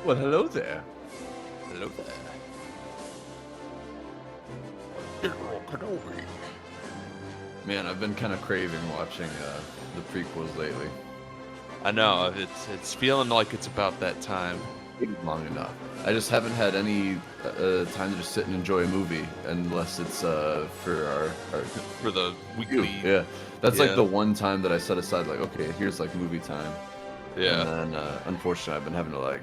Well, hello there. Hello there. General Kenobi. Man, I've been kind of craving watching the prequels lately. I know, it's feeling like it's about that time. Long enough. I just haven't had any time to just sit and enjoy a movie unless it's for our For the you. weekly. Yeah, that's like Yeah. the one time that I set aside. Like, okay, here's like movie time. And Yeah. then unfortunately, I've been having to like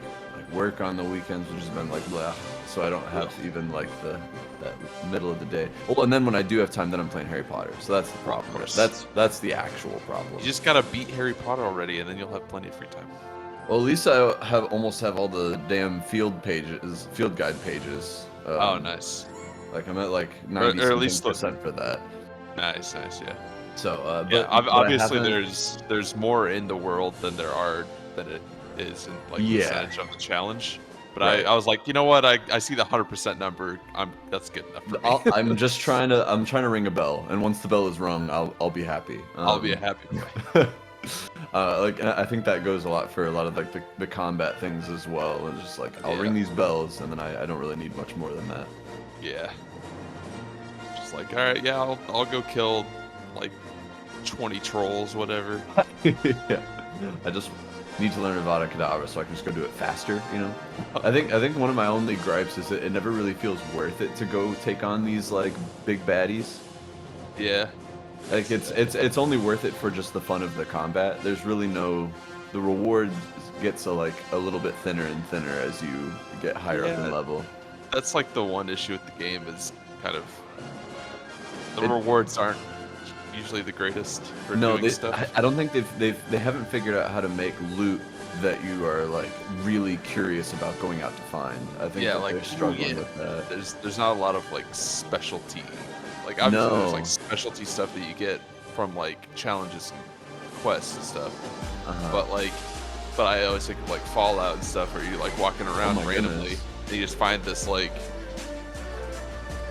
work on the weekends, which has been like blah. So I don't have even like that middle of the day. Well, and then when I do have time, then I'm playing Harry Potter. So that's the problem. course. That's the actual problem. You just gotta beat Harry Potter already, and then you'll have plenty of free time. Well, at least I almost have all the damn field guide pages. Oh, nice. Like I'm at like Or 90 at least percent for that. Nice, yeah. So, Yeah, but obviously I haven't. there's more in the world than it is in like Yeah, percentage of the challenge. But right. I was like, you know what? I see the 100% number. That's good enough for me. I'm just I'm trying to ring a bell, and once the bell is rung, I'll be happy. I'll be a happy boy. Like I think that goes a lot for a lot of like the combat things as well. And just like I'll ring these bells, and then I don't really need much more than that. Yeah. Just like, all right, yeah, I'll go kill like 20 trolls, whatever. Yeah, I just need to learn Avada Kedavra so I can just go do it faster. You know, I think one of my only gripes is that it never really feels worth it to go take on these like big baddies. Yeah. Like it's only worth it for just the fun of the combat. There's really the reward gets a little bit thinner and thinner as you get higher up in level. That's like the one issue with the game is kind of the rewards aren't usually the greatest for doing stuff. I don't think they haven't figured out how to make loot that you are like really curious about going out to find. I think that they're struggling with that. There's not a lot of like specialty. Like obviously there's No. like specialty stuff that you get from like challenges and quests and stuff. But I always think of like Fallout and stuff where you're like walking around randomly and you just find this like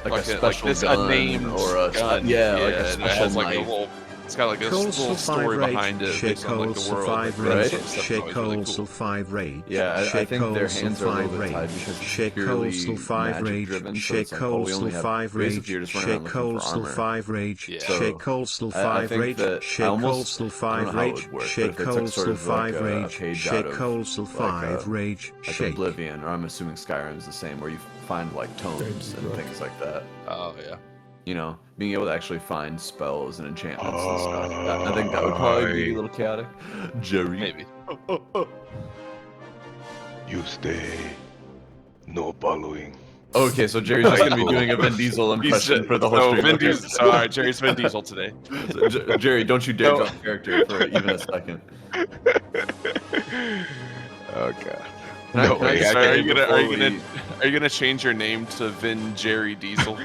a special gun named or a gun. like a and it special has like knife. it's got like a Coles little for story 5 behind it Shake based on like Coles the for world. 5 Like, rage. that stuff's Shake always really Coles cool. for 5 rage. Yeah, I Shake think their Coles for hands are a little 5 bit tied rage. because it's Shake purely Coles for 5 magic rage. driven. So Shake it's like, oh, we Coles only for have 5 basically rage. you're just running Shake around looking for Coles for armor. 5 rage. Yeah. Shake Coles for I 5 think rage. that I Shake almost Coles for I don't know 5 how it rage. would work, but Shake if they took Coles sort for of like 5 a rage. page out Shake of Coles for like 5 rage. like Shake. Oblivion, or I'm assuming Skyrim's the same, where you find like tomes and things like that. Oh yeah. You know, being able to actually find spells and enchantments and stuff. I think that would probably be a little chaotic. Jerry. Maybe. You stay. No following. Okay, so Jerry's just gonna be doing a Vin Diesel impression for the whole stream. Okay. Sorry, Jerry's Vin Diesel today. Jerry, don't you dare drop character for even a second. Oh god. No way. Are you gonna change your name to Vin Jerry Diesel?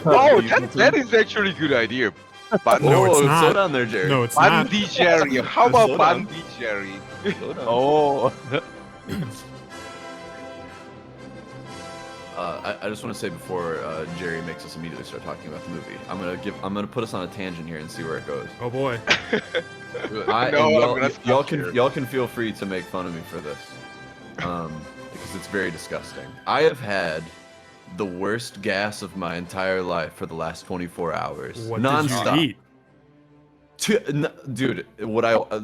Oh, that is actually a good idea. But No, it's slow not. down there, Jerry. No, it's not. Bandy Jerry. How about Slow down. Bandy Jerry? Slow down. Oh. I just want to say before Jerry makes us immediately start talking about the movie, I'm gonna put us on a tangent here and see where it goes. Oh boy. Y'all can feel free to make fun of me for this, because it's very disgusting. I have had the worst gas of my entire life for the last 24 hours, What nonstop. did you eat? Dude,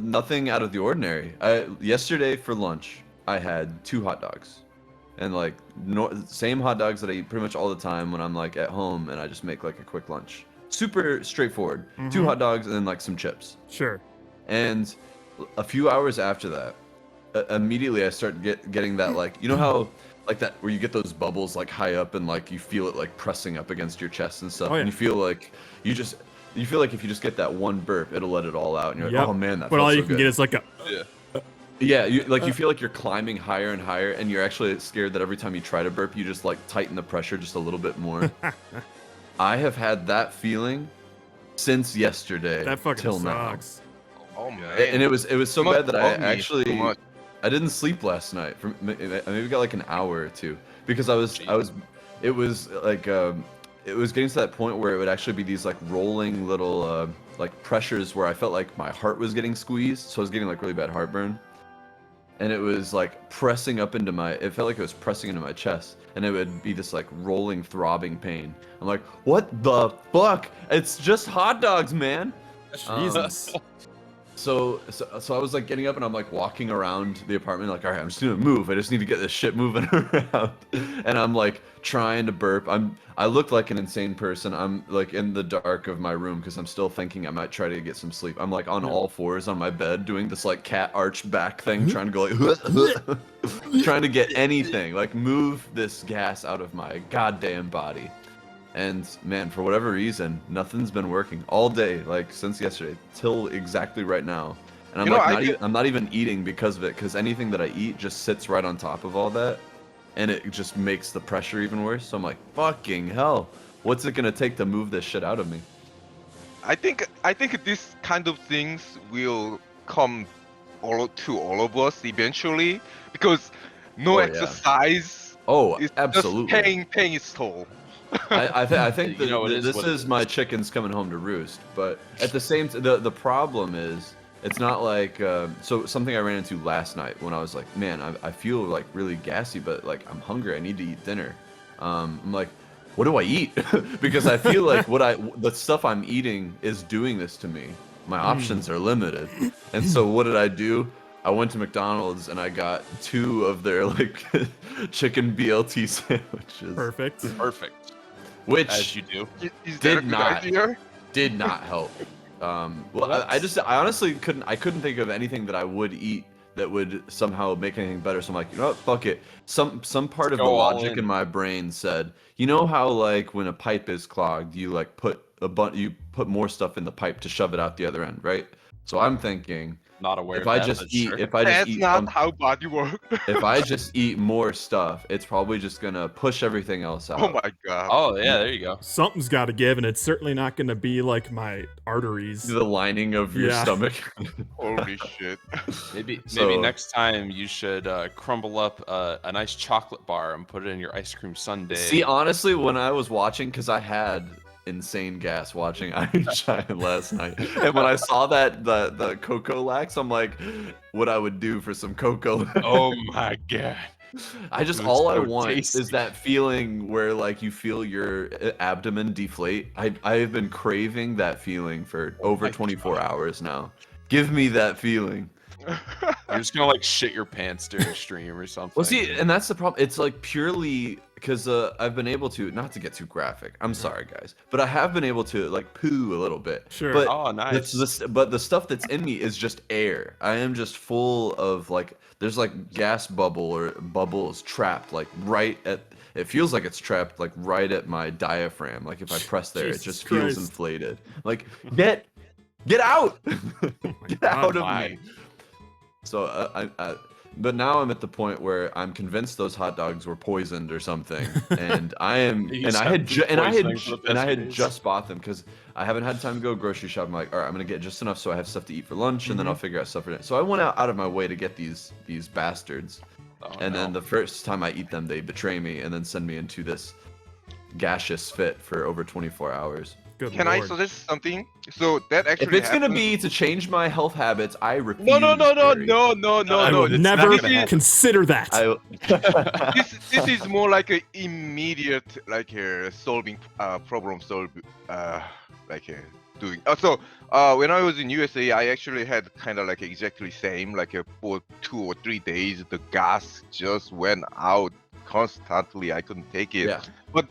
nothing out of the ordinary. Yesterday for lunch, I had 2 hot dogs. And like same hot dogs that I eat pretty much all the time when I'm like at home and I just make like a quick lunch. Super straightforward. 2 hot dogs and then like some chips. Sure. And a few hours after that, immediately I start getting that like, you know how like that where you get those bubbles like high up and like you feel it like pressing up against your chest and stuff. Oh, yeah. And you feel like if you just get that one burp, it'll let it all out and you're like, Yep. oh man, that But felt all so you can good. get is like a. Yeah, you feel like you're climbing higher and higher, and you're actually scared that every time you try to burp, you just like tighten the pressure just a little bit more. I have had that feeling since yesterday That fucking till sucks. Oh man. and it was so Too bad that I much actually too much. I didn't sleep last night. I maybe got like an hour or two because it was like it was getting to that point where it would actually be these like rolling little like pressures where I felt like my heart was getting squeezed, so I was getting like really bad heartburn. and it was like pressing up into my. It felt like it was pressing into my chest, and it would be this like rolling, throbbing pain. I'm like, what the fuck? It's just hot dogs, man. Jesus. So I was like getting up and I'm like walking around the apartment like, all right, I'm just gonna move. I just need to get this shit moving around. And I'm like trying to burp. I look like an insane person. I'm like in the dark of my room because I'm still thinking I might try to get some sleep. I'm like on all fours on my bed doing this like cat arch back thing, trying to go like trying to get anything, like move this gas out of my goddamn body. And man, for whatever reason, nothing's been working all day, like since yesterday till exactly right now. And I'm You know, like, I'm not even eating because of it, because anything that I eat just sits right on top of all that, and it just makes the pressure even worse. So I'm like, fucking hell, what's it gonna take to move this shit out of me? I think this kind of things will come to all of us eventually, because no Oh, yeah. exercise Oh, is absolutely. just paying its toll. I think You know, it is this what it is is. my chickens coming home to roost. But at the same the problem is it's not like so something I ran into last night when I was like, man, I feel like really gassy, but like I'm hungry. I need to eat dinner. I'm like, what do I eat? Because I feel like the stuff I'm eating is doing this to me. My options are limited. And so what did I do? I went to McDonald's and I got 2 of their like chicken BLT sandwiches, Perfect. Perfect. which As you do. Is that Did a good not. idea? did not help. Well, I honestly couldn't think of anything that I would eat that would somehow make anything better. So I'm like, you know what, fuck it. Some part of the go all logic in. in my brain said, you know how like when a pipe is clogged, you like put you put more stuff in the pipe to shove it out the other end, right? So I'm thinking, Not aware if of I that, just but eat, sure. if I just That's eat not some, how body works. if I just eat more stuff, it's probably just gonna push everything else out. Oh my god. Oh yeah, there you go. Something's got to give, and it's certainly not going to be like my arteries. The lining of your Yeah. stomach. Holy shit. Maybe So- next time you should crumble up a nice chocolate bar and put it in your ice cream sundae. See, honestly, when I was watching, because I had insane gas watching Iron Giant last night, and when I saw that the Cocoa Lax, I'm like, what I would do for some Cocoa. Oh my god. I just It all was I so want tasty. is that feeling where like you feel your abdomen deflate. I've been craving that feeling for over my 24 hours now. Give me that feeling. You're just gonna like shit your pants during stream or something. Well, see, and that's the problem. It's like purely because I've been able to, not to get too graphic. I'm sorry, guys, but I have been able to like poo a little bit. Sure. But Oh, nice. but the stuff that's in me is just air. I am just full of like there's like gas bubble or bubbles trapped like right at. It feels like it's trapped like right at my diaphragm. Like if I press there, Jesus it just feels Christ. inflated. Like get out, get out of my. me. So but now I'm at the point where I'm convinced those hot dogs were poisoned or something, and I am, You and I have had, food poisoning for the and I past had few days. just bought them because I haven't had time to go grocery shop. I'm like, all right, I'm gonna get just enough so I have stuff to eat for lunch, and then I'll figure out stuff for dinner. So I went out of my way to get these bastards, Oh, and no. then the first time I eat them, they betray me and then send me into this gaseous fit for over 24 hours. Good Can I Lord. suggest something? So that actually If it's gonna happened- be to change my health habits, I refuse. No, Gary. I will it's not never gonna happen. consider that. this is more like a immediate like solving problem doing. So when I was in USA, I actually had kind of like exactly same like for 2 or 3 days the gas just went out constantly. I couldn't take it. Yeah. But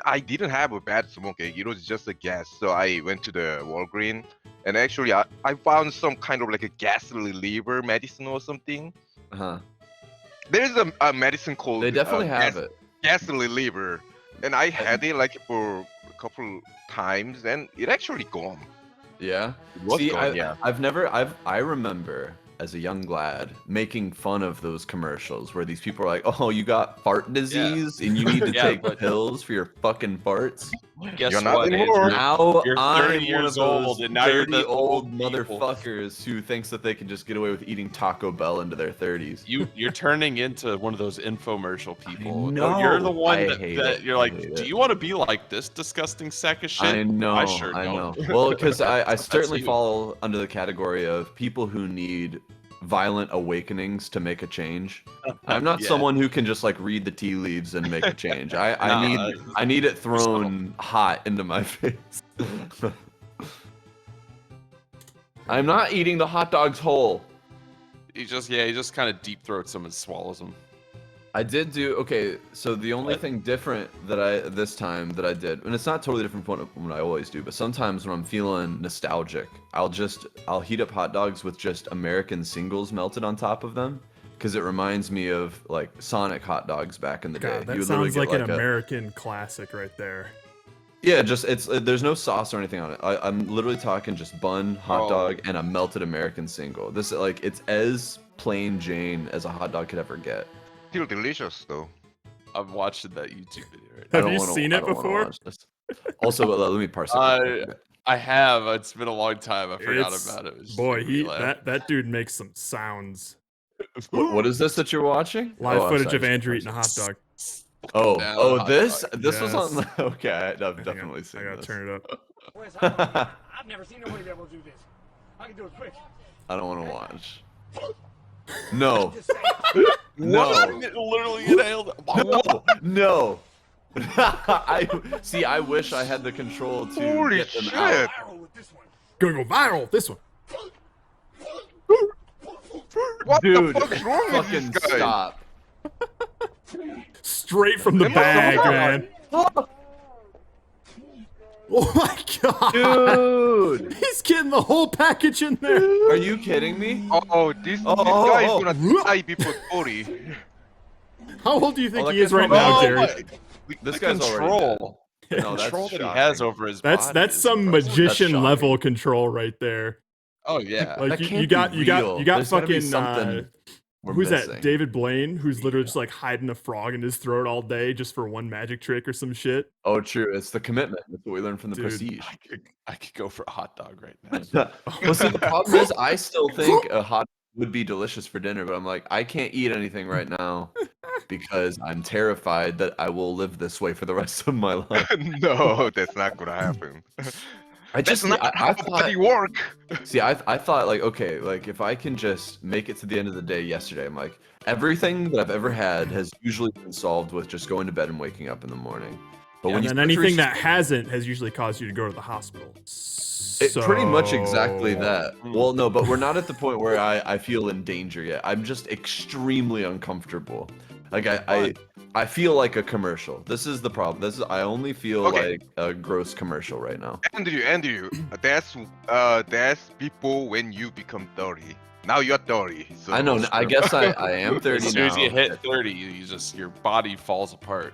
I didn't have a bad smoke ache. It was just a gas. So I went to the Walgreens and actually I found some kind of like a gas reliever medicine or something. Uh-huh. There's a medicine called They definitely have it. gas reliever, and I had it like for a couple times, and it actually gone. Yeah. It was See, gone, yeah. I remember as a young lad making fun of those commercials where these people are like, "Oh, you got fart disease and you need to Yeah, take but- pills for your fucking farts." Guess You're not what? anymore. Andrew? Now You're I'm 30 one years of those old, and now you're dirty the old old people. motherfuckers who thinks that they can just get away with eating Taco Bell into their 30s. You're turning into one of those infomercial people. know. You're the one I that, hate that it. you're I like, hate do it. you want to be like this disgusting sack of shit? I know. I sure I know. don't. Well, because I That's certainly you. fall under the category of people who need violent awakenings to make a change. I'm not Yeah. someone who can just like read the tea leaves and make a change. I Nah, I need it thrown hot into my face. I'm not eating the hot dogs whole. He just kind of deep throats them and swallows them. I did do okay. So the only thing different that this time that I did, and it's not totally different from what I always do, but sometimes when I'm feeling nostalgic, I'll heat up hot dogs with just American singles melted on top of them, because it reminds me of like Sonic hot dogs back in the day. God, that You would literally sounds like get an American classic right there. Yeah, just there's no sauce or anything on it. I'm literally talking just bun, hot dog, and a melted American single. This like it's as plain Jane as a hot dog could ever get. Still delicious though. I'm watching that YouTube video right Have I don't you wanna- seen I it don't wanna before? watch this. Also, let me parse it. I have. It's been a long time. I forgot It's- about it. It was just Boy, making me laugh. that dude makes some sounds. What is this that you're watching? Live Oh, I'm footage sorry, of Andrew sorry. eating a hot dog. Oh, hot this dog. was on. Yes. Okay, I've Hang on, definitely seen I gotta this. turn it up. Where's I've never seen nobody be able to do this. I can do it quick. I don't want to watch. No, Just say, no, It literally inhaled. no. I see. I wish I had the control to Holy get them shit. out. viral with this one. Gonna go viral. This one. What Dude, the fuck's wrong with fucking this guy? stop. Straight from the Am I bag, wrong? man. Oh my god. Dude, He's getting the whole package in there. are you kidding me? Oh, this Oh, guy's oh, gonna die before 40. How old do you think Oh, he that is guy's right from- now, Oh Jerry? This The guy's already control. dead. The No, that's control that he shocking. has over his That's body. is some impressive. magician shocking. level control right there. Oh yeah. Like That you can't got be you got real. you got There's gotta be fucking something we're who's missing. that? David Blaine, who's literally just like hiding a frog in his throat all day just for one magic trick or some shit. Oh, true. It's the commitment. That's what we learned from the Dude. Prestige. I could go for a hot dog right now. Well, see, the problem is, I still think a hot would be delicious for dinner, but I'm like, I can't eat anything right now because I'm terrified that I will live this way for the rest of my life. No, that's not gonna happen. I That's just, not I how thought, body work. see, I thought like, okay, like if I can just make it to the end of the day yesterday, I'm like, everything that I've ever had has usually been solved with just going to bed and waking up in the morning. But when And you then start to anything reach- that hasn't has usually caused you to go to the hospital. It pretty much exactly So- that. Well, no, but we're not at the point where I feel in danger yet. I'm just extremely uncomfortable. Like I feel like a commercial. This is the problem. I only feel Okay. like a gross commercial right now. Andrew, that's people when you become 30. Now you're 30. So I know. I guess I am 30 As soon as you now. hit 30, your body falls apart.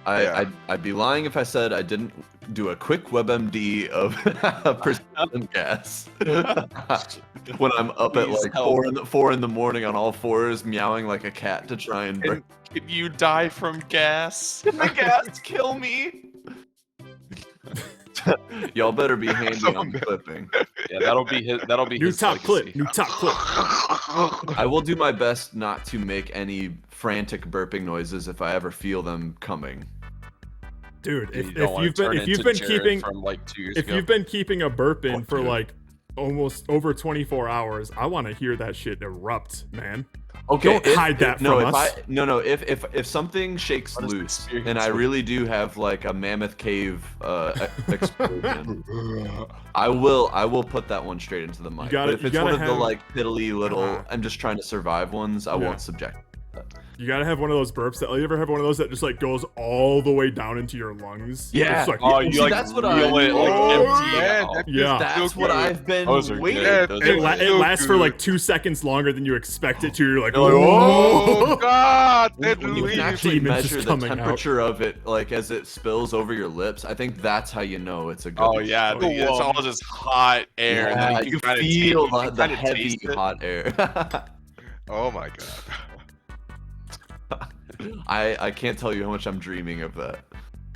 I'd be lying if I said I didn't do a quick WebMD of persistent gas when I'm up at Please like help. 4 in the morning on all fours, meowing like a cat to try and break. Can you die from gas? The gas kill me. Y'all better be handy on the clipping. Yeah, that'll be New his top clip. legacy. New top clip. I will do my best not to make any frantic burping noises if I ever feel them coming. Dude, You if don't wanna you've been turn if you've into been Jared keeping from like 2 years if ago. you've been keeping a burp in for dude. like almost over 24 hours, I want to hear that shit erupt, man. Okay, Don't hide that no, from if us. if something shakes What is the loose experience and I like? really do have like a mammoth cave explosion, I will put that one straight into the mic. gotta- But if you it's one gotta of the have- like piddly little, Uh-huh. I'm just trying to survive ones, I Yeah. won't subject. You gotta have one of those burps that you ever have one of those that just like goes all the way down into your lungs. Yeah. It's like, Oh, you See, like that's what reel I- it like Oh, empty man, out. that Yeah. That's so what good. I've been Those are waiting. good. Yeah, Those it, are la- good. it so lasts for good. like 2 seconds longer than you expect it to. You're like, You're like, Oh "Whoa." God, that When you can leaves. actually Demons just measure the coming out. temperature of it, like as it spills over your lips, I think that's how you know it's a good. Oh yeah, Oh, it's all just hot air. and Yeah, then you can kinda feel taste- you the kinda heavy taste it. hot air. Oh my God. I can't tell you how much I'm dreaming of that.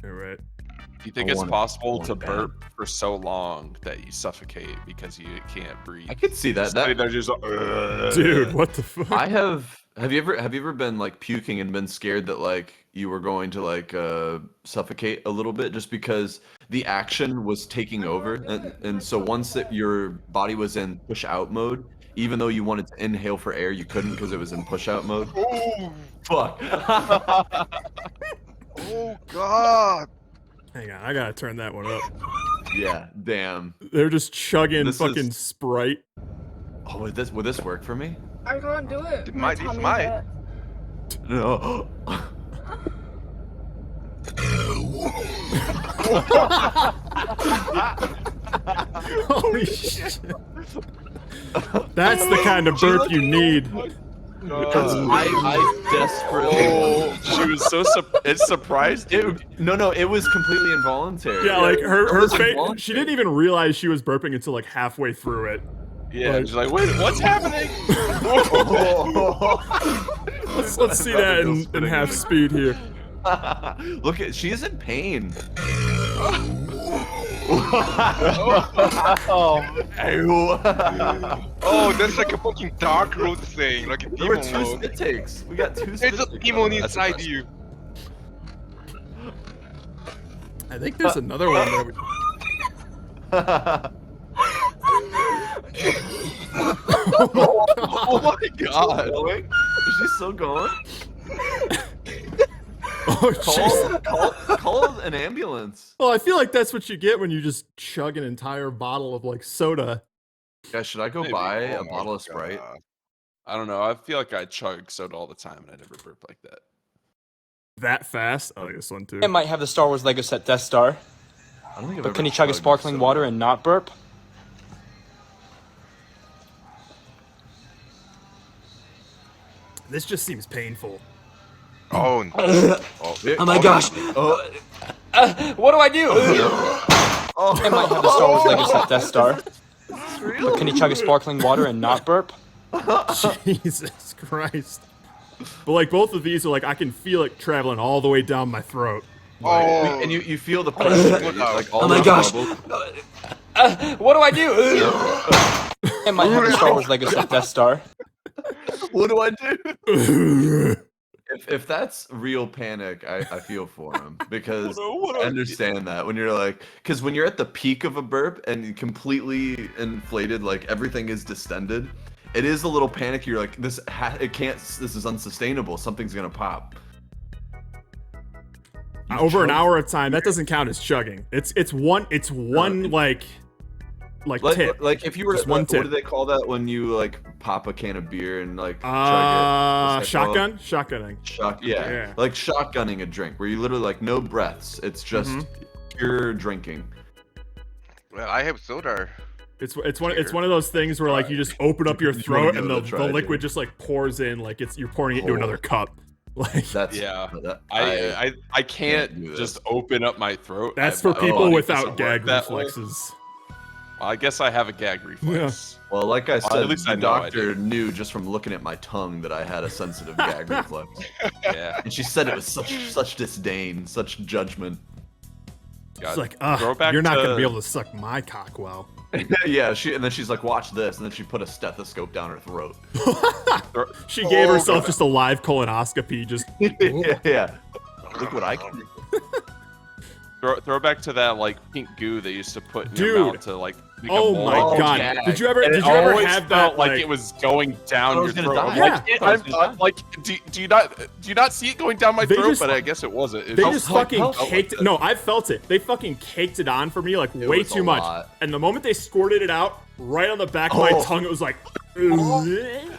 You're right. Do you think I it's want it- possible I to want it burp for so long that you suffocate because you can't breathe? I could see that. Somebody That that just Dude, what the fuck? I have. Have you ever been like puking and been scared that like you were going to like suffocate a little bit just because the action was taking over, and so once that your body was in push out mode, even though you wanted to inhale for air, you couldn't because it was in push-out mode. Oh, Fuck. oh God. Hang on, I gotta turn that one up. Yeah, damn. They're just chugging This fucking is- Sprite. Oh, would this work for me? I can't do it. It My might, it tummy's might. hurt. No. Holy shit. That's the kind of burp you need. Because I desperately. Oh, she was so it's surprised. No, it was completely involuntary. Yeah, like It her was face. involuntary. She didn't even realize she was burping until like halfway through it. Yeah, she's like, wait, what's happening? Let's see that in half speed here. Look at, she is in pain. Oh, that's like a fucking dark road thing, like a There were demon 2 mode. spit takes. We got 2 spit There's a takes. demon That's inside impressive. you. I think there's another one that we... Oh my god. Going? Is she still going? Oh, jeez. Call an ambulance. Well, I feel like that's what you get when you just chug an entire bottle of like soda. Guys, should I go Maybe. buy Oh a my bottle of Sprite? God. I don't know. I feel like I chug soda all the time and I never burp like that. That fast? I like this one too. It might have the Star Wars Lego set Death Star, I don't think I've but ever can he chug a chugged sparkling soda. water and not burp? This just seems painful. Oh, no. Oh my gosh! Oh, What do I do? It might have the Star Wars Lego set Death Star, but can he chug a sparkling water and not burp? Jesus Christ. But like both of these are like I can feel it traveling all the way down my throat. Oh, and you feel the pressure. It's like all Oh my those gosh. bubbles. What do I do? It might have the Star Wars Lego set Death Star. What do I do? If that's real panic, I feel for him because I understand that when you're like, because when you're at the peak of a burp and completely inflated, like everything is distended, it is a little panic. You're like, this is unsustainable. Something's gonna pop. Over an hour of time, that doesn't count as chugging. It's one like tip. Like if you were Just one what tip. do they call that when you like pop a can of beer and like chug it? What's that called? Shotgunning. Yeah. Like shotgunning a drink where you literally like no breaths. It's just pure drinking. well, I have soda. It's one of those things where like you just open up your You wanna throat give and it a the try, liquid dude. just like pours in like you're pouring it into Oh. another cup. Like That's Yeah. that- I can't can't do just this. open up my throat. that's My for people body without doesn't gag work that way. reflexes. I guess I have a gag reflex. Well, like I said, at least the I know I doctor knew just from looking at my tongue that I had a sensitive gag reflex, Yeah. and she said it with such disdain, such judgment. It's God. like, Throw it back you're not gonna to- be able to suck my cock well. Yeah, and then she's like, "Watch this," and then she put a stethoscope down her throat. She gave Oh, herself God. just a live colonoscopy. Just yeah. Look what I can do. Throw back to that like pink goo they used to put in Dude. your mouth to like make a oh mold. my god! yeah. Did you ever And did it you ever always have felt that like it was going down I your was gonna throat? die. I'm Yeah. like, I was gonna I'm like, do you not see it going down my They throat? just- But I guess it wasn't. It They felt just like- fucking felt like caked. that. No, I felt it. They fucking caked it on for me like way was a too much. lot. And the moment they squirted it out right on the back of my Oh. tongue, it was like, I'm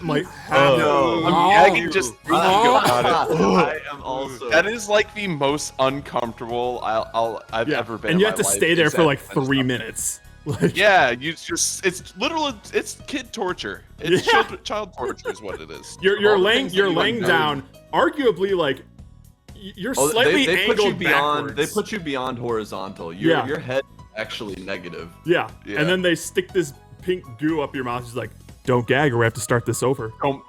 like, no. I'm gagging just thinking about it. I am also. That is like the most uncomfortable I've yeah. ever been. And in you my have to life, stay there is for that like kind of 3 stuff. minutes. Like, Yeah, it's literally it's kid torture. It's Yeah. child torture is what it is. you're All the laying things that you laying unknown. down, arguably like you're Oh, slightly they put you angled beyond. backwards. They put you beyond horizontal. Your Yeah. your head is actually negative. yeah. Yeah. And then they stick this pink goo up your mouth. She's like, don't gag or we have to start this over. Don't-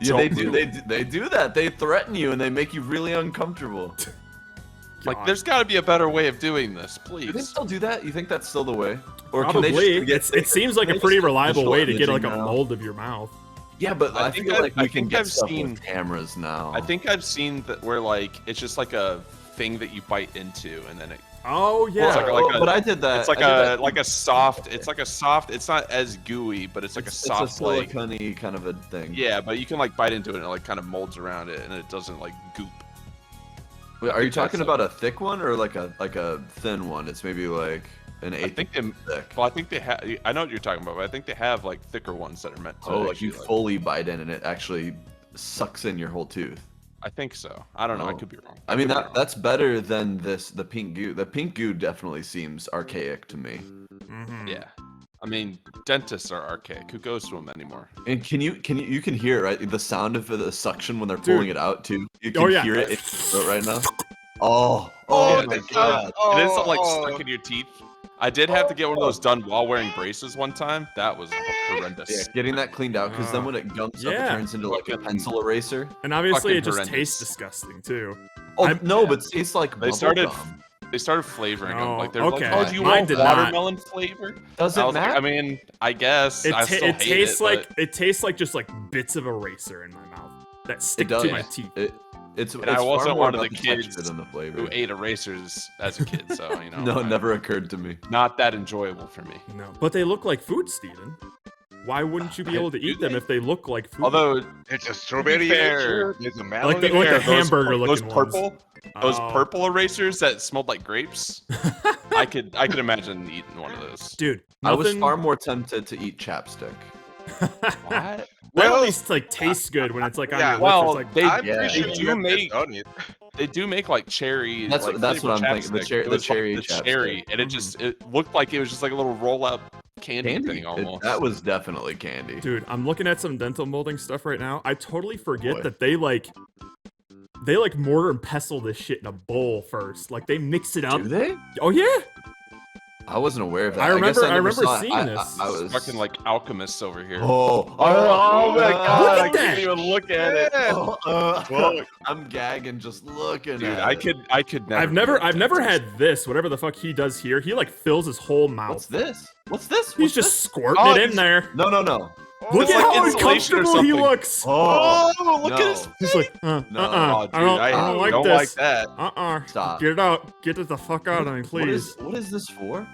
Yeah, they don't do. do They do that. They threaten you and they make you really uncomfortable. Like, God. there's got to be a better way of doing this, Do they please. still do that? You think that's still the way? Or Probably. can they just It seems like a pretty reliable digital way to get like a imaging now? mold of your mouth. Yeah, but I I, think feel I've- like I we can think get I've stuff seen- with cameras now. I think I've seen that where like it's just like a thing that you bite into and then it Oh yeah. It's like a- but I did that. It's like I did a that- like a soft. It's like a soft. It's not as gooey, but it's like a soft It's a like. silicone kind of a thing. Yeah, but you can like bite into it and it like kind of molds around it, and it doesn't like goop. Wait, are you think that's talking about a thick one or like a thin one? It's maybe like an I eighth think they. thick. Well, I think they have. I know what you're talking about, but I think they have like thicker ones that are meant to. Oh, like actually, you fully bite in and it actually sucks in your whole tooth. I think so. I don't know. I Oh. could be wrong. I mean could be wrong. that's better than the pink goo. The pink goo definitely seems archaic to me. Mhm. Yeah. I mean, dentists are archaic. Who goes to them anymore? And you can hear it, right? The sound of the suction when they're Dude. pulling it out too. You can Oh, yeah. hear it in your throat right now. Oh Yeah, my it- god. It is like stuck in your teeth. I did have to get one of those done while wearing braces one time. That was horrendous. Yeah, getting that cleaned out because then when it gums up, it Yeah. turns into like a Fucking- pencil eraser. And obviously, Fucking it just horrendous. tastes disgusting too. Oh I'm- no, but it tastes like They bubble started- gum. They started flavoring them. Oh, Like they're okay. like, "Oh, do you Mine want did not. watermelon flavor?" Does I it was like, matter? I mean, I guess. I still It hate tastes it, like but- it tastes like just like bits of eraser in my mouth that stick does. to my teeth. It's And it's I far wasn't more one of about the texture kids than the flavor. who ate erasers as a kid, so you know. No, it never occurred to me. Not that enjoyable for me. No, but they look like food, Steven. Why wouldn't you be able to Do eat them they? if they look like food? Although There's a strawberry fair, eraser, there's a melon Like the fair, hamburger those looking ones. purple, those Oh. purple erasers that smelled like grapes. I could imagine eating one of those. Dude, I was nothing- far more tempted to eat chapstick. What? That Well, at least like tastes good when it's like on yeah, your lips. well, It's like they- I'm Yeah. pretty sure They do you have make- done it. They do make like cherry. That's like, what- that's what flavored I'm thinking, the chapstick. cherry- It the was, like, cherry the chapstick. cherry, and it looked like it was just like a little roll up candy thing almost. That was definitely candy. Dude, I'm looking at some dental molding stuff right now. I totally forget Boy. that they like mortar and pestle this shit in a bowl first. Like they mix it up. Do they? Oh yeah. I wasn't aware of that. I guess remember- I never remember saw it. seeing this. I was fucking like alchemists over here. Oh, Look my god! at I that! can't even look at it. oh, I'm gagging just looking Dude, at I it. could never. I've never had this. Whatever the fuck he does here, he like fills his whole mouth. What's this? What's this? He's What's just this? squirting Oh, it in he's- there. No. Look It's at like how insulation or uncomfortable he something. looks. Oh, look no. at his. He's like, No. Oh, dude, I don't like don't this. like that. Stop. Get it out. Get it the fuck out of me, please. What is this for?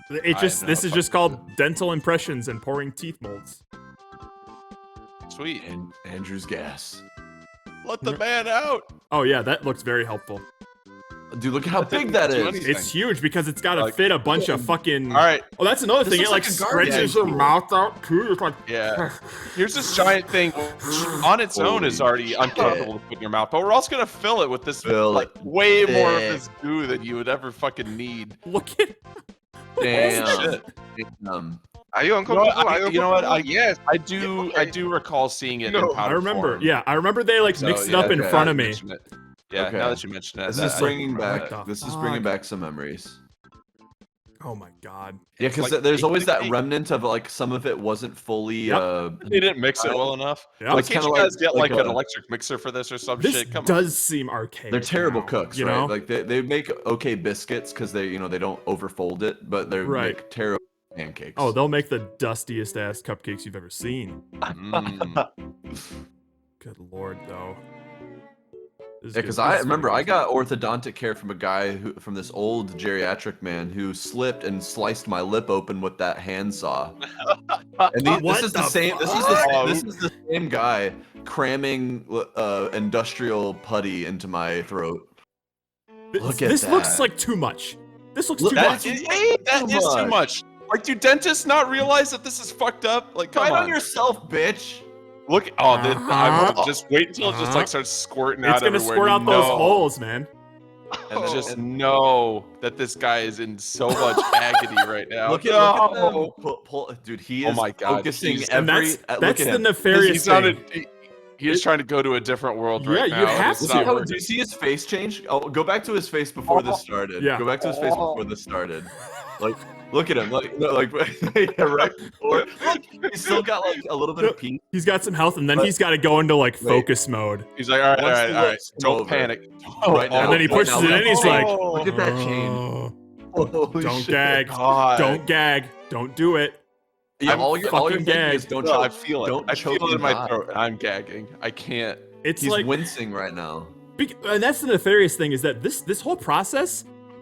It just have this no is just called dental impressions and pouring teeth molds. Sweet. And Andrew's gas. Let the man out. Oh yeah, that looks very helpful. Dude, look at how big that do is. anything. It's huge because it's got to Like- fit a bunch of fucking. All right. Oh, that's another This thing. It like looks like a garbage stretches your can. mouth out too. It's like Yeah. Here's this giant thing which on its own is Holy already uncomfortable to put in your mouth, but we're also gonna fill it with this Fill like it way more of thick. this goo than you would ever fucking need. look at. Damn. Shit. Are you uncomfortable? Are you know what? uncomfortable? Yes. I do recall seeing it No, in powder I remember. form. Yeah, I remember they like So, mixed it yeah, up in okay. front now of that me. you mention it. Yeah, Okay. now that you mention it, This that- is bringing What back. the This is bringing fuck? back some memories. Oh my god. Yeah, because like there's always that cake. remnant of like some of it wasn't fully. Yep. they didn't mix it well enough. Yeah. Why It's can't kinda you guys like- get like like an a- electric mixer for this or some This shit? Come on. does seem archaic. They're terrible now, cooks, you right? know? Like they make okay biscuits because they they don't overfold it, but they Right. make terrible pancakes. Oh, they'll make the dustiest ass cupcakes you've ever seen. Mm. Good lord, though. This is Yeah, good. because This I is remember very I good. got orthodontic care from a guy from this old geriatric man who slipped and sliced my lip open with that handsaw. And What this is the the same. fuck? This is the same guy cramming industrial putty into my throat. Look at This looks that. like too much. This looks Look, too that's much. That is too much. Like, do dentists not realize that this is fucked up? Like, come Fight on. on yourself, bitch. Look. Oh, Uh-huh. just wait until it just Uh-huh. like starts squirting It's out gonna everywhere. squirt You out those know. holes, man. And just know that this guy is in so much agony right now. Look at No. them. Dude, he Oh is my God, focusing he's- And every. that's look at the him. nefarious He's on thing. he is trying to go to a different world Yeah, right you now. and have it's to. See not how, working. do you see his face change? Oh, go back to his face before this started. Yeah. Go back to his face before this started. Like, look at him. Like, no, like yeah, right before. Look, he's still got like a little bit of peace. He's got some health, and then But- he's got to go into like Wait. focus mode. He's like, all right, all Once right, the all right. lips come Don't over. panic. Right now. And then he right pushes now, it in, and he's like, look at that chain. "Oh, Holy don't shit. gag. God. Don't gag. Don't do it." Yeah, I'm all you're fucking thinking is gagged. don't No, choke. I feel it. Don't I choke feel it in and my die. throat. I'm gagging. I can't. It's He's like, wincing right now. and that's the nefarious thing is that this whole process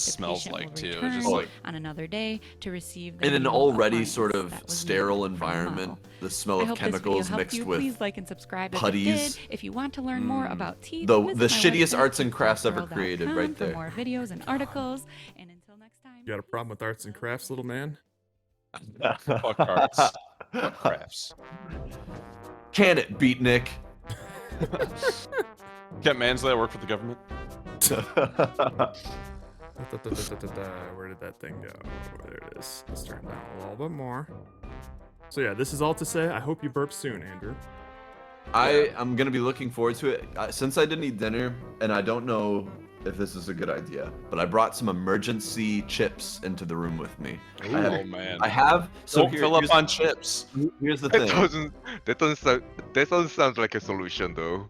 this The smells patient like will too. It's return just like on another day to receive the In an new already appliance sort of that was sterile needed from the environment, model. the smell I of hope this video chemicals helped mixed you. with Please like and subscribe if it putties. did. If you want to learn more about teeth, the visit my shittiest website, arts and crafts ever teethfactgirl.com, created right for there. more videos and articles. And until next time. You got a problem with arts and crafts, little man? Fuck arts. Fuck crafts. Can it, Beatnik? Kent Mansley, I work for the government. Where did that thing go? There it is. Let's turn it down a little bit more. So yeah, this is all to say. I hope you burp soon, Andrew. I'm gonna be looking forward to it. Since I didn't eat dinner, and I don't know if this is a good idea, but I brought some emergency chips into the room with me. Oh man. I have. So Don't fill up on chips. Here's the That thing. doesn't sound like a solution though.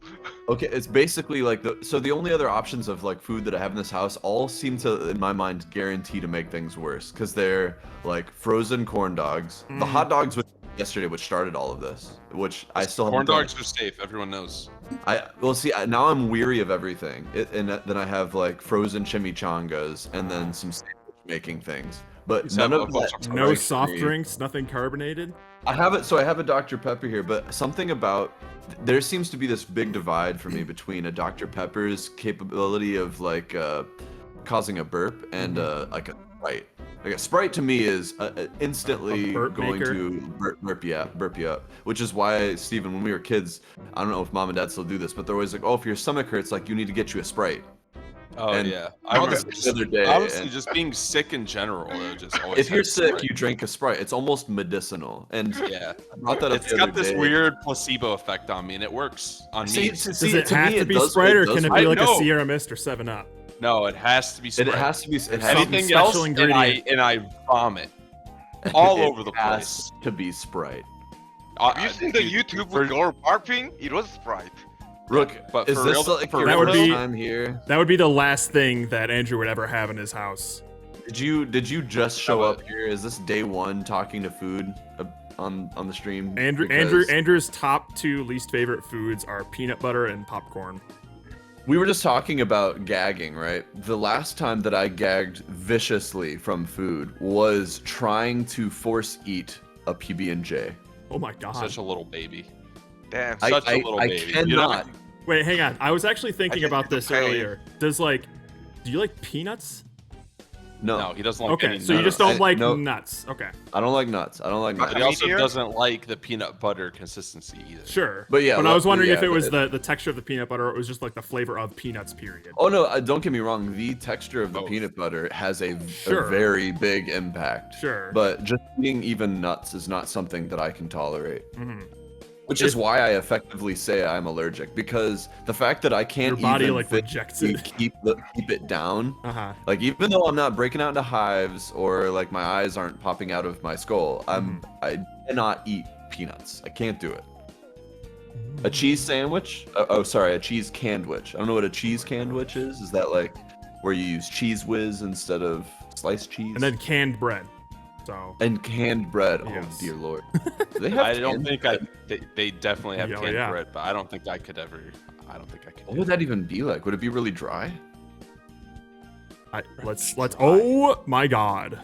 Okay, it's basically like the only other options of like food that I have in this house all seem to, in my mind, guarantee to make things worse because they're like frozen corn dogs. The hot dogs yesterday, which started all of this, which I still haven't Corn done. dogs are safe. Everyone knows. Now I'm weary of everything. And then I have like frozen chimichangas and then some sandwich making things. But Just none have of a that. bunch of No strikes soft me. drinks, nothing carbonated. I have it. So I have a Dr. Pepper here, but something about there seems to be this big divide for me between a Dr. Pepper's capability of like causing a burp and like a Sprite. Like a Sprite to me is instantly A burp going maker? to burp you up. Which is why, Steven, when we were kids, I don't know if mom and dad still do this, but they're always like, oh, if your stomach hurts, like you need to get you a Sprite. Oh And yeah. I I was was the other day, honestly and- just being sick in general. Though, just always If you're had sick, Sprite. you drink a Sprite. It's almost medicinal. And Yeah. I brought that up It's the got other this day. weird placebo effect on me, and it works on me. Does it have to be Sprite, or can it be like a Sierra Mist or 7-Up? No, it has to be Sprite. It has to be. It has Anything special else, ingredient. and I vomit all it over the place. has to be Sprite. Have you seen the Dude, YouTube for- with Gore barfing? It was Sprite. Rook, but is for this real- like for your real first though? time here? That would be the last thing that Andrew would ever have in his house. Did you just show I up here? Is this day one talking to food on the stream? Andrew's Because top 2 least favorite foods are peanut butter and popcorn. we were just talking about gagging, right? The last time that I gagged viciously from food was trying to force eat a PB&J. Oh my god. Such a little baby. Damn. Such a little baby. I You know- cannot. Wait, hang on. I was actually thinking think about it's this okay. earlier. Do you like peanuts? No, he doesn't like Okay, any so you nuts. just don't like no. nuts. Okay, I don't like nuts. I don't like But nuts. he Me also neither. doesn't like the peanut butter consistency either. sure. But yeah, But I was wondering if yeah, it was but the texture of the peanut butter, or it was just like the flavor of peanuts. Period. Oh no, don't get me wrong. The texture of the Both. peanut butter has a Sure. very big impact. Sure. But just eating even nuts is not something that I can tolerate. Mhm. Which is why I effectively say I'm allergic, because the fact that I can't Your body, even like, rejects physically it. keep it down. Uh-huh. Like even though I'm not breaking out into hives or like my eyes aren't popping out of my skull, I cannot eat peanuts. I can't do it. A cheese sandwich? A cheese candwich. I don't know what a cheese candwich is. Is that like where you use Cheese Whiz instead of sliced cheese? And then canned bread. So And canned bread. Yes. Oh dear lord. Do they have I don't canned think they definitely have Yeah, canned yeah. bread, but I don't think I could ever. I don't think I could. What would that even be like? Would it be really dry? let's. Oh my god!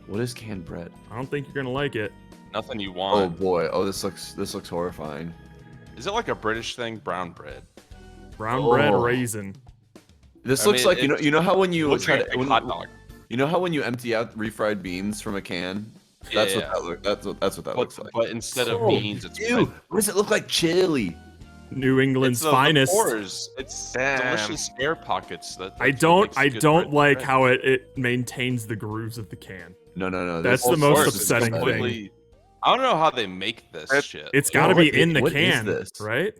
What is canned bread? I don't think you're gonna like it. Nothing you Oh want. boy. Oh, this looks horrifying. Is it like a British thing? Brown bread. Brown bread Oh. raisin. This I looks mean, like it you know how when you Looks try like a to big hot dog. you know how when you empty out refried beans from a can? That's Yeah. what that that's what that looks like. But instead of Oh, beans, it's Ew, what does it look like? Chili. New England's it's the finest. pores. It's Damn. delicious air pockets. That's I what don't. makes I good don't bread like bread. how it maintains the grooves of the can. No. That's this- the most course, it's upsetting thing. completely- I don't know how they make this That's- shit. It's got to what be in the what is can, this? right?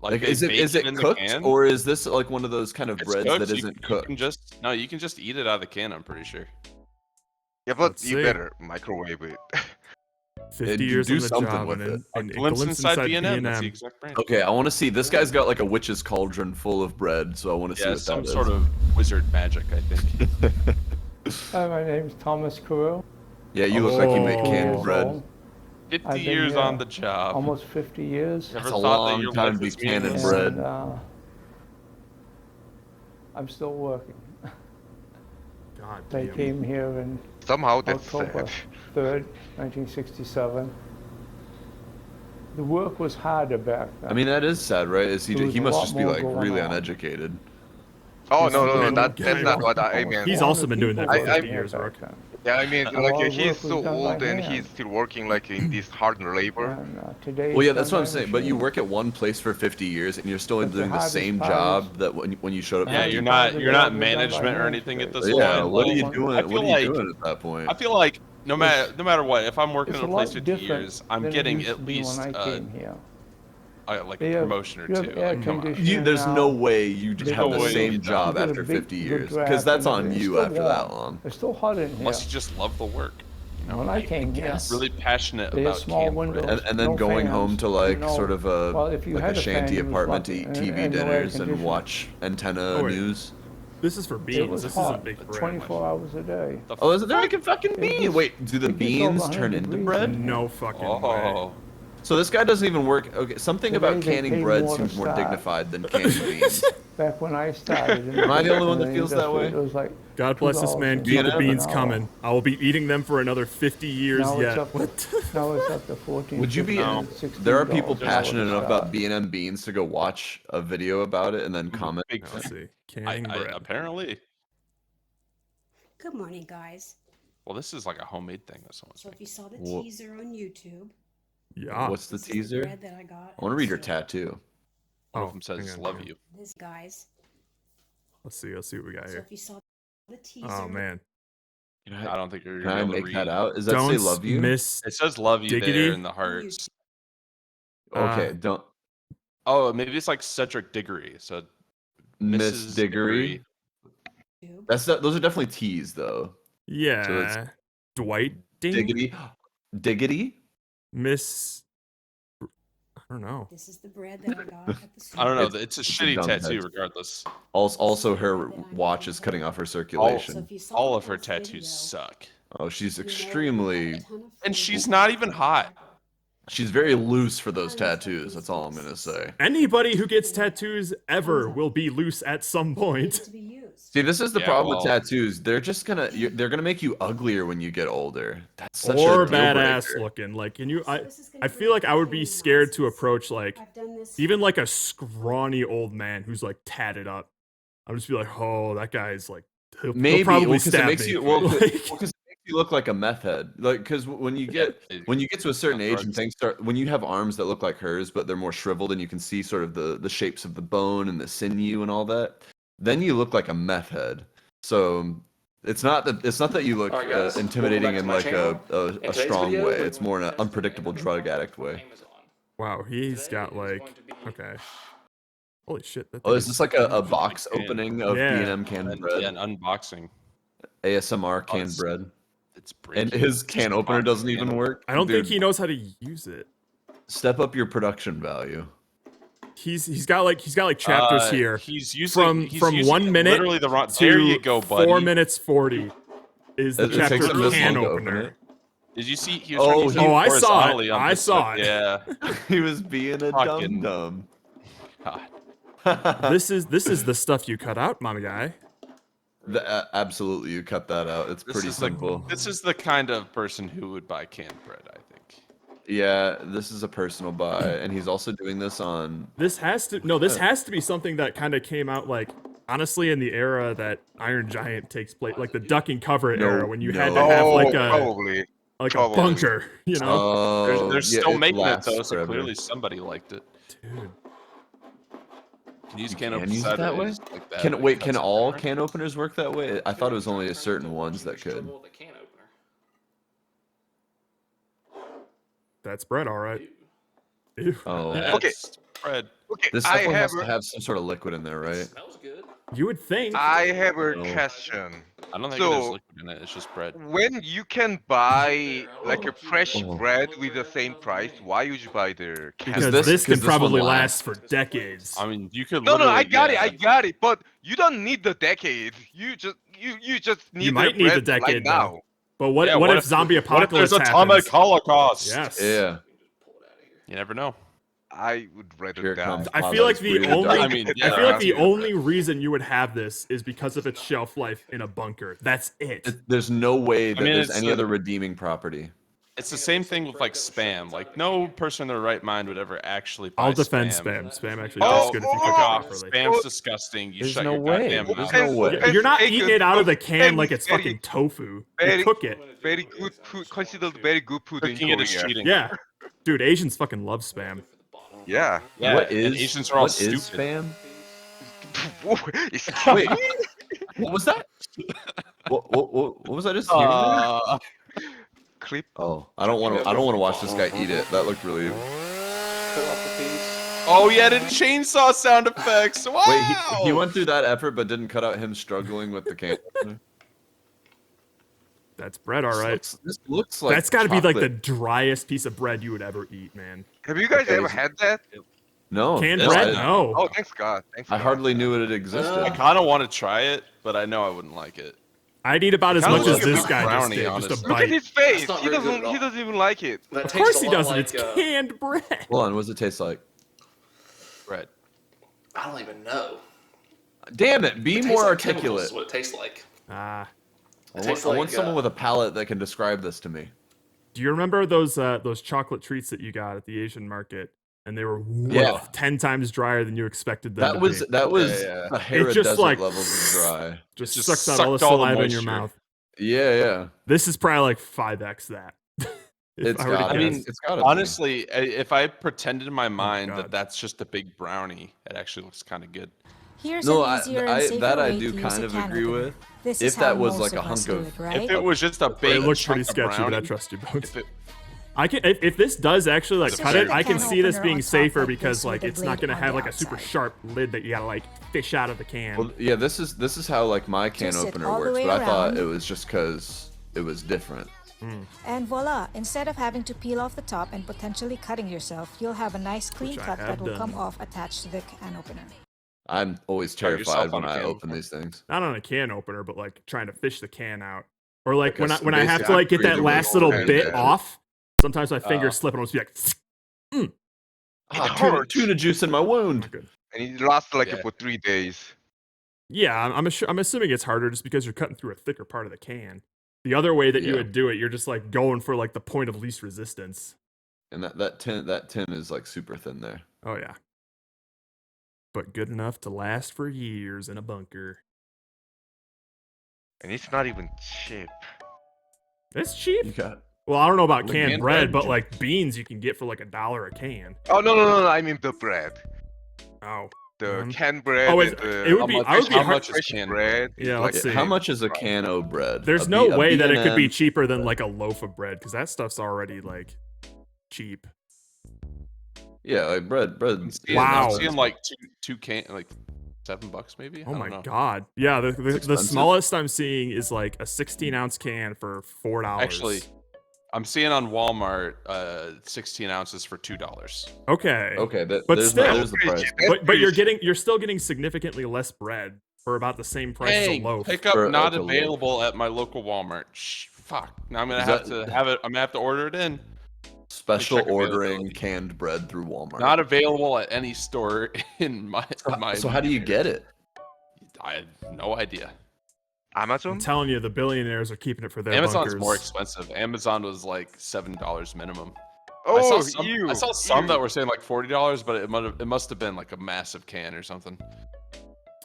Like, they is it bake cooked in the can? or is this like one of those kind of It's breads cooked. that You isn't can cooked? you can just eat it out of the can. I'm pretty sure. Yeah, but Let's you see. better microwave it. 50 you years do on the something job with and it. an Glimpse inside B&M. That's the exact brand. Okay, I want to see. This guy's got like a witch's cauldron full of bread, so I want to see Yeah, what some that is. sort of wizard magic, I think. Hi, my name's Thomas Carew. Yeah, you look like you make Oh. canned Years bread. old, 50 I've been years here on the job. almost 50 years. Never That's a thought that long your time life to be was canning meaningless. bread. And, I'm still working. God I damn. came here in Somehow that's October sad. 3rd, 1967. The work was harder back then. I mean, that is sad, right? Is he? There was He a must lot just be more like going really on. uneducated. Oh no, been that's doing not what I mean. He's also been doing that for I 50 years, back Rook. then. Yeah, I mean, A lot like of he's work so was done by old and hand. he's still working like in this hard labor. And today Well, yeah, it's that's done what I'm by saying. But you machine. work at one place for 50 years, and you're still But the doing the hardest same part job is- that when you showed up. Yeah, 50 you're Hardest not part is you're the not job was done by management or hand anything at today. this Yeah, point. what are Like, you I doing? I What feel are you like doing at that point? I feel like no matter what, if I'm working It's in a a place lot 50 different years, I'm than it getting used to at be least when I came here. like a They have- promotion or you have two. air Like, come on. conditioning There's now. no way you just There's have no the way same you job get a after big- 50 good years, draft because that's and on everything. you It's after still that warm. long. It's still hot in here. Unless you just love the work. You know, When I came here, really passionate they had about small canned bread. windows. And then No going fans, home to you like know, sort of well, a if you like had a a fan, shanty you was apartment to lucky, eat and- TV and no air dinners and conditioning. watch antenna Oh, yeah. news. This is for It beans. was This hot isn't baked bread. 24 hours a day. Oh, is it? They're making fucking It beans. gets- Wait, do the it gets over beans 100 turn into degrees bread? in here. No fucking way. Oh, So this guy doesn't even work. Okay, something Today about they canning pay bread more to seems more start. dignified than canning beans. Back when I started. Am I the only one that in feels that industry, way? It was like God bless this man. $2 Keep the B&M? beans an hour. coming. I will be eating them for another 50 years Now it's yet. up to- What? Now it's up to 14. Would you be? $15, There are people $16 an hour passionate to enough start. about B&M beans to go watch a video about it and then comment. big Let's fan. see. Canning bread. Apparently. Good morning, guys. Well, this is like a homemade thing that someone's So if making. you saw the Wha- teaser on YouTube, Yeah. What's the this is the teaser? bread that I got I want to at read your the store. tattoo. One Oh, of them says hang on, "love hang on. you." This, guys. Let's see. Let's see what we got So here. if you saw the teaser, Oh man. I don't think you're Can gonna I be able to make read. that out? Does that say Don't love you? miss. It says "love you" Diggity? there in the hearts. Okay, don't Oh, maybe it's like Cedric Diggory. So Miss Mrs. Diggory. YouTube. Those are definitely T's though. Yeah. Dwight Ding? Diggity, diggity. Miss. I don't know. This is the bread that I got at the store. I don't know. It's- It's a it's a shitty dumb tattoo, tattoo. regardless. Also, her watch is cutting off her So circulation. if you saw All the of her last tattoos video, suck, Oh, she's you know, extremely. a ton of and food she's that not I even got. hot. She's very loose for those tattoos. That's all I'm gonna say. Anybody who gets tattoos ever will be loose at some point. To be used. See, this is the Yeah, problem with well- tattoos. They're just they're gonna make you uglier when you get older. That's such Or a deal badass breaker. looking. Like, can you? So this is gonna I be feel like I would be candy scared to glasses. approach like I've done this even like a scrawny old man who's like tatted up. I would just be like, oh, that guy's like. He'll Maybe probably well, 'cause stab it makes me. you well, 'cause Like- it makes you look like a meth head. Like because when you get to a certain age and drugs. things start, when you have arms that look like hers but they're more shriveled and you can see sort of the shapes of the bone and the sinew and all that, then you look like a meth head. So it's not that you look Alright, guys, intimidating in welcome back like to my a today's strong video, way. we're It's going more to in an be testing unpredictable Amazon drug addict way. Amazon. Wow, he's Today got is like. going to be- Okay. Holy shit. That Oh, thing is this like a box Yeah. opening of Yeah. B&M canned And, bread? yeah, an unboxing. ASMR Oh, canned it's- bread. It's And breaking. his can Just opener box doesn't can even opener. work. I don't think Dude, he knows how to use it. Step up your production value. He's got like chapters here He's using from using 1 minute literally the wrong. to There you go, buddy. 4 minutes 40 is the It chapter takes him this can long to open opener. it. Did you see? He was Oh, trying to use Oh, I saw it. horizontally on I this saw one. it. Yeah. He was being a Fucking- dum God. This is the stuff you cut out, my guy. Absolutely, you cut that out. It's This pretty is simple. This is the kind of person who would buy canned bread, I think. Yeah, this is a personal buy, and he's also doing this on. This has to be something that kind of came out like honestly in the era that Iron Giant takes place, like the duck and cover No, era when you had to no. have Oh, like a probably. like a probably. bunker, you know? Oh, They're yeah, still it making it lasts though, so forever. clearly somebody liked it. Dude. Can you use You can can openers use it that way? like that? Can It wait? cuts Can it all different? can openers work that way? I thought it was only a certain ones that could. The can opener. That's bread, all right. Ew. Oh, Yeah, Okay. it's bread. Okay, this I definitely have has to have some sort of liquid in there, right? Smells good. You would think. I have a No. question. I don't think it is So- liquid in it. It's just bread. When you can buy like a fresh Oh. bread with the same price, why would you buy the can? because this- this can 'cause this one probably lasts. last for decades. I mean, you could. No, I literally got get- it, I got it. But you don't need the decade. You just need might the need the bread decade, like though. now. But what Yeah, what if zombie What if apocalypse there's atomic happens? holocaust? Yes. Yeah. You never know. I would rather Here it die. comes. I Oh, feel like that's the weird. only I mean, I yeah, feel like the yeah. only reason you would have this is because of its shelf life in a bunker. That's it. There's no way that mean, there's it's any a- other redeeming property. It's the same thing with like spam. Like no person in their right mind would ever actually buy I'll defend spam. Spam actually Oh, tastes good if you fuck cook it off. properly. Spam's disgusting. You There's shut no your way. goddamn There's mouth. no way. You're not eating it out of the can Very, like it's very- fucking tofu. very- You cook it. Very good food, considered very good food in Cooking it is Korea. cheating. Yeah. Dude, Asians fucking love spam. Yeah. Yeah, What and is Asians are all what is stupid. spam? It's Wait, what was that? What was I just hearing? there? clip. Oh, I don't want to watch this guy eat it. That looked really. Oh yeah, the chainsaw sound effects. Wow. Wait, he went through that effort, but didn't cut out him struggling with the can. That's bread, all right. This looks like. That's got to be like the chocolate. driest piece of bread you would ever eat, man. Have you guys Okay, ever so- had that? No. Canned no, bread? I, No. Oh, thanks God. Thanks I God. hardly knew it I existed. kind of want to try it, but I know I wouldn't like it. I'd eat about as Kinda much looks as like a this guy just brownie, did, just a honestly. Look at bite. his face. That's not He very good doesn't. at He all. doesn't even like it. That Of tastes course a he lot doesn't. like, It's canned bread. Hold on, what does it taste like? Bread. I don't even know. Damn it! Be It tastes more like chemicals articulate. is what it tastes like. Ah. It I want someone with a palate that can describe this to me. Do you remember those chocolate treats that you got at the Asian market? And they were Yeah. 10 times drier than you expected them That to was be. a hair It of just, desert like, levels of dry. Just just sucks out all the sucked all the saliva in your moisture. mouth. Yeah. This is probably like 5x that. If It's I were to got. I I mean, mean, it's got. Honestly, if I pretended in my mind God. that that's just a big brownie, it actually looks kind of good. Here's No, an easier and safer that I way do to use kind a of can agree opener. with. This If is that how was most like a of us hunk do of- it, right? If it was just a big It looks chunk pretty of sketchy, but I brownie, trust you both. if it- I can if this does actually like It's a cut it, very- I can Can see this opener being on top safer like because this like with a it's not blade gonna on have the like a super outside. sharp lid that you gotta like fish out of the can. Well, yeah, this is how like my can Twist it opener all the works, way but I thought around. it was just because it was different. And voila, instead of having to peel off the top and potentially cutting yourself, you'll have a nice clean Which I cut have that will done. come off attached to the can opener. I'm always Cut yourself terrified when on a I can open opener. these things. Not on a can opener, but like trying to fish the can out. Or like Because when I have to basically like get that freezing last was little all bit bad. off, sometimes my fingers slip and I'll just be like, Tuna juice in my wound. good. And it lasts like Yeah. for 3 days. Yeah, I'm assuming it's harder just because you're cutting through a thicker part of the can. The other way that you Yeah. would do it, you're just like going for like the point of least resistance. And that tin is like super thin there. Oh yeah. But good enough to last for years in a bunker. And it's not even cheap. It's cheap. You got. Well, I don't know about Like canned canned bread, bread? but like beans you can get for like $1 a can. Oh no! I mean the bread. Oh. The Mhm. canned bread. Oh, and it the would be. much- I would be how hard. much is fresh canned bread. Yeah, is let's like- see. How much is a can of bread? There's A no a way that it could be B&M? cheaper than like a loaf of bread because that stuff's already like cheap. Yeah, like bread. Wow. I'm seeing like two can like $7 maybe. I Oh don't my know. god. Yeah, the expensive. smallest I'm seeing is like a 16-ounce can for $4. Actually, I'm seeing on Walmart 16 ounces for $2. Okay. Okay, But there's, still- there's the price. But you're still getting significantly less bread for about the same price as a Dang, loaf. pickup For, not like, a loaf. available at my local Walmart. Shh, fuck. Now I'm gonna Is have that- to have it. I'm gonna have to order it in. Special check ordering availability. canned bread through Walmart. Not available at any store in my. So how do you get it? I have no idea. I'm Amazon. telling you, the billionaires are keeping it for their Amazon's bunkers. more expensive. Amazon was like $7 minimum. Oh, I saw some that were saying like $40, but it must have been like a massive can or something.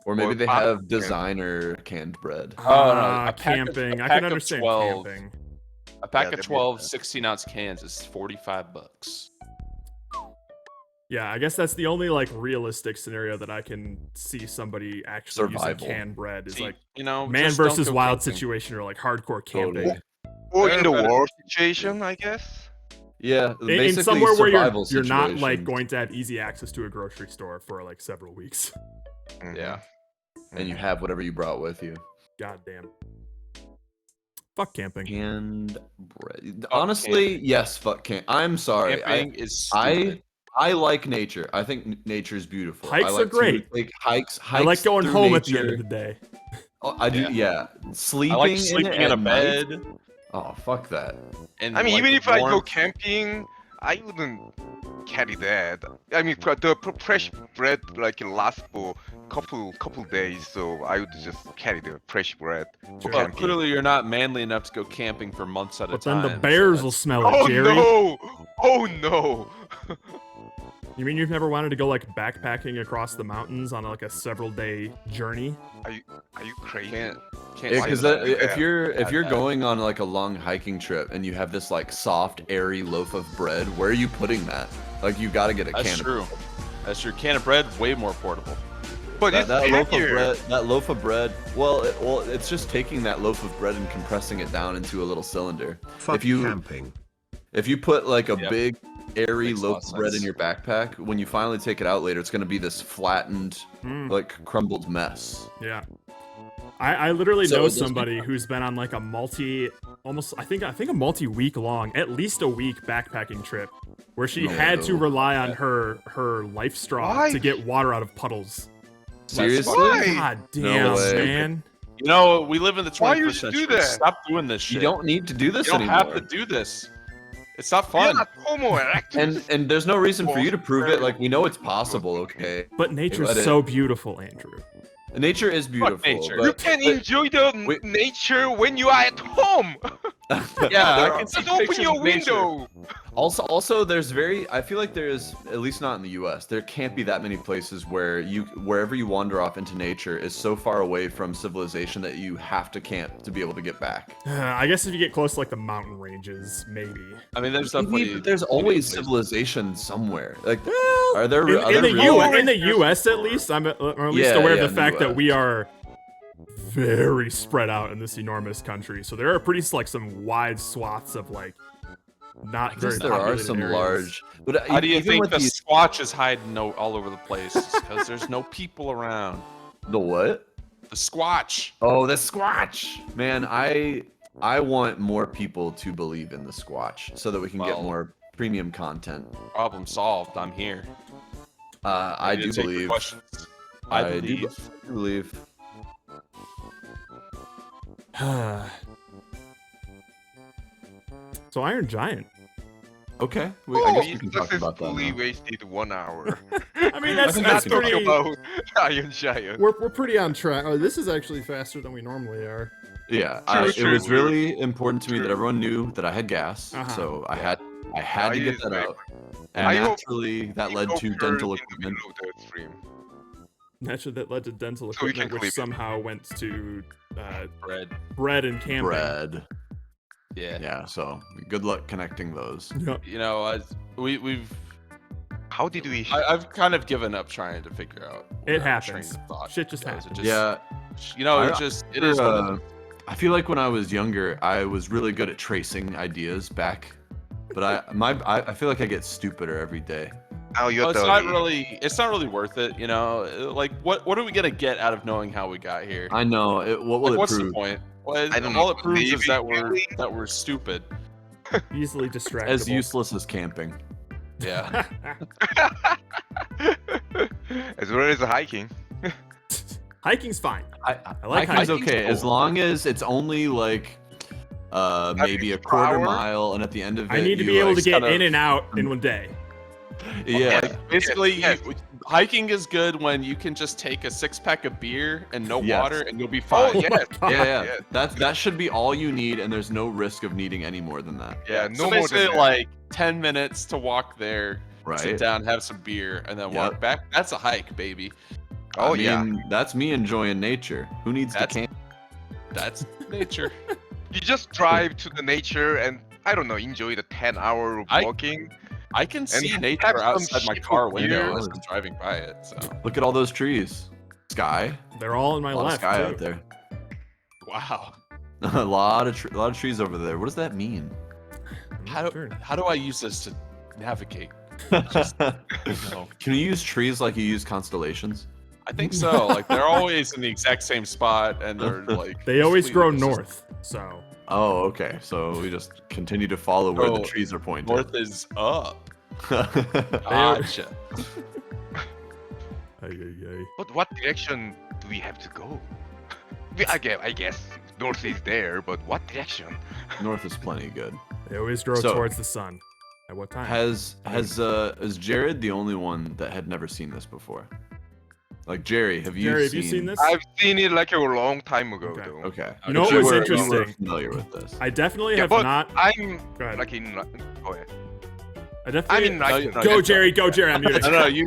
Or maybe Or they pop- have designer canned bread. Oh, no, Ah, a pack of- camping. a I pack can of understand 12. camping. A pack Yeah, of they 12 make that. 16-ounce cans is $45. Yeah, I guess that's the only like realistic scenario that I can see somebody actually Survival. using canned bread is See, like you know, man just don't versus go wild camping. situation or like hardcore camping. Totally. Or in the Better. war situation, I guess. Yeah, In basically somewhere where survival you're not like situation. going to have easy access to a grocery store for like several weeks. Mhm. Yeah. and you have whatever you brought with you. God damn. Fuck camping. Canned bread. Honestly, yes. Fuck can. I'm sorry. Camping is I stupid. I like nature. I think nature is beautiful. Hikes I are like great. To take hikes. I like going through home at the end nature. of the day. Oh, I do. Yeah. Yeah. Sleeping. I like sleeping it in a at night? bed. Oh fuck that. And I mean, like even if I go warmth. camping, I wouldn't carry that. I mean, the fresh bread like lasts for couple days, so I would just carry the fresh bread. For Well, camping. clearly you're not manly enough to go camping for months at a But time. then the bears so will smell it, Oh Jerry. no! Oh no! You mean you've never wanted to go like backpacking across the mountains on like a several-day journey? Are you crazy? Can't Yeah, say because that. if you're Yeah. going on like a long hiking trip and you have this like soft, airy loaf of bread, where are you putting that? Like you got to get a That's can. true. That's your can of bread, way more portable. But That, it's that loaf of heavier. bread. That loaf of bread. Well, it's just taking that loaf of bread and compressing it down into a little cylinder. Fuck camping. If you put like a Yep. big, airy Makes a lot loaf of of bread in sense. your backpack, when you finally take it out later, it's gonna be this flattened, Mm. like crumbled mess. Yeah. I literally So know those somebody who's been on like a I think a multi-week long, at least a week backpacking trip, where she had to No. rely on her life straw Why? to get water out of puddles. Seriously? Why? God No damn, way. man. You know, we live in the 21st Why you century. do that? Stop doing this shit. You don't need to do this You don't anymore. have to do this. It's not You're fun. not Homo erectus. And there's no reason for you to prove it. Like we know it's possible, okay? But nature's Let it- so beautiful, Andrew. Nature is beautiful. nature. You but- can but- enjoy the Wait. nature when you are at home. Yeah, I can see Just open pictures your of nature. window. Also, there's I feel like there's, at least not in the U.S., there can't be that many places where wherever you wander off into nature is so far away from civilization that you have to camp to be able to get back. I guess if you get close to like the mountain ranges, maybe. I mean, there's Maybe, definitely. but there's always civilization somewhere. Like, are there? In, are in there the really- in the U.S. at least, or at least Yeah, aware yeah, of the in the fact that US. we are very spread out in this enormous country. So there are pretty like some wide swaths of like not I very guess there are populated some areas. large. But How do you even think with the these- Squatch is hiding all over the place? Because there's no people around. the what? The Squatch. Oh, the Squatch! Man, I want more people to believe in the Squatch so that we can get Well- more premium content. Problem solved. I'm here. I Ready do to take your believe. questions. I do believe. believe. So Iron Giant. Okay, I Oh, guess we can this talk is about that. fully now. wasted 1 hour. I mean, that's think that's we can pretty. Talk about Iron Giant. We're pretty on track. Oh, this is actually faster than we normally are. Yeah, True, it true, was true. really important to me that True. everyone knew that I had gas, Uh-huh. so I had to I get use that my- out. And I hope naturally, that led Keep to over dental in the equipment. middle of the stream. Naturally, that led to dental So we can equipment, which clip it. somehow went to Bread. bread and camping. Bread. Yeah. Yeah, so good luck connecting those. Yep. You know, we've. How did we? I've kind of given up trying to figure out. It where our train happens. of thought Shit just goes. happens. Yeah, You know, I- it just it is. What it is. I feel like when I was younger, I was really good at tracing ideas back, but I feel like I get stupider every day. Now you're Well, it's telling not me. really. It's not really worth it. You know, like what are we gonna get out of knowing how we got here? I know. What will Like, it what's prove? the point? Well, I don't all know, it proves is maybe that we're stupid. Easily distractible. As useless as camping. Yeah. As well as hiking. Hiking's fine. I like hiking's hiking's okay cool. as long as it's only like maybe a per quarter hour? mile, and at the end of it, I need to you, be able to like, get kind of- in and out in one day. Yeah, Like, basically, yes. hiking is good when you can just take a 6-pack of beer and no Yes. water, and you'll be Oh fine. yes. yeah. yes. That should be all you need, and there's no risk of needing any more than that. Yeah, So no more basically, than that. like 10 minutes to walk there, sit Right. down, have some beer, and then walk Yep. back. That's a hike, baby. Oh I yeah. mean, that's me enjoying nature. Who needs That's- to camp? That's nature. You just drive to the nature and I don't know, enjoy the 10-hour I- walking. I can see have nature some outside my shit car over window here. as I'm driving by it. So Look at all those trees. Sky. They're all in my A lot of left. sky too. out there. wow. a lot of trees over there. What does that mean? I'm How not do sure. how do I use this to navigate? No. Can you use trees like you use constellations? I think so. Like they're always in the exact same spot, and they're like They always grow completely north. So Oh, okay. So we just continue to follow where the Oh, trees are pointing. North is up. are- Gotcha. ay, ay, ay. But what direction do we have to go? I guess north is there, but what direction? North is plenty good. They always grow So- towards the sun. At what time? Is Jared the only one that had never seen this before? Like Jerry, have you seen this? I've seen it like a long time ago, Okay. though. Okay. You know But what was were interesting? familiar with this. I definitely Yeah, have but not. I'm Go ahead. like in. Go ahead. I definitely. No, Go, Jerry. Go, Jerry. I'm muted. No, you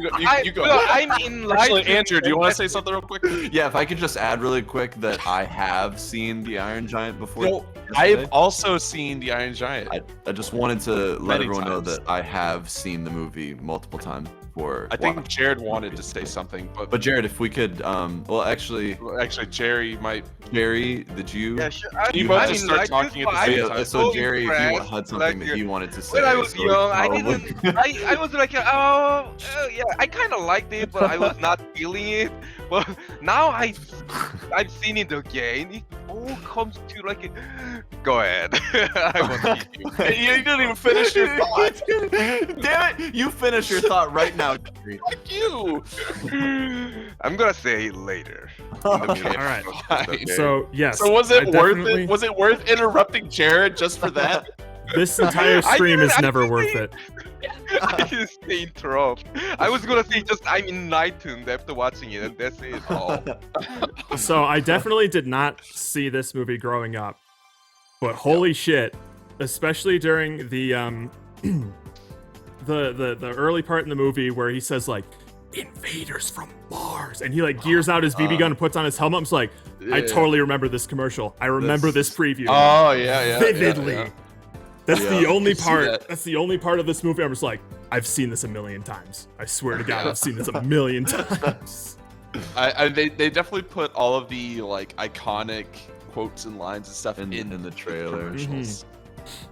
go. Well, I'm in Actually, Andrew, do you want to say something real quick? Yeah, if I could just add really quick that I have seen the Iron Giant before. No, yesterday. I've also seen the Iron Giant. I just wanted to let Many everyone know times. that I have seen the movie multiple times before. I think Jared wanted to say something, But Jared, if we could, well, actually, Jerry might. Jerry, did you? Yeah, sure. You You both had- just start talking at the same time. So Jerry, if you impressed, had something like, that you wanted to say. When I was so young, I probably- didn't. I was like, oh, yeah, I kind of liked it, but I was not feeling it. But now I've seen it again. It all comes to like, go ahead. I want to keep you. You didn't even finish your thought. Damn it! You finish your thought right now, Jerry. Fuck you. I'm gonna say it later. All right. Okay. So yes. So was it I worth definitely- it? Was it worth interrupting Jared just for that? This entire stream is never worth it. I didn't say interrupt. I was gonna say just I'm enlightened after watching it, and that's it. All. So I definitely did not see this movie growing up, but holy shit, especially during the the early part in the movie where he says like invaders from Mars, and he like gears out his BB gun and puts on his helmet. I'm just like, I Yeah. totally remember this commercial. I remember this preview Oh yeah, vividly. Yeah. That's Yeah, the only I see part. that. That's the only part of this movie. I'm just like, I've seen this a million times. I swear to God, I've seen this a million times. They definitely put all of the like iconic quotes and lines and stuff in the trailer. commercials.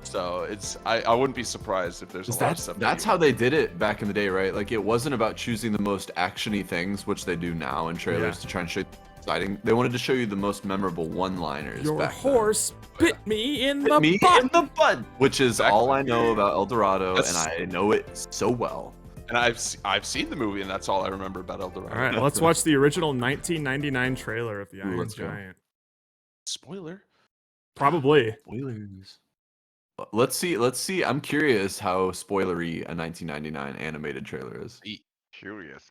So it's I wouldn't be surprised if there's a lot of stuff. That's how they did it back in the day, right? Like it wasn't about choosing the most actiony things, which they do now in trailers Yeah. to try and show you exciting. They wanted to show you the most memorable one-liners. Your back horse bit me in then. the Me butt. in the butt, which is Exactly. all I know about El Dorado, That's- and I know it so well. And I've seen the movie, and that's all I remember about El Dorado. All right, let's watch the original 1999 trailer of the Iron let's go. Giant. Spoiler. Probably. Spoilers. Let's see. I'm curious how spoilery a 1999 animated trailer is. Curious.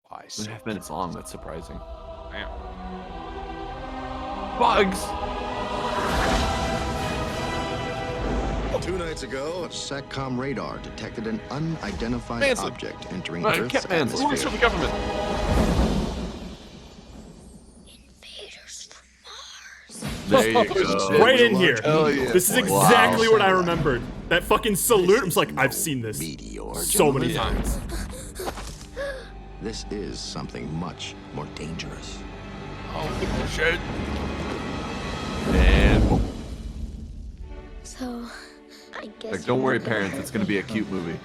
Why? 2.5 minutes long. That's surprising. Damn. Bugs. 2 nights ago, a SATCOM radar detected an unidentified Manson. object entering Right, Earth's Captain Manson. Who works for atmosphere. the government? There you go. Right in here. Hell yeah. This is Wow. exactly what I remembered. That fucking salute. I'm just like, I've seen this Meteor, so many gentlemen. times. This is something much more dangerous. Oh shit. And So, I guess. like, don't worry, parents. It's gonna be a cute movie.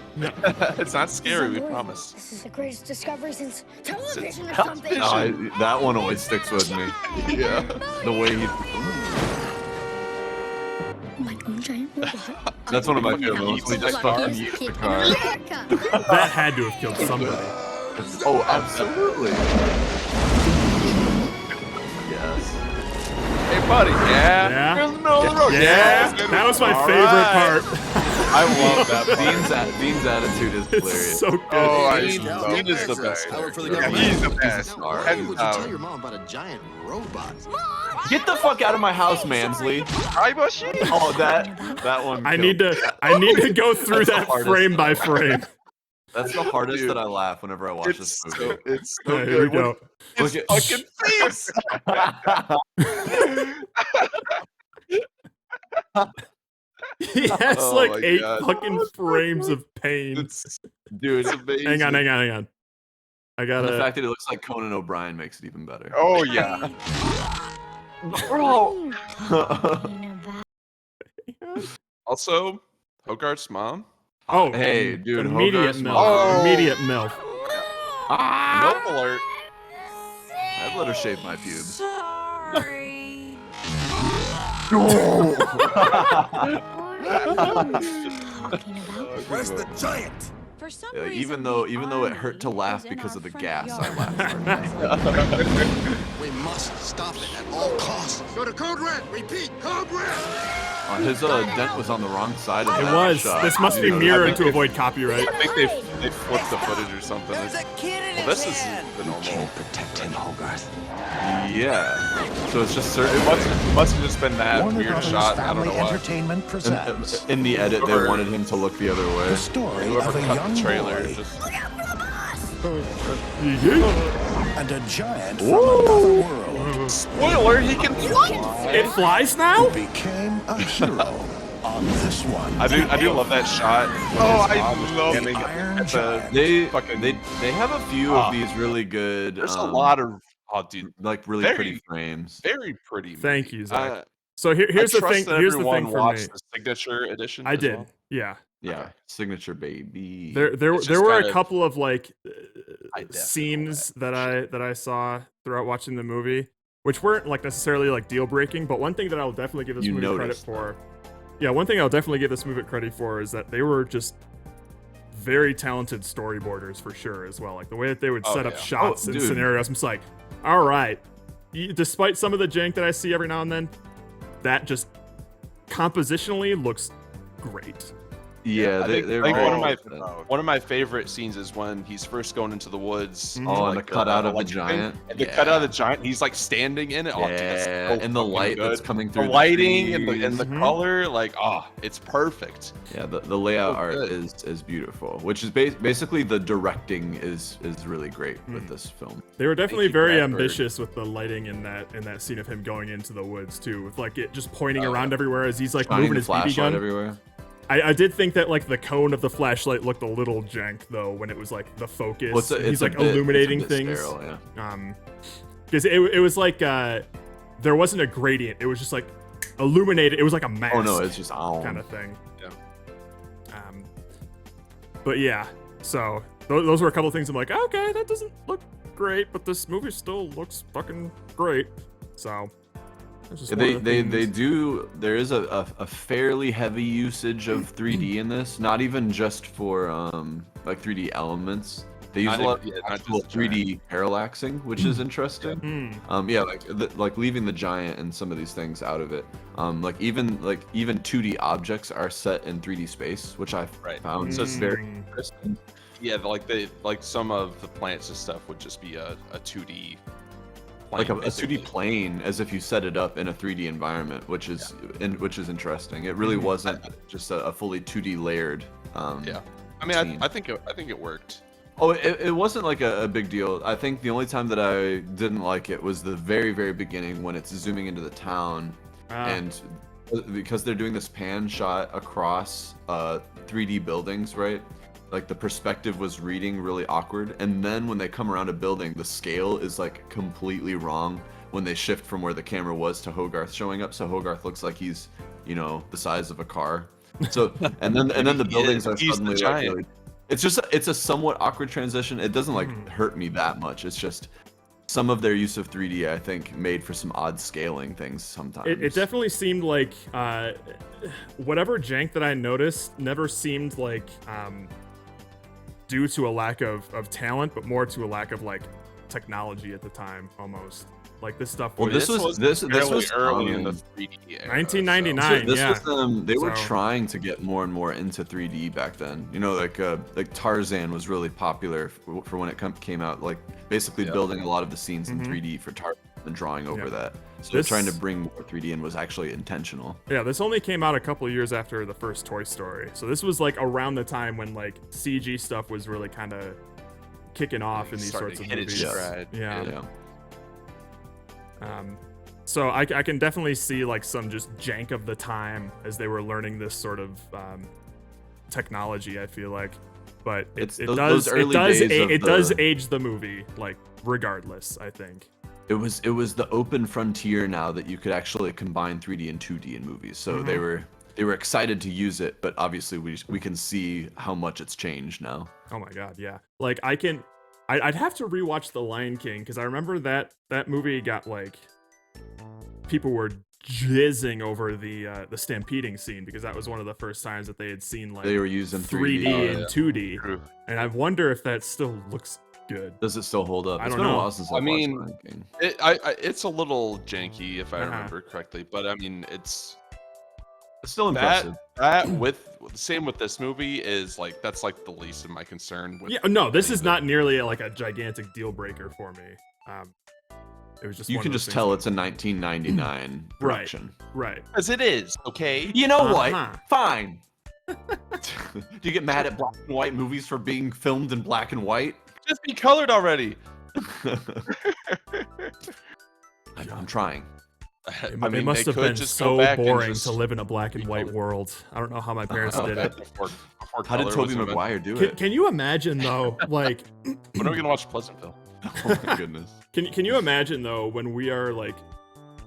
It's not scary, we promise. This is the greatest discovery since television or television. something. Oh, that one always sticks with me. Yeah. The way he. My own giant robot. That's one of my favorite moments. We just fucking Luckiest eat the kid in car. America. That had to have killed somebody. Oh, absolutely. Yes. Hey, buddy. Yeah. Yeah. Here's the middle of the road. Yeah, that was my All favorite right. part. I love that. Dean's attitude is hilarious. It's so good. Oh, I Dean love Dean is the best. I work for the Yeah, government. he's the best. star. Why would you tell down. your mom about a giant robot? Get the fuck out of my house, Mansley. Privacy? Oh, that one. I killed. need to go through That's the that hardest frame by part. frame. That's the hardest Dude. that I laugh whenever I watch this It's movie. so Here we good. go. His Look at- fucking face. He has Oh like my 8 God. fucking frames of pain. It's Dude, amazing. Hang on. I and gotta. the fact that it looks like Conan O'Brien makes it even better. Oh yeah. Bro. Also, Hogarth's mom. Oh, Hey, dude, immediate Hogarth's milf. mom. Immediate milf. Milk alert. I'd let her shave my pubes. Sorry. Where's the giant? For some even though it hurt to laugh because of the gas, I laughed. We must stop it at all costs. Go to Code Red. Repeat, Code Red. His dent was on the wrong side of It that was. shot. This must be mirrored to avoid copyright. I think they flipped the footage or something. Well, this is the normal. Can't protect him, Hogarth. Yeah. So it's just certain. It must have just been that Warner weird Brothers shot. I don't Family know why. Entertainment presents In the edit, they wanted him to look the other way. the story Whoever of a cut young the trailer boy just and a giant from another world spoiler. He can fly. It flies now? who became a hero on this one. I do love that shot. Oh, I love it. Iron Giant. They have a few of these really good. There's a lot of dude, like really very- pretty frames. very pretty. Thank movie. you, Zach. So here's I the trust thing. that Here's the everyone thing for me. watched the signature edition. I as did. well. Yeah. Yeah, Okay. signature baby. There It's there just were kind a of- couple of like definitely scenes that I saw throughout watching the movie, which weren't like necessarily like deal breaking, but one thing that I'll definitely give this You movie credit noticed, for. Yeah, one thing I'll definitely give this movie credit for is that they were just very talented storyboarders for sure as well. Like the way that they would Oh, set up yeah. shots Oh, and dude. scenarios. I'm just like, all right. Despite some of the jank that I see every now and then, that just compositionally looks great. Yeah, I think, they're I think very one of my favorite scenes is when he's first going into the woods. Mhm. Oh, and the cutout of the electric giant. thing, and the cutout of the giant. He's like standing in it. Oh, dude, that's Yeah, so and the fucking light good. that's coming The through the lighting and the trees. and the color, like, it's perfect. Yeah, the layout So art good. is beautiful, which is basically the directing is really great with this film. They were definitely you, very Bradford. ambitious with the lighting in that scene of him going into the woods too, with like it just pointing Oh, around yeah. everywhere as he's like Shining moving the his BB flashlight gun. everywhere. I did think that like the cone of the flashlight looked a little jank though when it was like the focus. Well, it's a- and he's it's a like bit- it's a illuminating bit things. sterile, yeah. Because it was like there wasn't a gradient. It was just like illuminated. It was like a mask. Oh no, it's just kind of thing. Yeah. But yeah, so those were a couple of things I'm like, okay, that doesn't look great, but this movie still looks fucking great. So that's just Yeah, one of the they things. do. There is a fairly heavy usage of 3D in this. Not even just for like 3D elements. They use Not a lot of even- yeah, not actual just the 3D parallaxing, which is interesting. Hmm. Yeah, like leaving the giant and some of these things out of it. Like even 2D objects are set in 3D space, which I found So it's very Mm. interesting. Yeah, like some of the plants and stuff would just be a 2D. Like a basically. 2D plane, as if you set it up in a 3D environment, which is interesting. It really wasn't just a fully 2D layered. Yeah, I mean, scene. I think it worked. Oh, it wasn't like a big deal. I think the only time that I didn't like it was the very beginning when it's zooming into the town, and because they're doing this pan shot across 3D buildings, right? Like the perspective was reading really awkward, and then when they come around a building, the scale is like completely wrong when they shift from where the camera was to Hogarth showing up. So Hogarth looks like he's, the size of a car. So and then the buildings are He's the suddenly like giant. really, it's a somewhat awkward transition. It doesn't like hurt me that much. It's just some of their use of 3D, I think, made for some odd scaling things sometimes. It definitely seemed like whatever jank that I noticed never seemed like due to a lack of talent, but more to a lack of like technology at the time almost. Like this stuff Well, was this fairly was early in the common. 3D era. 1999. This yeah. was them. They were So- trying to get more and more into 3D back then. Like Tarzan was really popular for when it came out. Like basically building a lot of the scenes in 3D for Tarzan and drawing over that. So This- trying to bring more 3D in was actually intentional. Yeah, this only came out a couple years after the first Toy Story. So this was like around the time when like CG stuff was really kind of kicking off in these Starting sorts of to hit its movies. stride. Yeah. So I can definitely see like some just jank of the time as they were learning this sort of technology. I feel like, but It's it those does early days of it does the- age the movie like regardless. I think. It was the open frontier now that you could actually combine 3D and 2D in movies. So they were excited to use it, but obviously we can see how much it's changed now. Oh my god, yeah. Like I'd have to rewatch The Lion King because I remember that movie got like people were jizzing over the stampeding scene because that was one of the first times that they had seen like They were using 3D and 2D, True. and I wonder if that still looks good. Does it still hold up? I It's don't been a know. while since I I've watched mean, Lion King. it's a little janky if I Uh-huh. remember correctly, but I mean, it's It's still impressive. that with same with this movie is like that's like the least of my concern. With Yeah, no, this any is of not nearly like a gigantic deal breaker for me. It was just You one can of those just things tell where- it's a 1999 Right. production. right. As it is, okay. You know Uh-huh. what? Fine. Do you get mad at black and white movies for being filmed in black and white? Just be colored already. I'm trying. It, I mean, it must they have could been just go so back and boring just to live in a black and white recolour. world. I don't know how my parents did it. Before How did color Tobey was invented. Maguire do Can, it? can you imagine though, like, When are we gonna watch Pleasantville? Oh my goodness. can you imagine though when we are like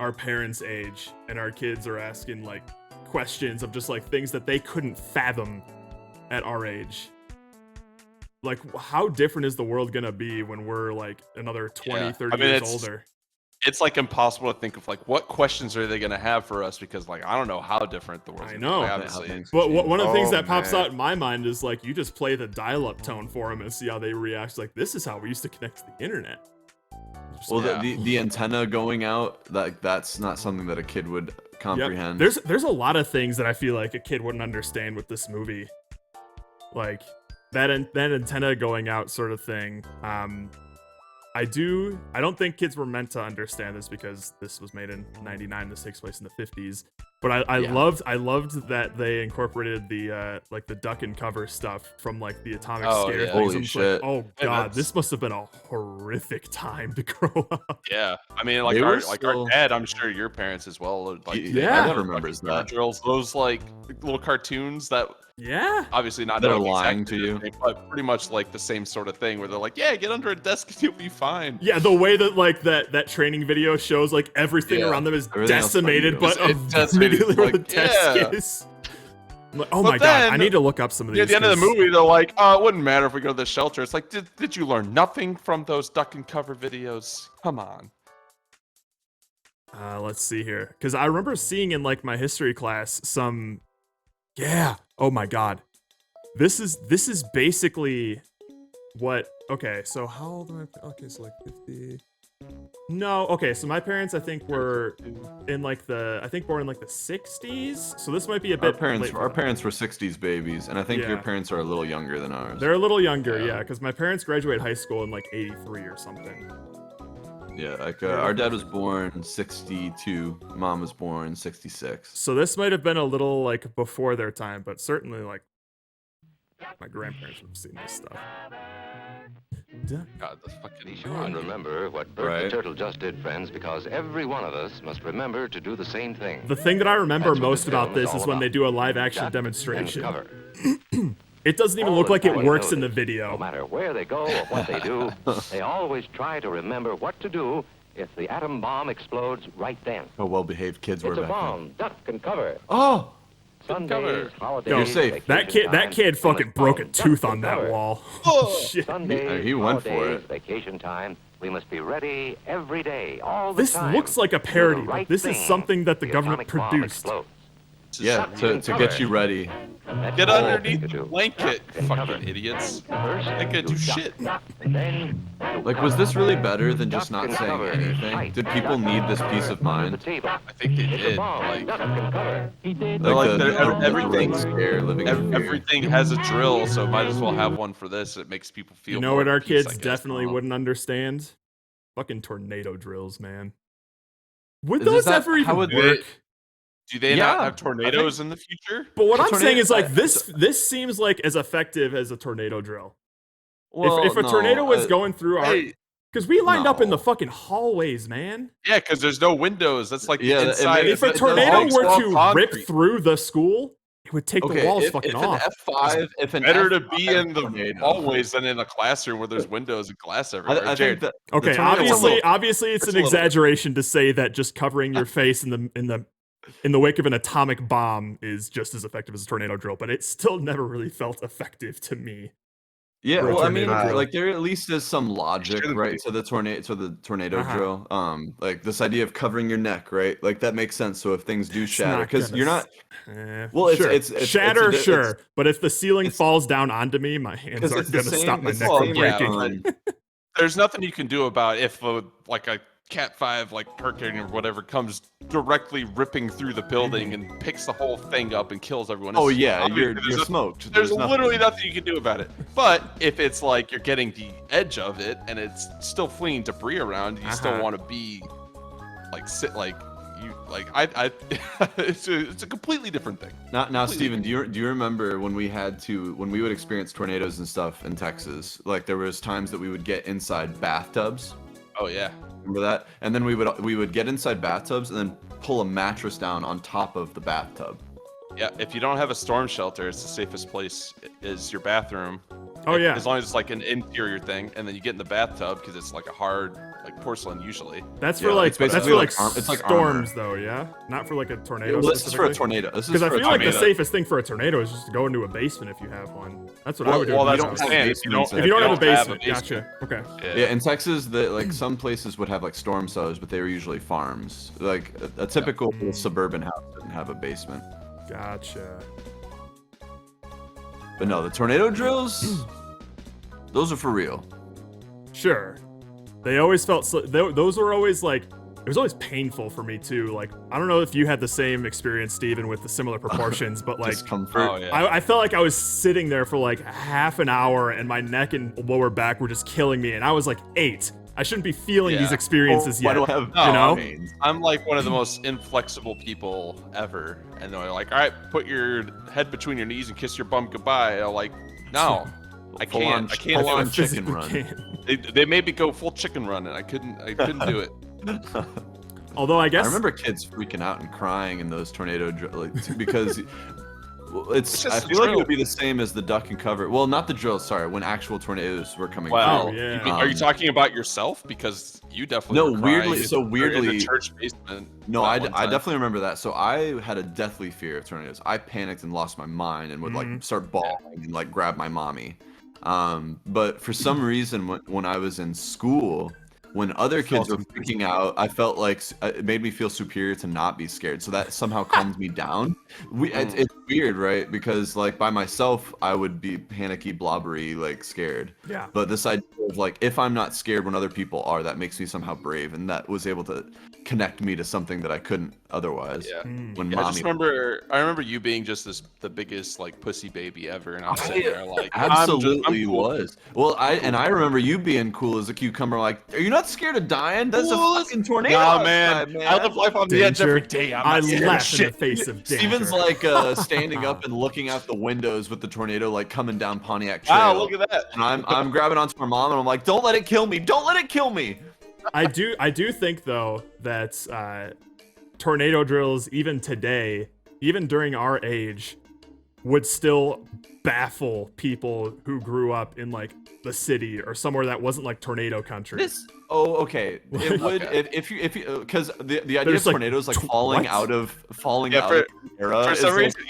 our parents' age and our kids are asking like questions of just like things that they couldn't fathom at our age? Like, how different is the world gonna be when we're like another 20, Yeah. 30 I mean, years it's- older? It's like impossible to think of like what questions are they gonna have for us because like I don't know how different the world's I gonna know. be, How obviously. things But change. one of the things Oh, that pops man. out in my mind is like you just play the dial-up tone for them and see how they react. Like, this is how we used to connect to the internet. Just Well, Yeah. the antenna going out, that's not something that a kid would Yep. comprehend. There's a lot of things that I feel like a kid wouldn't understand with this movie, like that antenna going out sort of thing. I don't think kids were meant to understand this because this was made in '99. This takes place in the '50s. But I Yeah. loved that they incorporated the like the duck and cover stuff from like the atomic Oh, scare yeah. things. Holy I'm just shit. Like, oh Yeah, god, that's- this must have been a horrific time to grow up. Yeah, I mean, like They our were still- our dad, I'm sure your parents as well. Like, Yeah. My dad remembers Power that. drills, those like little cartoons that Yeah. obviously not That are exactly lying the to you. same, but pretty much like the same sort of thing where they're like, yeah, get under a desk and you'll be fine. Yeah, the way that like that training video shows like everything Yeah. around them is Everything else decimated, like but It's decimated, immediately where the like, desk yeah. is. I'm like, oh But my god, I then- need to look up some of these. Yeah, at the end of the 'cause- movie, they're like, oh, it wouldn't matter if we go to the shelter. It's like, did you learn nothing from those duck and cover videos? Come on. Let's see here, because I remember seeing in like my history class some. Yeah. Oh my god. This is basically what. Okay, so how old am I? Okay, so like 50. No, okay, so my parents I think were in like I think born in like the 60s. So this might be a Our bit. parents, late for our them. parents were 60s babies, and I think your Yeah. parents are a little younger than ours. They're a little younger, yeah, because my parents graduated high school in like 83 or something. Yeah, like our dad was born 62, mom was born 66. So this might have been a little like before their time, but certainly like my grandparents would have seen this stuff. God, the fucking. And remember what Bert Right. the Turtle just did, friends, because every one of us must remember to do the same thing. The thing that I remember That's what most this about film is this is all when they about. do a live action Duck demonstration. and cover. It doesn't even All look like it important works in the notice, video. No matter where they go or what they do, they always try to remember what to do if the atom bomb explodes right then. How well-behaved kids were It's a back then. bomb, duck and cover. Oh, Sundays, holidays, Yo, You're safe. That vacation kid time, fucking we broke a must tooth duck on and that cover. wall. Oh, Shit. Sundays, he went for holidays, it. vacation time, we must be ready every day, all the This time. looks like a to do the parody, but right this is thing. something that the government atomic bomb produced. explodes. yeah, to get you ready. That's Get all underneath you the do. blanket, Duck and cover. fucking idiots. First, They could do you duck, shit. and then you Like, was this really better than duck just not and saying cover. anything? Fight, Did people duck need and this cover peace of under the mind? table. I think they It's a did. bomb, Like, duck and cover. He did. Like, the they're- everything- scare, living in fear. everything has a drill, so might as well have one for this. It makes people feel. You know more what our at peace, I kids guess. definitely wouldn't understand? Fucking tornado drills, man. Would Is those that- ever how even would they- work? Do they Yeah, not have I tornadoes in the future? But what A I'm tornado- saying is like I- this seems like as effective as a tornado drill. Well, if a no, tornado was going through our, Hey, because we lined up in the no. fucking hallways, man. yeah, because there's no windows. That's like Yeah, the it inside. makes- If a the tornado walls were all to concrete. rip through the school, it would take the walls fucking if off. An F5, if an Better to F5 be in the tornado- hallways than in a classroom where there's windows and glass everywhere. I Jared, think that the Okay, tornado- obviously, it's it's an a little- exaggeration to say that just covering your face in the wake of an atomic bomb is just as effective as a tornado drill, but it still never really felt effective to me. Yeah, for a well, I mean, tornado drill. like there at least is some logic, Shouldn't right? be. To the tornado Uh-huh. drill. Like this idea of covering your neck, right? Like that makes sense. So if things do It's shatter, not because gonna you're not. Well, sure. Shatter, it's sure. But if the ceiling falls down onto me, my hands 'cause aren't it's the gonna stop same- my it's neck the from same, breaking. There's nothing you can do about if like a Cat 5 like hurricane or whatever comes directly ripping through the building and picks the whole thing up and kills everyone. Oh It's- yeah, obviously, you're smoked. There's nothing. literally nothing you can do about it. But if it's like you're getting the edge of it and it's still flinging debris around, you still want to be like it's a completely different thing. Now, Steven, do you remember when we would experience tornadoes and stuff in Texas? Like there was times that we would get inside bathtubs. Oh yeah. Remember that? And then we would get inside bathtubs and then pull a mattress down on top of the bathtub. Yeah, if you don't have a storm shelter, it's the safest place is your bathroom. Oh yeah. As long as it's like an interior thing, and then you get in the bathtub because it's like a hard like porcelain usually. That's for like it's basically it's like armor. storms though, yeah. Not for like a tornado. Well, this is for a specifically? tornado. This is Because I for a feel like the tornado. safest thing for a tornado is just to go into a basement if you have one. That's what I would do. Well, if that's I what was- I'm saying. If you don't have a have basement, a basement. gotcha. Okay. Yeah, in Texas, like some places would have like storm cellars, but they were usually farms. Like a typical suburban house didn't have a basement. Gotcha. But no, the tornado drills, those are for real. Sure. They always felt those were always like it was always painful for me too. Like I don't know if you had the same experience, Steven, with the similar proportions, but like Discomfort. Oh, yeah. I felt like I was sitting there for like half an hour and my neck and lower back were just killing me, and I was like 8. I shouldn't be feeling these experiences Why yet. do I have you know? pains? I'm like one of the most inflexible people ever, and they're like, "All right, put your head between your knees and kiss your bum goodbye." I'm like, "No, I Full can't. on- I can't full do on it." chicken Physically run. can't. They made me go full chicken run, and I couldn't do it. Although I guess I remember kids freaking out and crying in those tornado drills because It's just I a feel like it drill. would be the same as the duck and cover. Well, not the drill. Sorry, when actual tornadoes were coming Wow. through. yeah. Are you talking about yourself? Because you definitely No, were crying weirdly- so in weirdly- the church basement. No, that I one time. definitely remember that. So I had a deathly fear of tornadoes. I panicked and lost my mind and would like start bawling and like grab my mommy. But for some reason, when I was in school, when other kids were freaking out, I felt like it made me feel superior to not be scared. So that somehow calmed me down. It's weird, right? Because like by myself, I would be panicky, blobbery, like scared. Yeah. But this idea of like, if I'm not scared when other people are, that makes me somehow brave, and that was able to connect me to something that I couldn't otherwise. Yeah. When Yeah, I mommy. just remember you being just the biggest like pussy baby ever, and I'm sitting there like Absolutely I'm cool. was. Well, I remember you being cool as a cucumber. Like, are you not scared of dying? That's a fucking tornado. Nah, outside, man. I live life on the edge Danger. every day. I'm I not scared of laugh in shit. the face of danger. Steven's like standing up and looking out the windows with the tornado like coming down Pontiac Trail. Wow, look at that. And I'm grabbing onto my mom and I'm like, don't let it kill me. Don't let it kill me. I do think though that tornado drills even today, even during our age, would still baffle people who grew up in like the city or somewhere that wasn't like tornado country. Okay. It would if you because the idea There's, of like, tornadoes like falling what? out of Yeah, the era. For is, some like, reason,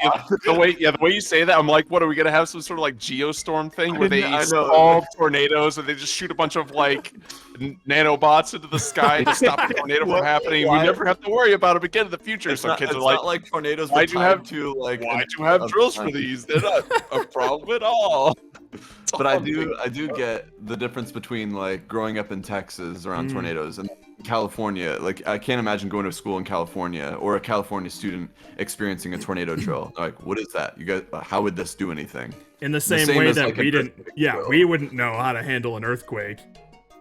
the way you say that, I'm like, what are we gonna have some sort of like geostorm thing where they I know. spawn tornadoes and they just shoot a bunch of like nanobots into the sky to stop the tornado from happening? Why? We never have to worry about them again in the future. It's So not, kids it's are like, not like tornadoes. why'd were you have tied to like? why'd you have drills for these? They're not a problem at all. But I do get the difference between like growing up in Texas around tornadoes and California. Like I can't imagine going to school in California or a California student experiencing a tornado drill. Like, what is that? You guys, how would this do anything? In the same way as, that like, we an didn't, earthquake yeah, drill. we wouldn't know how to handle an earthquake.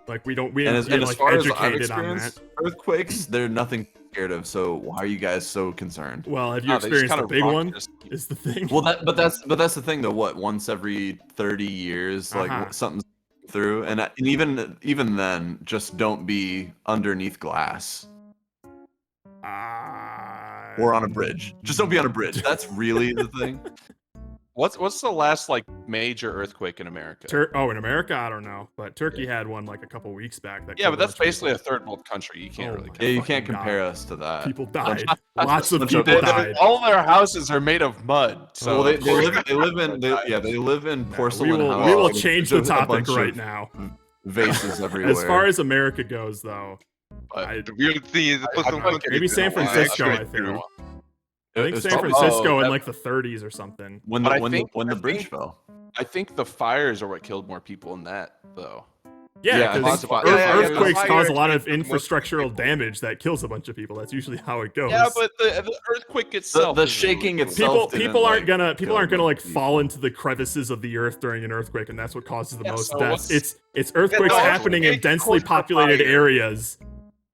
Like we And didn't as, get as like far as I've educated on that. experienced earthquakes, they're nothing scared of. So why are you guys so concerned? Well, have you No, they just experienced the kinda big rock one? us. Is the thing. Well, that's the thing though. What, once every 30 years, like something's through, and even then, just don't be underneath glass or on a bridge. Just don't be on a bridge. That's really the thing. What's the last like major earthquake in America? In America, I don't know, but Turkey had one like a couple weeks back. That Yeah, but killed a that's bunch of basically a people. third world country. You can't really. Yeah, you can't fucking compare die. us to that. People died. Lots of people They- died. all their houses are made of mud. So Well, they of course- live in porcelain houses. We will with change the just a topic bunch right of now. Vases everywhere. As far as America goes, though, The weird thing is, maybe San Francisco. I think. I think San Francisco in like the 30s or something. when the bridge fell. I think the fires are what killed more people in that, though. Yeah, lots because of fires. earthquakes Fires cause a lot of killed more infrastructural damage that kills a bunch of people. That's usually how it goes. Yeah, but the earthquake itself. The isn't shaking really- itself. people aren't gonna like people. fall into the crevices of the earth during an earthquake, and that's what causes the Yeah, most so deaths. what's- It's earthquakes no, happening in earthquake densely causes the populated fire. areas,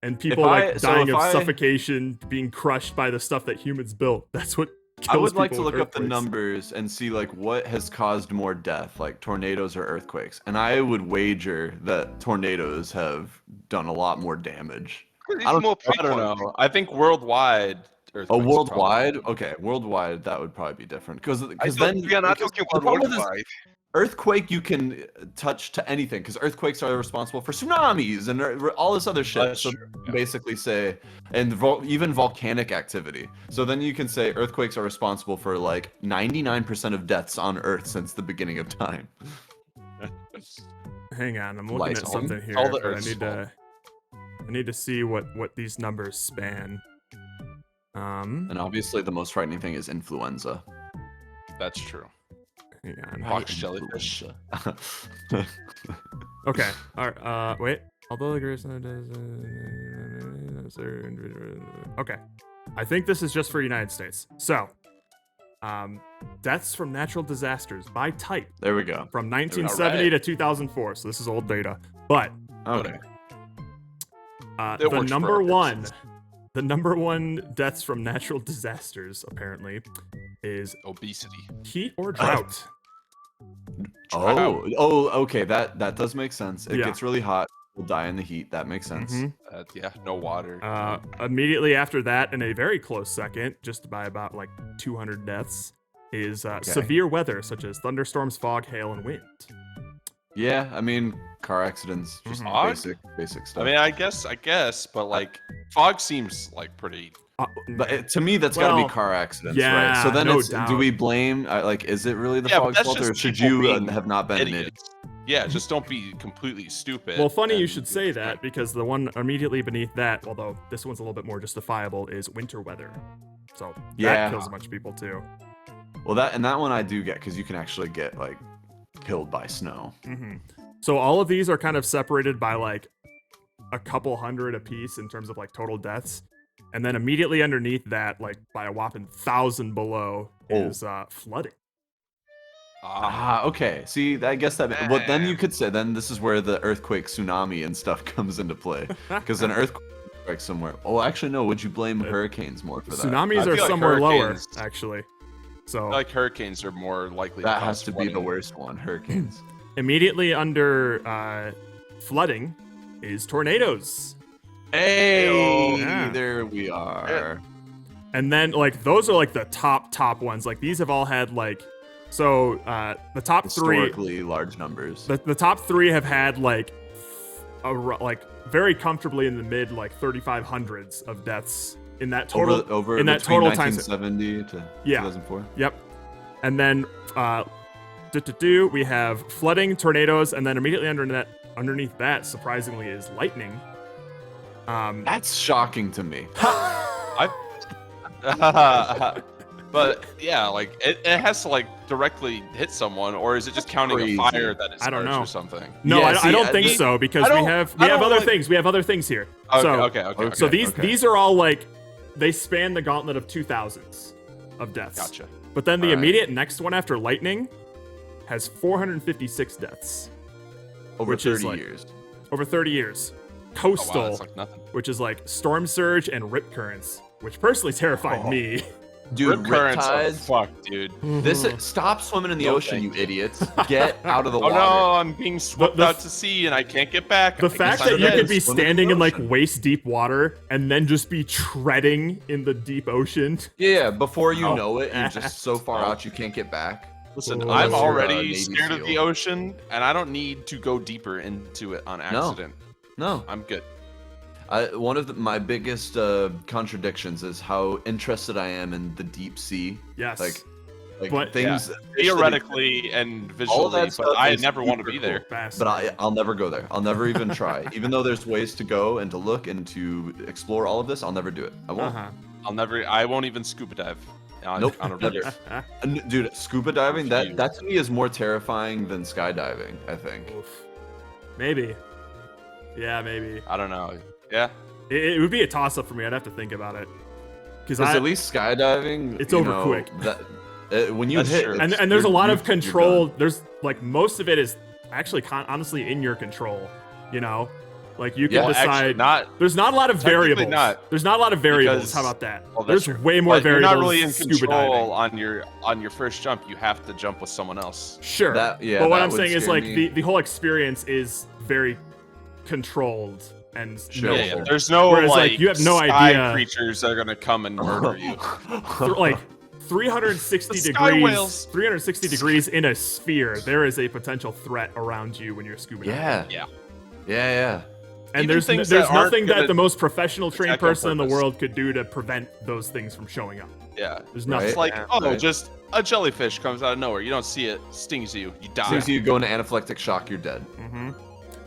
and people If dying of suffocation, being crushed by the stuff that humans built. That's what. I would like to kills look people up the with earthquakes. numbers and see like what has caused more death, like tornadoes or earthquakes. And I would wager that tornadoes have done a lot more damage. I don't know. I think worldwide. Oh, earthquakes worldwide? Okay, worldwide that would probably be different because then we are not because talking the about problem is worldwide. earthquake you can touch to anything because earthquakes are responsible for tsunamis and all this other shit. That's So true, you basically say and even volcanic activity. So then you can say earthquakes are responsible for like 99% of deaths on Earth since the beginning of time. Hang on, I'm looking Lights at on. something here. All the but I Earth's need to see what these numbers span. And obviously the most frightening thing is influenza. That's true. Hang on. Box jellyfish. Okay. All right. Wait. Although the greatest okay, I think this is just for United States. So, deaths from natural disasters by type There we go. from 1970 to 2004. So this is old data, but Okay. the works for number our one, purposes. the number one deaths from natural disasters apparently is Obesity. heat or drought. Oh, okay. That does make sense. It Yeah. gets really hot. We'll die in the heat. That makes sense. Mhm. Yeah, no water. Immediately after that, in a very close second, just by about like 200 deaths, is severe weather such as thunderstorms, fog, hail, and wind. Yeah, I mean, car accidents, just Fog? basic stuff. I mean, I guess, but like fog seems like pretty. But to me, that's got to Well, be car accidents, yeah, right? So then, no do doubt. we blame? Like, is it really the Yeah, but fog's that's fault, or just should people you being have not been an idiot? idiots. Yeah, just don't be completely stupid. Well, funny you and- should say that because the one immediately beneath that, although this one's a little bit more justifiable, is winter weather. So Yeah. that kills a bunch of people too. Well, that one I do get because you can actually get like killed by snow. hmm So all of these are kind of separated by like a couple hundred apiece in terms of like total deaths, and then immediately underneath that, like by a whopping 1,000 below, is flooding. Okay. See, I guess that. Well, then you could say then this is where the earthquake, tsunami, and stuff comes into play because an earthquake strikes somewhere. Oh, actually, no. Would you blame hurricanes more for that? Tsunamis I are feel like somewhere lower, hurricanes- actually. I So feel like hurricanes are more likely. That to has cause to be the flooding. worst one. Hurricanes. immediately under flooding is tornadoes. Hey, Yeah. there we are. And then like those are like the top ones. Like these have all had like so the top three Historically large numbers. the top three have had like like very comfortably in the mid like 3,500s of deaths in that total over in that between total time. 1970 to Yeah. 2004. Yep. And then we have flooding, tornadoes, and then immediately underneath that, surprisingly, is lightning. That's shocking to me. But yeah, like it has to like directly hit someone, or is it just counting crazy. a fire that it I don't starts know. or something? No, Yeah, I don't see, think I- so because I we don't- have I don't other like- things. We have other things here. Okay, so, okay. So these okay. these are all like they span the gauntlet of 2,000s of deaths. Gotcha. But then the All right. immediate next one after lightning has 456 deaths Over which is 30 like- years. over 30 years. Oh, wow, Coastal, that's like nothing. which is like storm surge and rip currents, which personally terrified me. Dude, Rip currents are riptides. fucked, dude. Stop swimming in the No, ocean, thank you idiots. Get out of the Oh water. no, I'm being swept the out to sea and I can't get back. The I guess fact I'm that you dead. could be Swimming in standing the in like ocean. waist deep water and then just be treading in the deep ocean. Yeah, before you Oh, know it, you're ass. just so far out you can't get back. Listen, Ooh. I'm Unless you're a already Navy scared of the SEAL. ocean, and I don't need to go deeper into it on accident. No. I'm good. One of my biggest contradictions is how interested I am in the deep sea. Yes. Like But- things Theoretically and all of visually, that but stuff I is never want to super be there. cool. But I'll never go there. I'll never even try. Even though there's ways to go and to look and to explore all of this, I'll never do it. I won't. I won't even scuba dive. Nope. On a river. Dude, scuba diving, that to me is more terrifying than skydiving, I think. Maybe. Yeah, maybe. I don't know. Yeah. It would be a toss-up for me. I'd have to think about it. Because at least skydiving, it's you over know, quick. When you That's hit, true. it's- and there's a lot you're- of control. There's like most of it is actually honestly in your control. You know, like you can Yeah, decide. actually not. There's not a lot of Technically variables. not. There's not a lot of variables. Because- How about that? Well, that's There's true. way more But variables. You're not really in scuba control diving. on your first jump. You have to jump with someone else. Sure. That- yeah, but what that I'm would saying is scare like me. the whole experience is very controlled and Sure. Yeah, knowable. there's no Whereas, like you have no sky idea. creatures that are gonna come and murder you. Like 360 The sky degrees, whales. 360 degrees in a sphere, there is a potential threat around you when you're scuba diving. Yeah. Yeah. And Even there's things there's that aren't nothing that gonna the most professional trained attack on person in the purpose. world could do to prevent those things from showing up. Yeah. There's nothing. It's like, Right. just a jellyfish comes out of nowhere. You don't see it, stings you, you die. As soon as you go into anaphylactic shock, you're dead.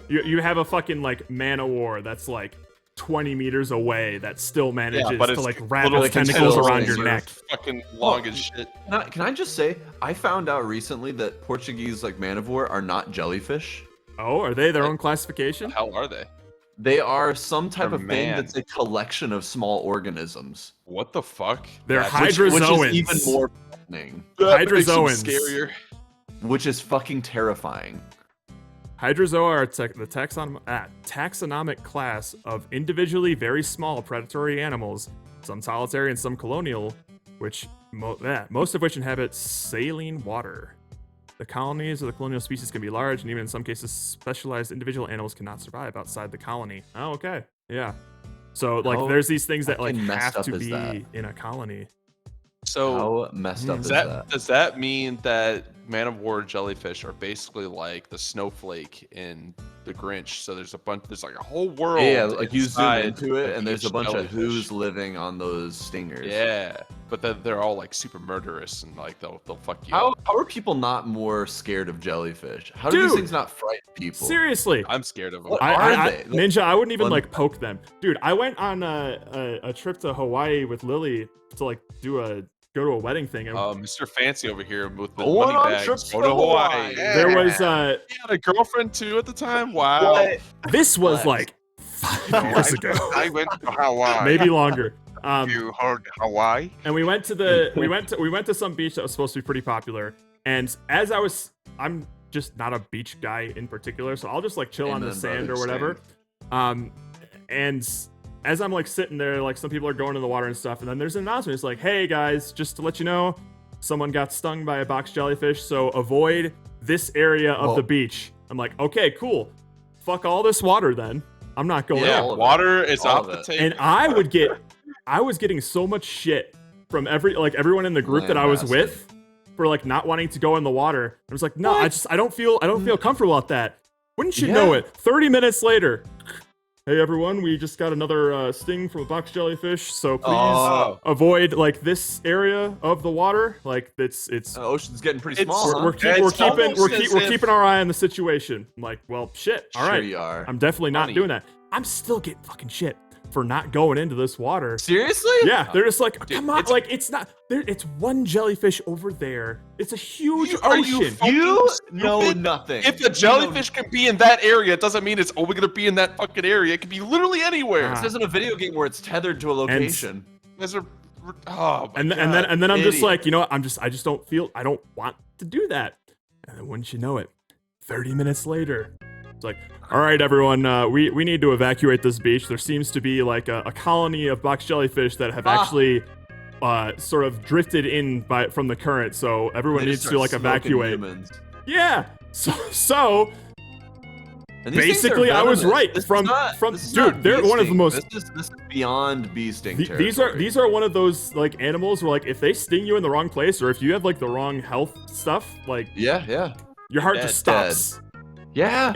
You have a fucking like man o' war that's like 20 meters away that still manages but to it's like wrap little its tentacles tentacles around your are neck. Fucking long as shit. Can I just say, I found out recently that Portuguese like man of war are not jellyfish. Oh, are they their own classification? How are they? They are some type They're of thing man. that's a collection of small organisms. What the fuck? They're That's- Which hydrozoans. is even more frightening. That makes them Hydrozoans. scarier. Which is fucking terrifying. Hydrozoa are the taxonomic class of individually very small predatory animals, some solitary and some colonial, which most of which inhabit saline water. The colonies of the colonial species can be large, and even in some cases, specialized individual animals cannot survive outside the colony. Oh, okay. Yeah. So, like, How there's these things that, like, fucking messed have up to is be that? in a colony. So How messed up is that? does that mean that man of war jellyfish are basically like the snowflake in the Grinch? So there's like a whole world. Yeah, like you zoom inside into it, and there's each a bunch of jellyfish. who's living on those stingers. Yeah, but they're all like super murderous and like they'll fuck you How up. are people not more scared of jellyfish? How do these Dude! things not frighten people? Seriously. I'm scared of them. What are they? Ninja, I wouldn't even Well, like poke them, dude. I went on a trip to Hawaii with Lily to like go to a wedding thing, and Mr. Fancy over here with the Going money on bags. trips Go to to Hawaii. Hawaii. there was He had a girlfriend too at the time. Wow. What? this was What? like 5 years ago, I went to Hawaii. maybe longer. You heard Hawaii? And we went to some beach that was supposed to be pretty popular. And as I'm just not a beach guy in particular, so I'll just like chill on the Amen, sand or brother, whatever. And as I'm like sitting there, like some people are going in the water and stuff, and then there's an announcement. It's like, hey guys, just to let you know, someone got stung by a box jellyfish, so avoid this area of Whoa. the beach. I'm like, okay, cool. Fuck all this water then. I'm not going Yeah, in. all of it. water is All off of the it. table. And I was getting so much shit from everyone in the group that I was with for like not wanting to go in the water. I was like, no, I don't feel comfortable at that. Wouldn't you know it? 30 minutes later. Hey everyone, we just got another sting from a box jellyfish, so please Oh. avoid like this area of the water. Like it's The ocean's getting pretty It's- small. we're almost keeping our eye on the situation. I'm like, well, shit. All Sure right, you are. I'm definitely not Funny. doing that. I'm still getting fucking shit for not going into this water. Seriously? Yeah, they're just like, Dude, come on, it's- like it's not there. It's one jellyfish over there. It's a huge Are you ocean. fucking You stupid? know nothing. If the jellyfish can be in that area, it doesn't mean it's only gonna be in that fucking area. It can be literally anywhere. Ah. This isn't a video game where it's tethered to a location. There's a oh my and God. then I'm just idiot. like, you know what? I just don't feel. I don't want to do that. And then wouldn't you know it, 30 minutes later, it's like, all right, everyone, we need to evacuate this beach. There seems to be like a colony of box jellyfish that have actually sort of drifted in from the current. So everyone They needs just to like start smoking evacuate. humans. Yeah. So And these things are Basically, I was venomous. right. This is From this is dude, not they're bee one of the sting. most. This is beyond bee sting These territory. are one of those like animals where like if they sting you in the wrong place or if you have like the wrong health stuff, like yeah. your heart Dead. just stops. Yeah.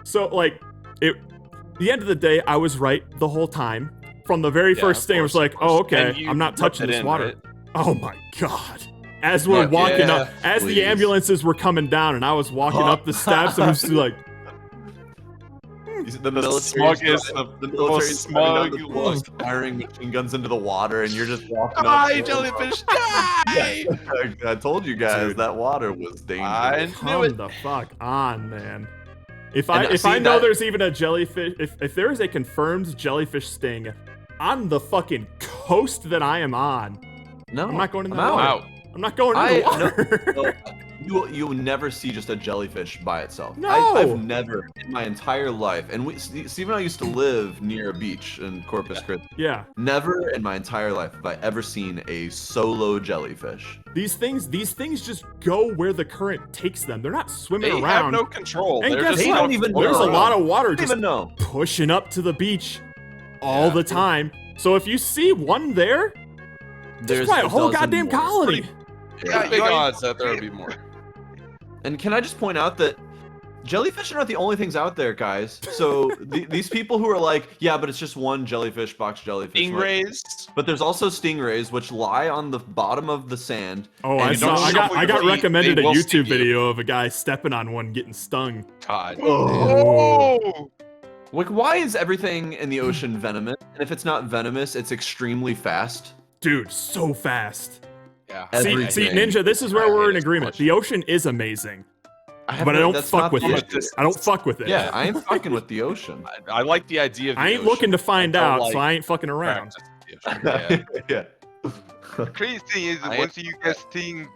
So like the end of the day, I was right the whole time. From the very Yeah, first of sting, I was course, like, of course. oh okay, And you I'm not rubbed touching it this in, water. right? Oh my god. As we're Fuck walking yeah, up, as please. the ambulances were coming down and I was walking up the steps, I was just like, The smuggest of- the the most military's smug- firing machine guns into the water, and you're just walking up. Die, jellyfish, die! I told you guys Dude. that water was dangerous. I knew come it. the fuck on, man. If And, I see, know that- there's even a jellyfish, if there is a confirmed jellyfish sting on the fucking coast that I am on, No, I'm not going in I'm the out. water. I'm not going in the water. No, you will never see just a jellyfish by itself. No. I've never in my entire life, and Steve and I used to live near a beach in Corpus Christi. Yeah. Never in my entire life have I ever seen a solo jellyfish. These things just go where the current takes them. They're not swimming They around. have no control. And They're guess just what? out even There's a floating. lot of water I don't just even know. pushing up to the beach all Yeah. the time. So if you see one there, there's probably a whole dozen goddamn more. colony. Yeah, big odds that there would be more. And can I just point out that jellyfish are not the only things out there, guys. So these people who are like, yeah, but it's just one jellyfish, box jellyfish. Stingrays. But there's also stingrays, which lie on the bottom of the sand. Oh, and I you saw. don't I know got what I got you're recommended a They will YouTube sting you. video of a guy stepping on one getting stung. God. Oh! Like, why is everything in the ocean venomous? And if it's not venomous, it's extremely fast. Dude, so fast. Yeah. See, Everything. Ninja, this is where I we're hate in it so agreement. much. The ocean is amazing, have but I no- don't that's fuck not with the it. issue. I don't fuck with it. Yeah, I ain't fucking with the ocean. I like the idea of the I ain't ocean. looking to find I don't out, like so I ain't fucking around. practice the ocean. Yeah. Yeah. Crazy thing is, I- once you get stinged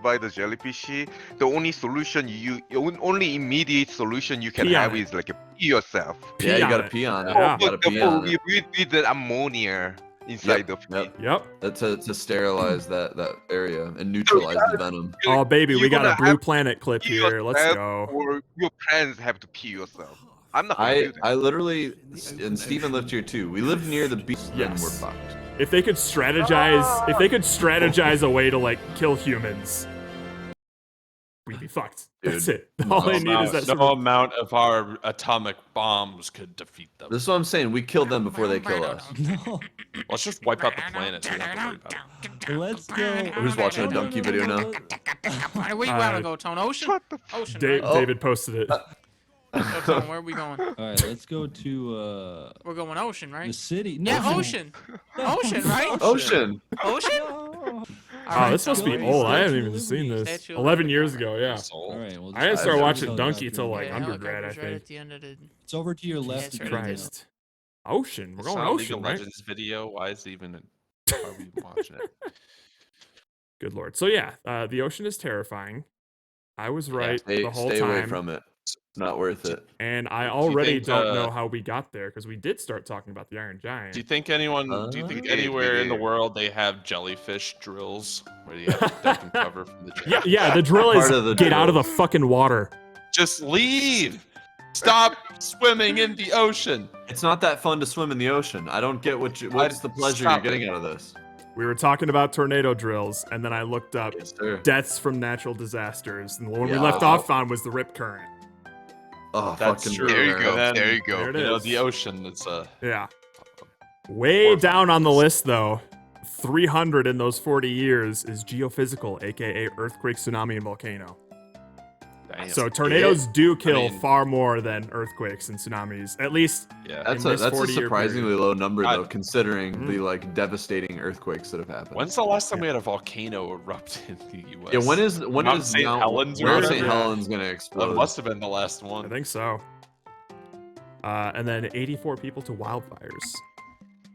by the jellyfish, the only solution only immediate solution you can Pee on have it. is like pee yourself. Yeah, you on gotta it. pee on it. Yeah. You gotta pee on it. With the ammonia inside the pee. Yep. Yep. That's to sterilize that area and neutralize the venom. Oh baby, we You're got a gonna Blue have Planet clip pee here. Let's yourself, go. Or your friends have to pee yourself. I'm not gonna do that. I literally, and Steven lived here too. We lived near the beach and Yes. we're fucked. If they could strategize a way to like kill humans, we'd be fucked. That's Dude. it. All they need is that. No amount of our atomic bombs could defeat them. This is what I'm saying. We kill them before they kill us. No. Let's just wipe out the planet so we don't have to worry about it. Let's go. Who's watching a donkey video now? Where you wanna go, Tone? Ocean? Ocean, Dave, right? David posted it. Yo, Tone, where are we going? All right, let's go to We're going ocean, right? the city. Yeah, No. ocean. Ocean, right? Ocean. Ocean? No. Oh, this must be Tone. old. I haven't Statue even of seen Liberty. this. Statue of 11 Liberty. years ago, yeah. All right, well, I didn't just- start I'll watching tell you Donkey after. till like Yeah, undergrad, I helicopter's right think. at the end of the... It's over to your left. it's if right you there. know. Christ. Ocean. We're It's going not a League ocean, of right? Legends video. Why is it even? Are we watching it? Good lord. So yeah, the ocean is terrifying. I was right Stay, the whole stay time. away from it. It's not worth it. And I already think, don't know how we got there because we did start talking about the Iron Giant. Do you think anyone? Do you think anywhere in the world they have jellyfish drills where you have to duck and cover from the Yeah, jellyfish? yeah. The drill is Part of the get out of drill. the fucking water. Just leave. Stop swimming in the ocean. It's not that fun to swim in the ocean. I don't get what's the pleasure Stop you're it. getting out of this. We were talking about tornado drills, and then I looked up Yes, sir. deaths from natural disasters, and the one we Yeah. left off on was the rip current. Oh, That's fucking true. There you Rivera. go. Then, There you go. There it You know, is. the ocean. It's a. Yeah. Way Horrifying. down on the list, though, 300 in those 40 years is geophysical, aka earthquake, tsunami, and volcano. Damn. So tornadoes do kill mean- far more than earthquakes and tsunamis. At least Yeah. That's in a this that's a 40-year surprisingly period. low number I- though, considering the like devastating earthquakes that have happened. When's the last time we had a volcano erupt in the U.S.? Yeah, when is Mount St. Helens or Mount whatever? St. Helens gonna That explode? must have been the last I one. think so. And then 84 people to wildfires.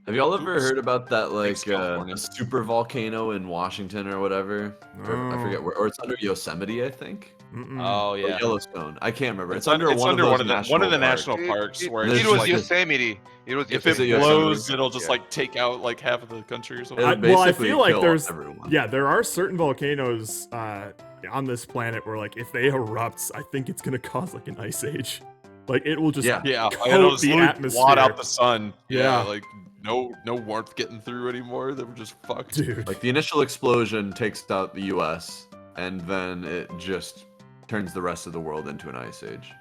Have y'all ever heard about that Thanks, like California. super volcano in Washington or whatever? Or, I No. forget where, or it's under Yosemite, I think. Mm-mm. Oh Or yeah. Yellowstone. I can't remember. It's It's under one of those one of the national national parks It, where There's it's it was like, Yosemite. It was if Is it it blows, Yosemite? it'll just Yeah. like take out like half of the country or something. It'll Well, I basically feel like kill there's everyone. yeah, there are certain volcanoes on this planet where like if they erupt, I think it's gonna cause like an ice age. Like it will just Yeah, coat it'll just the literally atmosphere. blot out the sun. Yeah. Like no warmth getting through anymore. They were just fucked. Dude. Like the initial explosion takes out the U.S. and then it just turns the rest of the world into an ice age.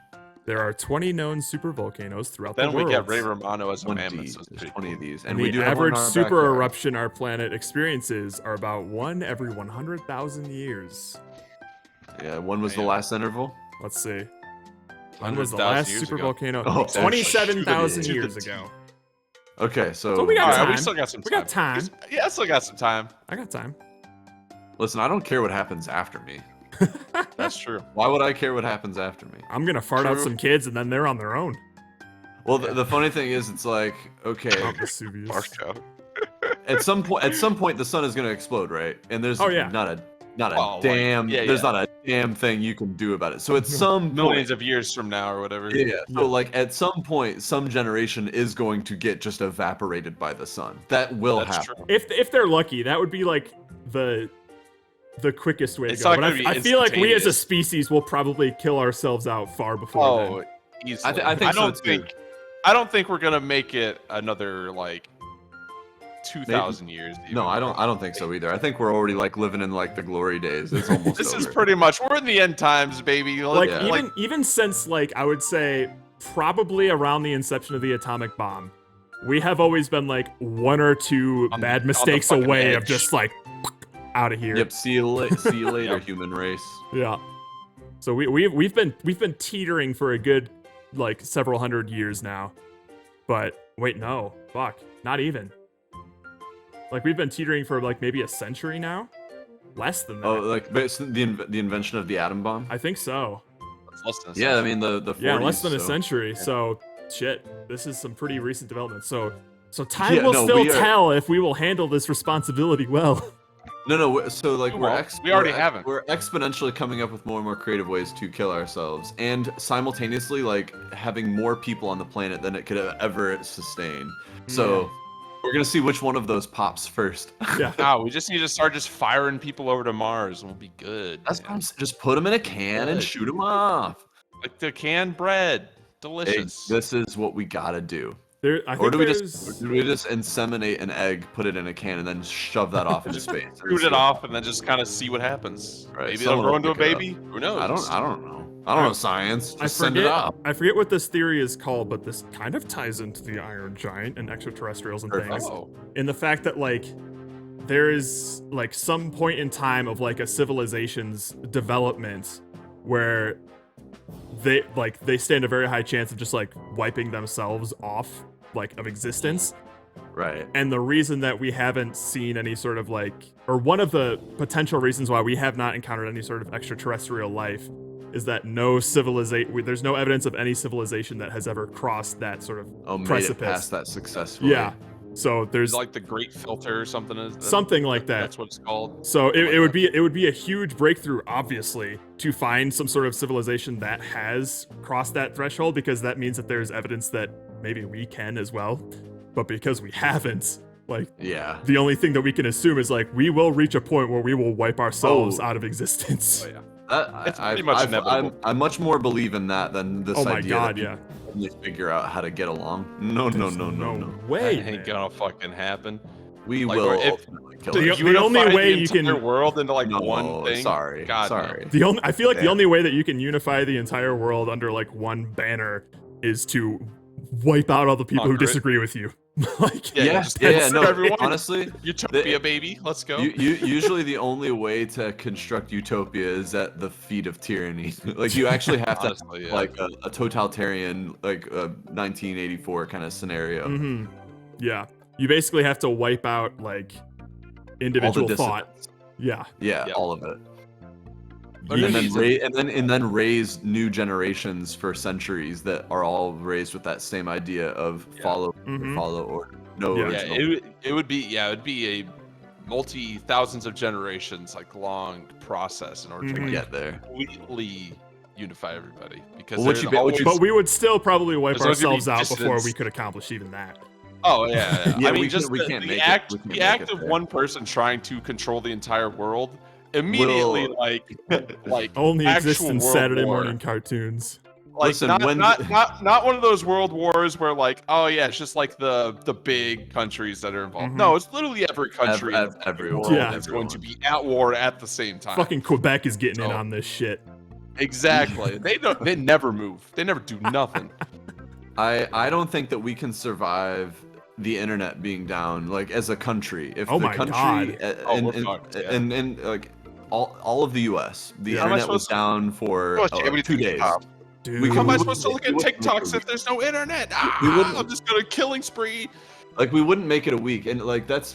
There are 20 known supervolcanoes throughout Then the we world. get Ray Romano as a 20, mammoth. So it's there's pretty 20 cool. of these, And we the do have one in average our super backyard. eruption our planet experiences are about 1 every 100,000 years. Yeah, when was the last interval? Let's see. When was the 100,000 last years super ago. volcano? Oh, 27,000 to the years T. ago. Okay, so, So we got All right, time. we still got some time. We got time. Yeah, I still got some time. I got time. listen, I don't care what happens after me. That's true. Why would I care what happens after me? I'm gonna fart out some kids and then they're on their own. Well, the funny thing is, it's like, okay, Mount Vesuvius. at some point, the sun is gonna explode, right? And there's Oh, yeah. not a Well, like, damn, yeah, there's yeah. not a damn thing you can do about it. So at some Millions point, of years from now or whatever. yeah. So like at some point, some generation is going to get just evaporated by the sun. That will That's happen. true. If they're lucky, that would be like the quickest way to It's go. not But gonna I be feel like we as a instantaneous. species will probably kill ourselves out far before Oh, then. easily. I think so, don't too. think. I don't think we're gonna make it another like 2,000 years. even. No, I don't think so either. I think we're already like living in like the glory days. It's almost This is over. pretty much we're in the end times, baby. Like Yeah. even since like I would say probably around the inception of the atomic bomb, we have always been like 1 or 2 On- bad on the mistakes fucking away of edge. just like out of here. Yep. See you later, Yep. human race. Yeah. So we've been teetering for a good like several hundred years now. But wait, no. Fuck. Not even. Like we've been teetering for like maybe a century now. Less than that. Oh, like but it's the invention of the atom bomb. I think so. It's less than a Yeah, I century. mean the 40s, Yeah, less than a so- century. So shit. This is some pretty recent development. So time Yeah, will no, still we are- tell if we will handle this responsibility well. No. So like We we're won't. We already haven't. We're exponentially coming up with more and more creative ways to kill ourselves, and simultaneously like having more people on the planet than it could ever sustain. So we're gonna see which one of those pops first. Yeah. No, we just need to start just firing people over to Mars, and we'll be good. That's man. what I'm saying. Just put them in a can and Good. shoot them off. Like the canned bread, Hey, delicious. this is what we gotta do. I Or think do we there's just inseminate an egg, put it in a can, and then shove that off into space? and Shoot see it what- off, and then just kind of see what happens. Right, Maybe someone they'll grow will into a pick it up. baby. Who knows? I don't know. I don't know science. I Just send it forget, up. I forget what this theory is called, but this kind of ties into the Iron Giant and extraterrestrials and Perfect. things. Oh, In the fact that like there is like some point in time of like a civilization's development where they stand a very high chance of just like wiping themselves off like of existence. Right. And the reason that we haven't seen any sort of like, or one of the potential reasons why we have not encountered any sort of extraterrestrial life is that there's no evidence of any civilization that has ever crossed that sort of Oh, made it precipice. past that successfully. Yeah. So there's like the Great Filter or something. something like that. That's what it's called. So it would be a huge breakthrough, obviously, to find some sort of civilization that has crossed that threshold, because that means that there's evidence that maybe we can as well. But because we haven't, like, Yeah. the only thing that we can assume is like we will reach a point where we will wipe ourselves Oh. out of existence. Oh, yeah. It's pretty much inevitable. I much more believe in that than this Oh my idea God, that yeah. we figure out how to get along. No. Way. That ain't gonna fucking happen. We Like, will or if- ultimately kill The- it. the only Unify way the you can- entire world into like No, one thing. sorry, God, no. sorry. I feel like the Damn. only way that you can unify the entire world under like one banner is to wipe out all the people who Conquer it. disagree with you. Like, Yeah, just yeah, screw no, everyone. honestly, Utopia, baby. Let's go. Usually the only way to construct utopia is at the feet of tyranny. Like you actually have to Honestly, yeah. like a totalitarian, like a 1984 kind of scenario. hmm Yeah. You basically have to wipe out like individual thought. dissidents. Yeah. Yeah, Yep. all of it. But And then, easy. and then raise new generations for centuries that are all raised with that same idea of follow Mhm. order. No Yeah. Yeah, original. it would be a multi thousands of generations like long process in order Mhm. to like, get there. completely unify everybody because Well, what there's you ba- what always, you- But we would still probably wipe There's always gonna be ourselves out before we dissidents. could accomplish even that. oh yeah, Yeah, I mean we just can't- we the, can't the make it- act we can't the make act it of there. one person trying to control the entire world immediately Will- like Only actual exists in world Saturday war. morning cartoons. Like Listen, not, when- not one of those world wars where like, oh yeah, it's just like the big countries that are involved. Mhm. No, it's literally every country in the everyone. world Yeah. is going to be at war at the same time. Fucking Quebec is getting in So- on this shit. Exactly. They never move. They never do nothing. I don't think that we can survive the internet being down like as a country. If Oh the my country God. we're fucked, yeah. and like all of the US, the Yeah. How am I internet was supposed to- down for Pretty much 2 everything days. stopped. Dude. We How am I we supposed to wouldn't- look at we wouldn't make TikToks it if there's no internet? We wouldn't- I'm just gonna killing spree. Like we wouldn't make it a week, and like that's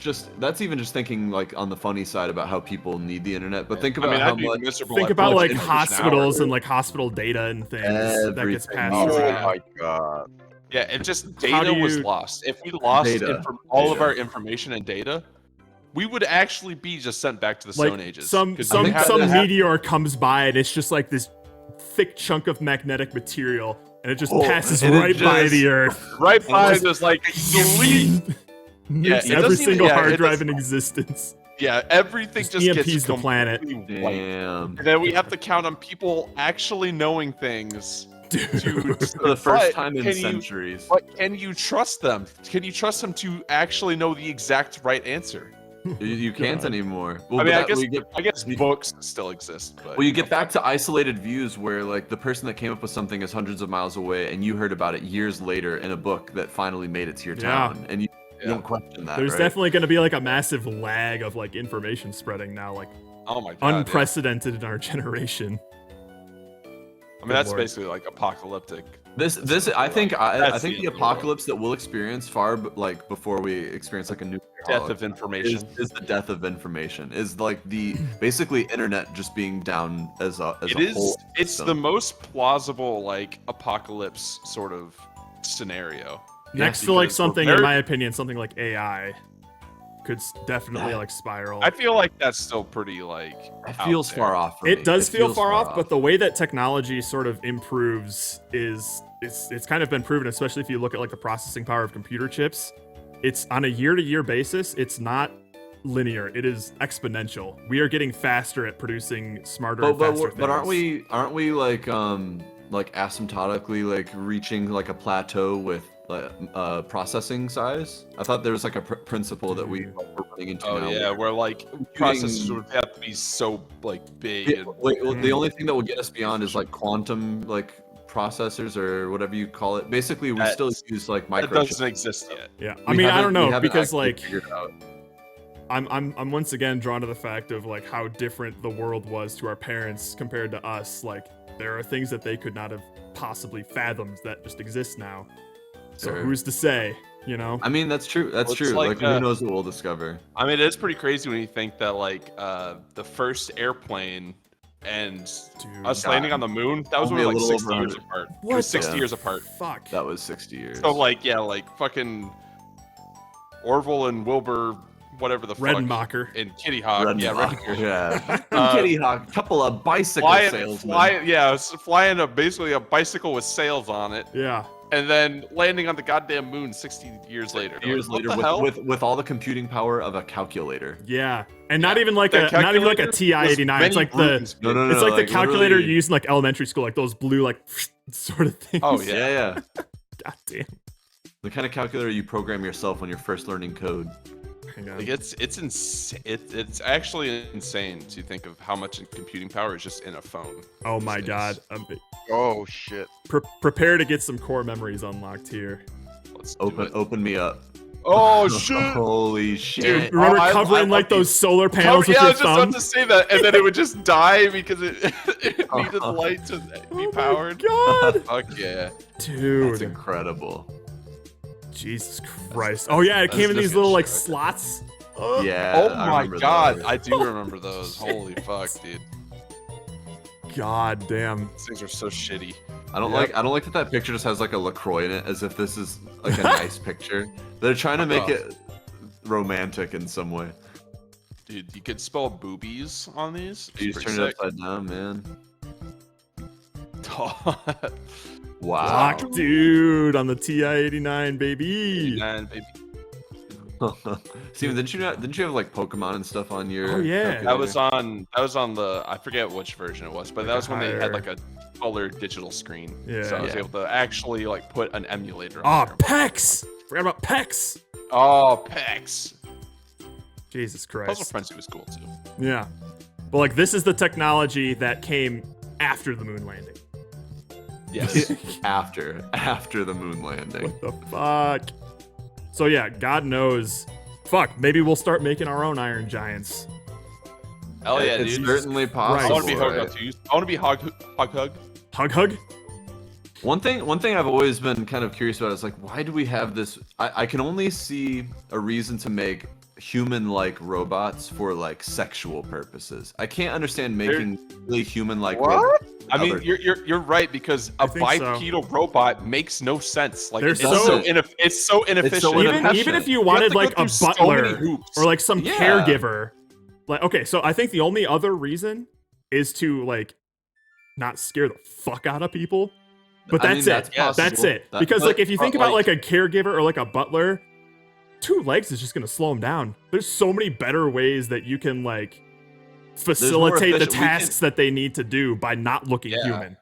even just thinking like on the funny side about how people need the internet. But think about how I'd be much. miserable Think at about much like information hospitals hour. and like hospital data and things that gets Everything. passed Oh around. my god. Yeah, it just How data do was you- lost. If we lost Data. all of Data. our information and data, we would actually be just sent back to the Stone Like Ages. some 'Cause some they had- some they had- meteor comes by and it's just like this thick chunk of magnetic material and it just Oh, passes and it right by just- the Earth. right by just- this like elite. Nukes it every doesn't even- single yeah, hard it drive doesn't- in existence. Yeah, everything just EMPs gets the planet. completely wiped. Damn. And then we have to count on people actually knowing things. Dude. For the first But time in can you- centuries. But can you trust them? Can you trust them to actually know the exact right answer? You can't anymore. Well, I mean, but I that- guess we get- I guess books still exist, but Well, you get back to isolated views where, like, the person that came up with something is hundreds of miles away, and you heard about it years later in a book that finally made it to your Yeah. town, and you don't question that. There's right? definitely going to be like a massive lag of like information spreading now, like oh my god, yeah. unprecedented in our generation. I mean, that's Lord. basically like apocalyptic. This I think I That's think the the end of the apocalypse that we'll experience like before we experience like a nuclear Death holocaust of information. is the death of information. Is like the basically internet just being down as a It is. whole It's system. the most plausible like apocalypse sort of scenario. Next to like because we're something, very- in my opinion, something like AI could definitely like spiral. I feel like that's still pretty like. It feels far off. For It me. does feel feels far off, but the way that technology sort of improves is it's kind of been proven, especially if you look at like the processing power of computer chips. It's on a year-to-year basis. It's not linear. It is exponential. We are getting faster at producing smarter and faster but aren't things. we like asymptotically like reaching like a plateau with processing size? I thought there was like a principle that we were running into. Oh now yeah, where like processors would have to be so like big. The, and, wait, the only thing that will get us beyond is like quantum like processors or whatever you call it. Basically, we still use like that microchips. doesn't exist yet. Yeah, We I mean, I haven't- don't we know haven't because actually like figured it out. I'm once again drawn to the fact of like how different the world was to our parents compared to us. Like there are things that they could not have possibly fathomed that just exist now. So Sure. who's to say, you know? I mean, that's true. That's Well, it's true. like, Like, who knows what we'll discover? I mean, it's pretty crazy when you think that like the first airplane and us God. landing on the moon, that was Only only a like little 60 over years 100. apart. It What was 60 the years apart. Fuck. That was 60 years. So like yeah, like fucking Orville and Wilbur, whatever the fuck, Redenbacher. and Kitty Hawk. Yeah, Redenbacher, Redenbacher. yeah. Kitty Hawk, couple of bicycle salesmen. Flying basically a bicycle with sails on it, Yeah. and then landing on the goddamn moon 60 years later. Years Like, later, what the hell? with all the computing power of a calculator. Yeah. And not even like That not even like a calculator was TI-89. It's like many the rooms No, no, big. no. it's like the calculator literally- you use in like elementary school, like those blue like sort of things. Oh yeah. Yeah, yeah. God damn. The kind of calculator you program yourself when you're first learning code. Hang on. Like it's actually insane to think of how much computing power is just in a phone. Oh my these god. days. Oh shit. Prepare to get some core memories unlocked here. Let's do it. Open me up. Oh shit! Holy shit! Dude, Remember I covering like love those solar Oh, panels with yeah, I your was just about thumb? to say that, and then it would just die because it needed light to be powered. God. Fuck yeah. That's Dude. incredible. Jesus Christ. Oh yeah, it that's came in just these little like good. slots. Yeah. Oh I my remember god, those. I do remember those. Holy fuck, dude. God damn. These things are so shitty. I don't like that picture just has like a LaCroix in it, as if this is like a nice picture. They're trying to make it romantic in some way. Dude, you could spell boobies on these. You just turn it upside down, man. Wow. Lock dude on the TI-89, baby. Man, baby. Steven, didn't you have like Pokemon and stuff on your? Oh, yeah. That was on the I forget which version it was, but that Like a was when they had higher- like a color digital screen. Yeah. So I was Yeah. able to actually like put an emulator Oh, on there. PEX! Forgot about PEX! Oh, PEX. Jesus Puzzle Christ. Frenzy was cool too. Yeah. But like, this is the technology that came after the moon landing. Yes. after the moon landing. What the fuck? So yeah, God knows. Fuck, maybe we'll start making our own Iron Giants. Hell yeah, It's dude. certainly I possible. want to be right? I want to be Hog Hug. Hug? One thing I've always been kind of curious about is like, why do we have this? I can only see a reason to make human-like robots for like sexual purposes. I can't understand making really human-like robots. I mean, you're right, because a bipedal robot makes no sense. Like it's so inefficient. Even if you wanted like a so butler many hoops. or like some Yeah. caregiver, like okay, so I think the only other reason is to like not scare the fuck out of people. But I that's mean, it. that's That's possible. it. Because like if you think but, about like a caregiver or like a butler, 2 legs is just gonna slow them down. There's so many better ways that you can like facilitate the efficient- we can- tasks that they need to do by not looking human.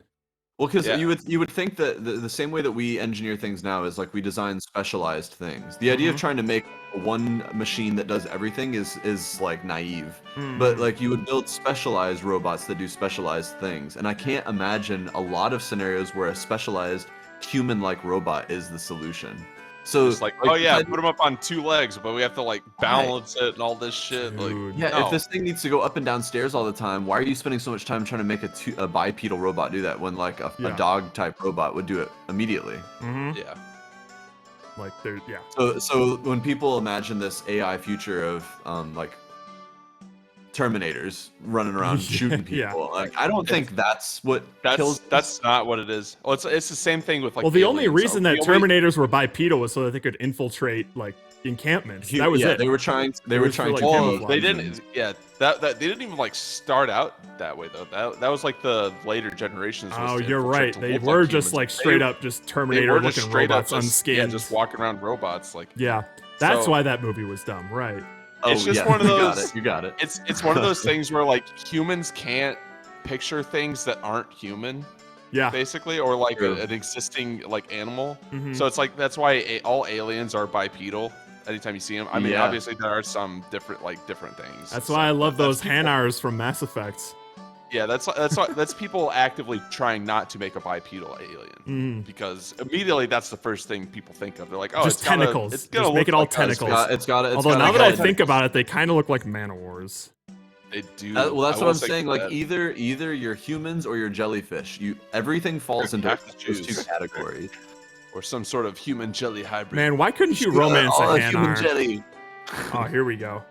Well, because Yeah. you would think that the same way that we engineer things now is like we design specialized things. The idea of trying to make one machine that does everything is like naive. But like you would build specialized robots that do specialized things, and I can't imagine a lot of scenarios where a specialized human-like robot is the solution. So It's like, oh yeah, put them up on 2 legs, but we have to like balance it and all this shit. Like, yeah, no. if this thing needs to go up and down stairs all the time, why are you spending so much time trying to make a bipedal robot do that when like a dog type robot would do it immediately? Yeah. Like there, yeah. So when people imagine this AI future of like Terminators running around shooting people, Yeah. like I don't think that's what kills. That's not what it is. Well, it's the same thing with like. Well, the only aliens, reason though. that The only- Terminators were bipedal was so that they could infiltrate like encampments. That was yeah, it. they were trying. They It were was for, trying like, to. camouflage. They didn't. Yeah, that they didn't even like start out that way though. That was like the later generations. was Oh, to you're infiltrate right. to They look were like just humans. like straight They- up just they Terminator were just looking straight robots up unskinned. Yeah, just walking around robots like. Yeah, that's So- why that movie was dumb, right? It's just yeah, one of you got those. it, you got it. It's one of those things where like humans can't picture things that aren't human. Yeah. Basically, or like True. an existing like animal. Mhm. So it's like that's why all aliens are bipedal. Anytime you see them, I mean, Yeah. obviously there are some different things. That's So why I love those people- Hanars from Mass Effect. Yeah, that's people actively trying not to make a bipedal alien because immediately that's the first thing people think of. They're like, oh, Just it's gotta- tentacles. It's gonna Just make look it all like us. tentacles. It's got it. Although now that I think about it, they kind of look like Man-O-Wars. They do. Well, that's I what will I'm say saying. Like that. either you're humans or you're jellyfish. Everything falls You into have to those 2 choose. categories. or some sort of human jelly hybrid. Man, why couldn't you romance Oh, a human Hanar? jelly. Oh, here we go.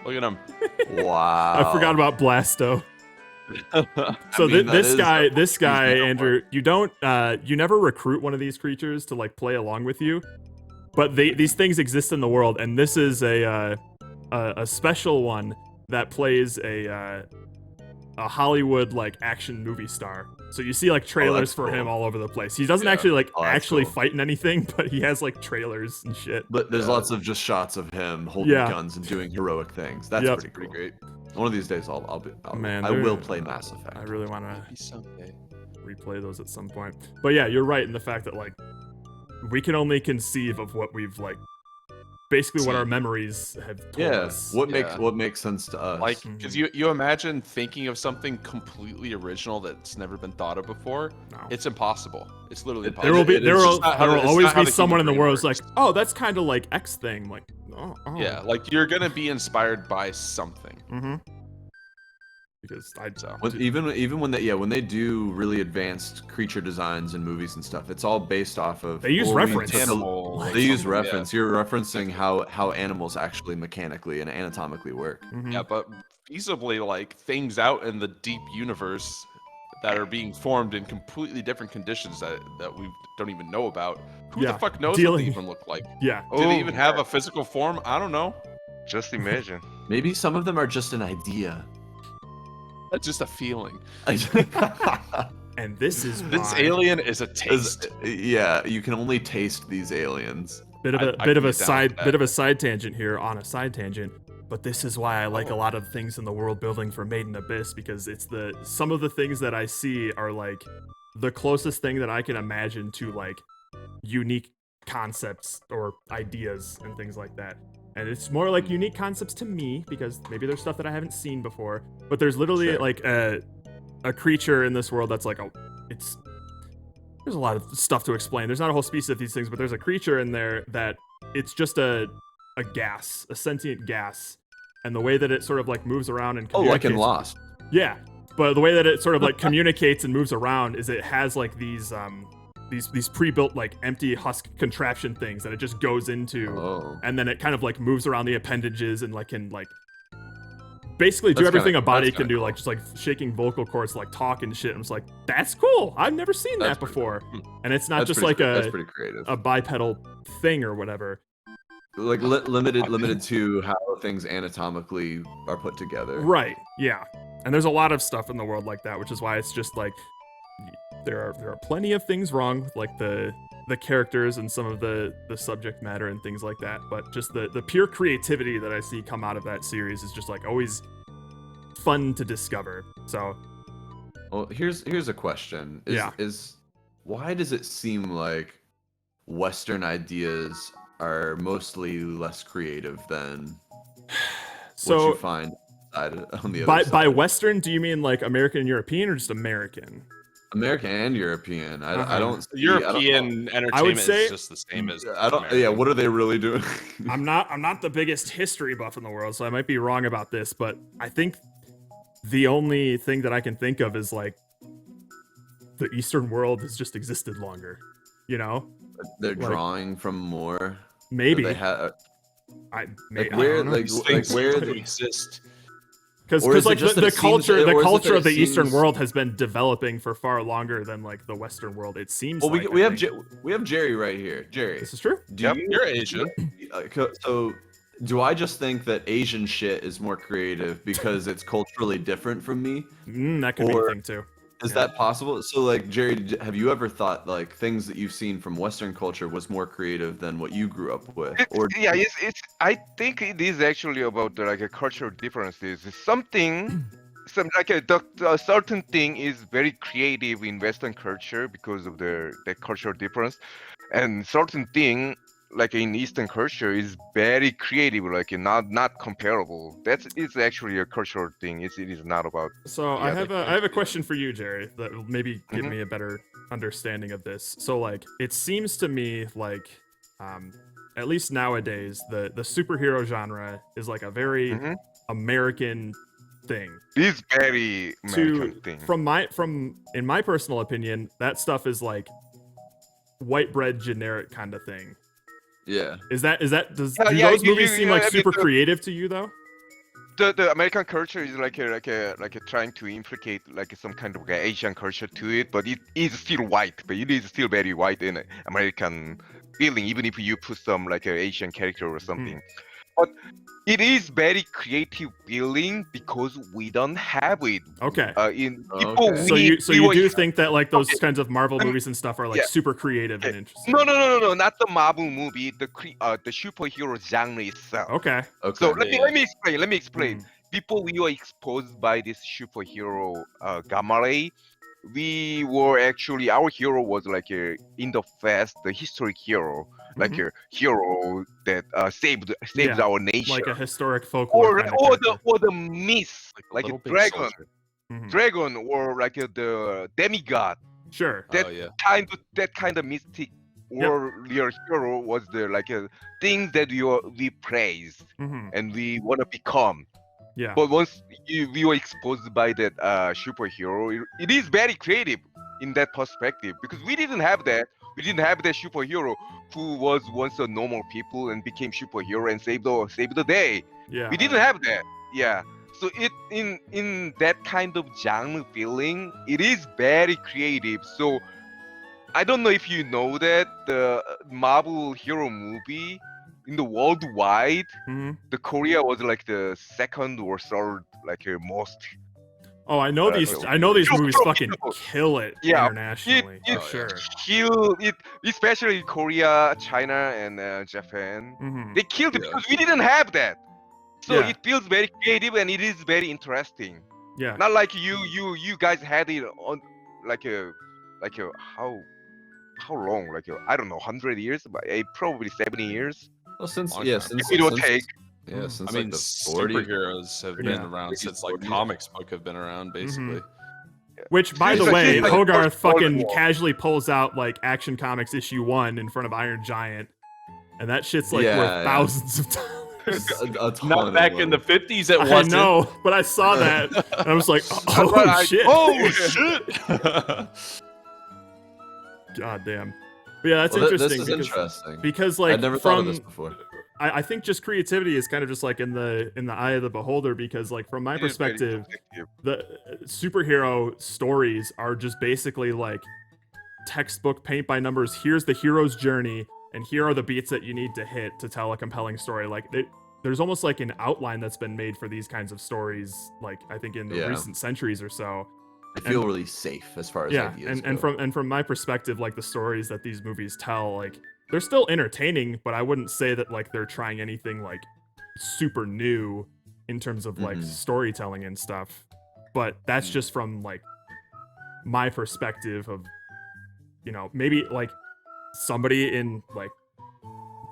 Look at him. Wow. I forgot about Blasto. So mean, that this guy, Andrew, you don't, you never recruit one of these creatures to like play along with you, but these things exist in the world, and this is a special one that plays a Hollywood like action movie star. So you see like trailers for him all over the place. He doesn't actually like actually fight in anything, but he has like trailers and shit. But there's lots of just shots of him holding Yeah. guns and doing heroic things. That's Yep. pretty great. One of these days, I Man, will play Mass Effect. I really want to someday replay those at some point. But yeah, you're right in the fact that like we can only conceive of what we've like, basically what our memories have told Yeah. us. What makes sense to us? Like, because you imagine thinking of something completely original that's never been thought of before. No. It's impossible. It's literally There will impossible. be there will always be someone in the world world who's like, oh, that's kind of like X thing. Like, oh. Yeah, like you're gonna be inspired by something. Mm-hmm. Because even when they do really advanced creature designs in movies and stuff, it's all based off of They use we reference. took a- Animal, They use something, reference. You're referencing how animals actually mechanically and anatomically work. Mm-hmm. Yeah, but feasibly, like things out in the deep universe that are being formed in completely different conditions that we don't even know about. Who Yeah, the fuck knows what dealing- they even look like? Yeah. Do they even have a physical form? I don't know. Just imagine. Maybe some of them are just an idea. That's just a feeling. And this is This why alien is a taste. Yeah, you can only taste these aliens. Bit of a I bit of can a get down side with that. bit of a side tangent here on a side tangent. But this is why I like a lot of things in the world building for Made in Abyss, because it's some of the things that I see are like the closest thing that I can imagine to like unique concepts or ideas and things like that. And it's more like unique concepts to me because maybe there's stuff that I haven't seen before. But there's literally like a creature in this world that's like there's a lot of stuff to explain. There's not a whole species of these things, but there's a creature in there that it's just a gas, a sentient gas, and the way that it sort of like moves around and like in communicates- Lost. Yeah, but the way that it sort of like communicates and moves around is it has like these pre-built like empty husk contraption things that it just goes into, and then it kind of like moves around the appendages and like can like basically do That's everything kinda- a body that's can kinda do, like just like shaking vocal cords, like talk and shit. I'm just like, that's cool. I've never seen that before. And it's not That's just pretty like that's pretty creative. a bipedal thing or whatever. Like limited to how things anatomically are put together. Right. Yeah. And there's a lot of stuff in the world like that, which is why it's just like there are plenty of things wrong with like the characters and some of the subject matter and things like that, but just the pure creativity that I see come out of that series is just like always fun to discover. So Well, here's a question. Is why does it seem like Western ideas are mostly less creative than what you find on the other side? By Western, do you mean like American and European, or just American? American and European. I don't see, European entertainment I would say- is just the same as I don't. American. Yeah, what are they really doing? I'm not the biggest history buff in the world, so I might be wrong about this, but I think the only thing that I can think of is like the Eastern world has just existed longer, you know? They're Like, drawing from more. maybe. They have. I where don't know. where to exist. Because Or is it like just the that it seems- culture or is it culture that of the it Eastern seems- world has been developing for far longer than like the Western world. It seems. Well, like, we I have think. we have Jerry right here. Jerry, This is true. You're Asian. So, do I just think that Asian shit is more creative because it's culturally different from me? That could be a Or thing too. Is that possible? So, like, Jerry, have you ever thought like things that you've seen from Western culture was more creative than what you grew up with? Or Yeah, it's. I think it is actually about the, like a cultural differences. It's something, a certain thing is very creative in Western culture because of the cultural difference, and certain thing like in Eastern culture is very creative, like not comparable. It's actually a cultural thing. It is not about. So I have a question for you, Jerry, that will maybe give me a better understanding of this. So like it seems to me like at least nowadays the superhero genre is like a very American thing. It's very American thing. In my personal opinion, that stuff is like white bread generic kind of thing. Yeah. Do those yeah, movies seem like I mean, super creative to you though? The American culture is like a trying to implicate like some kind of Asian culture to it, but it is still white. But it is still very white in American feeling, even if you put some like an Asian character or something. But it is very creative feeling because we don't have it. Okay. So you do think that like those kinds of Marvel movies and stuff are like yeah. super creative and interesting? No, not the Marvel movie. The superhero genre itself. Okay. So let me explain. Before we were exposed by this superhero gamma ray, we were actually our hero was like in the past the historic hero, like a hero that saved our nation, like a historic folklore or the myth, like a dragon, dragon or like the demigod. Sure. That kind of mystic or your hero was the like a thing that we praise and we want to become. Yeah. But once we were exposed by that superhero, it is very creative in that perspective because we didn't have that. We didn't have that superhero who was once a normal people and became superhero and saved the day. Yeah. We didn't have that. Yeah. So it in that kind of genre feeling, it is very creative. So I don't know if you know that the Marvel hero movie in the worldwide, the Korea was like the second or third like most Oh, I know these. I know these movies fucking kill it internationally. It for sure. Kill it, especially Korea, China, and Japan. Mhm. They killed it because we didn't have that. So Yeah. it feels very creative and it is very interesting. Yeah. Not like you guys had it on like a how long? Like I don't know, 100 years, but probably 70 years. Well, since Long yeah, time. since It will since- take. Yeah, since I mean, like the 40s. superheroes have been around since like 40s. comics book have been around, basically. Which, by the It's like- way, it's like Hogarth first World fucking War. casually pulls out like Action Comics issue 1 in front of Iron Giant, and that shit's like Yeah, worth yeah. thousands of dollars. A ton Not of back in the money. 50s, it I wasn't. know, but I saw that and I was like, But oh shit. Oh shit! God damn. But yeah, that's Well, interesting. This is because, interesting. because like I'd never from, thought of this before. I think just creativity is kind of just like in the eye of the beholder, because like from my It is very perspective, subjective. the superhero stories are just basically like textbook paint by numbers. Here's the hero's journey, and here are the beats that you need to hit to tell a compelling story. Like there's almost like an outline that's been made for these kinds of stories, like I think in the Yeah. recent centuries or so. I feel really safe as far as Yeah, ideas and go. from my perspective, like the stories that these movies tell, like they're still entertaining, but I wouldn't say that like they're trying anything like super new in terms of like Mhm. storytelling and stuff. But that's just from like my perspective of, you know, maybe like somebody in like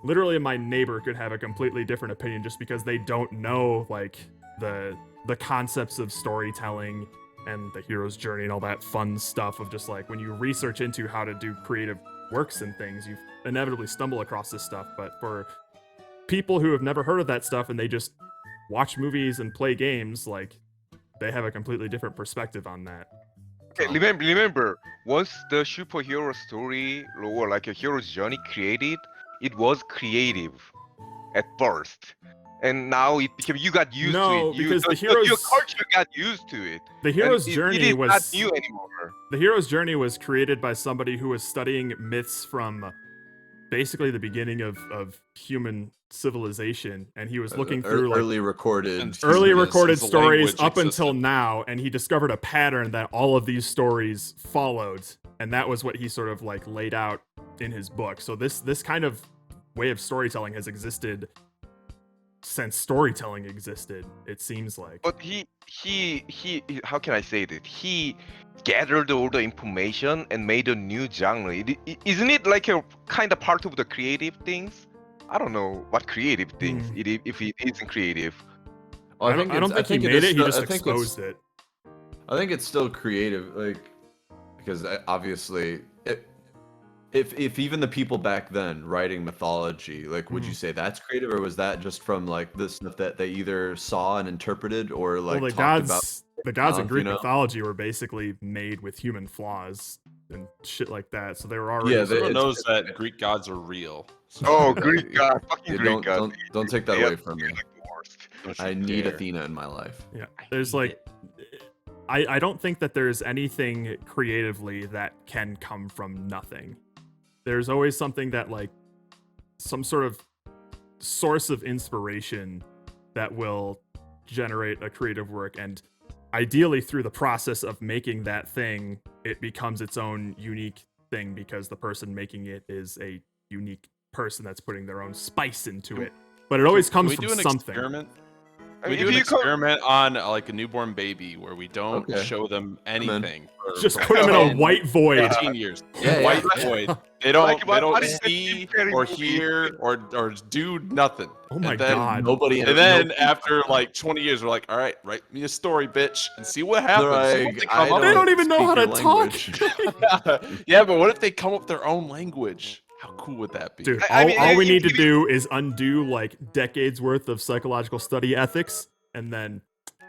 literally my neighbor could have a completely different opinion just because they don't know like the concepts of storytelling and the hero's journey and all that fun stuff of just like when you research into how to do creative works and things, you inevitably stumble across this stuff. But for people who have never heard of that stuff and they just watch movies and play games, like they have a completely different perspective on that. Okay, remember, once the superhero story or like a hero's journey created, it was creative at first. And now it became, you got used No, to it. because the your hero's- culture got used to it. The hero's And it journey is was not new anymore. The hero's journey was created by somebody who was studying myths from basically the beginning of human civilization, and he was looking through like early recorded stories language up until existed. now, and he discovered a pattern that all of these stories followed, and that was what he sort of like laid out in his book. So this kind of way of storytelling has existed since storytelling existed, it seems like. But he how can I say that? He gathered all the information and made a new genre. Isn't it like a kind of part of the creative things? I don't know what creative things if it isn't creative. Well, I don't think he made it, he just exposed it. I think it's still creative, like, because obviously, if even the people back then writing mythology, like, would you say that's creative, or was that just from like the stuff that they either saw and interpreted, or like Well, the talked gods about? in Greek you know? mythology were basically made with human flaws and shit like that. So they were already. Yeah, Everyone it's- knows that Greek gods are real. Oh, Greek god, fucking Yeah, Greek god. don't take that They away are from me. like the worst. Don't you I need dare. Athena in my life. Yeah, there's like, I don't think that there's anything creatively that can come from nothing. There's always something that like, some sort of source of inspiration that will generate a creative work, and ideally through the process of making that thing, it becomes its own unique thing because the person making it is a unique person that's putting their own spice into it. But it always comes Can we from do an something. Experiment? I Can we mean, do an if you experiment on like a newborn baby where we don't Okay. show them anything? for- Just for put them in a 10, white void. 15 years. Yeah, White yeah. void. They don't. Like, they what don't is the see scary or movie? hear or do nothing. Oh my And then god. Nobody. And then after like 20 years, we're like, all right, write me a story, bitch, and see what happens. They're What like, they come I up They with. don't even know how to speak your talk. language. Yeah, but what if they come up with their own language? How cool would that be? Dude, I mean, all we need to if do is undo like decades worth of psychological study ethics, and then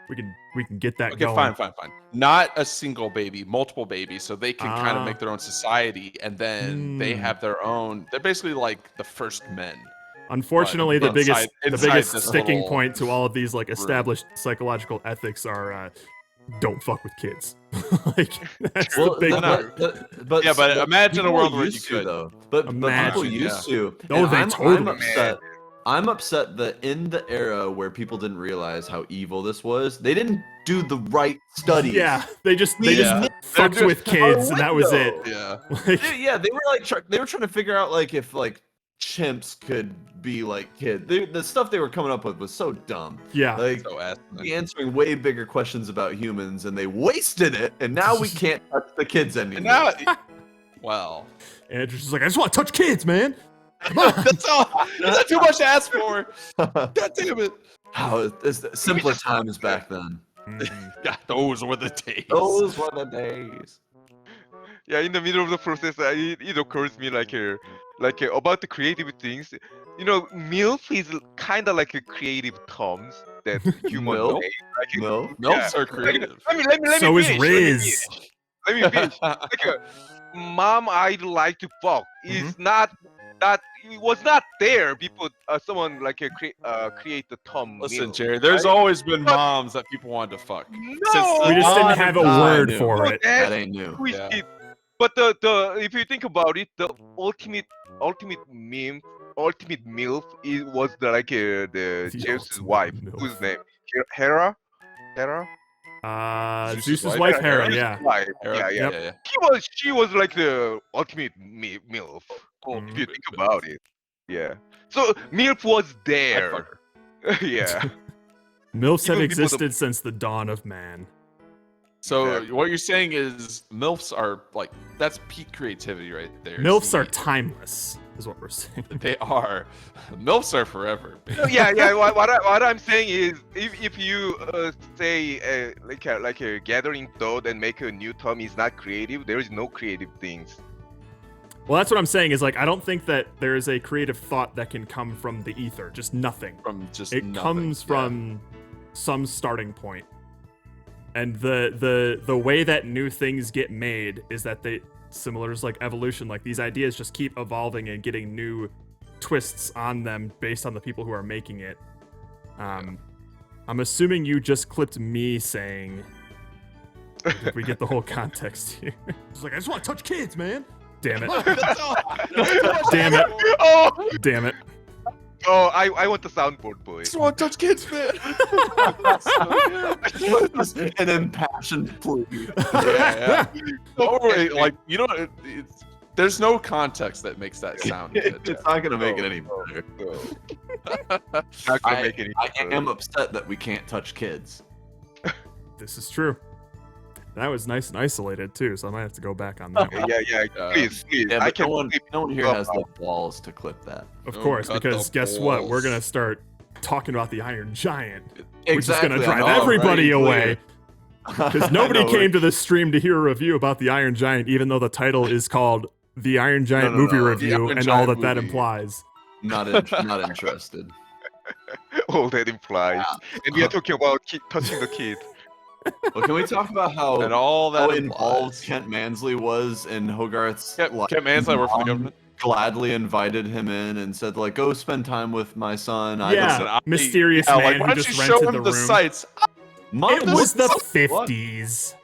we can get that Okay, going. fine. Not a single baby, multiple babies, so they can kind Ah. of make their own society, and then they Hmm. have their own. They're basically like the first men. Unfortunately, the Inside- biggest inside biggest this sticking little point to all of these like room. established psychological ethics are don't fuck with kids. Like that's Well, the big no, one. but Yeah, but imagine a people world where used you to, could. though. But people Imagine, used to. Oh, and they I'm totally upset. I'm upset that in the era where people didn't realize how evil this was, they didn't do the right studies. Yeah, they just fucked with kids, and that was it. Yeah. Yeah, they were like they were trying to figure out like if like chimps could be like kids. The stuff they were coming up with was so dumb. Yeah, like So answering way bigger questions about humans, and they wasted it. And now we can't touch the kids anymore. And now, wow. Andrew's just like, I just want to touch kids, man. Come on. That's all. That's not too much to ask for. God damn it. How simpler times back then. God, those were the days. Those were the days. Yeah, in the middle of the process, it occurs to me like about the creative things. You know, MILF is kind of like a creative terms that humans MILF? make. Like, MILFs are creative. Let me So is finish. Riz. Let me finish. Like mom, I'd like to fuck. Is not that it was not there. People, someone like create the term. Listen, MILF, Jerry, there's right? always been moms that people wanted to fuck. No, We just didn't have a word for it. That ain't new. Twisted. But the if you think about it, the ultimate meme, ultimate MILF, it was the Zeus's wife. Whose name? Hera? Zeus's wife, Hera. Yeah. Wife. Hera, Yeah. yeah. She was like the ultimate MILF. If you think about it. Yeah. So MILF was there. Yeah. MILFs have Even people existed since the dawn of man. So what you're saying is MILFs are like, that's peak creativity right there. MILFs are timeless, is what we're saying. They are. MILFs are forever. Yeah. What I'm saying is, if you say like a gathering thought and make a new term is not creative, there is no creative things. Well, that's what I'm saying is like, I don't think that there is a creative thought that can come from the ether. Just nothing. From just it nothing. comes from some starting point. And the way that new things get made is that they, similar to like evolution, like these ideas just keep evolving and getting new twists on them based on the people who are making it. I'm assuming you just clipped me saying, if we get the whole context here. It's like, I just want to touch kids, man. Damn it. Damn it. Oh. Damn it. Oh, I want the soundboard, boy. Just want to touch kids, man. An impassioned plea. Yeah. Or, like, you know, there's no context that makes that sound. It's not gonna make it any better. Not gonna make it I am upset that we can't touch kids. This is true. That was nice and isolated too, so I might have to go back on that one. Yeah. Please. Yeah, I but can. no one here has the balls to clip that. Of course, cut because the guess what? We're balls. gonna start talking about the Iron Giant, Exactly, which is gonna I drive know, everybody right? away. Because I nobody know, came to this stream to hear a review about the Iron Giant, even though the title is called The Iron Giant No, Movie The Review, Iron and all Giant that movie. implies. Not interested. All that implies, and we are talking about touching the kid. Well, can we talk about how And all that how implies. involved Kent Mansley was in Hogarth's Kent life? Mansley worked for the Mom government. Gladly invited him in and said, like, go spend time with my son. Yeah, mysterious man like, who why don't just you show rented him the the room. sites? It was the What? 50s.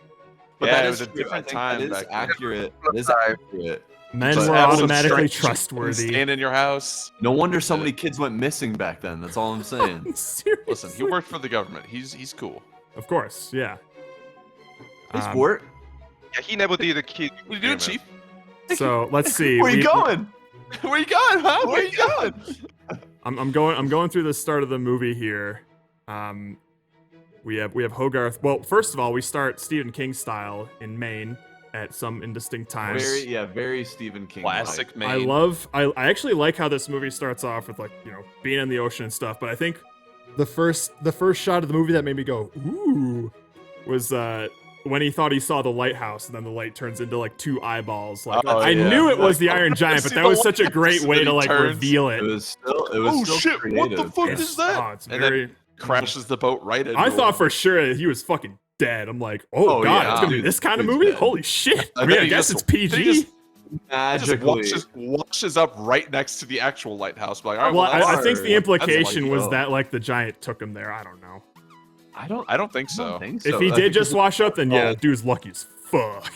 But Yeah, that it is was a true. different I think time That is back then. accurate. It is accurate. Men But were have some automatically strange trustworthy. Stand in your house. No wonder so many kids went missing back then. That's all I'm saying. Seriously. Listen, he worked for the government. He's cool. Of course, yeah. He's work. Yeah, he never did a kid. What are you doing, Chief? So let's see. Where you going? Where you going, huh? Where you going? I'm going through the start of the movie here. We have Hogarth. Well, first of all, we start Stephen King style in Maine at some indistinct times. Very Stephen King. Classic Maine. I actually like how this movie starts off with, like, you know, being in the ocean and stuff, but I think the first shot of the movie that made me go, ooh, was when he thought he saw the lighthouse, and then the light turns into like two eyeballs. Like, Oh, I yeah. knew it was the Iron Giant, but See that the was such a lighthouse, great and way then to he like turns. reveal it. It was still Oh still shit! What the creative. fuck It's- is that? oh, it's And very. then crashes the boat right into I him. thought for sure he was fucking dead. I'm like, oh, Oh, god, yeah, it's gonna be dude, this kind of dude's movie? dead. Holy shit! I And mean, then I he guess just- it's PG. then he just Magically. washes up right next to the actual lighthouse. Like, all right, Well, that's I think the that's implication like, was oh. that like the giant took him there. I don't know. I don't think so. If he did just wash up, then yeah, dude's lucky as fuck.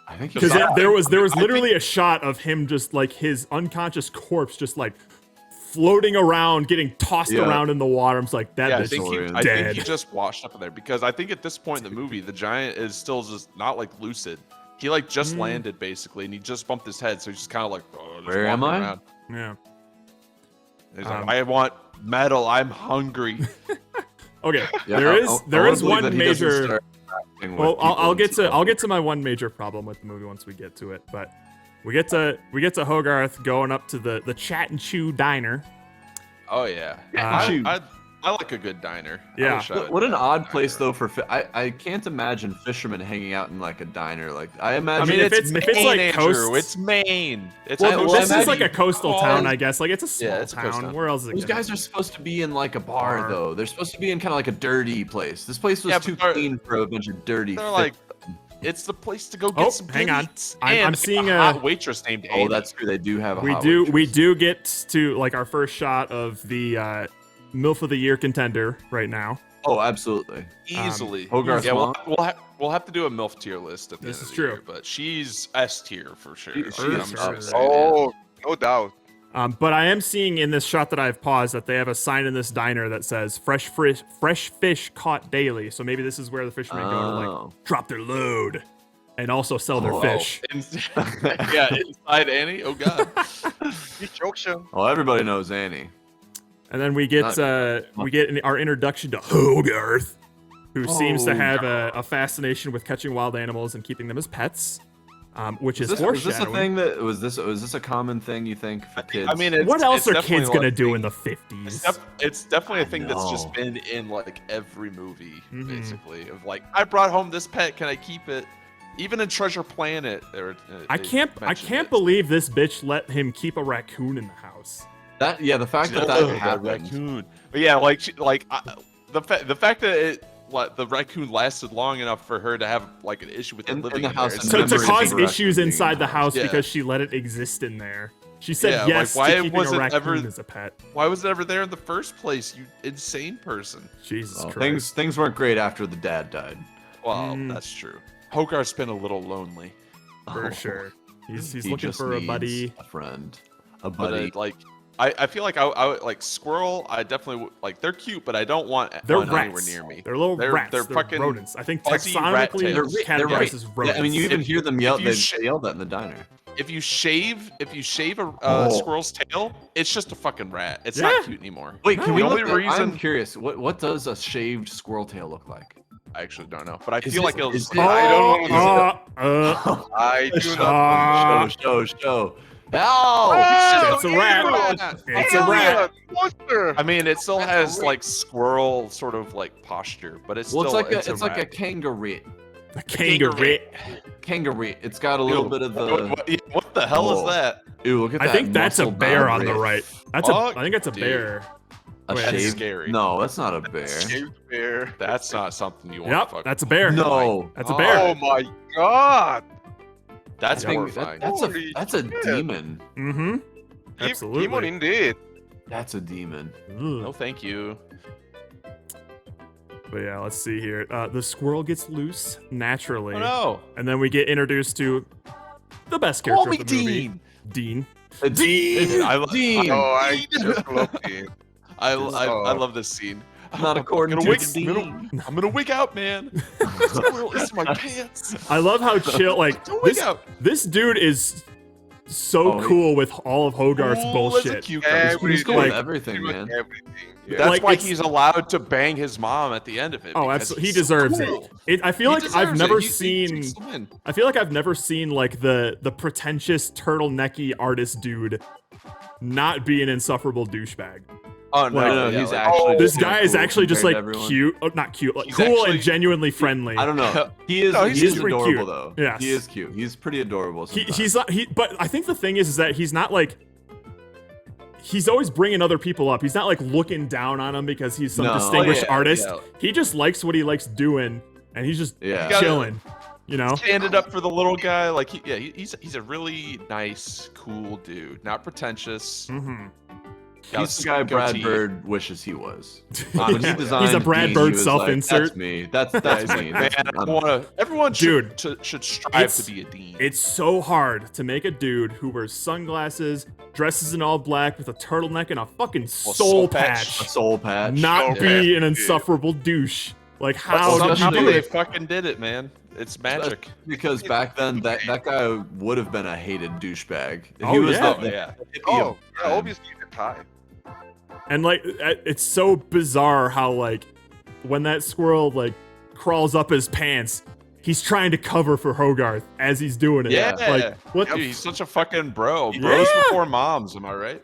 I think Because there was literally a shot of him just like his unconscious corpse just like floating around, getting tossed around in the water. I'm just like, that Yeah, bitch I dead. think he just washed up in there because I think at this point in the movie, the giant is still just not like lucid. He like just landed basically, and he just bumped his head, so he's just kind of like, where am I? Around. Yeah. He's like, I want metal. I'm hungry. Okay, Yeah, there is believe one that he doesn't major. start acting with Well, people I'll and get stuff. to my one major problem with the movie once we get to it. But we get to Hogarth going up to the Chat and Chew diner. Oh yeah, I like a good diner. Yeah. What an odd place though for I can't imagine fishermen hanging out in like a diner. Like I imagine. I mean, if it's like coast, it's Maine. It's this is like a coastal town, I guess. Like it's a small it's a coast town. town. Where else is it? Those guys are supposed to be in like a bar though. They're supposed to be in kind of like a dirty place. This place was too clean for a bunch of dirty. They're like, it's the place to go get some hang on. eats. I'm And seeing a a hot waitress named Amy. Oh, that's true. They do have a we hot do waitress. we do get to like our first shot of the MILF of the Year contender right now. Oh, absolutely. Easily. Hogarth yeah, Swamp. we'll have to do a MILF tier list at the This end is of true. the year, but she's S tier for sure. Oh, no doubt. But I am seeing in this shot that I've paused that they have a sign in this diner that says fresh fish caught daily. So maybe this is where the fishermen go to like drop their load and also sell their fish. Yeah, inside Annie. Oh god. You joke show. Oh, everybody knows Annie. And then we get our introduction to Hogarth, who seems to have a fascination with catching wild animals and keeping them as pets, which is foreshadowing. Was this a thing that was this a common thing you think for kids? I mean, what else are kids gonna like, do in the 50s? It's definitely a thing that's just been in like every movie, basically. Of like, I brought home this pet. Can I keep it? Even in Treasure Planet, I can't believe this bitch let him keep a raccoon in the house. The fact that happened. Raccoon. But yeah, the fact that the raccoon lasted long enough for her to have like an issue with it living in the house. So to cause issues inside the house because she let it exist in there. She said yes to keeping a raccoon as a pet. Why was it ever there in the first place, you insane person? Jesus Christ. Things weren't great after the dad died. Well, that's true. Hogarth's been a little lonely. For sure. He's He looking just for a needs buddy. a friend, a But buddy. I feel like I would like squirrel. I definitely like they're cute, but I don't want They're one anywhere rats. near me. They're little rats. They're They're fucking rodents. I think fuzzy rat taxonomically tails. They're right. as rodents. I mean, you even hear them yell. if you They yelled that in the diner. If you shave a squirrel's tail, it's just a fucking rat. It's not cute anymore. Wait, can we The only look at- reason I'm curious. What does a shaved squirrel tail look like? I actually don't know, but I Is feel this- like it'll. is this- I don't know. I do not. Show. No! Oh, It's a rat. It's a rat. Monster. I mean, it still has like squirrel sort of like posture, but it's Well, still it's like a rat. kangaroo. A kangaroo. Kangaroo. It's got a little bit of the. What the hell is that? Ew, look at that. I think that's a muscle bear bound on the rib. right. I think that's a dude. bear. A Wait, That's shaved? scary. No, that's not a bear. Shaved bear. That's not something you want. Yep, to fuck that's a with. bear. No. That's a bear. Oh my god. That's I think horrifying. that's a demon. Mm-hmm. Absolutely. Demon indeed. That's a demon. No, thank you. But yeah, let's see here. The squirrel gets loose naturally. Oh no! And then we get introduced to the best Call character me of the movie. Dean. Dean. Dean. Dean. Oh, I just love Dean. I love this scene. Not according to Dean. I'm gonna wig out, man. Squirrel is my pants. I love how chill. Like Don't wig out. this dude is so cool with all of Hogarth's Cool as a bullshit. cucumber. He's cool with Like- everything, man. Everything. Yeah. That's Like, why it's- he's allowed to bang his mom at the end of it. Oh, because absolutely. He he's deserves cool. it. I feel He like I've deserves never it. He seen. takes the win. I feel like I've never seen like the pretentious turtlenecky artist dude not be an insufferable douchebag. Oh no, Like- No, yeah, he's like- actually. This so guy is cool actually just compared like to everyone. cute, not cute, like He's cool actually- and genuinely friendly. I don't know. He is. No, he he's is pretty adorable cute. though. Yes. He is cute. He's pretty adorable. He's not. But I think the thing is that he's not like. He's always bringing other people up. He's not like looking down on them because he's some No. distinguished Oh, yeah, artist. yeah. He just likes what he likes doing, and he's just Yeah. chilling. You know. Standing up for the little guy, like he's a really nice, cool dude, not pretentious. Mm-hmm. He's the guy Brad goatee. Bird wishes he was. Yeah. When he designed He's a Brad Dean, Bird he was like, self-insert. That's me. That's me. Man, everyone Dude, should strive it's- to be a Dean. It's so hard to make a dude who wears sunglasses, dresses in all black with a turtleneck and a fucking soul patch, A soul patch. not Yeah. be an insufferable douche. Like, how did you Somehow do they it? fucking did it, man. It's magic. Because back then, that guy would have been a hated douchebag. Oh, He was yeah. the Yeah. hippie Oh, of yeah, the time. obviously the time. And like, it's so bizarre how like when that squirrel like crawls up his pants, he's trying to cover for Hogarth as he's doing it. Yeah. Like, what Dude, the he's such a fucking bro. Bros Yeah. before moms, am I right?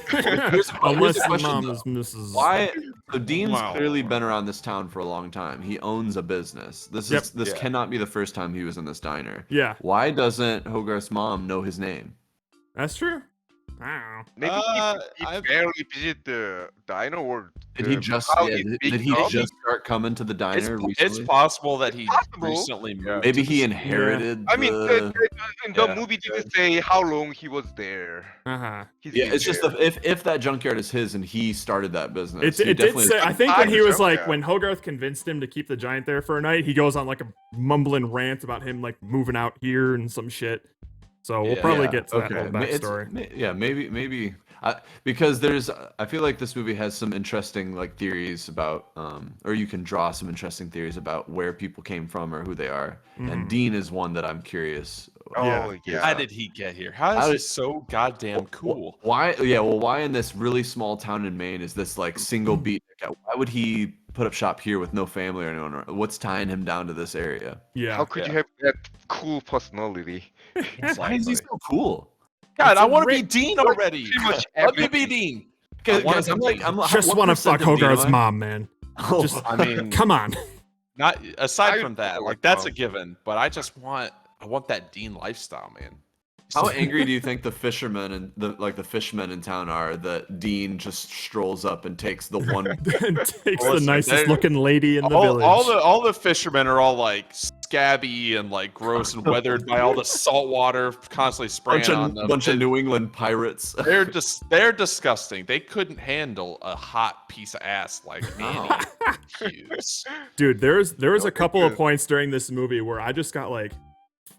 Here's Unless the the question, mom though. is Mrs. Why? So Dean's Wow. clearly been around this town for a long time. He owns a business. This Yep. is this Yeah. cannot be the first time he was in this diner. Yeah, Why doesn't Hogarth's mom know his name? that's true. I don't know. Maybe he I've- barely visited the diner or Did he the just house yeah, is did, big did he enough. just start coming to the diner recently? It's possible that he Possible. recently moved. Maybe to he this- inherited. I mean, the... in the Yeah. movie didn't say how long he was there. Uh-huh. He's Yeah, been it's just there. if that junkyard is his and he started that business. It he did definitely say, I think when he was like, Yeah. when Hogarth convinced him to keep the giant there for a night, he goes on like a mumbling rant about him like moving out here and some shit. So we'll Yeah. probably Yeah, get to that whole It's- backstory. yeah, maybe because there's I feel like this movie has some interesting like theories about or you can draw some interesting theories about where people came from or who they are. Mhm. And Dean is one that I'm curious. Oh yeah. How did he get here? How is How he did- so goddamn cool? Why? Yeah, well, why in this really small town in Maine is this like single beat? Why would he put up shop here with no family or anyone? What's tying him down to this area? Yeah. How could you have that cool personality? Why is he so cool? God, It's I a want to great- be Dean already. Pretty much Let me everything. be Dean. Because I'm like, Just what want to percent fuck of Dean am Hogarth's I? mom, man. Oh, Just, I mean, come on. not aside I from that, would like that's a know. given. But I want that Dean lifestyle, man. how angry do you think the fishermen and the fishmen in town are that Dean just strolls up and takes the one? Takes the Listen, nicest they're- looking lady in the village. all the fishermen are all like scabby and like gross and weathered by all the salt water constantly spraying on them. bunch of New England pirates. They're disgusting. They couldn't handle a hot piece of ass like Annie Hughes. Dude, there was a Okay, couple of good. points during this movie where I just got like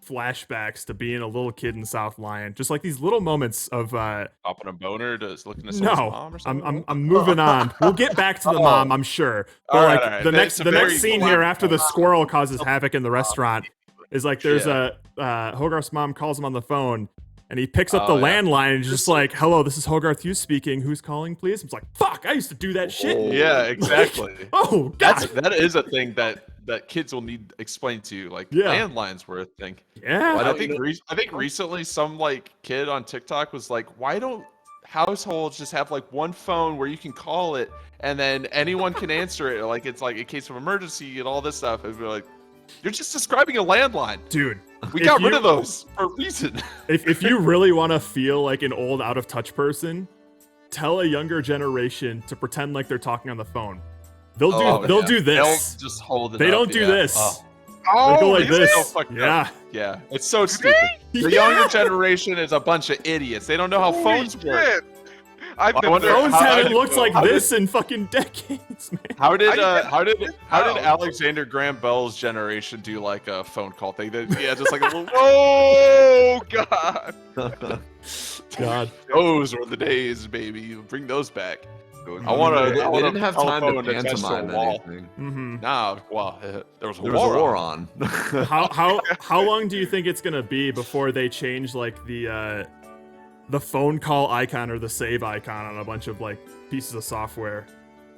flashbacks to being a little kid in South Lyon. Just like these little moments of Popping a boner to looking at someone's no, mom or I'm something. I'm moving on. We'll get back to the mom, I'm sure. But All right, like all right. the That's next a very scene here after the squirrel causes havoc in the restaurant is like there's Yeah. a Hogarth's mom calls him on the phone and he picks up the Oh, yeah. landline and just like, "Hello, this is Hogarth Hughes speaking. Who's calling, please?" I'm like, "Fuck, I used to do that shit." Yeah, exactly. Oh god. that is a thing that kids will need explained to you. Like Yeah. landlines were a thing. Yeah. Why I don't think you- I think recently some like kid on TikTok was like, why don't households just have like one phone where you can call it and then anyone can answer it? Like it's like in case of emergency and all this stuff. And we're like, you're just describing a landline. Dude, We if got rid you- of those for a reason. if you really want to feel like an old out of touch person, tell a younger generation to pretend like they're talking on the phone. They'll do Oh, they'll yeah. do this. They'll just hold it They up, don't do yeah. this. Oh, They go like really? this. so fucked up. Yeah. yeah, it's so stupid. The younger generation is a bunch of idiots. They don't know how Holy phones work. shit. I've I never wonder Phones how- haven't looked like how did- this in fucking decades, man. How did I- how did How? Alexander Graham Bell's generation do like a phone call thing? Yeah, just like a little. Oh god. God. Those were the days, baby. Bring those back. I want They to. didn't have time to attached to a pantomime wall. anything. hmm Nah, well, there was a There was a war on. How long do you think it's gonna be before they change like the phone call icon or the save icon on a bunch of like pieces of software?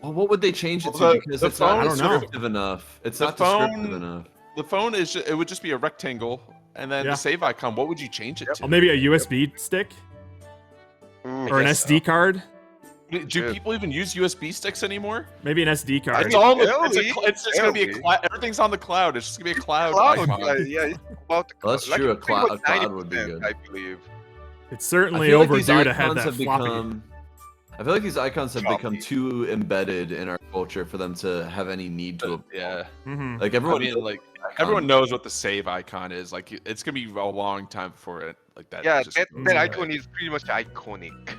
Well, what would they change it to? Well, Because the it's not phone- I don't know. descriptive enough. It's The not descriptive phone- enough. The phone is. It would just be a rectangle, and then Yeah. the save icon. What would you change it to? Or maybe a USB stick or an guess SD card? Do people even use USB sticks anymore? Maybe an SD card. It's all. Barely, It's just gonna be a barely. cloud. Everything's on the cloud. It's just gonna be a cloud. Cloud, icon. yeah, it's about the Well, that's like, true, a pretty much cloud- a cloud would be 90%, good. I believe. It's I certainly feel like these overdue to have icons that have floppy. become. I feel like these icons have become Choppy. too embedded in our culture for them to have any need to. Yeah. Mhm. Like everyone, I mean, knows like the icon. everyone knows what the save icon is. Like it's gonna be a long time before it like that. Yeah, just that goes away. icon is pretty much iconic.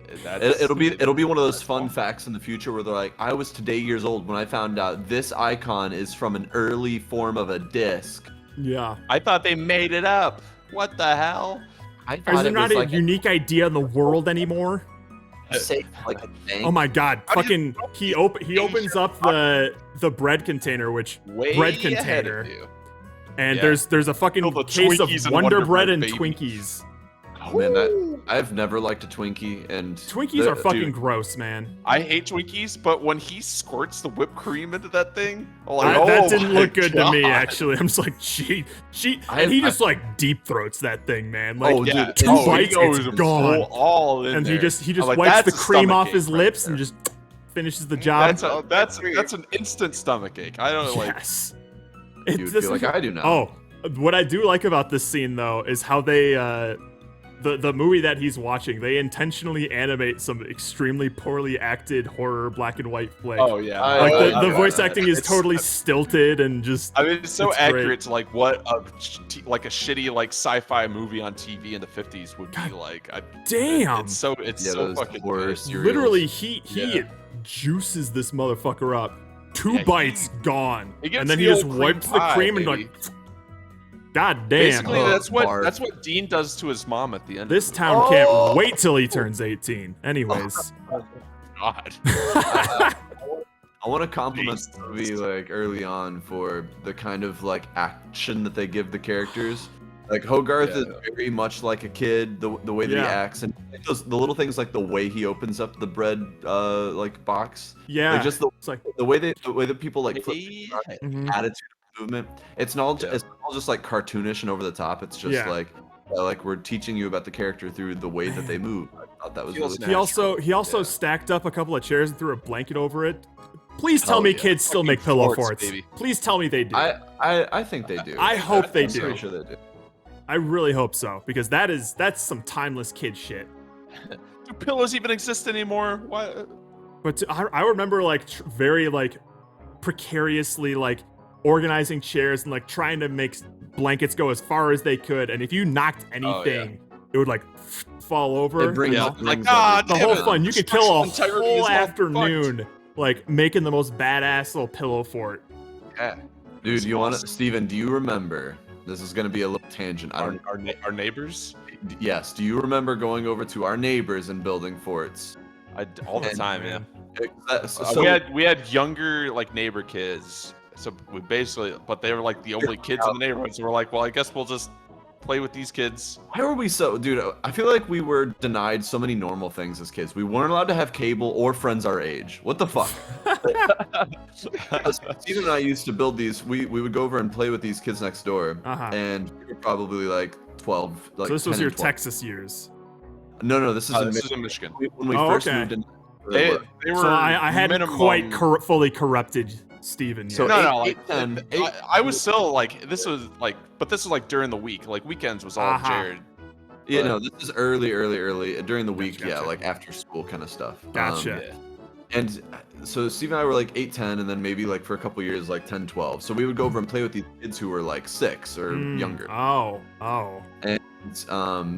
It'll be one of those fun facts in the future where they're like, I was today years old when I found out this icon is from an early form of a disc. Yeah. I thought they made it up. What the hell? I Is thought there it not was a like unique idea in the world anymore? like a thing. Oh my god! Fucking he opens up the bread container, which Way bread ahead container, of you. and Yeah. there's a fucking the case of Twinkies and Wonder Wonder Bread Bread and baby. Twinkies. Oh man, I've never liked a Twinkie, and Twinkies are fucking gross, man. I hate Twinkies, but when he squirts the whipped cream into that thing, I'm like, That oh didn't my look good to me, God. actually. I'm just like, gee, and he just like deep throats that thing, man. Like, Oh, dude, two he bites, goes it's gone. all in And there. he just I'm like, wipes the that's a cream stomach off ache his right lips there. and just finishes the job. That's an instant stomach ache. I don't like. Yes. You would feel like I do now. Oh, what I do like about this scene though is how they the movie that he's watching, they intentionally animate some extremely poorly acted horror black and white flick. Oh yeah, Like the yeah, voice yeah. acting is totally stilted and just. I mean, it's so it's accurate great. to like what like a shitty like sci-fi movie on TV in the 50s would be like. Damn. It's so those fucking horror good. serials. Literally, he Yeah. juices this motherfucker up. Two Yeah, bites gone, he gets and then the he just old cream wipes the pie, cream and baby. like. God damn. Basically, Oh, that's barf. what Dean does to his mom at the end. This of town can't wait till he turns 18. Anyways. God. I want to compliment the movie like early on for the kind of like action that they give the characters. Like Hogarth is very much like a kid, the way that he Yeah. acts, and the little things like the way he opens up the bread like box. Yeah. Like just It's like the way that people like flip Yeah. mhm. attitude movement. It's not it's all just like cartoonish and over the top. It's just Yeah. like we're teaching you about the character through the way that they move. I thought that was Feels really He also stacked up a couple of chairs and threw a blanket over it. Please tell Hell me yeah. kids still Fucking make pillow forts, forts. baby. Please tell me they do. I think they do. I hope they I'm do. pretty sure they do. I really hope so because that's some timeless kid shit. Do pillows even exist anymore? What? But I remember like very like precariously like organizing chairs and like trying to make blankets go as far as they could, and if you knocked anything, it would like fall over. It brings Yeah. up Like, things ah, the damn whole it. fun. You could kill a Structural integrity is whole all afternoon like making the most badass little pillow fort. Yeah. Dude, It's you want to, awesome. Steven, do you remember? This is going to be a little tangent. I don't. Our neighbors? Yes. Do you remember going over to our neighbors and building forts? All the And- time, yeah. So, We had younger like neighbor kids, so we basically, but they were like the only kids in the neighborhood. So we're like, well, I guess we'll just play with these kids. why were we so, dude? I feel like we were denied so many normal things as kids. We weren't allowed to have cable or friends our age. What the fuck? Steven and I used to build these. We would go over and play with these kids next door, and we were probably like 12. Like So this was 10 your and 12. Texas years. No, this is This is in in Michigan. When we Oh, first okay. moved in. They were. So I hadn't minimum, quite fully corrupted Steven yet. So No, eight- like 10, I was still like this was like, but this was like during the week. Like weekends was all Jared. Yeah, But- no, this is early during the week. Yeah, gotcha. like after school kind of stuff. Gotcha. And so Steve and I were like 8, 10, and then maybe like for a couple years like 10, 12. So we would go over and play with these kids who were like 6 or younger. Oh. And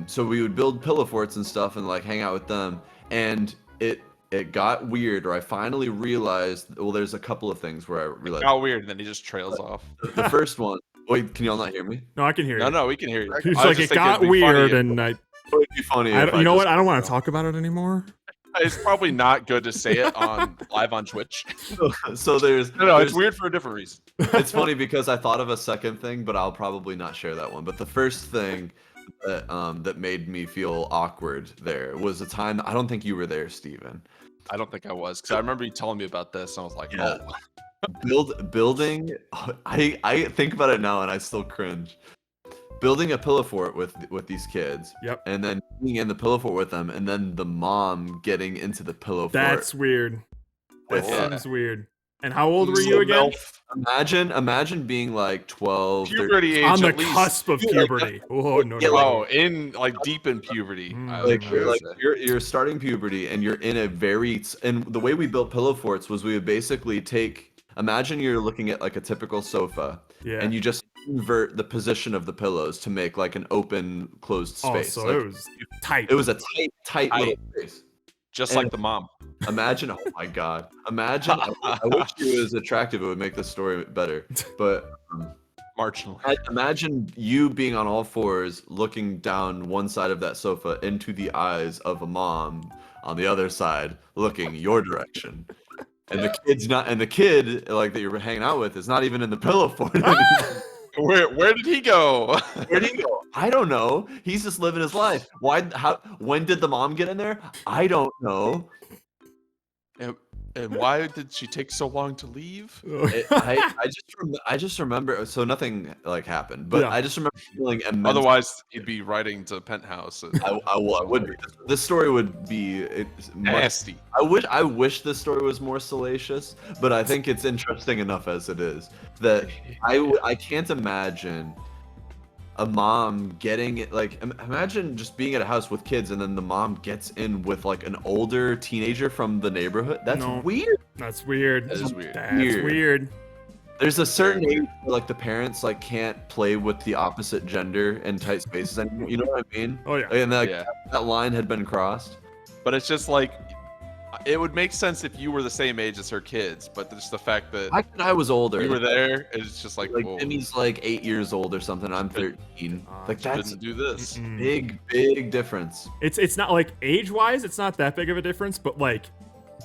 so we would build pillow forts and stuff and like hang out with them. And it got weird, or I finally realized. Well, there's a couple of things where I realized. Got weird, and then he just trails off. The first one. Wait, can y'all not hear me? No, I can hear you. No, we can hear you. He's I was like, just it thinking got it'd be funny weird, if- and I. It would be funny. I if you know just- what? I don't want to talk about it anymore. It's probably not good to say it on live on Twitch. So there's No, it's there's- weird for a different reason. It's funny because I thought of a second thing, but I'll probably not share that one. But the first thing that made me feel awkward there was a time. I don't think you were there, Steven. I don't think I was, because I remember you telling me about this, and I was like, Yeah. oh. Building. I think about it now and I still cringe. Building a pillow fort with these kids. Yep. And then being in the pillow fort with them, and then the mom getting into the pillow That's fort. weird. That with them. seems weird. And how old were you again? Imagine being like 12. Puberty age On the at least. cusp of puberty. Oh no, Yeah, no. Oh, in like deep in puberty. I would Like say. you're starting puberty and you're in a very and the way we built pillow forts was we would basically imagine you're looking at like a typical sofa, Yeah. and you just invert the position of the pillows to make like an open closed Oh, space. so Like, it was tight. it was a tight little space. Just And like the mom. Imagine, oh my god, imagine. I wish she was attractive. It would make the story better. But marginally. Imagine you being on all fours, looking down one side of that sofa into the eyes of a mom on the other side, looking your direction. And the kid like that you're hanging out with is not even in the pillow fort anymore. Where did he go? Where did he go? I don't know. He's just living his life. When did the mom get in there? I don't know. And why did she take so long to leave? I just remember. So nothing like happened, but Yeah. I just remember feeling immense. Otherwise, he'd be writing to Penthouse. And I would be. This story would be nasty. I wish this story was more salacious, but I think it's interesting enough as it is. That I can't imagine a mom getting it. Like, imagine just being at a house with kids and then the mom gets in with like an older teenager from the neighborhood. That's weird. That's weird. That is weird. That's weird. There's a certain age where like the parents like can't play with the opposite gender in tight spaces anymore. You know what I mean? Oh yeah. And that line had been crossed. But it's just like, it would make sense if you were the same age as her kids, but just the fact that I was older. you were there, it's just like, whoa, Jimmy's like 8 years old or something. I'm 13. Like that's didn't do this. big difference. It's not like age-wise, it's not that big of a difference, but like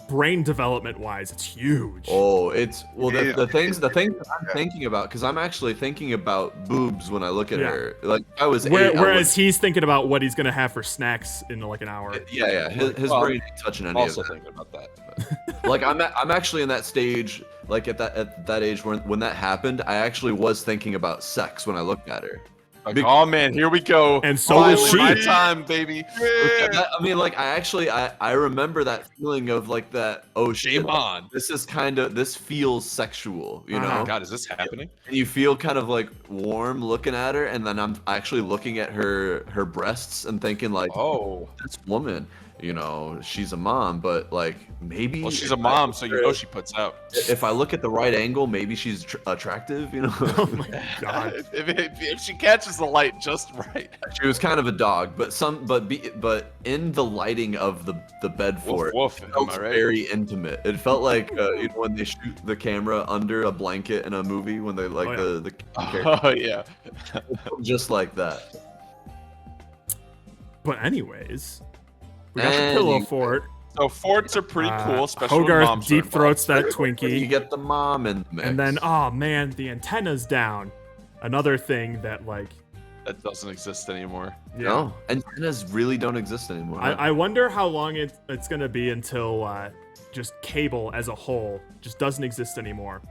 brain development-wise, it's huge. Oh, it's the things that I'm thinking about, because I'm actually thinking about boobs when I look at her. Like I was. Whereas he's thinking about what he's gonna have for snacks in like an hour. Yeah. His brain ain't touching any Also of that. thinking about that. Like I'm actually in that stage, like at that age when that happened, I actually was thinking about sex when I looked at her. Like, oh man, here we go. And so was she. My time, baby. I mean, like I remember that feeling of like that. Oh shit! Shame on. This feels sexual, you know? Oh God, is this happening? And you feel kind of like warm looking at her, and then I'm actually looking at her breasts and thinking like, oh, this woman, you know, she's a mom, but like maybe. Well, she's a mom, so you know she puts out. If I look at the right angle, maybe she's attractive, you know. Oh my god! if she catches the light just right. She was kind of a dog, but in the lighting of the bed fort, woof, it felt very intimate. It felt like you know, when they shoot the camera under a blanket in a movie when they like the Oh yeah, just like that. But anyways, we got the pillow fort. So forts are pretty cool, especially when Hogarth moms deep are throats that You Twinkie, get the mom in the mix. and then oh man, the antenna's down. Another thing that like. that doesn't exist anymore. Yeah. No, antennas really don't exist anymore. huh? I wonder how long it's gonna be until just cable as a whole just doesn't exist anymore.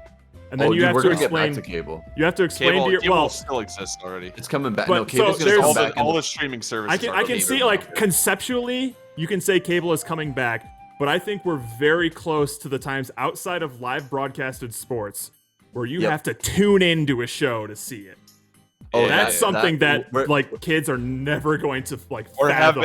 And then you have we're to gonna explain. get back to cable. You have to explain to your Cable well. still exists already. It's coming back. But No, cable's so gonna there's come back. All the streaming services. I can see like conceptually you can say cable is coming back, but I think we're very close to the times outside of live broadcasted sports where you have to tune into a show to see it. Oh, that's something that we're- like kids are never going to like Or fathom.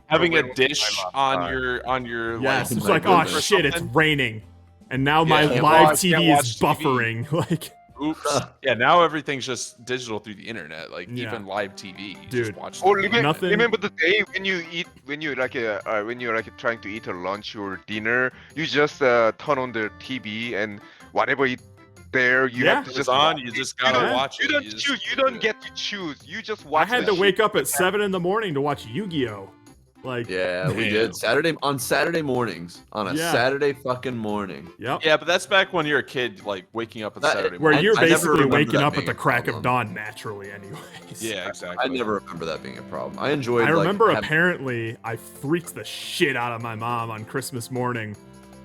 having a dish on your Yes, like, it's like, oh or shit, it's something. raining, and now my Yeah. live Can't TV watch is TV. buffering. Like, Oops. Yeah, now everything's just digital through the internet. Like Yeah. even live TV, you Dude. just watch. Oh, the- Nothing- remember the day when you're trying to eat a lunch or dinner, you just turn on the TV and whatever there you Yeah. have to It's just on. watch You it. just gotta Yeah. watch it. You don't You just- choose. You don't get to choose. You just I watch. had the to wake shit. up at 7 in the morning to watch Yu-Gi-Oh. Like, Yeah, we Damn. did on Saturday mornings. On a Yeah. Saturday fucking morning. yep. Yeah, but that's back when you're a kid, like waking up on That- Saturday Where morning. you're I never basically remember waking that up at being the a crack of problem. dawn naturally, anyways. Yeah, exactly. I never remember that being a problem. I enjoyed. I like, remember having- apparently I freaked the shit out of my mom on Christmas morning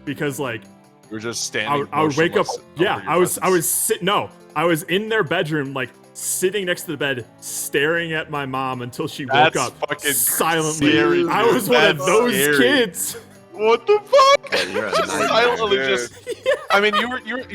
because like You're just standing. I would wake up. motionless Yeah, over your I was presents. I was in their bedroom like sitting next to the bed staring at my mom until she woke That's up fucking silently. scary, I dude. was one of That's those scary. kids. What the fuck? Yeah, you're a Just nightmare, silently, dude. just. I mean, you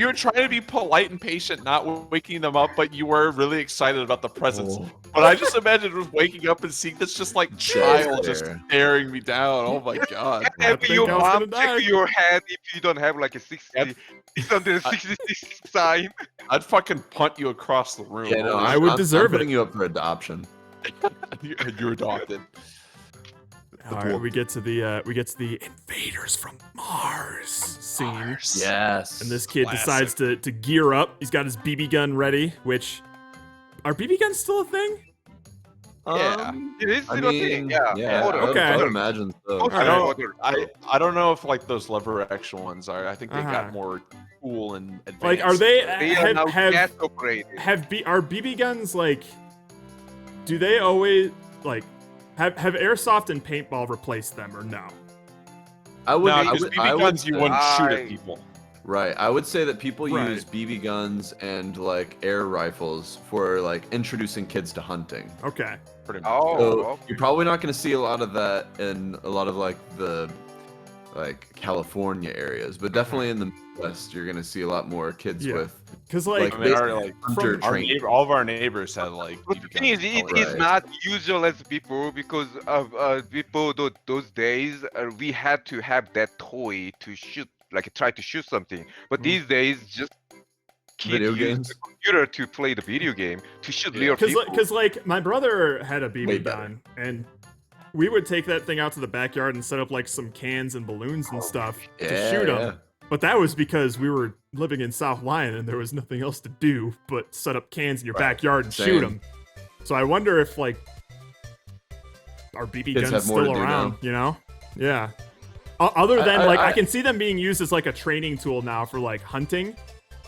were trying to be polite and patient, not waking them up, but you were really excited about the presents. Oh. But I just imagined just waking up and seeing this just like child just there. staring me down. Oh my god. I Have think your I was mom gonna die. check your head if you don't have like a 666 sign. I'd fucking punt you across the room. Yeah, no, I would I'm deserve putting it. you up for adoption. You're adopted. All right, we get to the invaders from Mars scene. Yes. And this kid decides to gear up. He's got his BB gun ready. Which are BB guns still a thing? Yeah, it is I still a mean, thing. Yeah. yeah, Okay. I would imagine so. I don't know if like those lever action ones are. I think they got more cool and advanced. Like, are they? They are now gas operated. Are BB guns like? Do they always like? Have airsoft and paintball replaced them or no? I would. No, because BB guns you wouldn't shoot at people. Right. I would say that people Right. use BB guns and like air rifles for like introducing kids to hunting. Okay. Pretty much. So you're probably not going to see a lot of that in a lot of like the California areas, but definitely in the Midwest, you're going to see a lot more kids with. Because like, I mean, hunter our training. all of our neighbors had like. But the thing is, it is not usual as before because of before those days we had to have that toy to shoot, like try to shoot something. But these days, just kids Video use games? the computer to play the video game to shoot real people. Because like my brother had a Way BB better. gun, and we would take that thing out to the backyard and set up like some cans and balloons and stuff to yeah, shoot them. yeah. But that was because we were living in South Lyon and there was nothing else to do but set up cans in your backyard and shoot Same. them. So I wonder if like our BB Kids guns have more to still do around, now. you know? Yeah. Other than I I can see them being used as like a training tool now for like hunting,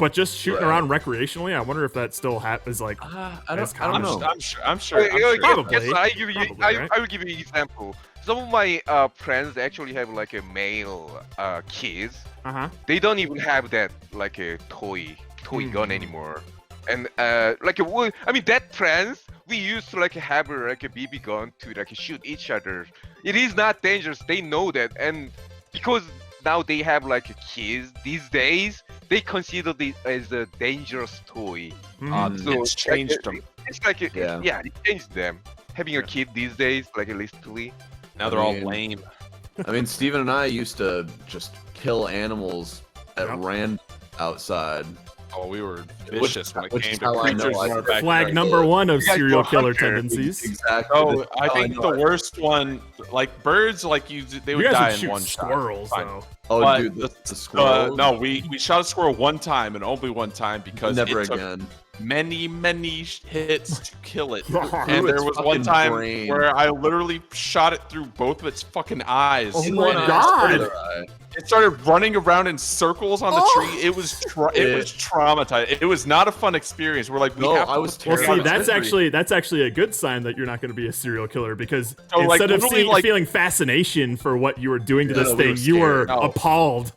but just shooting Right. around recreationally. I wonder if that still is like. I as don't common. know. I'm sure. Probably. Yes, I give you. Probably, right? I will give you an example. Some of my friends actually have like a male kids. They don't even have that like a toy gun anymore. And like I mean that friends we used to like have like a BB gun to like shoot each other. It is not dangerous. They know that, and because now they have like kids these days, they consider it as a dangerous toy. So It's changed them. It's like it changed them. Having a kid these days, like literally. Now they're all lame. I mean, Steven and I used to just kill animals at random outside. Oh, we were vicious when it which came is to how I know creatures in I- our backyard. Flag number one of You guys serial go killer hunter. tendencies. Exactly. Oh, That's I how think know the worst one, like birds, like they You would guys die would in shoot one squirrels shot. Fine. though. Oh, But dude, the squirrels. No, we shot a squirrel one time and only one time because Never it took again. many hits to kill it. Through And there its was one fucking time brain. where I literally shot it through both of its fucking eyes. Oh In my one eye, God. other eye. It started running around in circles on the tree. It was it was traumatized. It was not a fun experience. We're like, we No, have I to was Well, terrified. see, that's actually a good sign that you're not going to be a serial killer because So, like, instead of literally, feeling fascination for what you were doing to Yeah, this we thing, were you were scared. No. appalled.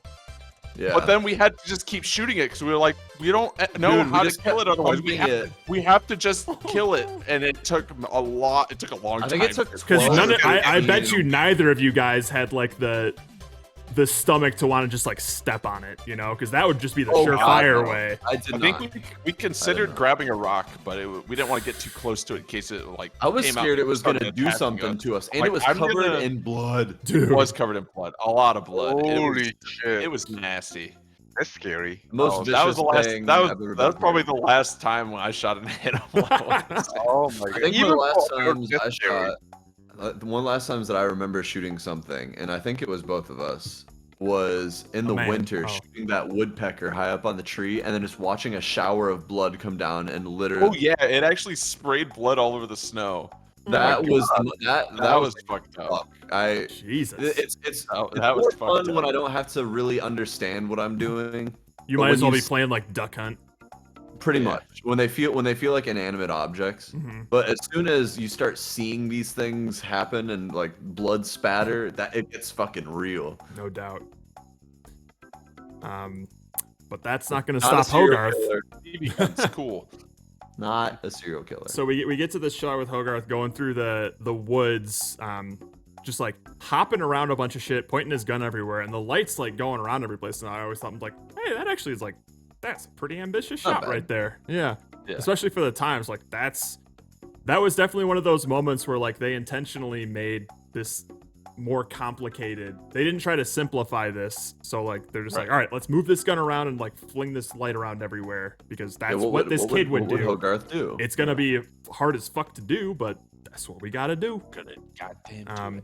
Yeah. But then we had to just keep shooting it because we were like, we don't know Dude, we how to just kill kept it otherwise. pumping We have to just kill it, and it took a lot. It took a long I time. think it took Because 12 I bet you neither of you guys had like the stomach to want to just like step on it, you know, because that would just be the Oh, surefire God, no. way. I did I not. think we considered grabbing a rock, but we didn't want to get too close to it in case it like. I was came out scared it and was going to started do attacking something us. to us, and Like, it was I'm covered gonna- in blood. Dude, It was covered in blood, a lot of blood. Holy shit. It was nasty. That's scary. Most that was vicious the last. thing That was I've ever that was been probably through. the last time when I shot an animal. Oh my I god. think Even one of the last for- times that's I scary. shot, one of the last times that I remember shooting something, and I think it was both of us, was in the man. winter Oh. shooting that woodpecker high up on the tree, and then just watching a shower of blood come down and Oh literally. yeah, it actually sprayed blood all over the snow. That was That was fucked up. fuck. Jesus. It's That was more fucked fun when up. I don't have to really understand what I'm doing. You but might when as well you be s- playing like Duck Hunt. Pretty Yeah. much when they feel like inanimate objects. Mhm. But as soon as you start seeing these things happen and like blood spatter, that it gets fucking real. No doubt. But that's not going to Not a stop serial Hogarth. killer. BB guns, cool. Not a serial killer. So we get to this shot with Hogarth going through the woods, just like hopping around a bunch of shit, pointing his gun everywhere, and the lights like going around every place. And I always thought, like, hey, that actually is like, that's a pretty ambitious Not shot bad. right there. Yeah. Yeah. Especially for the times, like that was definitely one of those moments where like they intentionally made this more complicated. They didn't try to simplify this, so like they're just like, all right, let's move this gun around and like fling this light around everywhere because that's what this kid would do. Hogarth do? It's gonna be hard as fuck to do, but that's what we gotta do. Goddamn.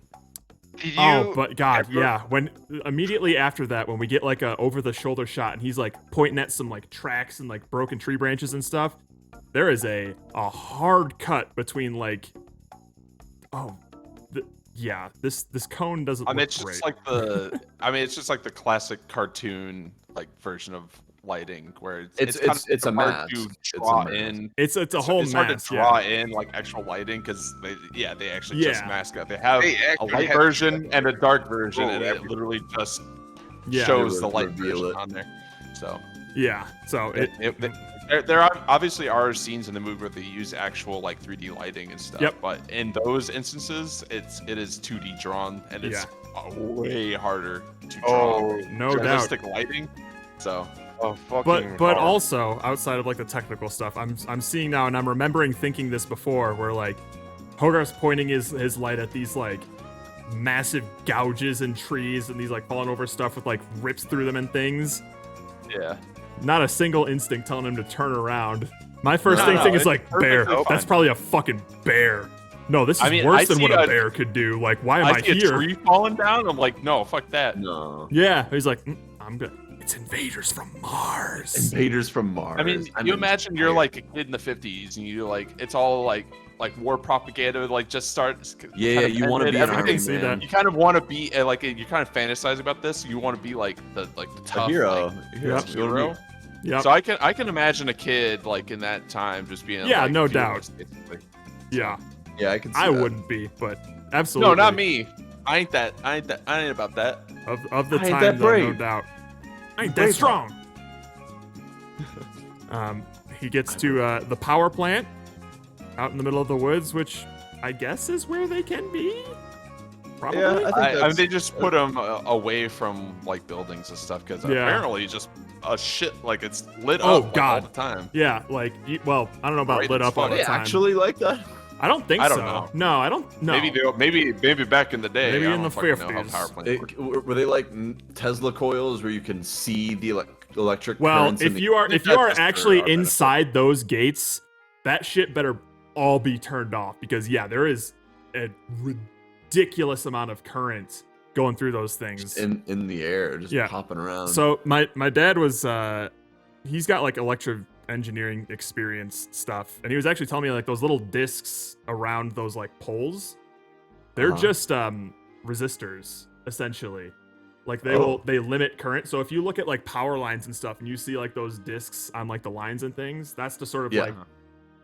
Did you? Oh, but God, ever- yeah. When immediately after that, when we get like a over-the-shoulder shot, and he's like pointing at some like tracks and like broken tree branches and stuff, there is a hard cut between like, yeah, this cone doesn't I mean, look it's great. just like the. I mean, it's just like the classic cartoon like version of lighting, where it's kind of it's a hard mask. to It's a draw mask. in. It's a whole It's hard mask, to draw yeah. in like actual lighting because they actually just Yeah. mask it. They have They a actually light had- version and a dark version, Oh, and it everything. literally just Yeah. shows It the would light reveal version it. on there. So Yeah, so there are obviously are scenes in the movie where they use actual like 3D lighting and stuff. Yep. But in those instances, it is 2D drawn, and it's way harder to draw Oh, no doubt. realistic lighting. So. Oh, fucking. But hard. also outside of like the technical stuff, I'm seeing now, and I'm remembering thinking this before, where like Hogarth's pointing his light at these like massive gouges in trees and these like falling over stuff with like rips through them and things. Yeah. Not a single instinct telling him to turn around. My first No, instinct is it's like bear. perfectly That's fine. probably a fucking bear. No, this is I mean, worse I than see what a a- bear could do. Like, why am I see a here? tree falling down. I'm like, no, fuck that. No. Yeah, he's like, I'm good. It's invaders from Mars. Invaders from Mars. I mean, you imagine you're like a kid in the 50s and you like it's all like war propaganda like just starts. Yeah, you wanna be an Iron everything's- Man. You kind of want to be like you kind of fantasize about this. You want to be like the tough hero. like, Hero. Yep. hero. Yep. So I can imagine a kid like in that time just being Yeah, like, no fearless, doubt. basically. Yeah. Yeah, I can see I that. wouldn't be, but absolutely. No, not me. I ain't about that. Of the I ain't time, that though, no brave. doubt. I ain't that Brave. strong. He gets to the power plant out in the middle of the woods, which I guess is where they can be. Probably. Yeah, I think I mean, that's- they just put them away from like buildings and stuff because Yeah. apparently just a shit like it's lit Oh, up like, God. all the time. Yeah, like, well, I don't know about Right, lit it's up all funny. the time. Actually, like that. I don't think I don't so. know. No, I don't. No. Maybe back in the day. Maybe I in don't the fucking know how 50s. power plants work. Were they like Tesla coils where you can see the electric Well, currents in if the- you are think if you that's are just for actually our benefit. inside those gates, that shit better all be turned off because yeah, there is a ridiculous amount of current going through those things. in the air, just Yeah. popping around. So my dad was he's got like electro engineering experience stuff, and he was actually telling me like those little discs around those like poles, they're Uh-huh. just resistors essentially. Like Oh. they limit current. So if you look at like power lines and stuff, and you see like those discs on like the lines and things, that's to sort of Yeah. like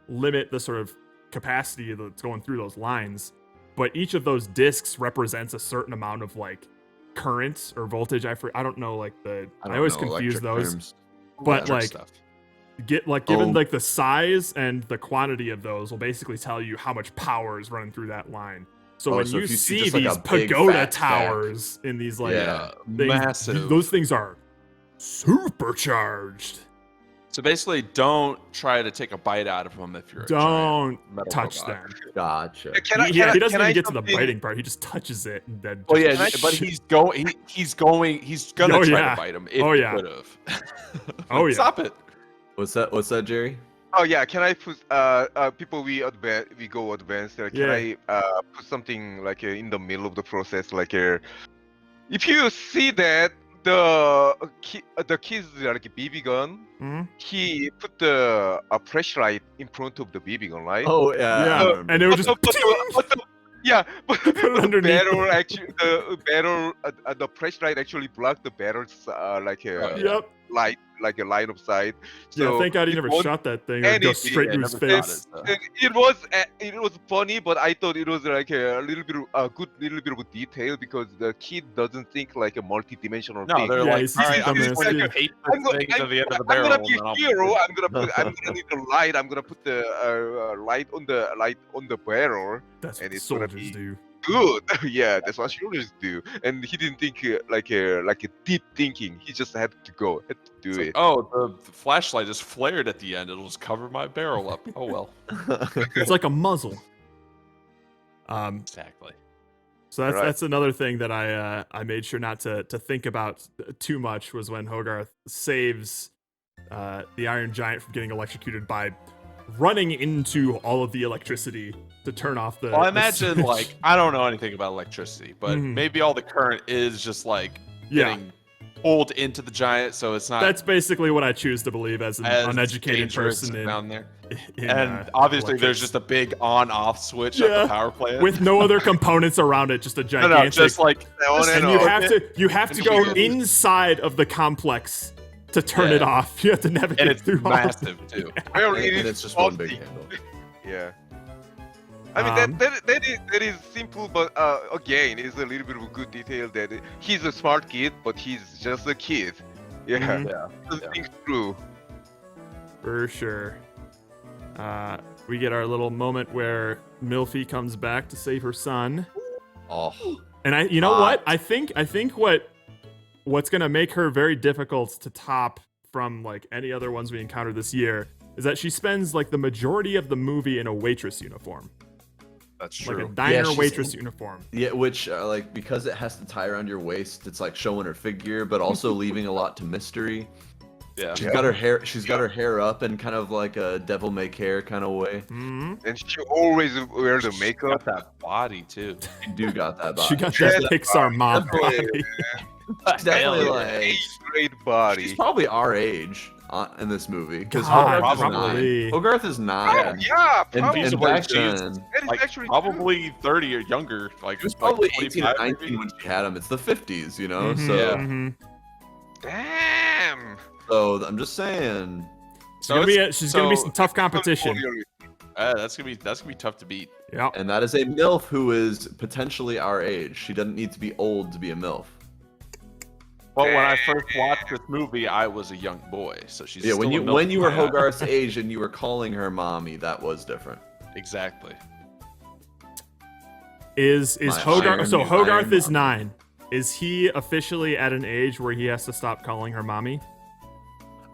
limit the sort of capacity that's going through those lines. But each of those discs represents a certain amount of like current or voltage. I don't know like I don't always know confuse electric those. terms. But Electric like stuff. given Oh. like the size and the quantity of those will basically tell you how much power is running through that line. So Oh, when so you if you see see just, like, these a big, pagoda fat stack. towers in these like Yeah, things, massive. those things are supercharged. So basically, don't try to take a bite out of them if you're a Don't giant metal touch robot. them. Gotcha. He doesn't even get to the jump in? biting part. He just touches it and then. Well, yeah, just- but he's gonna Oh, try yeah. to bite him if Oh, he yeah. could have. Oh, yeah. Stop it. What's that, Jerry? Oh yeah, can I put people we go advanced? Can Yeah. I put something like in the middle of the process? Like if you see that the kid's like a BB gun, Mhm. he put the flashlight in front of the BB gun, right? Oh yeah. Yeah, I remember. and it was just. But Put it the underneath. barrel actually the flashlight actually blocked the barrel's like a Yep. light, like a line of sight. Yeah, So thank God he it never won't- shot that thing or go anything, straight yeah, to his never shot face. it was funny, but I thought it was like a little bit of good little bit of detail because the kid doesn't think like a multi-dimensional No, thing. they're Yeah, like, he's all right, I'm dumbass, just going yeah. to hate I'm the go- things I'm- at the end of the I'm barrel. gonna be and then a I'll- hero. I'm gonna need a light. I'm gonna put the light on the barrel, That's and what it's gonna soldiers be do. good. Yeah, that's what soldiers do. And he didn't think like a deep thinking. He just had to do it. Oh, the flashlight is flared at the end. It'll just cover my barrel up. Oh well. It's like a muzzle. Exactly. So that's Right. that's another thing that I made sure not to think about too much was when Hogarth saves the Iron Giant from getting electrocuted by running into all of the electricity to turn off the. Well, I the imagine switch. like I don't know anything about electricity, but Mhm. maybe all the current is just like Yeah. getting pulled into the giant, so it's not That's basically what I choose to believe as an as uneducated dangerous person down there. in, And obviously, electric- there's just a big on-off switch at Yeah, the power plant with no other components around it, just a no, gigantic. just like and you have to go And inside of the complex to turn it Yeah. off. You have to navigate and it's through all of massive too. Well, And it is it's just one big faulty. handle. Yeah. I mean that is simple, but again, it's a little bit of a good detail that he's a smart kid, but he's just a kid. Yeah, Mhm. Doesn't think through. For sure. We get our little moment where Milfy comes back to save her son. Oh. And you know what? I think what's gonna make her very difficult to top from like any other ones we encountered this year is that she spends like the majority of the movie in a waitress uniform. That's Like true. a diner she's- waitress uniform. Yeah, which like because it has to tie around your waist, it's like showing her figure, but also leaving a lot to mystery. Yeah. She's got her hair. She's got her hair up in kind of like a devil may care kind of way. Mm-hmm. And she always wears the She's makeup. got that body too. You do got that body. She got that Pixar mom body. She's definitely Hell like Great body. she's probably our age in this movie because God, Hogarth is probably. 9. Hogarth is 9. Yeah, And, probably. and Feasibly, back she's then, That is Like actually probably 30 or younger. Like it was probably like 18 or 25 19 maybe. when she had him. It's the 50s, you know. Mhm, So, Yeah. mhm. Damn. so I'm just saying. She's gonna be some tough competition. That's gonna be tough to beat. Yeah. And that is a MILF who is potentially our age. She doesn't need to be old to be a MILF. But when I first watched this movie, I was a young boy, so she's Yeah, still when a you milf when you were in my eyes. Hogarth's age and you were calling her mommy, that was different. Exactly. Is My Hogarth? iron- So iron Hogarth is mommy. 9. Is he officially at an age where he has to stop calling her mommy?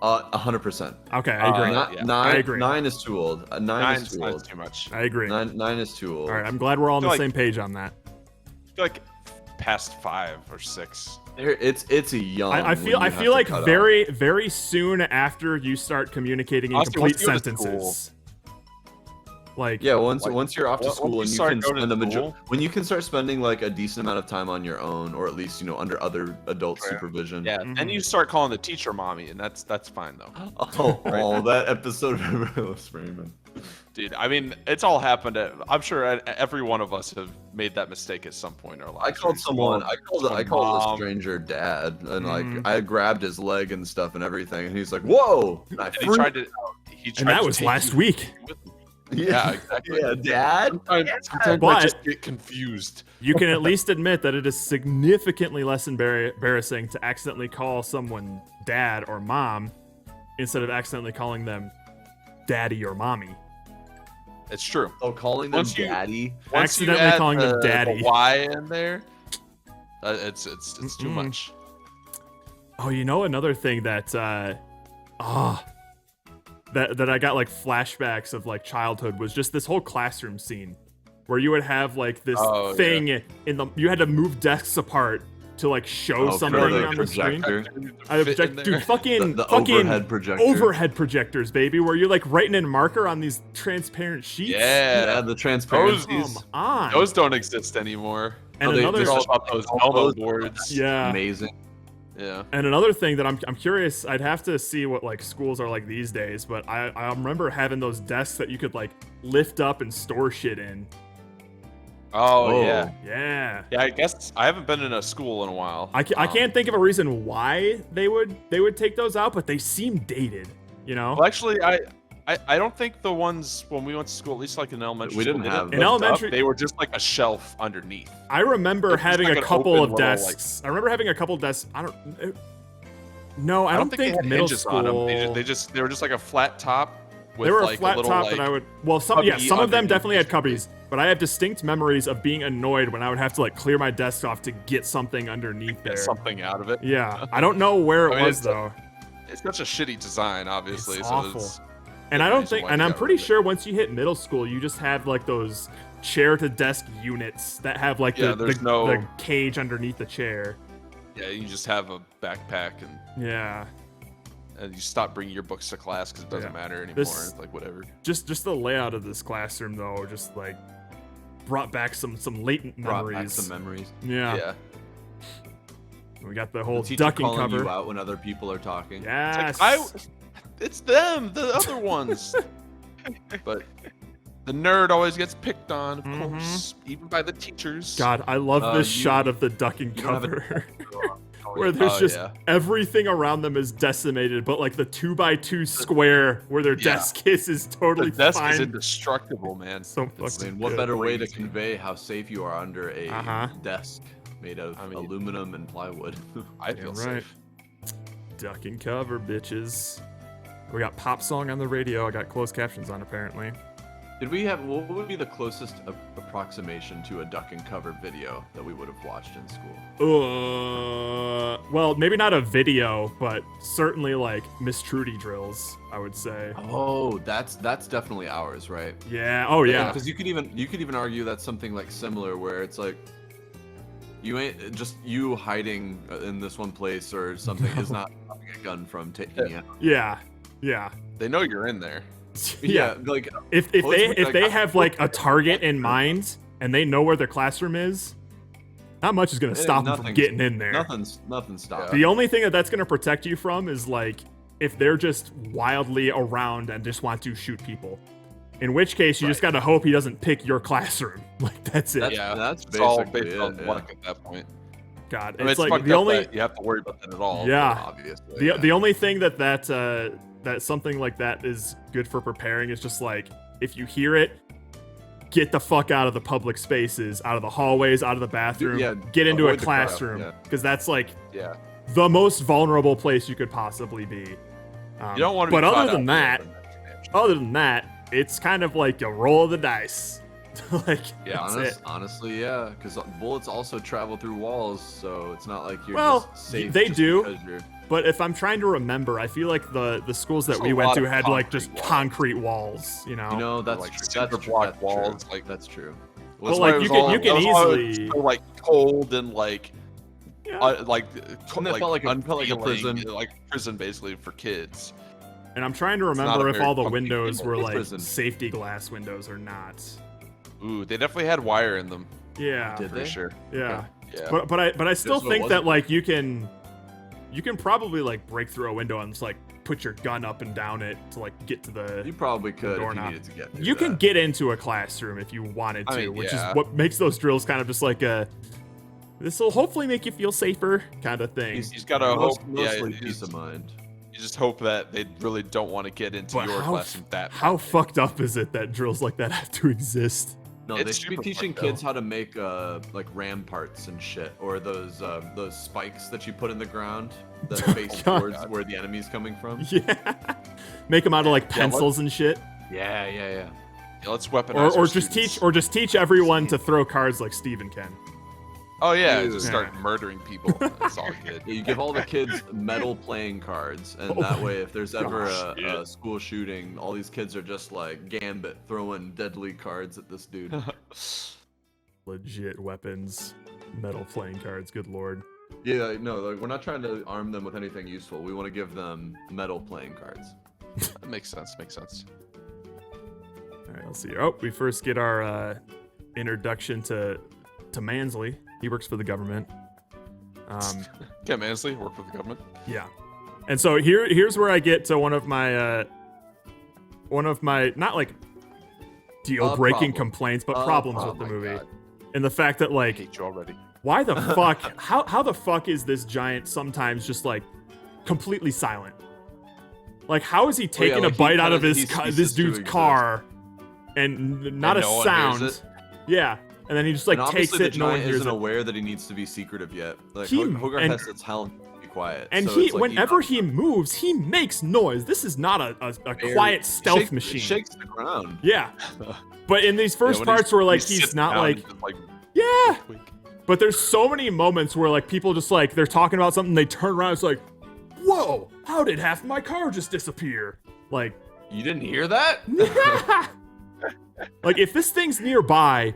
100%. Okay, I agree. Yeah. Nine, I agree. 9 is too old. 9 is too Nine's old. too much. I agree. 9 is too old. All right, I'm glad we're all on the Like- same page on that. I feel like past 5 or 6. It's a young. I when feel you I have feel to like cut off. very soon after you start communicating in Honestly, complete once you go to sentences. Like Yeah, once Like, you're off to once school you and you start can going to spend the school- when you can start spending like a decent amount of time on your own, or at least under other adult Right. supervision. Yeah, and you start calling the teacher mommy, and that's fine though. Oh, that episode of Willis Freeman. Dude, I mean, it's all happened. I'm sure every one of us have made that mistake at some point in our lives. I called someone. I called a mom. stranger dad, and like Mhm. I grabbed his leg and stuff and everything, and he's like, "Whoa!" And I And he freaked- tried to. He tried and that to was take last you week. with him. Yeah, exactly. Yeah, dad. Sometimes I But- just get confused. You can at least admit that it is significantly less embarrassing to accidentally call someone dad or mom instead of accidentally calling them daddy or mommy. It's true. Oh, calling them Once you- daddy. Once you Accidentally add calling them the daddy. Y in there, it's too Mm-mm. much. Oh, you know another thing that that I got like flashbacks of like childhood was just this whole classroom scene where you would have like this Oh, thing in the you had to move desks apart to like show Oh, something for the on the screen. projector. I object, dude. Fucking The fucking overhead projector. overhead projectors, baby, where you're like writing in marker on these transparent sheets. Yeah, the transparencies. Come on. Those don't exist anymore. And they- another They're all about those elbow boards. yeah. Amazing. Yeah. And another thing that I'm curious, I'd have to see what like schools are like these days, but I remember having those desks that you could like lift up and store shit in. Oh, yeah. Yeah. Yeah, I guess I haven't been in a school in a while. I can't think of a reason why they would take those out, but they seem dated, you know? Well, actually, I don't think the ones when we went to school, at least like in elementary We school, didn't they have lift In up. elementary- They were just like a shelf underneath. I remember It's just having like a an couple open of little, like- desks. I remember having a couple desks. I don't think they had middle hinges school. on them. They were just like a flat top. With They were like a flat little, top like, that I would. Well, some cubby some of them underneath definitely had each cubbies, but I have distinct memories of being annoyed when I would have to like clear my desk off to get something underneath there. Get something out of it. Yeah, I don't know where it I mean, was it's though. It's such a shitty design, obviously. It's so awful. it's And I don't reason think, why and you I'm got pretty rid of it. sure once you hit middle school, you just have like those chair to desk units that have like Yeah, the there's no- the cage underneath the chair. Yeah, you just have a backpack and Yeah. and you stop bringing your books to class because it doesn't matter anymore. This- It's like whatever. Just the layout of this classroom though, just like brought back some latent Brought memories. back some memories. Yeah. We got the whole The teacher ducking calling cover. you out when other people are talking. Yes. It's them, the other ones. But the nerd always gets picked on, of course, even by the teachers. God, I love this shot of the ducking you don't have cover. Where there's just everything around them is decimated, but like the 2x2 square where their desk is totally the desk fine. is indestructible, man. So I fucking mean, what good. better way to convey how safe you are under a Uh-huh. desk made of aluminum and plywood? I feel safe. Duck and cover, bitches. We got pop song on the radio. I got closed captions on apparently. Did we have, what would be the closest approximation to a duck and cover video that we would have watched in school? Well, maybe not a video, but certainly like Miss Trudy drills, I would say. Oh, that's definitely ours, right? Yeah. Oh yeah. Because you could even argue that's something like similar where it's like you ain't just you hiding in this one place or something is not having a gun from taking you out. Yeah. Yeah. They know you're in there. Yeah, like if they have like a target in mind and they know where their classroom is, not much is gonna stop them from getting in there. Nothing's stopping. The only thing that's gonna protect you from is like if they're just wildly around and just want to shoot people. In which case, you just gotta hope he doesn't pick your classroom. Like that's it. That's It's all basically based it, on yeah. luck at that point. God, I mean, it's like fucked the up only that you have to worry about that at all. Yeah. Obviously. The only thing that something like that is good for preparing is just like if you hear it, get the fuck out of the public spaces, out of the hallways, out of the bathroom, get into a avoid the crowd, classroom because that's like Yeah. the most vulnerable place you could possibly be. You don't want to be But caught other out than that, it's kind of like a roll of the dice. Like that's it. Honestly, yeah, because bullets also travel through walls, so it's not like you're Well, just safe. they just do. because you're- But if I'm trying to remember, I feel like the schools that There's we a went lot to of had like concrete just walls. concrete walls, you know. You know, that's like true. cinder That's true. block That's walls, true. like- That's true. But That's like why it you was can that's why it was easily so, like cold and like like And that felt like a prison. like prison basically for kids. And I'm trying to It's not remember a if very all the comfy windows feeling. were It's like prison. safety glass windows or not. Ooh, they definitely had wire in them. Yeah. Did For they? sure. Yeah. Yeah. But I still so it think wasn't- that like you can probably like break through a window and just like put your gun up and down it to like get to the You probably could if you doorknob. needed to get through You can that. get into a classroom if you wanted to, I mean, which yeah. is what makes those drills kind of just like a this will hopefully make you feel safer kind of thing. He's got to hope. Mostly Yeah, peace of mind. you just hope that they really don't want to get into But your how, classroom that how fucked up is it that drills like that have to exist? No, It's they should be super teaching fucked up. kids how to make like ram parts and shit, or those spikes that you put in the ground that face God. towards where the enemy's coming from. Yeah. Make them out of like Yeah, what- pencils and shit. Yeah. Yeah, let's weaponize. Or our just students. teach everyone to throw cards like Steven can. Oh yeah, Dude. just start murdering people. It's all good. Yeah, you give all the kids metal playing cards, and that way, if there's ever gosh, a school shooting, all these kids are just like Gambit throwing deadly cards at this dude. Legit weapons, metal playing cards, good lord. Yeah, no, like we're not trying to arm them with anything useful. We want to give them metal playing cards. That makes sense. Makes sense. Alright, let's see. Oh, we first get our introduction to Mansley. He works for the government. Yeah, Mansley, work for the government. Yeah. And so here's where I get to one of my not like deal breaking problem. complaints, but problems with the my movie. God. And the fact that I like hate you already. why the fuck how the fuck is this giant sometimes just like completely silent? Like how is he taking like, a bite he out of kinda his ceases this to dude's exist. car and not And a no one sound? hears it? Yeah. And then he just like And takes obviously it, the no one giant hears isn't it. aware that he needs to be secretive yet. Like He- Hogarth and- has to tell him to be quiet. And so he it's like whenever he moves, he makes noise. This is not a quiet stealth machine. Shakes the ground. Yeah. But in these first Yeah, when parts where like he he's sits not down, like he's just like yeah. quick. But there's so many moments where like people just like they're talking about something, they turn around, it's like, whoa, how did half my car just disappear? Like You didn't hear that? like if this thing's nearby,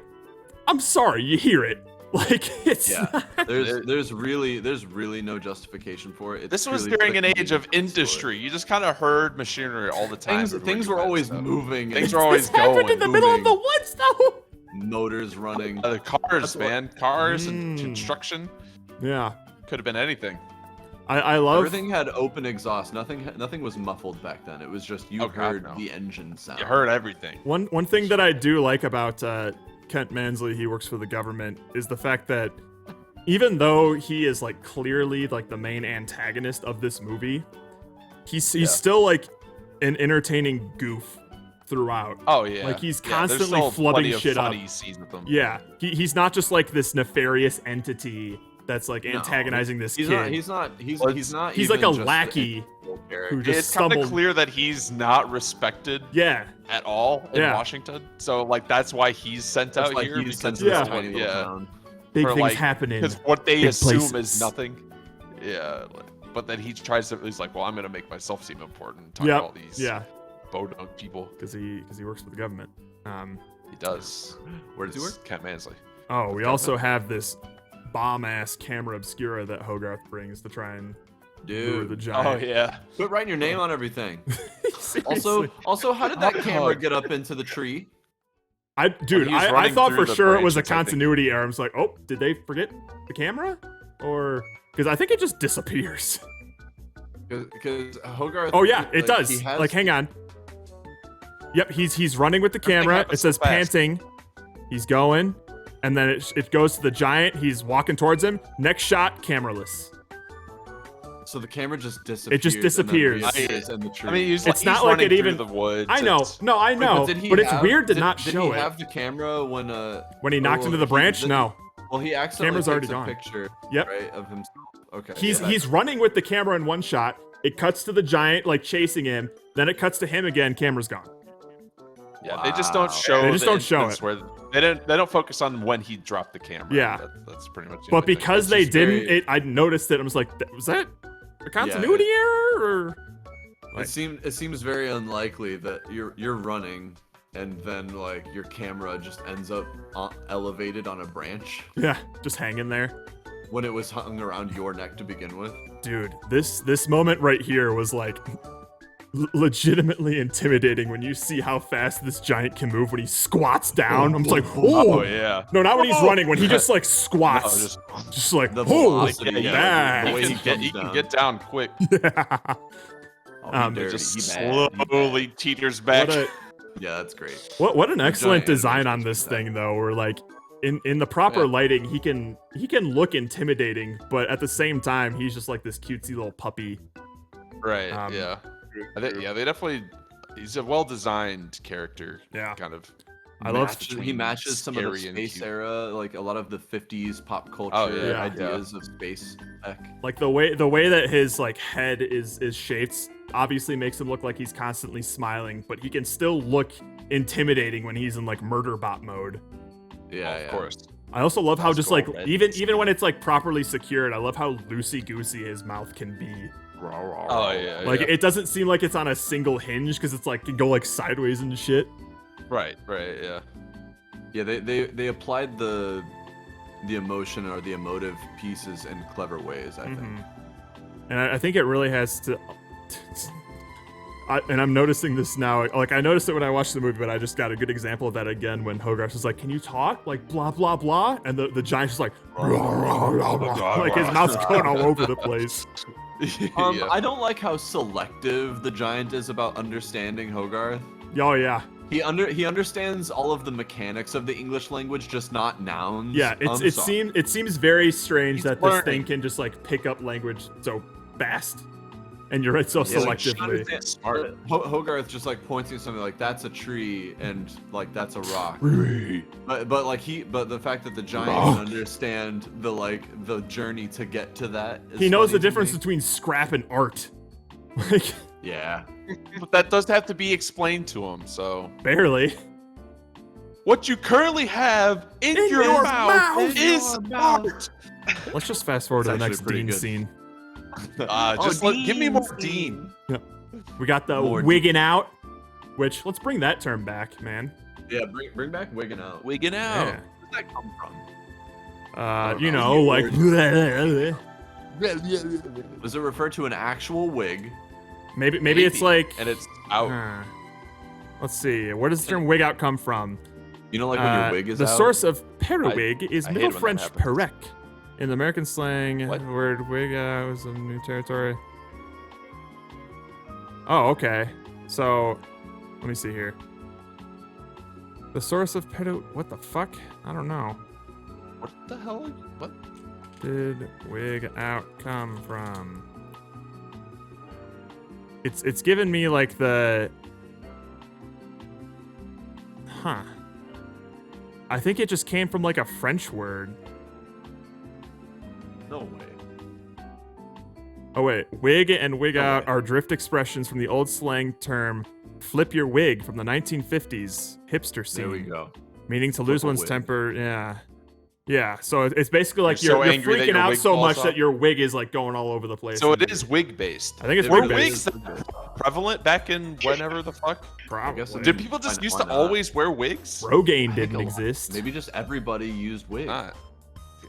I'm sorry, you hear it. Like it's Yeah, there's really no justification for it. It's This was purely during an clickbait age of story. industry. You just kind of heard machinery all the time. Things were always moving. Things and were always this happened going. in the middle of the woods, though. Motors running. The cars, man. Cars and Mm. construction. Yeah, Could have been anything. I love. Everything had open exhaust. Nothing was muffled back then. It was just you Oh, God, heard no. the engine sound. You heard everything. One thing that I do like about Kent Mansley, he works for the government, is the fact that even though he is like clearly like the main antagonist of this movie, he's still like an entertaining goof throughout. Oh yeah. Like he's Yeah, there's constantly still flubbing plenty of shit up. funny scenes with him. Yeah, he's not just like this nefarious entity that's like antagonizing this he's kid. He's not. He's not. He's even like a just lackey who just It's kind of stumbled. clear that he's not respected. Yeah. At all in Yeah. Washington. So like that's why he's sent That's out why here. he's because sent to this this tiny- tiny little yeah. town. Big For, things like, happening. Because what they big assume places. is nothing. Yeah. But then he tries to. He's like, well, I'm gonna make myself seem important. Talk Yep, to all these bodunk people. Because he works for the government. He does. Where does he work? Kent Mansley. Oh, we also have this bomb-ass camera obscura that Hogarth brings to try and lure the Dude. giant. Oh yeah. Quit writing your name on everything. Seriously. Also, how did that Oh, camera God. get up into the tree? Dude, he was I running thought through for the sure it was a branches, I think. continuity error. I was like, oh, did they forget the camera? Or because I think it just disappears. Because Hogarth. Oh yeah, it like, does. he has- Like, hang on. Yep, he's running with the Everything camera. It happens so says fast. panting. He's going, and then it goes to the giant. He's walking towards him. Next shot, cameraless. So the camera just disappears. It just disappears. And then reappears in the tree. I mean, It's not like it even. the woods. I know. and- No, I know. did he But it's have- weird to did- not did show he it. have the camera when When he knocked oh, into the branch? did- No. Well, he accidentally Camera's already takes a gone. picture. Yep. Right of himself. Okay. He's running with the camera in one shot. It cuts to the giant like chasing him. Then it cuts to him again. Camera's gone. Yeah, they just don't show. They just the don't show instance it. Where they don't focus on when he dropped the camera. Yeah. That's pretty much. The But only thing. because It's they just didn't, very- I noticed it. I was like, was that a continuity error? Or like, It seems very unlikely that you're running and then like your camera just ends up elevated on a branch yeah, just hanging there. when it was hung around your neck to begin with. Dude, this moment right here was like legitimately intimidating when you see how fast this giant can move when he squats down. I'm just like, Oh oh yeah. no, not when he's running. When he just like squats, No, just like, The oh, velocity, yeah, the way he He comes can down. get down quick. yeah. Oh, he It dirty, Just he bad, he slowly teeters back. Yeah, that's great. What an excellent giant design on animations this like that. thing though, where like in the proper Yeah. lighting he can look intimidating, but at the same time he's just like this cutesy little puppy. Right. Um, Yeah. They definitely. He's a well-designed character. Yeah. Kind of. I love He matches some of the scary and space cute. era, like a lot of the 50s pop culture Oh, yeah, ideas of space tech. Like the way that his like head is shaped obviously makes him look like he's constantly smiling, but he can still look intimidating when he's in like murder bot mode. Yeah, Of course. I also love how just Skull like red. even when it's like properly secured, I love how loosey goosey his mouth can be. Oh yeah. Like yeah. it doesn't seem like it's on a single hinge because it's like can go like sideways and shit. Right. Right. Yeah. Yeah, they applied the emotion or the emotive pieces in clever ways, I think. Mhm. And I think it really has to. And I'm noticing this now. Like I noticed it when I watched the movie, but I just got a good example of that again when Hogarth is like, "Can you talk?" Like blah blah blah, and the giant's just like, like his mouth's going all over the place. Yeah. I don't like how selective the giant is about understanding Hogarth. Oh yeah, He understands all of the mechanics of the English language, just not nouns. yeah. I'm sorry. It seems very strange that this learning. thing can just like pick up language so fast, and you're right so Yeah, like, selectively. Smart. Hogarth just like pointing to something like that's a tree and like that's a rock. But the fact that the giant can understand the journey to get to that. Is He knows funny the to difference me. between scrap and art. Like Yeah. But that does have to be explained to him. So barely. what you currently have in your mouth is art. Let's just fast forward to It's the actually next pretty Dean good. scene. Give me more Dean. We got the More wigging out, which let's bring that term back, man. Yeah, bring back Wiggin' Out. Wigging out. Yeah. Where did that come from? You know, like. Does it refer to an actual wig? Maybe it's like. And it's out. Let's see. Where does the term wig out come from? You know, like when your wig is the out? source of periwig is I hate Middle when that French happens. perec. In the American slang, What? the word wig out was a new territory. Oh, okay. So, let me see here. The source of what the fuck? I don't know. What the hell? What? Did wig out come from? It's given me like the. Huh. I think it just came from like a French word. No way. Oh wait, wig and wig out are drift expressions from the old slang term "flip your wig" from the 1950s hipster scene. There we go. Meaning to lose Flip a one's wig. temper. Yeah. So it's basically like You're so you're angry that freaking your out wig so falls much off? that your wig is like going all over the place. So it is wig based. I think it's Were wig-based. wigs prevalent back in whenever the fuck? Probably. Did people just used to always wear wigs? Rogaine I think didn't a lot. exist. Maybe just everybody used wigs.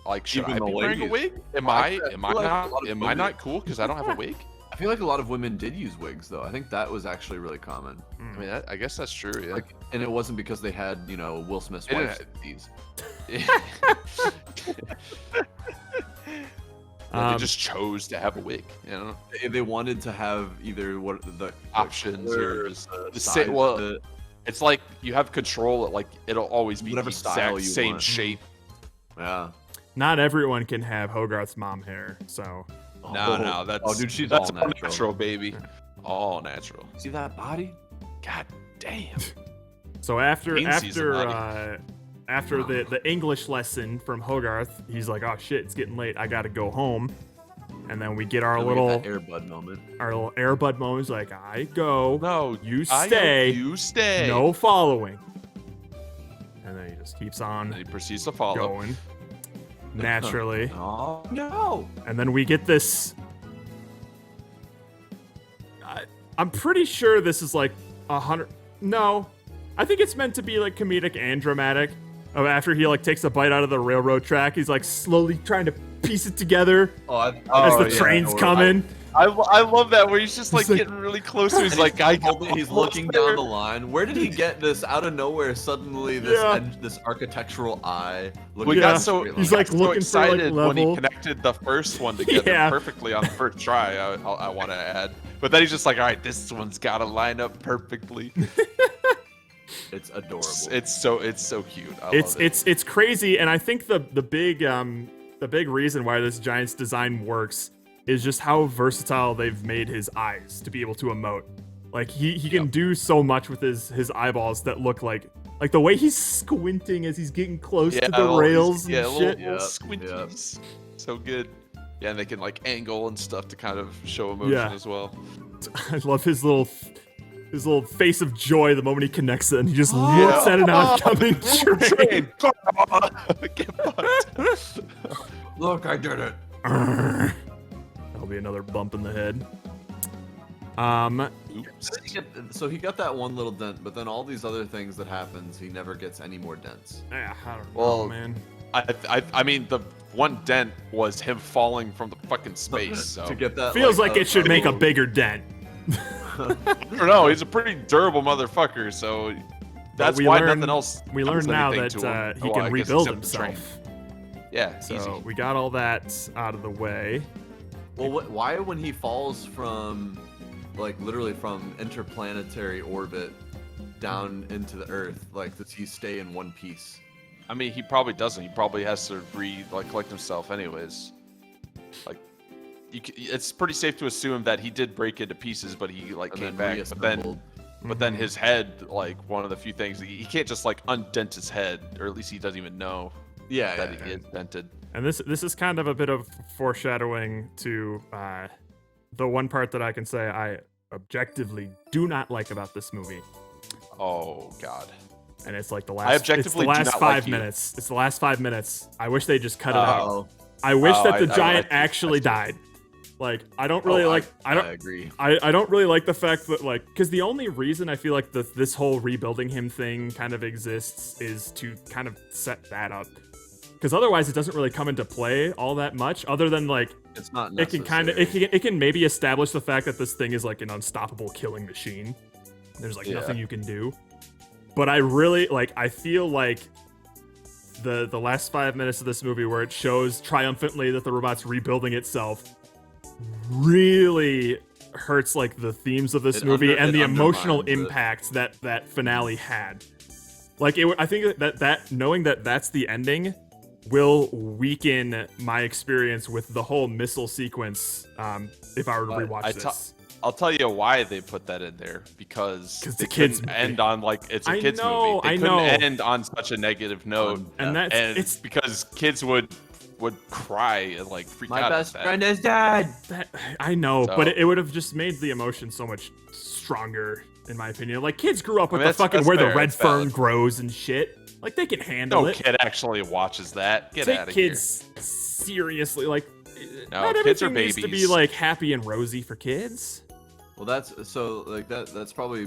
Like, should Even I the be wearing a ladies. wig? Am I I feel like a lot of am I women- not cool because I don't have a wig? I feel like a lot of women did use wigs, though. I think that was actually really common. I mean, I guess that's true. Yeah. Like, and it wasn't because they had, you know, Will Smith's They wife's didn't- disease. They just chose to have a wig. You know, They wanted to have either what the options color or just the say, size, well, the- it's like you have control. Like it'll always be Whatever the style exact you same want. shape. Yeah. Not everyone can have Hogarth's mom hair, so. No, that's dude, she's that's all all natural. natural, baby. All natural. See that body? God damn. So after Pain season, after the English lesson from Hogarth, he's like, "Oh shit, it's getting late. I gotta go home." And then we get our Then we little get that Airbud moment. our little Airbud moment. He's like, "I go, No, you I go, stay, you stay. no following." And then he just keeps And on he proceeds to follow. going naturally. Oh no! And then we get this. I'm pretty sure this is like 100. No, I think it's meant to be like comedic and dramatic. Of after he like takes a bite out of the railroad track, he's like slowly trying to piece it together as the train's coming. I love that where he's just like He's like- getting really close to. He's And like, he's looking down the line. Where did he get this out of nowhere? Suddenly, this this architectural eye. We looking got at so the he's straight like line. looking for, like, excited when he level. connected the first one together Yeah. perfectly on the first try. I want to add, but then he's just like, all right, this one's got to line up perfectly. It's adorable. It's so cute. I love it. It's crazy, and I think the big reason why this Giants design works is just how versatile they've made his eyes to be able to emote. Like he can do so much with his eyeballs that look like the way he's squinting as he's getting close to the little- rails and yeah, shit. little squinties. So good. Yeah, and they can like angle and stuff to kind of show emotion Yeah. as well. I love his little face of joy the moment he connects it, and he just looks at an oncoming train. Get fucked. Look, I did it. That'll be another bump in the head. So he got that one little dent, but then all these other things that happens, he never gets any more dents. Yeah, I don't know, Well, man. I mean, the one dent was him falling from the fucking space. So To get that, Feels like a- it should make a little- bigger dent. I don't know. He's a pretty durable motherfucker. So that's we why learn- nothing else. We happens learned now anything that to him. he Well, can I guess rebuild except the train. himself. Yeah, So easy. we got all that out of the way. Well, why when he falls from, like, literally from interplanetary orbit down into the Earth, like, does he stay in one piece? I mean, he probably doesn't. He probably has to collect himself, anyways. Like, it's pretty safe to assume that he did break into pieces, but he like And came then back. But reassembled. then his head, like one of the few things he can't just like undent his head, or at least he doesn't even know. Yeah, that yeah, he is dented. And this is kind of a bit of foreshadowing to the one part that I can say I objectively do not like about this movie. Oh God. And it's like the I last. objectively it's the do last not 5 like you. minutes. It's the last 5 minutes. I wish they just cut it Oh. out. I wish that the I giant like- actually died. Like I don't really like. I don't. agree. I don't really like the fact that like because the only reason I feel like this whole rebuilding him thing kind of exists is to kind of set that up. because otherwise it doesn't really come into play all that much, other than like It's not it can kind of it can maybe establish the fact that this thing is like an unstoppable killing machine. There's like nothing you can do. But I really like, I feel like the last 5 minutes of this movie where it shows triumphantly that the robot's rebuilding itself really hurts like the themes of this movie and the emotional impact that finale had. Like I think that knowing that that's the ending will weaken my experience with the whole missile sequence if I were to rewatch this. I'll tell you why they put that in there, because the they kids couldn't end on like it's a I kids know, movie. They I couldn't know. end on such a negative note, And that's it's because kids would cry and like freak My out. best at friend that. is dead. I know, So- but it would have just made the emotion so much stronger, in my opinion. Like, kids grew up with I mean, the fucking that's where the fair, red that's fern valid. grows and shit. Like, they can handle No it. kid actually watches that. Get Take out of kids seriously. Like, No, not kids are everything needs to be babies. like happy and rosy for kids. Well, that's probably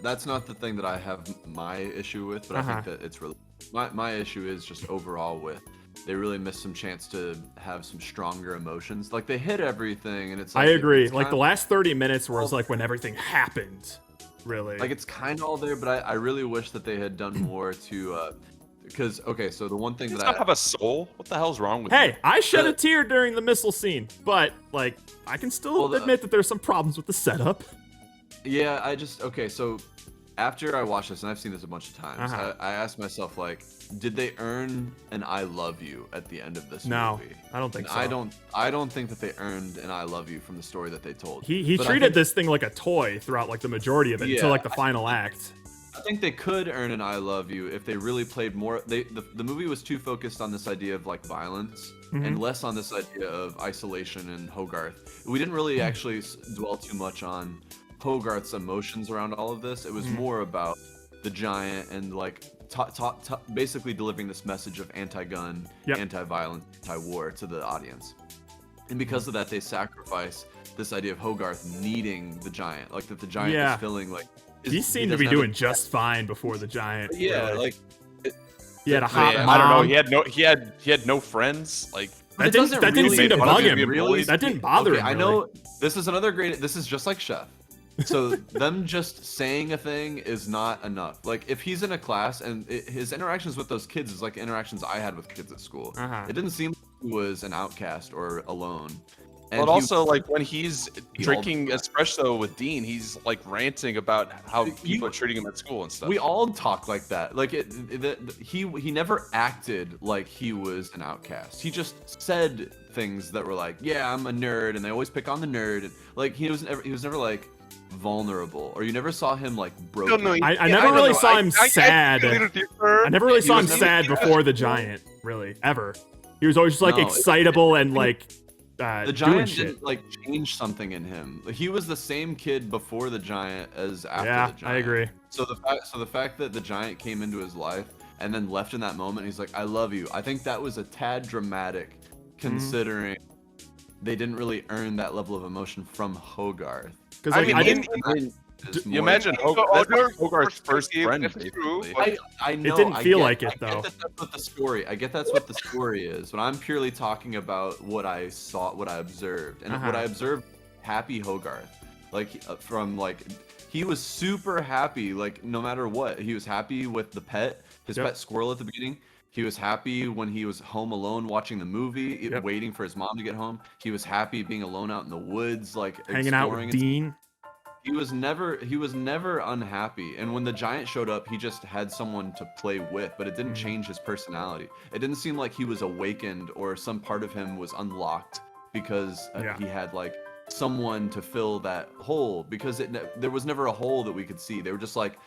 that's not the thing that I have my issue with, but I think that it's really my issue is just overall with they really missed some chance to have some stronger emotions. Like, they hit everything, and it's like I agree. it's Like, the kinda- last 30 minutes was like when everything happened. Really. like it's kind of all there, but I really wish that they had done more to because okay, so the one thing Does that not I have a soul. What the hell's wrong with you? Hey, I shed a tear during the missile scene, but like I can still admit that there's some problems with the setup. Yeah, okay, so after I watched this, and I've seen this a bunch of times, Uh-huh. I asked myself, like, did they earn an "I love you" at the end of this No, movie? I don't think And so. I don't think that they earned an "I love you" from the story that they told. He But I treated think- this thing like a toy throughout like the majority of it until Yeah, like the final act. I think they could earn an "I love you" if they really played more. The movie was too focused on this idea of like violence and Mhm. less on this idea of isolation and Hogarth. We didn't really actually dwell too much on Hogarth's emotions around all of this. It was Mhm. more about the giant and like basically delivering this message of anti-gun, Yep. anti-violence, anti-war to the audience. And because of that, they sacrifice this idea of Hogarth needing the giant, like that the giant Yeah. is feeling like He seemed to doesn't be have a- doing just fine before the giant. Yeah, really. like he had a hot I mom. don't know. He had no friends. Like That didn't seem to bug him. Really, That didn't bother okay, him. I really. know this is another great. This is just like Chef. So them just saying a thing is not enough. Like, if he's in a class and his interactions with those kids is like interactions I had with kids at school. Uh-huh. It didn't seem like he was an outcast or alone. And But he- also, like, when he's He drinking espresso with Dean, he's like ranting about how people are treating him at school and stuff. We all talk like that. Like he never acted like he was an outcast. He just said things that were like, "Yeah, I'm a nerd," and they always pick on the nerd. And like he was never like vulnerable, or you never saw him like broken. I never really saw him sad. I never really saw him sad before the giant, really, ever. He was always just like No, excitable and like the doing giant shit. didn't like change something in him. He was the same kid before the giant as after Yeah, the giant. I agree. So the fact that the giant came into his life and then left in that moment, he's like, "I love you." I think that was a tad dramatic, considering they didn't really earn that level of emotion from Hogarth. Because like, I didn't. You imagine Hogarth's first friend, basically. I know. didn't feel I like get it, though. that that's what the story. I get that's what the story is. But I'm purely talking about what I saw, what I observed, and what I observed. Happy Hogarth, like from like he was super happy. Like no matter what, he was happy with the pet, his pet squirrel at the beginning. He was happy when he was home alone watching the movie, waiting for his mom to get home. He was happy being alone out in the woods, like Hanging out with exploring and Dean. he was never unhappy, and when the giant showed up, he just had someone to play with, but it didn't change his personality. It didn't seem like he was awakened or some part of him was unlocked because he had like someone to fill that hole, because there was never a hole that we could see. They were just like,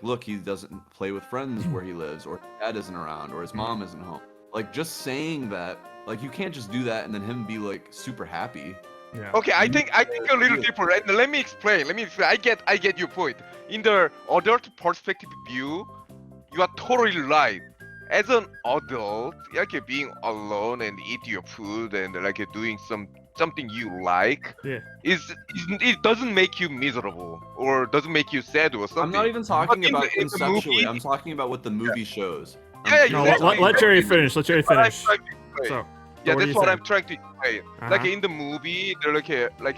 look, he doesn't play with friends where he lives, or his dad isn't around, or his mom isn't home. Like, just saying that, like, you can't just do that and then him be like super happy. Yeah. Okay, I think a little deeper. Right? Let me explain. I get your point. In the adult perspective view, you are totally right. As an adult, like being alone and eat your food and like doing something you like, it doesn't make you miserable or doesn't make you sad or something. I'm not even talking But in about the movie- conceptually. I'm talking about what the movie shows. Yeah, No, exactly. let Jerry finish. Let Jerry That's what I'm finish. trying to say. So, Yeah, what do that's you what think? I'm trying to explain. Like in the movie, they're like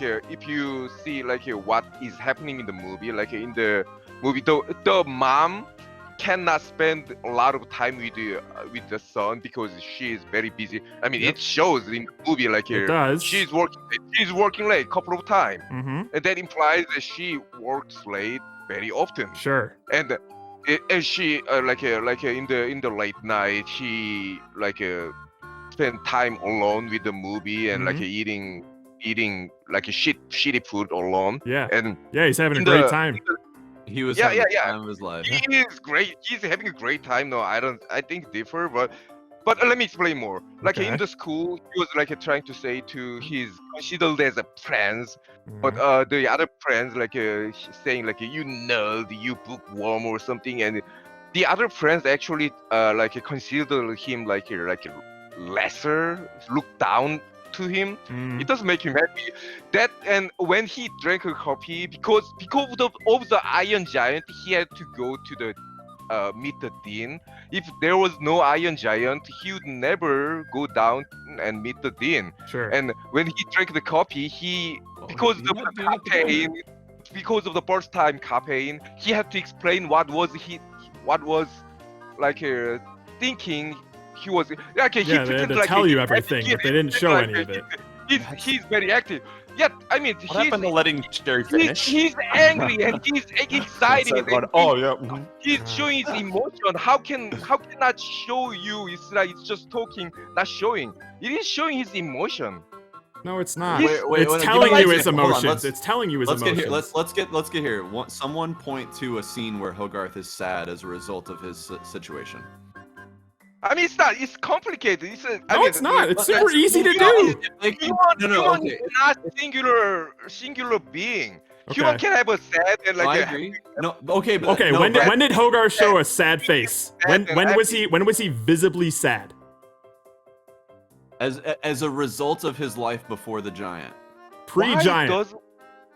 if you see what is happening in the movie, like in the movie, the mom cannot spend a lot of time with the son because she is very busy. I mean, Yep. it shows in the movie It does. she's working late a couple of times, Mm-hmm. and that implies that she works late very often. Sure. And she in the late night, she spend time alone with the movie and Mhm. eating shitty food alone. Yeah. And Yeah, he's having a in great the- time. He was Yeah, having yeah, the yeah. time of his life. He is great. He's having a great time. No, I think differ, but let me explain more. Like Okay. in the school, he was trying to say to his considered as a friends, but Mm-hmm. the other friends saying you nerd, you bookworm or something, and the other friends actually consider him lesser, look down to him. Mm. It doesn't make him happy. That and when he drank a coffee, because of the Iron Giant, he had to go to the meet the Dean. If there was no Iron Giant, he would never go down and meet the Dean. Sure. And when he drank the coffee, because of the caffeine, because of the first time caffeine, he had to explain what was thinking. He was he Yeah, they had pretended to tell you he- everything, he- but they didn't show any of it. He's very active. Yeah, I mean, What happened to letting Jerry finish? he's angry and he's excited. It's like, and oh yeah. mhm. He's showing his emotion. How can not show you? It's like it's just talking, not showing. It is showing his emotion. No, it's not. Wait, it's wait, give telling me you an his example. Hold on, emotions. let's- It's telling you his Let's emotions. get here. Let's get here. Someone point to a scene where Hogarth is sad as a result of his situation. I mean, it's not. It's complicated. No, it's not. It's super easy to do. You want okay. not singular being. Okay. Human can have a sad and I a agree. No, okay, but Okay, no, when did Hogarth show a sad face? Sad When and was he visibly sad? as a result of his life before the giant? Pre-giant.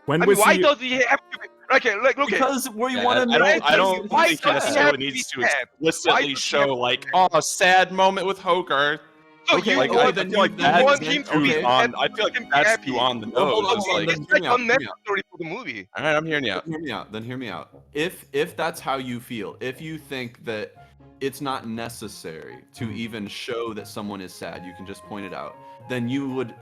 When I was mean, why he? does he have to be? Okay, look. Because we Yeah, want to. I don't Why think he does he necessarily have to needs be to sad? explicitly Why does he show have to like, oh, a sad moment with Hogarth. So Okay, you Like, okay, I then feel like you that's want him to be too sad, on. I feel like him to be that's happy. too on the Well, hold nose. on, It's hold on, like, then It's hear me out, hear me out. unnecessary for the movie. all right, I'm hearing you out. Hear me out. If that's how you feel, if you think that it's not necessary to even show that someone is sad, you can just point it out, then you would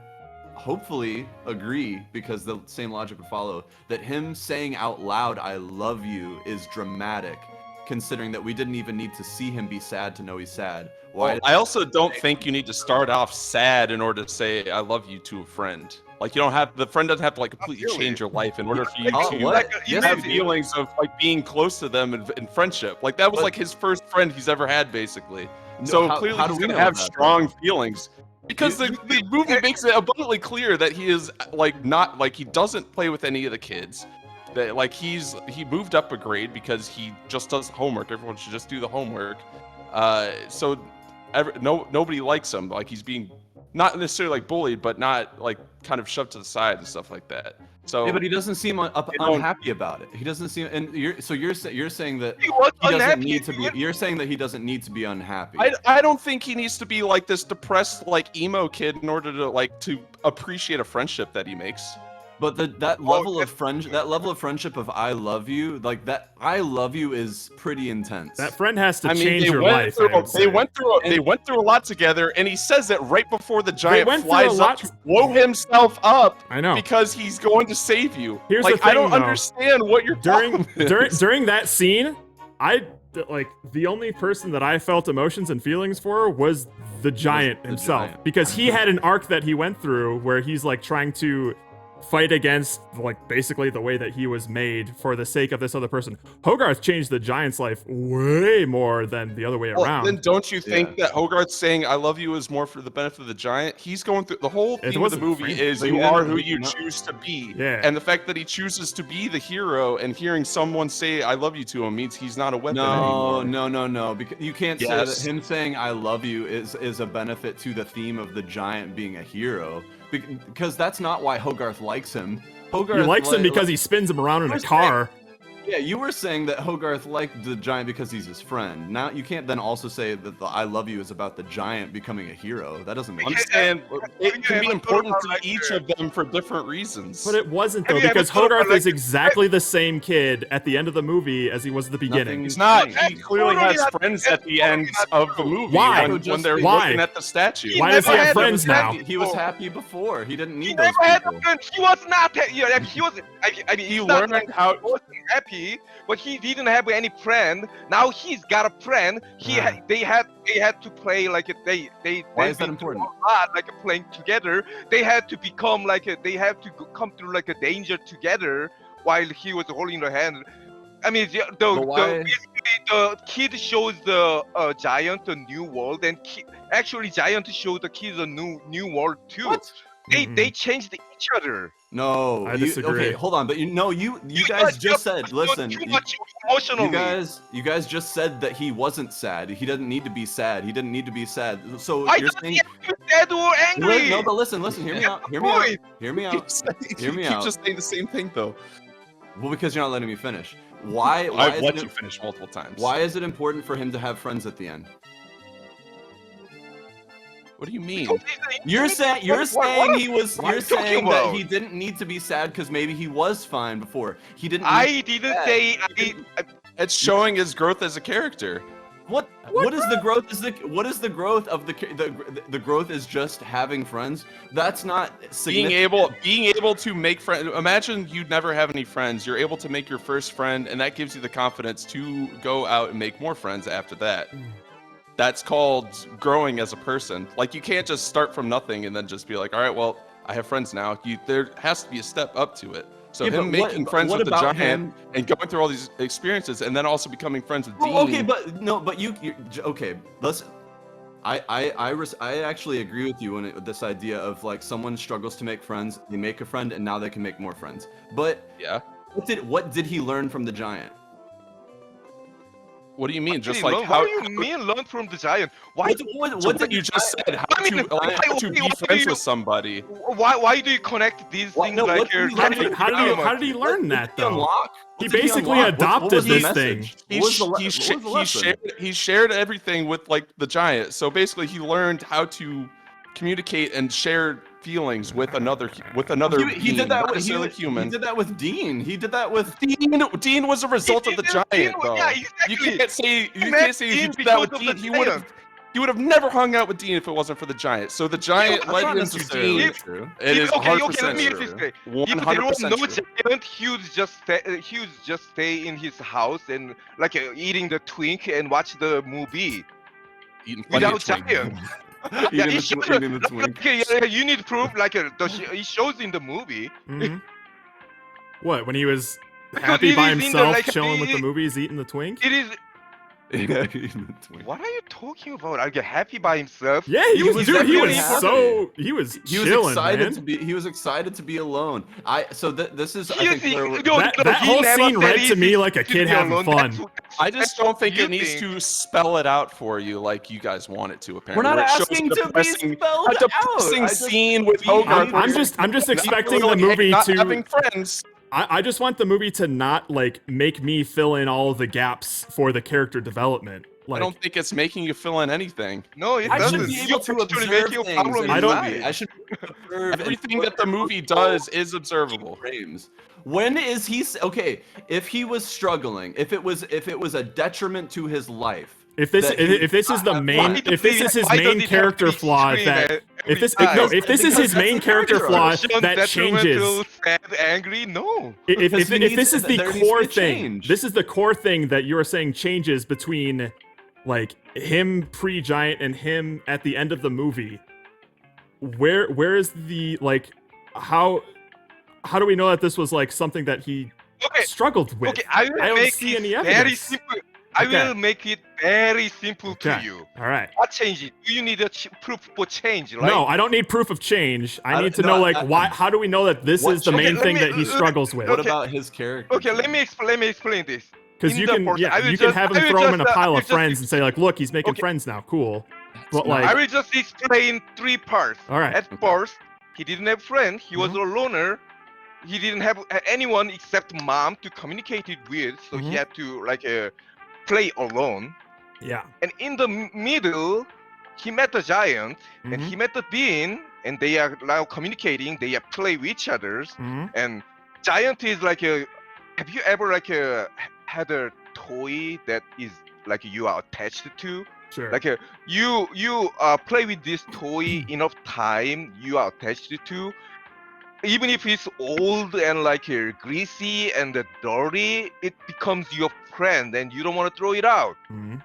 hopefully agree, because the same logic would follow, that him saying out loud "I love you" is dramatic, considering that we didn't even need to see him be sad to know he's sad. Why? Well, I also don't think you need to start off sad in order to say "I love you" to a friend. Like, you don't have the friend doesn't have to like completely really. change your life in order for you Oh, to what? Yes, have it is. feelings of like being close to them in friendship. Like, that was But- like his first friend he's ever had, basically. No, So how- clearly how do he's we gonna know have that, strong feelings. Because You- the movie makes it abundantly clear that he is like not like he doesn't play with any of the kids. That like he moved up a grade because he just does homework. Everyone should just do the homework. So nobody likes him. Like, he's being not necessarily like bullied, but not like kind of shoved to the side and stuff like that. So Yeah, but he doesn't seem don't- unhappy about it. He doesn't seem, and you're saying that He was he doesn't unhappy, need to be. dude. You're saying that he doesn't need to be unhappy. I don't think he needs to be like this depressed like emo kid in order to appreciate a friendship that he makes. But that level of friendship of "I love you," like that "I love you" is pretty intense. That friend has to I mean, change they your went life. through I would they say. went through a lot together, and he says that right before the giant went through flies a up lot- to blow himself up. I know. Because he's going to save you. Here's like, the thing, I don't though. understand what you're during talking during that scene, the only person that I felt emotions and feelings for was the giant the himself, giant. because he had an arc that he went through where he's like trying to fight against like basically the way that he was made for the sake of this other person. Hogarth changed the giant's life way more than the other way Well, around. then don't you think that Hogarth saying "I love you" is more for the benefit of the giant? He's going through the whole It theme of the wasn't movie free. is But you he are didn't- who you no. choose to be. Yeah. And the fact that he chooses to be the hero and hearing someone say "I love you" to him means he's not a weapon No, anymore. no. Because you can't Yes. say that him saying "I love you" is a benefit to the theme of the giant being a hero, because that's not why Hogarth likes him. Hogarth he likes him like- because he spins him around in a Where's car. Yeah, you were saying that Hogarth liked the giant because he's his friend. Now you can't then also say that the "I love you" is about the giant becoming a hero. That doesn't make I'm sense. saying it can be important to each of them for different reasons. But it wasn't though, Have you ever because thought about, Hogarth like, is exactly the same kid at the end of the movie as he was at the beginning. He's not. He Nothing- clearly totally has not- friends at the that's end totally of not the true. movie Why? when they're Why? looking at the statue. Why does he have never had friends a now? He was happy before. He didn't He need those never had a people. friend. He was not. Yeah, he was. I mean, He it's not learned like how- He wasn't happy, but he didn't have any friend. Now he's got a friend. They had to play like they. Why they've is that been important? through a lot, like playing together. They had to become like they have to come through like a danger together while he was holding the hand. I mean, basically the kid shows the giant a new world, and actually giant shows the kids a new world too. What? They changed each other. No, I you- disagree. Okay, hold on, but you guys just said, listen, too you, much emotionally. you guys just said that he wasn't sad. He doesn't need to be sad. He didn't need to be sad. So I you're don't saying get sad or angry. No, but listen, hear me out. Hear me out. Hear me out. Hear me You keep out. just saying the same thing though. Well, because you're not letting me finish. Why I've is let it- you finish multiple times. Why is it important for him to have friends at the end? What do you mean? You're saying he was. What are You're you talking saying that about? he didn't need to be sad because maybe he was fine before. He didn't. I need to be didn't sad. say. It's showing his growth as a character. What is the growth? What is the growth of the growth is just having friends? That's not Being significant. able to make friends. Imagine you'd never have any friends. You're able to make your first friend, and that gives you the confidence to go out and make more friends after that. That's called growing as a person. Like, you can't just start from nothing and then just be like, all right, well, I have friends now. There has to be a step up to it. So Yeah, him but making friends what with the about giant him- and going through all these experiences, and then also becoming friends with Dean. Well, okay, but no, but you okay. Let's. I actually agree with you with this idea of like someone struggles to make friends, they make a friend, and now they can make more friends. But yeah, what did he learn from the giant? What do you mean? Just What like how? do you mean learn from the giant? Why? What did you just said? How I mean, how to be why do friends you- with somebody? Why do you connect these things no, like what do you're you How learn? did he learn that though? Unlock? He What did basically unlock? What adopted was the this thing. message? What was the le- He what was the lesson? shared everything with like the giant. So basically, he learned how to communicate and share feelings with another He being, did that not with necessarily human. He did that with Dean. He did that with Dean was a result of the giant, though. Yeah, You exactly. can't say He met he Dean did that with because of Dean. the He would have never hung out with Dean if it wasn't for the giant. So the giant That's led not him to necessarily Dean. true. It is okay, 100% let me true. this way. If there was 100% no true. giant, he would just stay in his house and like eating the twink and watch the movie. Eating plenty Without of twink. giant. Eating it the shows- eating the twink. Okay, yeah, you need proof. Like it shows in the movie. Mhm. What, when he was Because happy it by is in the, himself, like, chilling with the it- movies, eating the twink? It is. Yeah, eating the twink. What are you talking about? Are you happy by himself? Yeah, he was definitely he was He was chilling, excited man. to be. He was excited to be alone. This is. I Yes, think where we're- That he whole never scene said read he to me is like a to kid be having alone. fun. I just don't think you it needs think. to spell it out for you like you guys want it to. Apparently, We're not Where it shows asking a to be depressing- spelled a depressing out. I just- scene with Hogarth. where I'm just expecting the like, movie not to. having friends. I just want the movie to not like make me fill in all of the gaps for the character development. Like, I don't think it's making you fill in anything. No, it I doesn't. should be You able to actually observe make your things problem in I the don't- movie. I should observe and Everything put that the movie does is observable. frames. When is he okay? If he was struggling, if it was a detriment to his life. if this that he- if this is the main Why if this is his why does main he have character to be flaw screaming that at if this every no time? if this is his main character flaw Shown that changes. detrimental, sad, angry. No. If Because he if needs- this is the there needs to core be a thing, change. this is the core thing that you are saying changes between like him pre-giant and him at the end of the movie. Where is the like how do we know that this was like something that he Okay. struggle with? Okay, I will don't make see it any very evidence. simple. I Okay. will make it very simple to Okay. you. All right. What change it? Do you need a proof for change, right? No, I don't need proof of change. I I need to don't- know no, like why. How do we know that this What is the change- main Okay, thing let that me- he struggles with? What Okay. about his character? Okay, let me explain this. Because in you the can, portion, I yeah, will you can just- have I him will throw him in a just, I pile will of just- friends and say like, look, he's making Okay. friends now. Cool. But I like, will just explain three parts. all right. At first, he didn't have friends. He was a loner. he didn't have anyone except mom to communicate it with, so he Mhm. had to like play alone. Yeah. And in the middle, he met the giant, and he met the Dean, and they are now communicating. They are play with each other, Mhm. and giant is like a. Have you ever like had a toy that is like you are attached to? Sure. Like you play with this toy enough time, you are attached to. Even if it's old and like greasy and dirty, it becomes your friend, and you don't want to throw it out. Mhm.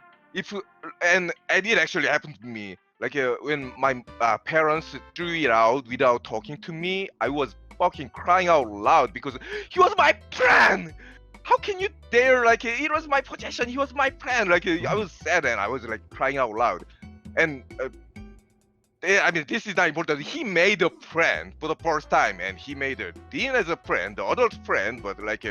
And it actually happened to me. Like when my parents threw it out without talking to me, I was fucking crying out loud because he was my friend. How can you dare? Like it was my possession. He was my friend. Like I was sad and I was like crying out loud. And I mean, this is not important. He made a friend for the first time, and he made a Dean as a friend, the adult friend, but like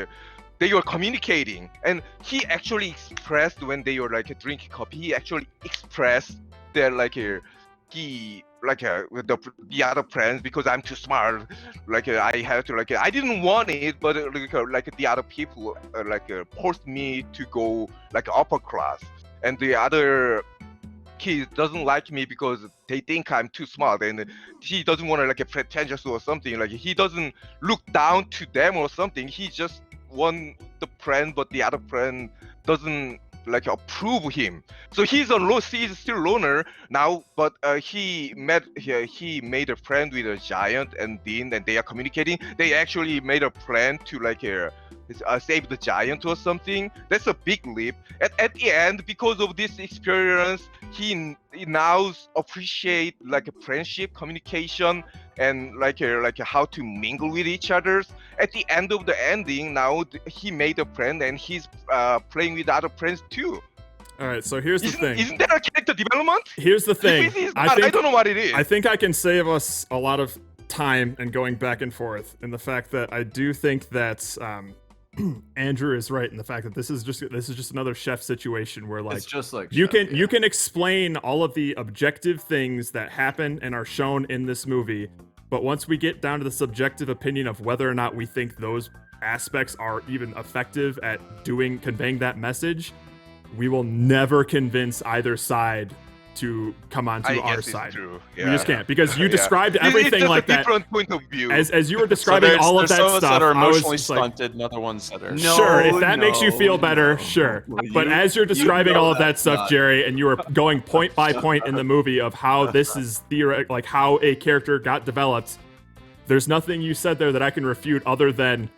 they were communicating, and he actually expressed when they were like drinking coffee. He actually expressed that like he like with the other friends, because I'm too smart. Like I had to like I didn't want it, but like the other people forced me to go like upper class, and the other kid doesn't like me because they think I'm too smart, and he doesn't want to like pretentious or something. Like he doesn't look down to them or something. He just want the friend, but the other friend doesn't like approve him. So he's still loner now, but he made a friend with a giant and Dean, and they are communicating. They actually made a plan to like save the giant or something. That's a big leap. At the end, because of this experience, he now appreciate like a friendship, communication, and like how to mingle with each other. At the end of the ending, now he made a friend, and he's playing with other friends too. All right, so here's the thing. Isn't that a character development? Here's the thing. If it is not, I don't know what it is. I think I can save us a lot of time and going back and forth in the fact that I do think that Andrew is right in the fact that this is just another chef situation where like It's just like you Chef, you can explain all of the objective things that happen and are shown in this movie, but once we get down to the subjective opinion of whether or not we think those aspects are even effective at conveying that message, we will never convince either side to come onto our guess side. it's true. We just can't, because you Yeah. described It's everything just like a that. different point of view. As you were So describing there's, all of there's that some of us stuff, that are I was emotionally just like, stunted, and other ones that are. sure, if that makes you feel better, sure. But You- as you're describing know all of that that's stuff, not- Jerry, and you were going point by point in the movie of how this is like how a character got developed, there's nothing you said there that I can refute other than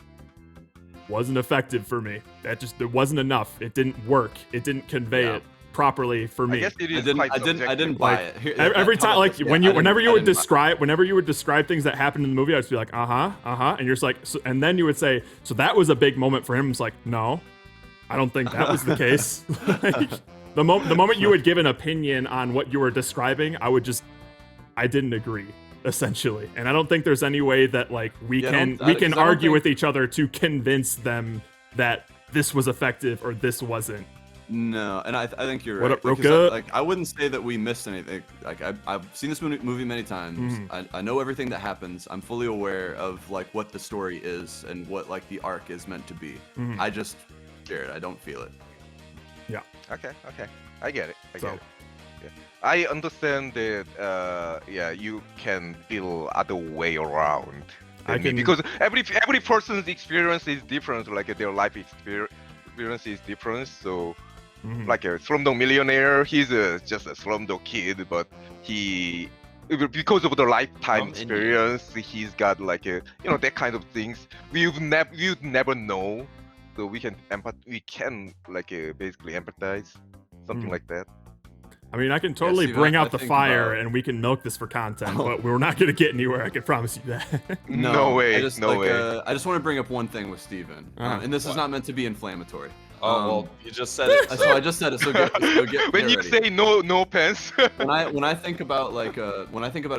wasn't effective for me. It wasn't enough. It didn't work. It didn't convey it properly for me. I guess it is I quite didn't subjective. buy Like, it. Here- every how time, about like this? Yeah, whenever I you would didn't buy describe things that happened in the movie, I'd just be like, and you're just like, and then you would say, so that was a big moment for him. It's like, no, I don't think that was the case. Like, the moment you would give an opinion on what you were describing, I didn't agree, essentially, and I don't think there's any way that like we Yeah, I can don't- I- 'cause I don't argue think- with each other to convince them that this was effective or this wasn't. No, and I think you're What right. up, because Roka? I wouldn't say that we missed anything. Like I've seen this movie many times. Mhm. I know everything that happens. I'm fully aware of like what the story is and what like the arc is meant to be. Mhm. I just, Jared, I don't feel it. Yeah. Okay, I get it. I So- get it. Yeah. I understand that. You can feel other way around. I than me, can- because every person's experience is different. Like their life experience is different. So, Mhm. like a Slumdog Millionaire, he's just a Slumdog kid, but because of the lifetime experience, he's got like that kind of things. We'd never know. So we can basically empathize, something Mhm. like that. I mean, I can totally Steven, bring I out the think fire about- and we can milk this for content, but we're not going to get anywhere. I can promise you that. No way, I just, no way. I just want to bring up one thing with Steven, and this is not meant to be inflammatory. Oh well, you just said it. So I just said it. So get When you ready. say no offense. when I think about like a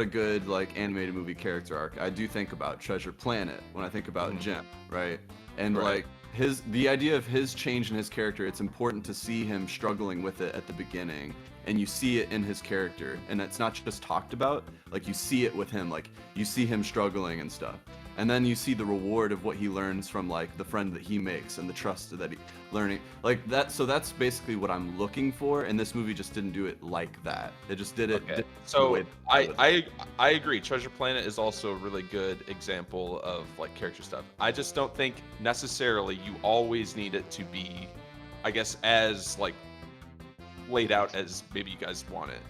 good like animated movie character arc, I do think about Treasure Planet. When I think about Jim, right? And Right. like the idea of his change in his character, it's important to see him struggling with it at the beginning, and you see it in his character, and it's not just talked about. Like you see it with him, like you see him struggling and stuff. and then you see the reward of what he learns from like the friend that he makes and the trust that he learning like that. So that's basically what I'm looking for, and this movie just didn't do it like that. It just did it. Okay. the So way- I agree. Treasure Planet is also a really good example of like character stuff. I just don't think necessarily you always need it to be, I guess, as like laid out as maybe you guys want it,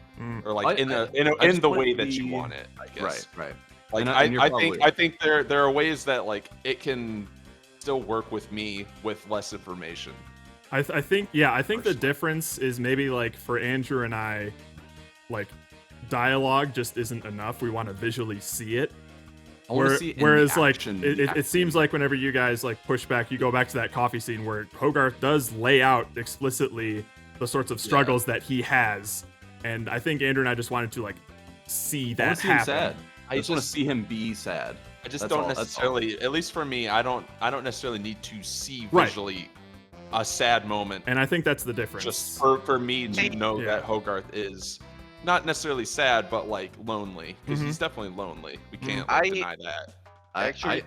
or like in I the just want way it that to you be- want it. I guess. Right. Like And you're I think there are ways that like it can still work with me with less information. I think the difference is maybe like for Andrew and I, like dialogue just isn't enough. We want to visually see it. I wanna see it in the Whereas like action. it seems like whenever you guys like push back, you go back to that coffee scene where Hogarth does lay out explicitly the sorts of struggles that he has, and I think Andrew and I just wanted to like see I that want to see him happen. sad. I just want to see him be sad. I just That's don't all- that's all. necessarily, at least for me, I don't necessarily need to see Right. visually a sad moment. And I think that's the difference. Just for me to know Yeah. that Hogarth is not necessarily sad, but like lonely, because Mhm. he's definitely lonely. We can't I- deny that. Actually,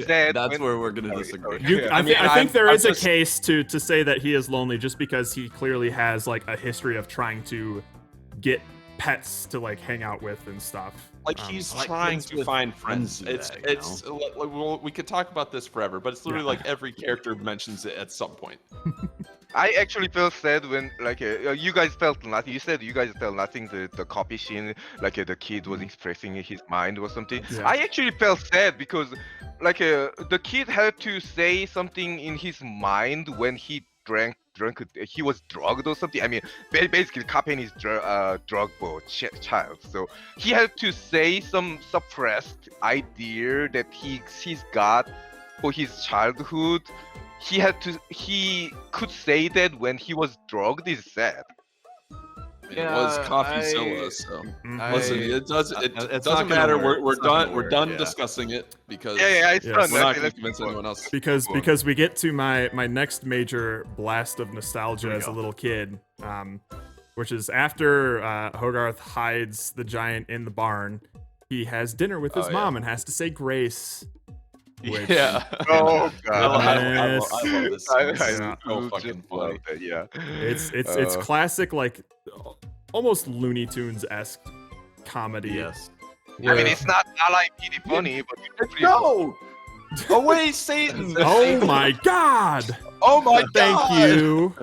sad that's when- where we're gonna Sorry, disagree. sorry. I think I'm there is just- a case to say that he is lonely just because he clearly has like a history of trying to get pets to like hang out with and stuff. Like he's like trying friends to with find friends friends. do It's that, you well, we could talk about this forever, but it's literally like every character mentions it at some point. I actually felt sad when you guys felt nothing. You said you guys felt nothing. The copy scene, the kid was expressing his mind or something. Yeah. I actually felt sad because the kid had to say something in his mind when he drank. He was drugged or something. I mean, basically, Capen is drug for child. So he had to say some suppressed idea that he's got for his childhood. He could say that when he was drugged is sad. It was Coffeezilla, so Mhm. listen, it it's doesn't not gonna matter. work. We're It's not gonna done. We're work, done yeah. discussing it because It's Yes. done. we're not Okay, going to let's convince move on. anyone else. because we get to my next major blast of nostalgia Here we as a go. little kid, which is after Hogarth hides the giant in the barn. He has dinner with his Oh, yeah. mom and has to say grace. Which, Yeah. Oh I god. love this. I This is Yeah. so just fucking love funny. it, yeah. It's classic like almost Looney Tunes esque comedy. Yes. I mean, it's not LIPD funny, but it's pretty No! Away, Satan! Oh my god! Oh my Thank god! you.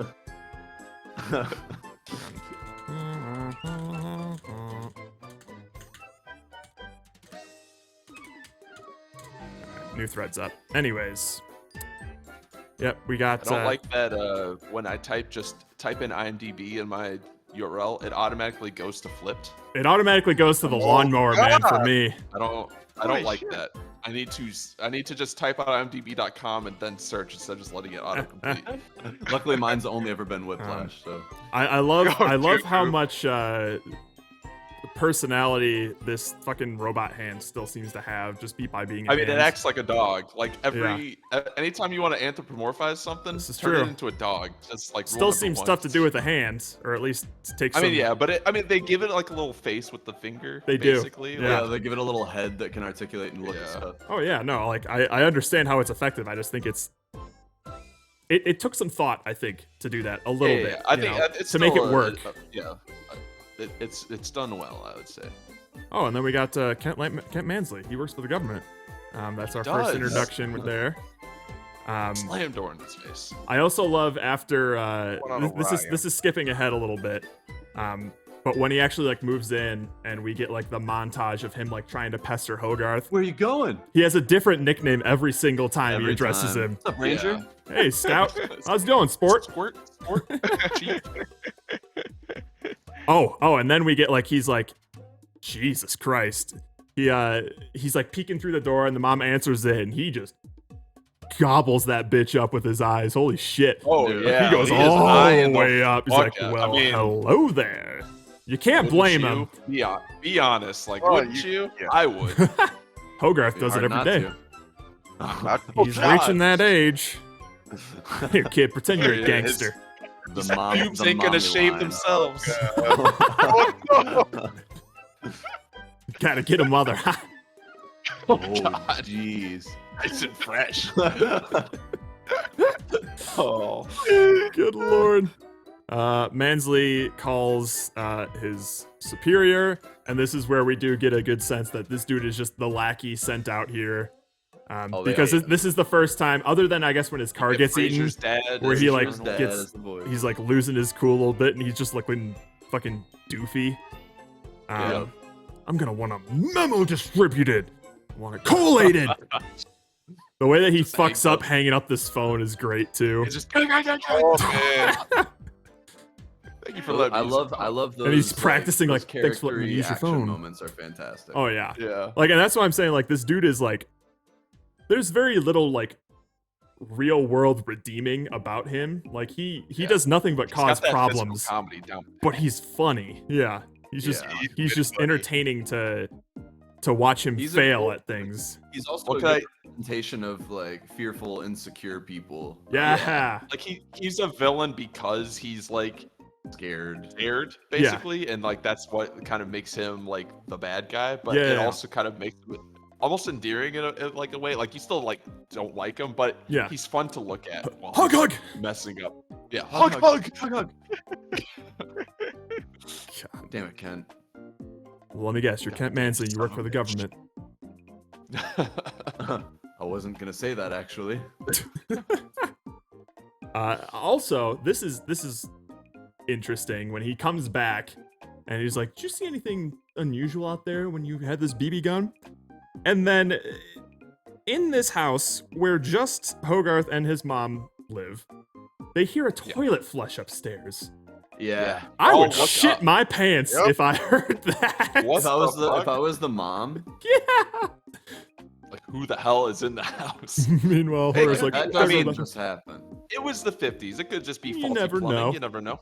New threads up. Anyways. Yep, we got I don't like that when I type in IMDb in my URL, it automatically goes to flipped. it automatically goes to the lawnmower man for God. me. I don't Holy like shit. that. I need to just type out imdb.com and then search instead of just letting it autocomplete. Luckily, mine's only ever been Whiplash. So I love Oh, I love dude. how much personality this fucking robot hand still seems to have just by being a I mean, it hand. acts like a dog. Like anytime you want to anthropomorphize something, This is turn true. it into a dog. Just like rule Still number seems one. tough to do with the hands, or at least take I some. mean, yeah, but they give it like a little face with the finger. They do. Basically. Yeah. yeah, they give it a little head that can articulate and look at Yeah. stuff. Oh yeah, no, like I understand how it's effective. I just think it took some thought, I think, to do that a little Yeah, bit. yeah. I you think know, it's to make it still work. It's done well, I would say. Oh, and then we got Kent Mansley. He works for the government. That's our first does. introduction with there. Slam door in his face. I also love after What on this is skipping ahead a little bit. But when he actually like moves in and we get like the montage of him like trying to pester Hogarth. Where are you going? He has a different nickname every single time he Every addresses time. him. What's up, Ranger? Hey, Scout. How's it going, sport? Squirt, cheap. Oh, and then we get like he's like, Jesus Christ. He's like peeking through the door and the mom answers it and he just gobbles that bitch up with his eyes. Holy shit. Oh Dude, yeah, He goes is all eyeing the way up. He's like, fuck yeah. well, I mean, hello there. You can't blame him. Be honest, like Oh, wouldn't you? yeah. I would. Hogarth does it Hard every not day. to. He's God. reaching that age. Here, kid, pretend you're a His- gangster. The mom. Pubes the ain't gonna mommy shave line. themselves. Oh, no. Gotta get him while they're hot. Oh God. Jeez. Nice and fresh. Oh. Good lord. Mansley calls his superior, and this is where we do get a good sense that this dude is just the lackey sent out here. Because this is the first time, other than I guess when his car gets eaten, Frasier's dad where is he like Frasier's dad gets, as the voice. he's like losing his cool a little bit, and he's just looking fucking doofy. I'm gonna want a memo distributed. I want it collated. The way that he fucks up hanging up this phone is great too. It's just. Oh man. Thank you for letting me. I love those. And he's practicing those like, thanks for letting me use your action phone. Moments are fantastic. Oh yeah. Yeah. Like, and that's why I'm saying like this dude is like, there's very little like real world redeeming about him. Like he does nothing but He's got cause that physical problems. comedy down. But he's funny. Yeah. He's just entertaining to watch him He's a fail cool- at things. He's also a good representation of like fearful, insecure people. Yeah. Like he's a villain because he's like scared basically, and like that's what kind of makes him like the bad guy. But Yeah, it yeah. also kind of makes him almost endearing in like a way. Like you still like don't like him, but Yeah. he's fun to look at. While Hug, he's hug! messing up. Yeah, Hug, hug. God. Damn it, Ken. Well, let me guess. You're Kent Mansley. You work for the government. I wasn't gonna say that actually. Also, this is interesting when he comes back and he's like, "Did you see anything unusual out there when you had this BB gun?" And then in this house where just Hogarth and his mom live, they hear a toilet flush upstairs. Yeah. I would look shit up. my pants if I heard that. What If I was the if fuck? I was the mom, Yeah. Like who the hell is in the house? Meanwhile, Hey, Hogarth's like, that I doesn't mean- just happen. It was the 50s. It could just be You faulty never plumbing. know. You never know.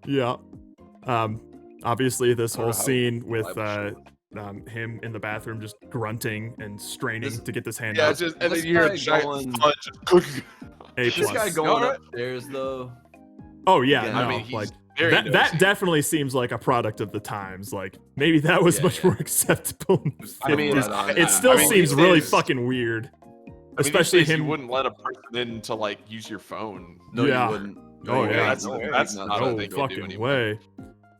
yeah. Obviously, this I don't whole know how scene with reliable him in the bathroom just grunting and straining This- to get this hand Yeah, out. just and This then you hear guy a giant going- thud just cooking. A This plus. guy going Alright. upstairs though. Oh yeah, Yeah, no, I mean, he's like very that nosy. definitely seems like a product of the times. Like maybe that was Yeah, much yeah. more acceptable in the I mean, 50s. I- It still I mean, seems these really days- fucking weird. I mean, Especially these days him. You wouldn't let a person in to like use your phone. No, Yeah. you wouldn't. Oh, you yeah. wouldn't. That's not a No thing they do fucking anymore. way.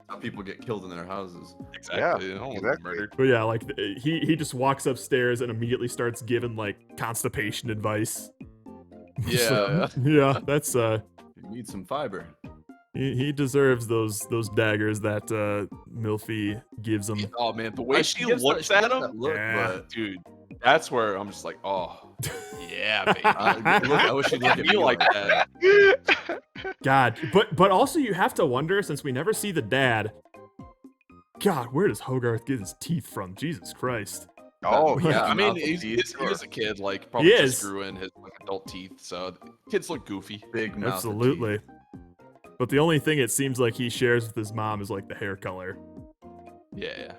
How people get killed in their houses. Exactly. They don't want to be exactly. murdered. But yeah, like he just walks upstairs and immediately starts giving like constipation advice. Yeah. Yeah, that's You need some fiber. he deserves those daggers that Milfy gives him. Oh man, the way she gives looks that- at she him, gives that look, Yeah. but dude, that's where I'm just like, oh, yeah, baby. I wish she'd look at me like that. God, but also you have to wonder, since we never see the dad. God, where does Hogarth get his teeth from? Jesus Christ. Oh Yeah, Yeah, I mean, mouth of he teeth, is a kid, like probably He just is. grew in his like, adult teeth, so kids look goofy. big mouth. of Absolutely. But the only thing it seems like he shares with his mom is like the hair color. Yeah.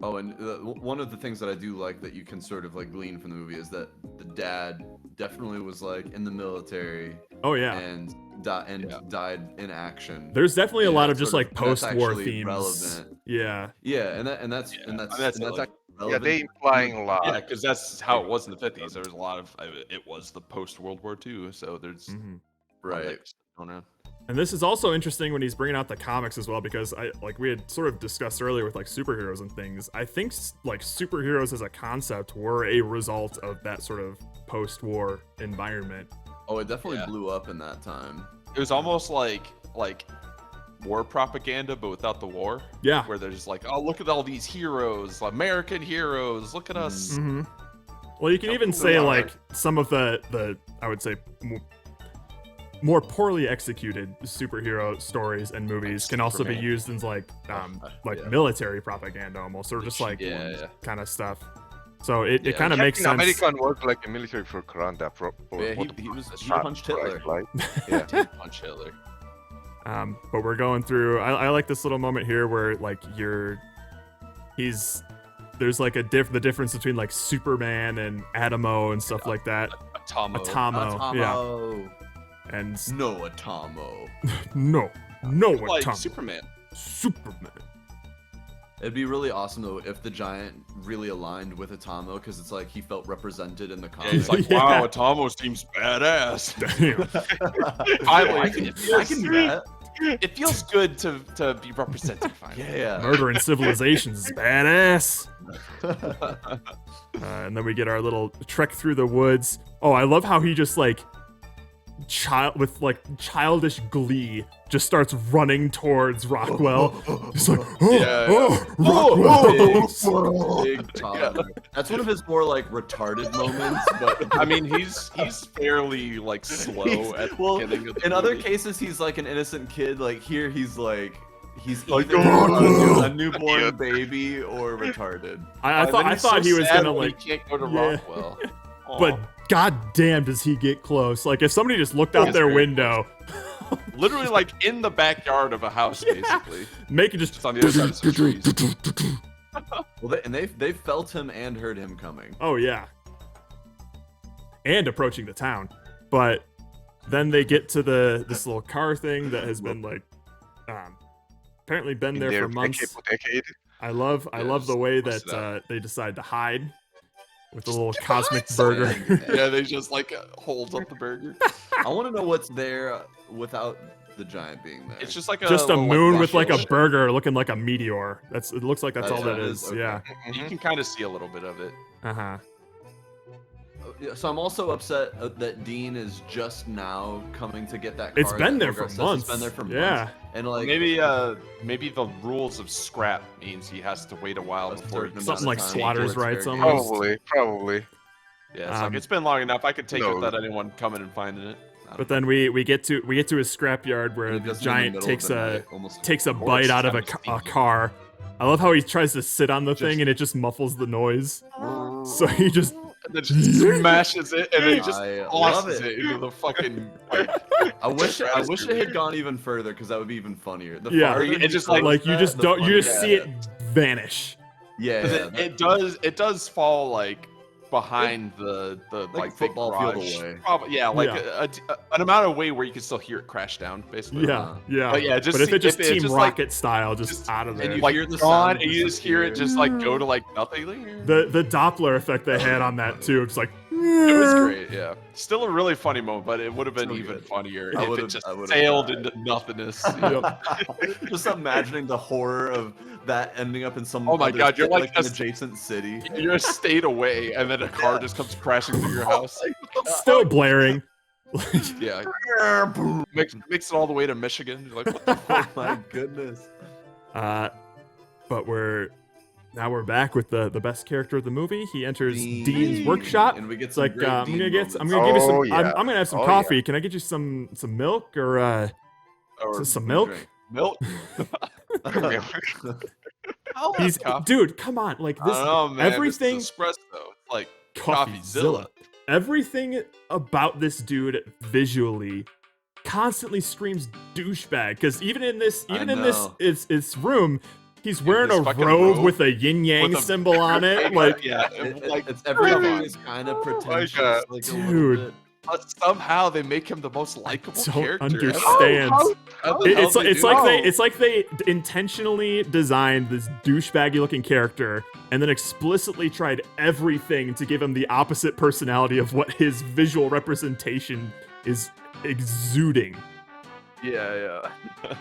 Oh, and one of the things that I do like that you can sort of like glean from the movie is that the dad definitely was like in the military Oh yeah. and died in action. There's definitely a Yeah, lot of that's just sort like of- that's post-war actually themes. relevant. Yeah. Yeah, and that's And that's actually like- relevant. yeah, they implying a lot. Yeah, because that's how it was in the 50s. There was a lot of it was the post World War II, so there's Mhm. Right. going on. And this is also interesting when he's bringing out the comics as well, because we had sort of discussed earlier with like superheroes and things. I think like superheroes as a concept were a result of that sort of post-war environment. Oh, it definitely Yeah. blew up in that time. It was almost like war propaganda, but without the war. Yeah. Where they're just like, oh, look at all these heroes, American heroes. Look at us. Mm-hmm. Well, you can even say like some of the I would say more poorly executed superhero stories and movies can also be Superman. used in like yeah. military propaganda almost, or just like Yeah. kind of stuff. So it Yeah. kind of makes sense. American worked like a military propaganda. Yeah, he punched Hitler. Right? Yeah. Did punch Hitler. But we're going through. I like this little moment here where like there's like the difference between like Superman and Atomo and stuff like that. Atomo. Atomo, yeah. Atomo. And No Atomo. no Like Atomo. Superman. Superman. It'd be really awesome though if the giant really aligned with Atomo, because it's like he felt represented in the Yeah, comic. he's like, wow, Atomo seems badass. I can do that. It feels good to be represented finally. Yeah. Murder in Civilizations is badass. And then we get our little trek through the woods. Oh, I love how he just like childish glee just starts running towards Rockwell. He's like, Rockwell. Big toddler. That's one of his more like retarded moments, but I mean, he's fairly like slow at the beginning of the in other movie. cases he's like an innocent kid. Like here he's like Like, either "Oh, a newborn baby or retarded. I thought he was gonna like. He can't go to Yeah. Rockwell. But goddamn, does he get close? Like if somebody just looked out He's their very window, Literally like in the backyard of a house, basically. make it just. On the other side of some trees. Well, they felt him and heard him coming. Oh yeah. And approaching the town, but then they get to this little car thing that has been like, apparently been there for months. I love the way that they decide to hide with a little cosmic burger. Yeah, they just like hold up the burger. I want to know what's there without the giant being there. It's just like Just a little, moon with Russian like a ship. burger looking like a meteor. It looks like that's That's all that what it is. is? Okay. Yeah. You can kind of see a little bit of it. Uh-huh. Yeah, so I'm also upset that Dean is just now coming to get that car. It's been that there for Hogarth says months. It's been there for Yeah. months. And like Maybe the rules of scrap means he has to wait a while before he can Something like take squatters' it. rights almost. Probably. Yeah, it's like it's been long enough. I could take No. it without anyone coming and finding it. But then we get to his scrapyard where He the does it in the giant middle of takes the a night, almost takes a Or bite it's out of kind a of car. I love how he tries to sit on the thing and it just muffles the noise. So he just And then just smashes it and then he just I love tosses it. it into the fucking. Like, I wish it had gone even further because that would be even funnier. The yeah, farther it he just, goes like you with just that, don't the you just funnier. see it vanish. Yeah, 'cause yeah, it does fall like behind the like big football field garage. away. Probably, yeah, like Yeah. an amount of way where you can still hear it crash down, basically. Yeah, yeah. But yeah, just but if it just if it Team just, like, Rocket style, just out of there. and you like hear the gone, sound and you just hear it just like go to like nothing. The Doppler effect they had on that too. It's like It was great, yeah. Still a really funny moment, but it would have been So even good. funnier I if would've- it just I would've sailed died. into nothingness. Just imagining the horror of that ending up in some. Oh my other God, you're city, like an a- adjacent city. You're a state away, and then a car just comes crashing through your house. still blaring. Yeah, makes it all the way to Michigan. You're like, what the Oh my goodness. But we're back with the best character of the movie. He enters Dean. Dean's workshop. And we get It's some like great I'm Dean gonna give you moments. some. Oh, yeah. I'm gonna have some Oh, coffee. yeah. Can I get you some milk or Or some milk? drink. milk? I'll have He's coffee. dude, come on, like I this. don't know, man. Everything, It's espresso. It's like Coffeezilla. Everything about this dude visually constantly screams douchebag. Because even in this know. it's room, he's wearing his a fucking robe robe with a yin yang with a- symbol on it. Like, yeah, like It's everything is kind of pretentious. God. Like a Dude. little bit. but somehow they make him the most likable don't character. understand. How the hell It's they do that? it's like they intentionally designed this douchebaggy looking character and then explicitly tried everything to give him the opposite personality of what his visual representation is exuding. Yeah.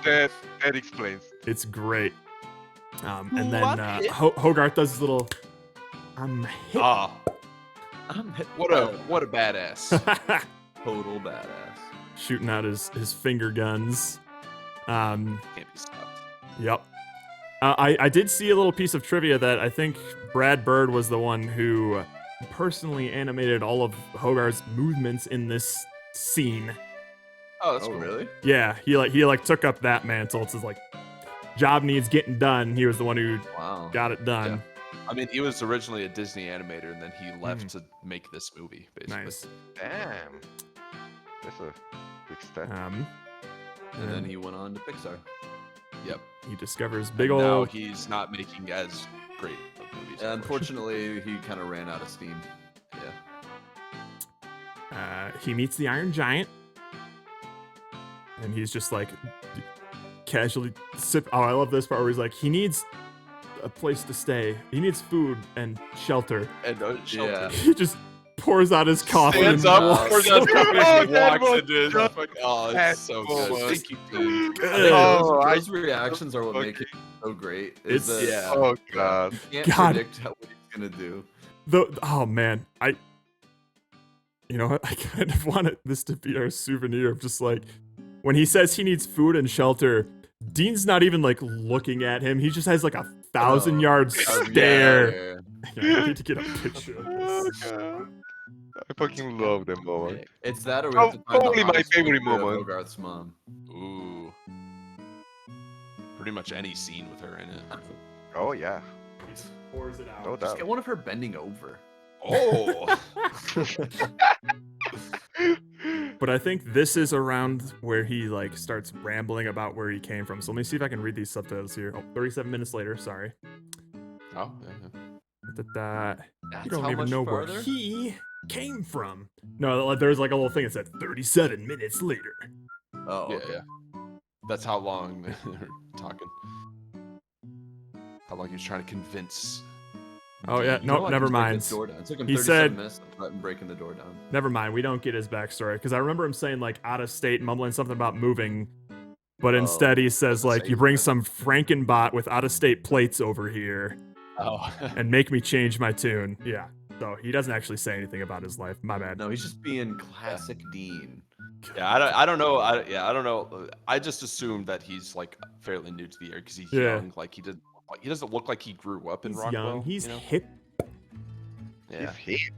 That explains. It's great. And then What? Hogarth does his little I'm hit. Ah, what a badass. Total badass. Shooting out his finger guns. Can't be stopped. Yep. I did see a little piece of trivia that I think Brad Bird was the one who personally animated all of Hogarth's movements in this scene. Oh, that's Oh cool. really? Yeah, he took up that mantle. It's like job needs getting done. He was the one who Wow. got it done. I mean, he was originally a Disney animator, and then he left to make this movie, basically. Nice. Damn. That's a big step. And then he went on to Pixar. Yep. He discovers big And now old. he's not making as great of movies. And unfortunately, he kind of ran out of steam. Yeah. He meets the Iron Giant, and he's just like casually sip. Oh, I love this part where he's like, he needs a place to stay. He needs food and shelter. And shelter. He just pours out his coffee Stands and up, walks pours out his coffee, and that walks was into his just fucking. Oh, it's so good. Thank you, Dean. Those reactions are what make it so great. Is It's- that Oh god. you can't God. predict what he's gonna do. Oh man, you know what? I kind of wanted this to be our souvenir of just like when he says he needs food and shelter. Dean's not even like looking at him. He just has like a 1,000-yard stare. I need to get a picture of this. I fucking love that moment. It's that, or we have to find Probably the my hottest favorite picture of moment. Hogarth's mom. Ooh. Pretty much any scene with her in it. Oh yeah. Pours it out. No Just doubt. get one of her bending over. Oh. But I think this is around where he like starts rambling about where he came from. So let me see if I can read these subtitles here. Oh, 37 minutes later, sorry. Oh, yeah. You That's don't how even much know farther? where he came from. No, like, there's like a little thing that said 37 minutes later. Oh, Yeah, okay. yeah. That's how long they're talking. How long he was trying to convince. Oh yeah, You know, no, I never can break mind. this door down. It took him He 37 said, minutes to threaten breaking the door down. never mind. We don't get his backstory because I remember him saying like out of state, mumbling something about moving, but instead he says like you bring some Frankenbot with out of state plates over here Oh. and make me change my tune. Yeah. So he doesn't actually say anything about his life. My bad. No, he's just being classic Dean. Yeah, I don't know. I don't know. I just assumed that he's like fairly new to the area because he's Yeah. young. Like he doesn't look like he grew up in He's Rockwell. young. He's you know? hip. Yeah. He's hip.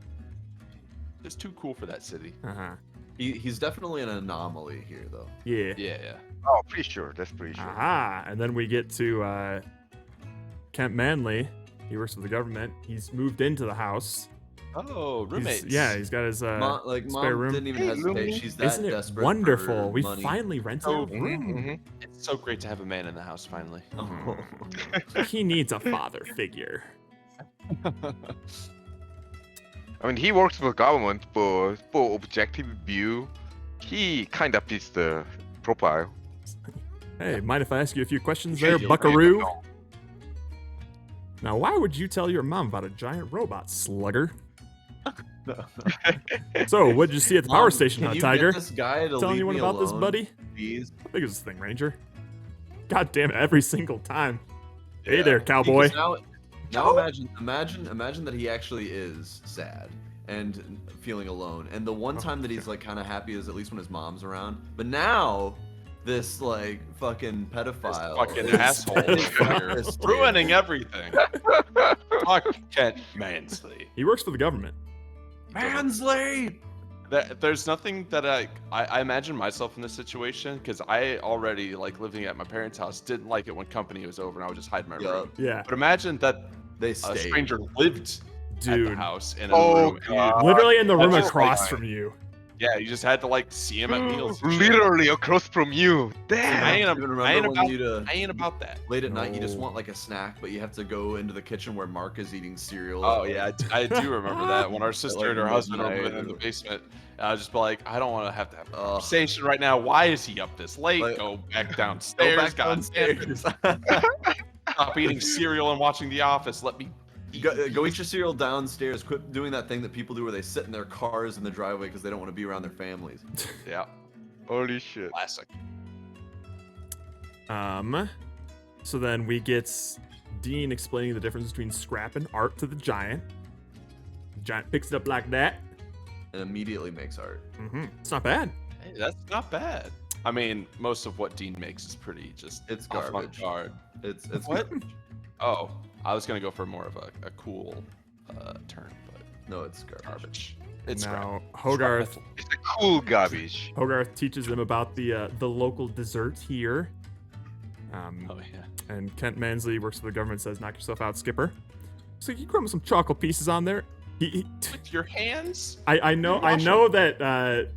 Just too cool for that city. Uh-huh. He's definitely an anomaly here, though. Yeah. Yeah, yeah. Oh, pretty sure. That's pretty sure. Aha. And then we get to Kent Manley. He works for the government. He's moved into the house. Oh, roommates. He's got his Spare mom room. Didn't even hesitate. She's that Isn't it desperate. wonderful? For We money. finally rented Oh, a room. It's so great to have a man in the house finally. Oh. He needs a father figure. I mean, he works for the government, but for objective view, he kind of fits the profile. Hey, mind if I ask you a few questions Yeah, there, you're Buckaroo? right. Now, why would you tell your mom about a giant robot, slugger? So, what'd you see at the power Mom, station, can Hot you Tiger? get this guy to Telling leave anyone me about this, alone, buddy? Please. How big is this thing, Ranger? God damn it, every single time. Hey Yeah. there, cowboy. Because now imagine that he actually is sad and feeling alone. And the one time that he's like kind of happy is at least when his mom's around. But now this like fucking pedophile, Fucking is- asshole is here, just ruining everything. Fuck Kent Mansley. He works for the government. Mansley. There's nothing that I imagine myself in this situation because I already like living at my parents' house. Didn't like it when company was over and I would just hide in my room. Yeah. But imagine that They a stayed. stranger lived at the Dude. house in a Oh, room. and God. Literally in the room That's just across like- from you. Yeah, you just had to like see him at meals. and shit. Literally across from you. I Damn. ain't, Even I remember ain't when about, you'd, I ain't about that. late at night you just No. want like a snack, but you have to go into the kitchen where Mark is eating cereal. Oh yeah, I do remember that when our sister like and her husband were midnight living in the or- basement. I was just be like, I don't want to have a Ugh. conversation right now. Why is he up this late? Like- Go back Go downstairs. back goddamn it. downstairs. Stop eating cereal and watching The Office. Let me. Go eat your cereal downstairs. Quit doing that thing that people do where they sit in their cars in the driveway because they don't want to be around their families. Yeah, Holy shit. classic. So then we get Dean explaining the difference between Scrap and Art to the Giant. The Giant picks it up like that. And immediately makes art. It's not bad. Hey, that's not bad. I mean, most of what Dean makes is pretty just. It's avant garbage. garde. It's What? garbage. Oh, I was gonna go for more of a cool term, but No, it's garbage. garbage. It's Now, scrap. Hogarth It's a cool garbage. Hogarth teaches them about the local dessert here. Oh yeah. And Kent Mansley works for the government, says, knock yourself out, Skipper. So you crumble some chocolate pieces on there. With your hands? I know Wash that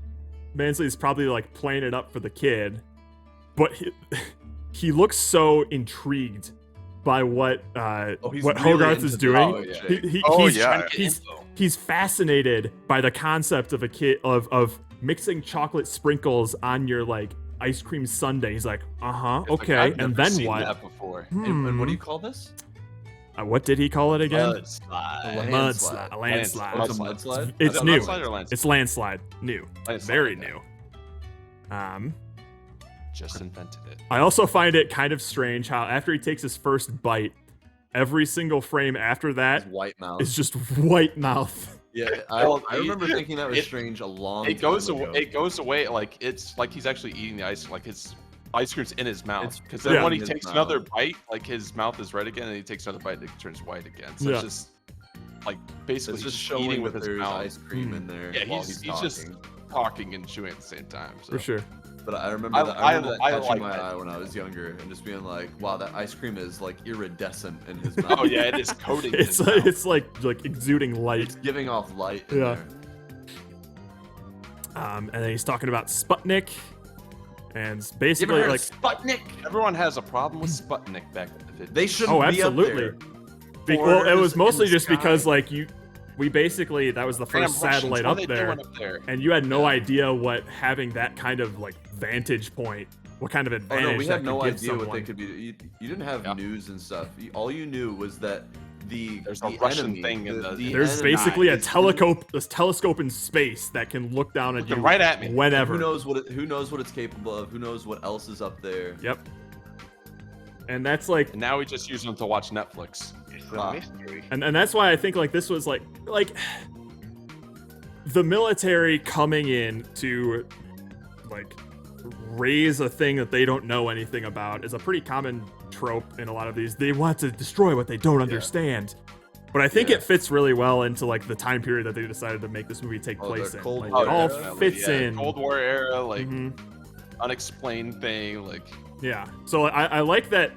Mansley is probably like playing it up for the kid, but he looks so intrigued by what he's what really Hogarth into is the doing. chocolate shake. He's fascinated by the concept of a kid of mixing chocolate sprinkles on your like ice cream sundae. He's like, It's like, okay, I've and never then seen what? that before. And what do you call this? What did he call it again? Mudslide. A mudslide. A landslide. What's a mudslide? It's Is it new. mudslide or landslide? It's landslide. New. Landslide, Very okay. new. Just invented it. I also find it kind of strange how after he takes his first bite, every single frame after that His white mouth. is just white mouth. Yeah, Well, I remember thinking that was it- strange a long It goes time away. ago. It goes away. Like it's like he's actually eating the ice. Like his ice cream's in his mouth. It's Because then yeah. when he in his takes mouth. another bite, like his mouth is red again, and he takes another bite, and it turns white again. So Yeah. it's just like basically It's just he's showing eating that with his there's mouth. ice cream in there Yeah, while he's he's just talking. talking and chewing at the same time. So. For sure. But I remember I- that, I remember I that catching like my that. eye when I was younger and just being like, wow, that ice cream is like iridescent in his mouth. Oh yeah, it is coating. It's his like, mouth. it's like exuding light. It's giving off light in Yeah. there. And then he's talking about Sputnik, and basically like Sputnik? Everyone has a problem with Sputnik back in the 50s. They shouldn't oh, be up absolutely. there. Well, it Foreigners was in mostly the just sky. because like we basically that was the Damn first Russians, satellite what up are they there, doing up there? and you had no idea what having that kind of like vantage point, what kind of Oh advantage no, we that had no could give idea someone. what they could be. You didn't have Yeah. news and stuff. All you knew was that There's the a Russian enemy, thing in the There's enemy basically a is- telescope in space that can look down at Looking you right at me. whenever. Who knows what it's capable of? Who knows what else is up there? Yep. And that's like And now we just use them to watch Netflix. It's a mystery. and that's why I think like this was like the military coming in to like raise a thing that they don't know anything about is a pretty common trope in a lot of these. They want to destroy what they don't understand. But I think Yeah. it fits really well into like the time period that they decided to make this movie take Oh, place the in. Cold Like, War it all era. fits Yeah, in. Cold War era, like Mhm. unexplained thing, like Yeah. So I like that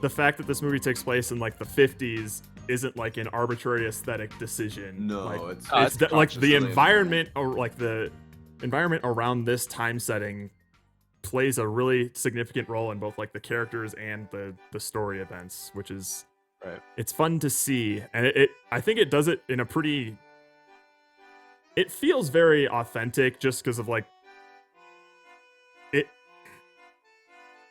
the fact that this movie takes place in like the 50s isn't like an arbitrary aesthetic decision. No, like, it's it's like the consciously environment or like the environment around this time setting plays a really significant role in both like the characters and the story events, which is Right. it's fun to see, and it I think it does it in a pretty. It feels very authentic just because of like it.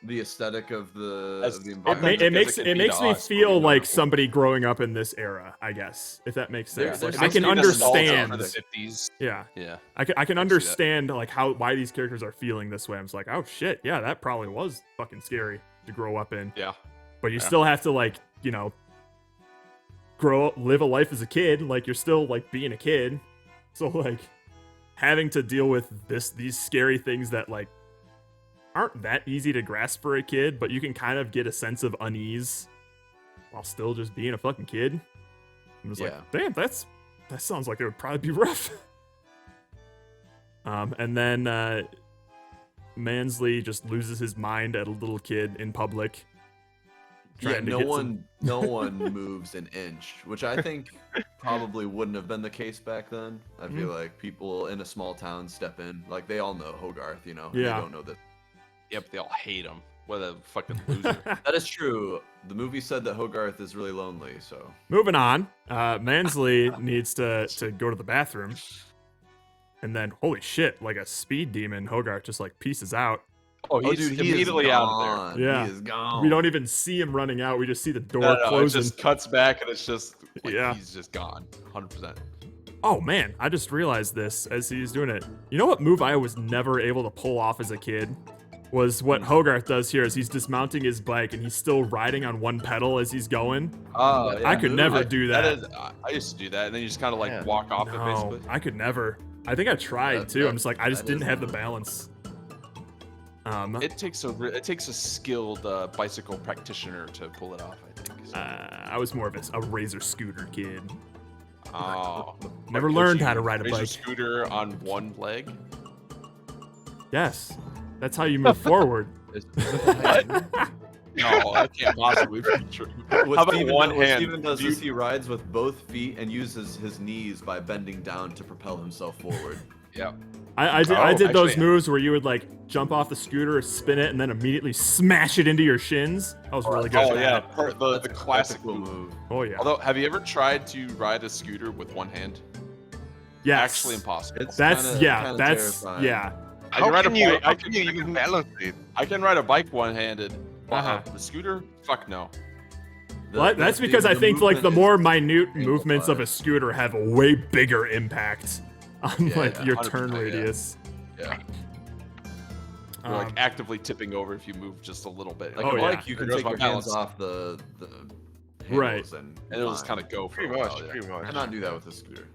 the aesthetic of the As- of the it environment. It makes it it be makes to me us, feel you know. like somebody growing up in this era, I guess, if that makes sense. There's Like, I can Makes me nostalgic understand. for the 50s. Yeah, Yeah. I can see that. understand like why these characters are feeling this way. I'm just like, oh shit, yeah, that probably was fucking scary to grow up in. Yeah. But you Yeah. still have to like, grow up, live a life as a kid. Like you're still like being a kid. So like having to deal with these scary things that like aren't that easy to grasp for a kid, but you can kind of get a sense of unease while still just being a fucking kid. I'm just like, damn, that sounds like it would probably be rough. And then Mansley just loses his mind at a little kid in public. Yeah, trying to no get one moves an inch, which I think probably wouldn't have been the case back then. I feel like people in a small town step in, like they all know Hogarth, and Yeah. they don't know that. Yep, they all hate him. What a fucking loser. That is true. The movie said that Hogarth is really lonely, so Moving on, Mansley needs to go to the bathroom, and then holy shit, like a speed demon, Hogarth just like pieces out. Oh, he's dude, he is immediately out of gone. there. Yeah, He is gone. we don't even see him running out. We just see the door No, it closing. just cuts back and it's just like, Yeah. he's just gone. 100%. Oh man, I just realized this as he's doing it. You know what move I was never able to pull off as a kid? Was what Hogarth does here is he's dismounting his bike and he's still riding on one pedal as he's going. Oh, I could never do that. I used to do that, and then you just kind of like walk off it No, basically. I could never. I think I tried too. I'm just like I just didn't have the balance. It takes a skilled bicycle practitioner to pull it off, I think. So. I was more of a razor scooter kid. Oh, Never like learned pushing how to ride a razor bike. scooter on one leg. Yes, that's how you move forward. What? No, that can't possibly be true. How about one what hand? Steven does Do is you- he rides with both feet and uses his knees by bending down to propel himself forward. Yeah. I did those moves where you would like jump off the scooter, spin it, and then immediately smash it into your shins. That was really good. Oh yeah, the classic move. Oh yeah. Although, have you ever tried to ride a scooter with one hand? Yes. Actually impossible. That's yeah. That's yeah. I can ride a bike. How can you even balance it? I can ride a bike one-handed. Uh-huh. The scooter? Fuck no. Well, that's because I think like the more minute movements of a scooter have a way bigger impact on like your turn 100%, radius. Yeah. You're like actively tipping over if you move just a little bit. Like, you can There take goes your my hands balance. off the Right. handles and it'll just kind of go for Pretty a much, while, yeah. pretty much. Cannot do that with a scooter.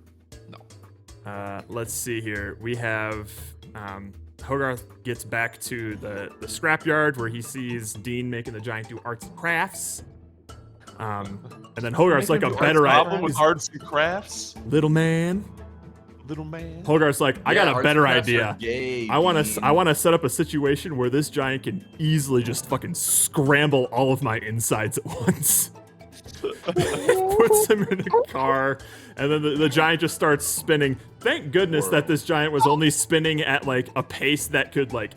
Let's see here. We have Hogarth gets back to the scrapyard where he sees Dean making the giant do arts and crafts. And then Hogarth's like a better Problem with idea. arts and crafts. Little man. Hogarth's like, I got a better idea. I want to set up a situation where this giant can easily just fucking scramble all of my insides at once. Puts him in a car, and then the giant just starts spinning. Thank goodness that this giant was only spinning at like a pace that could like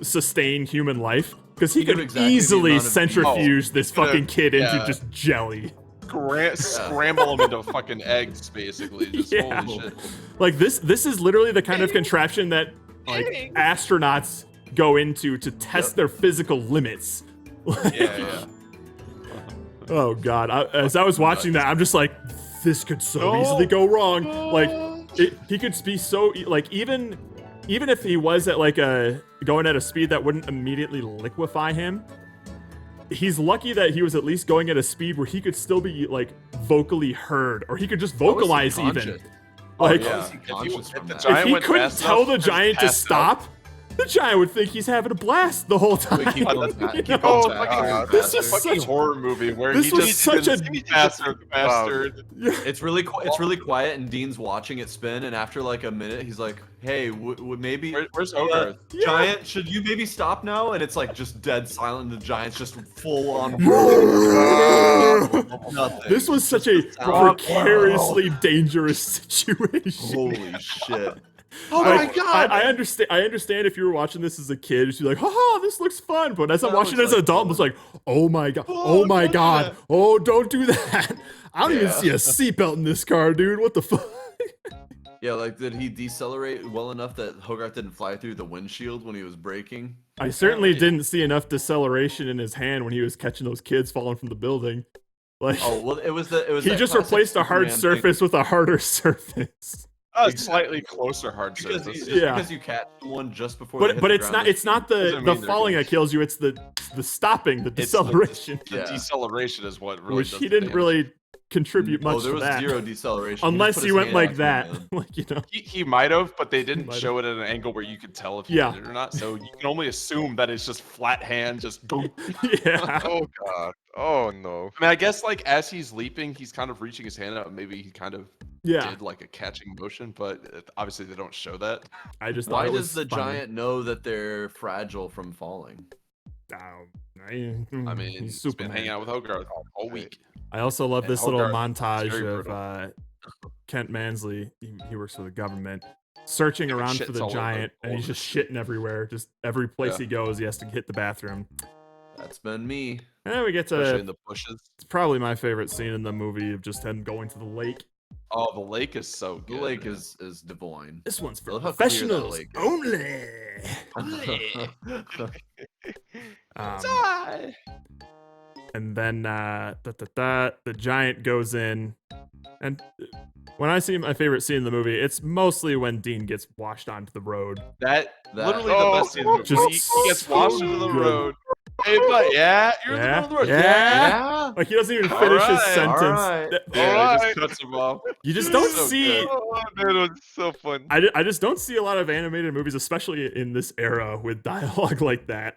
sustain human life, because he could exactly the easily amount of centrifuge this He's gonna- fucking kid into yeah. just jelly. Scramble them into fucking eggs, basically. Just Yeah. holy shit. Like this is literally the kind of contraption that like astronauts go into to test their physical limits. Yeah. Oh god, as I was watching that, I'm just like, this could so easily go wrong. Like, he could be so like even if he was at like going at a speed that wouldn't immediately liquefy him, he's lucky that he was at least going at a speed where he could still be like vocally heard, or he could just vocalize even. Like, if he couldn't tell the giant to stop, the giant would think he's having a blast the whole time. This is such a horror movie where this he was just such a bastard. It's really quiet, and Dean's watching it spin. And after like a minute, he's like, "Hey, maybe where's Hogarth? Giant, should you maybe stop now?" And it's like just dead silent. And the giant's just full on. Nothing. This was such a precariously dangerous situation. Holy shit. Oh my god! I understand if you were watching this as a kid, you'd be like, haha, this looks fun. But as I'm watching it as an adult, I was like, oh my god, oh my god, oh, don't do that. I don't even see a seatbelt in this car, dude. What the fuck? Yeah, like, did he decelerate well enough that Hogarth didn't fly through the windshield when he was braking? I certainly didn't see enough deceleration in his hand when he was catching those kids falling from the building. Like, oh well, it was he that just classic replaced a hard Superman surface with a harder surface. Slightly closer hard Because surface. because you catch one just before. they hit But the it's ground, not the falling that kills you. It's the stopping, the deceleration. The deceleration is what really. Which does he the didn't damage. really contribute much there to was that. zero deceleration. Unless just he put his went hand like out that. the man. Like, you know. He might have, but they didn't Might show it at an angle where you could tell if he Yeah. did it or not. So you can only assume that it's just flat hand, just boom. Yeah. Oh god. Oh no. I mean, I guess like as he's leaping, he's kind of reaching his hand out. Maybe he kind of did like a catching motion, but obviously they don't show that. I just Why thought it does was the funny. giant know that they're fragile from falling? I mean, he's he's been hanging Superman. out with Hogarth all week. I also love And this little Hogarth is montage very of brutal. Kent Mansley. He works for the government, searching around for shits the all over giant, and he's all just shitting everywhere. Just every place he goes, he has to hit the bathroom. That's been me. And then we get Especially to in the bushes. it's probably my favorite scene in the movie of just him going to the lake. Oh, the lake is so good. The lake is divine. This one's for Look how clear that professionals lake is. only. And then the giant goes in, and when I see my favorite scene in the movie, it's mostly when Dean gets washed onto the road. That literally the Oh, best scene. In the just movie. He gets washed so into the good. road. Hey, but yeah, you're in the middle of the road. Yeah. Like he doesn't even finish his Alright, sentence. alright. Yeah, he just cuts him off. You just don't So see. good. Oh, that was so fun. I just don't see a lot of animated movies, especially in this era, with dialogue like that.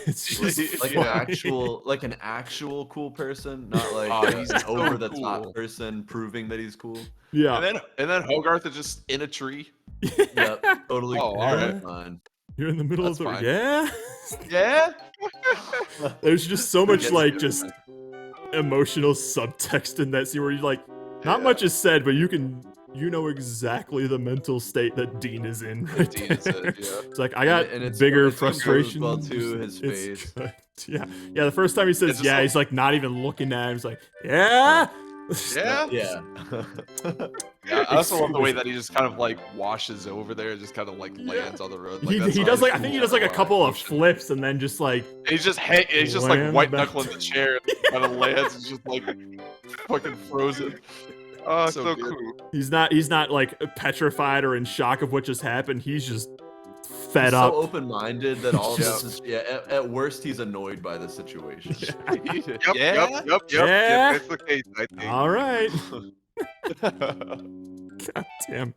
It's just Like an funny. actual cool person, not like Oh, he's he's an over the so top cool. person proving that he's cool. Yeah. And then Hogarth is just in a tree. Yep, totally. Oh, alright. Fine. You're in the middle That's of the fine. yeah. Yeah. There's just so much Gets like good, just man. emotional subtext in that scene where you like, not much is said, but you know exactly the mental state that Dean is in. Right Dean is there. in, yeah. It's like I got And it's- bigger it's good as frustration. well, too, his It's face. good. Yeah, yeah. The first time he says It's just yeah, like- he's like not even looking at him. He's like, yeah, Yeah. Yeah. Yeah, I also love the way that he just kind of like washes over there, just kind of like lands on the road. Like, that's he how does like I just think he does like a couple of flips and then just like he's just like lands white back knuckling the chair, and kind of lands, and just like fucking frozen. Oh, So so good. cool. he's not like petrified or in shock of what just happened. He's just fed He's up. so open-minded that all of this is at worst he's annoyed by the situation. Yep, Yeah. yep. Yeah. That's the case, I think. All right. God damn.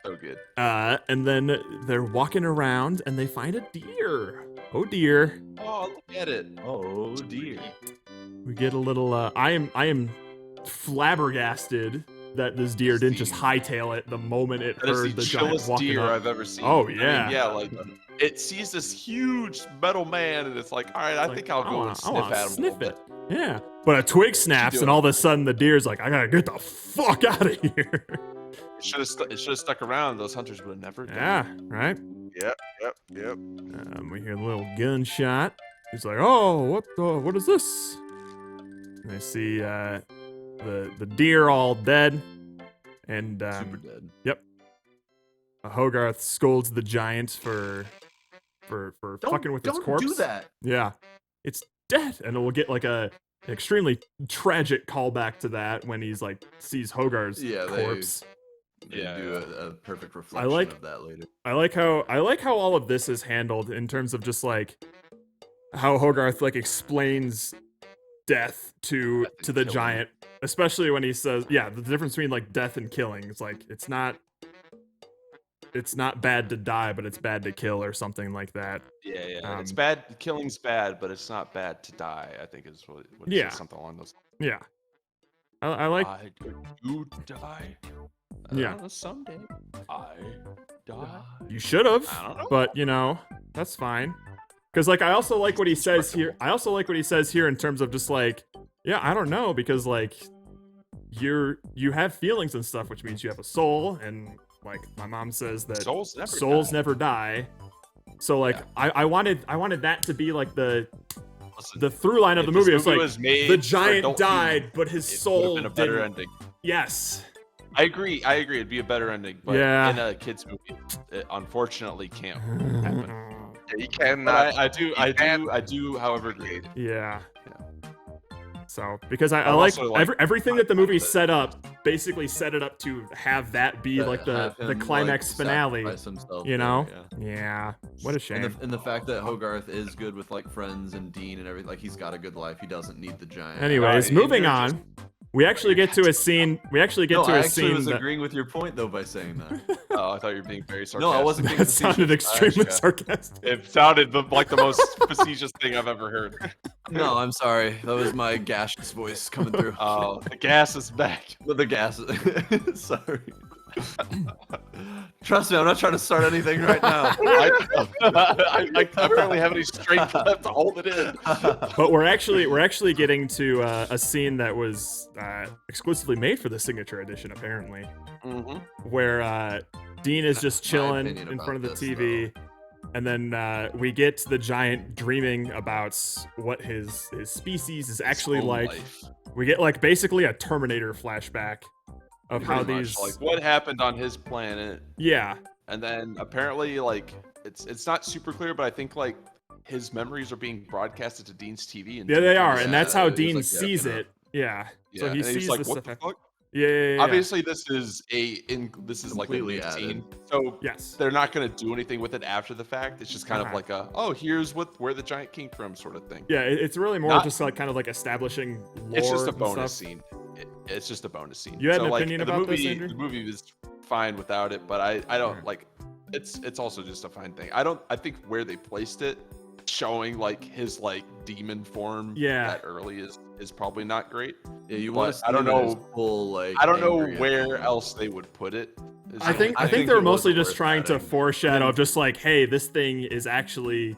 So good. And then they're walking around and they find a deer. Oh dear. Oh, look at it. Oh dear. We get a little. I am flabbergasted that this deer didn't just hightail it the moment it That is heard the the giant chillest walking deer up. I've ever seen. Oh I mean, yeah. yeah, like it sees this huge metal man, and it's like, all right, I think I'll go and sniff at him. Sniff a little it. Yeah. But a twig snaps, and all of a sudden the deer's like, I gotta get the fuck out of here. It should have stuck around. Those hunters would have never done. Yeah. Right. Yep. We hear a little gunshot. He's like, "Oh, what is this?" And I see the deer all dead, and Super dead. Yep. Hogarth scolds the giant for fucking with his Don't corpse. do that. Yeah, it's dead, and we'll get like an extremely tragic callback to that when he's like sees Hogarth's corpse. They do a perfect reflection like- of that later. I like how all of this is handled in terms of just like how Hogarth like explains death to the giant, especially when he says, yeah, the difference between like death and killing. It's like it's not bad to die, but it's bad to kill or something like that. Yeah. It's bad. Killing's bad, but it's not bad to die. I think is what it Yeah. says, something along those. Yeah. I like You die. Yeah. Someday I die. you should have, I don't know. but you know, that's fine. Cuz like I also like what he says here. I also like what he says here in terms of just like, yeah, I don't know, because like you have feelings and stuff, which means you have a soul, and like my mom says that Souls never die. So like Yeah. I wanted that to be like the through line of the if this movie. It's movie like was made the for giant adult died, humans, but his it soul would have been a better didn't. ending. Yes. I agree. It'd be a better ending, but Yeah. in a kids movie, it unfortunately can't happen. Yeah, you cannot. But I do, however, agree. Yeah. So because I I'm like, also, like, everything that the movie set up, basically set it up to have that be like the Have him, climax like, finale. sacrifice himself You there, know? yeah. Yeah. What a shame. And the fact that Hogarth is good with like friends and Dean and everything, like he's got a good life. He doesn't need the giant. Anyways, moving on. We actually get to a scene. We actually get No, to I a actually scene was that agreeing with your point though by saying that. Oh, I thought you were being very sarcastic. No, I wasn't being that sounded extremely sarcastic. It sounded like the most facetious thing I've ever heard. No, I'm sorry. That was my gaseous voice coming through. Oh, the gas is back. The gas. Sorry. Trust me, I'm not trying to start anything right now. I apparently have any strength left to hold it in. But we're actually getting to a scene that was exclusively made for the signature edition, apparently, where Dean is just chilling opinion in about front of the this, TV, and then we get the giant dreaming about what his species is actually whole like. life. We get like basically a Terminator flashback of how Pretty much, these like what happened on his planet. Yeah. And then apparently like it's not super clear, but I think like his memories are being broadcasted to Dean's TV. And Yeah, they are, Yeah, and that's how it was Dean like, sees it. Yeah. So Yeah, he and he's sees like, this what the effect. fuck? Yeah. Obviously, this is like a Completely new added. scene, so yes, they're not gonna do anything with it after the fact. It's just kind of Uh-huh. like here's where the giant came from, sort of thing. Yeah, it's really more Not- just like kind of like establishing lore. It's just a and bonus stuff. scene. It's just a bonus scene. You had so, an like, opinion the about movie, this, Andrew? The movie was fine without it, but I don't like. It's also just a fine thing. I think where they placed it, showing like his like demon form that early is probably not great. Yeah, you But want to I don't know full like. I don't know angry where energy. else they would put it. I think they were mostly just trying to foreshadow, just like, hey, this thing is actually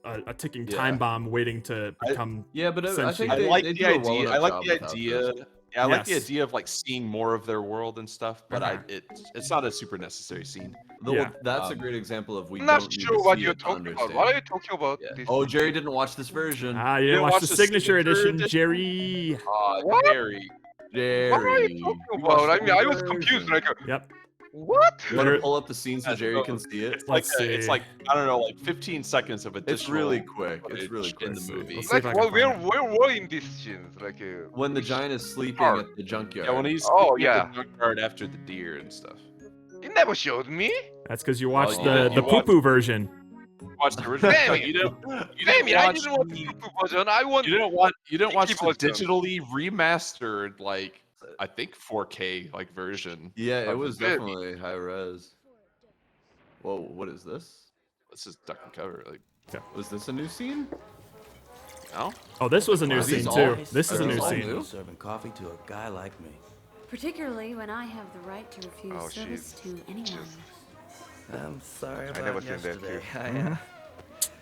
a ticking time bomb waiting to become. Yeah, but I think sentient. I like they the do a well idea. enough I like job the without idea. this. Yeah, I like the Yes. idea of like seeing more of their world and stuff, but it's not a super necessary scene. That's a great example of we I'm not don't need sure to what see you're it to talking about. understand. What are you talking about? This Oh, Jerry didn't watch this version. Ah, you didn't watch the signature edition, Jerry. What? Jerry. What are you talking about? I mean, I was confused. Like, Yep. what? You want to pull up the scene so Jerry so can see it? It's like it's like I don't know, like 15 seconds of additional. It's really quick. It's footage really quick in the movie. Like, well, where were in these scenes? Like, when the giant is sleeping at the junkyard. Yeah, when he's Oh, sleeping at yeah. the junkyard after the deer and stuff. It never showed me. That's because you watched yeah, the you poo poo version. Watch the original. Damn You didn't. You Damn didn't it! I watch didn't watch the- the version. I want. You didn't watch. You didn't watch the version. digitally remastered like I think 4K like version. Yeah, it of was the movie. definitely high res. Whoa, what is this? This is duck and cover. Like, was this a new scene? No. Oh, this was a new Are scene these too. all- This is are a new these all scene. new? Serving coffee to a guy like me. Particularly when I have the right to refuse Oh, service to anyone. I'm sorry I about never seen that yesterday. too.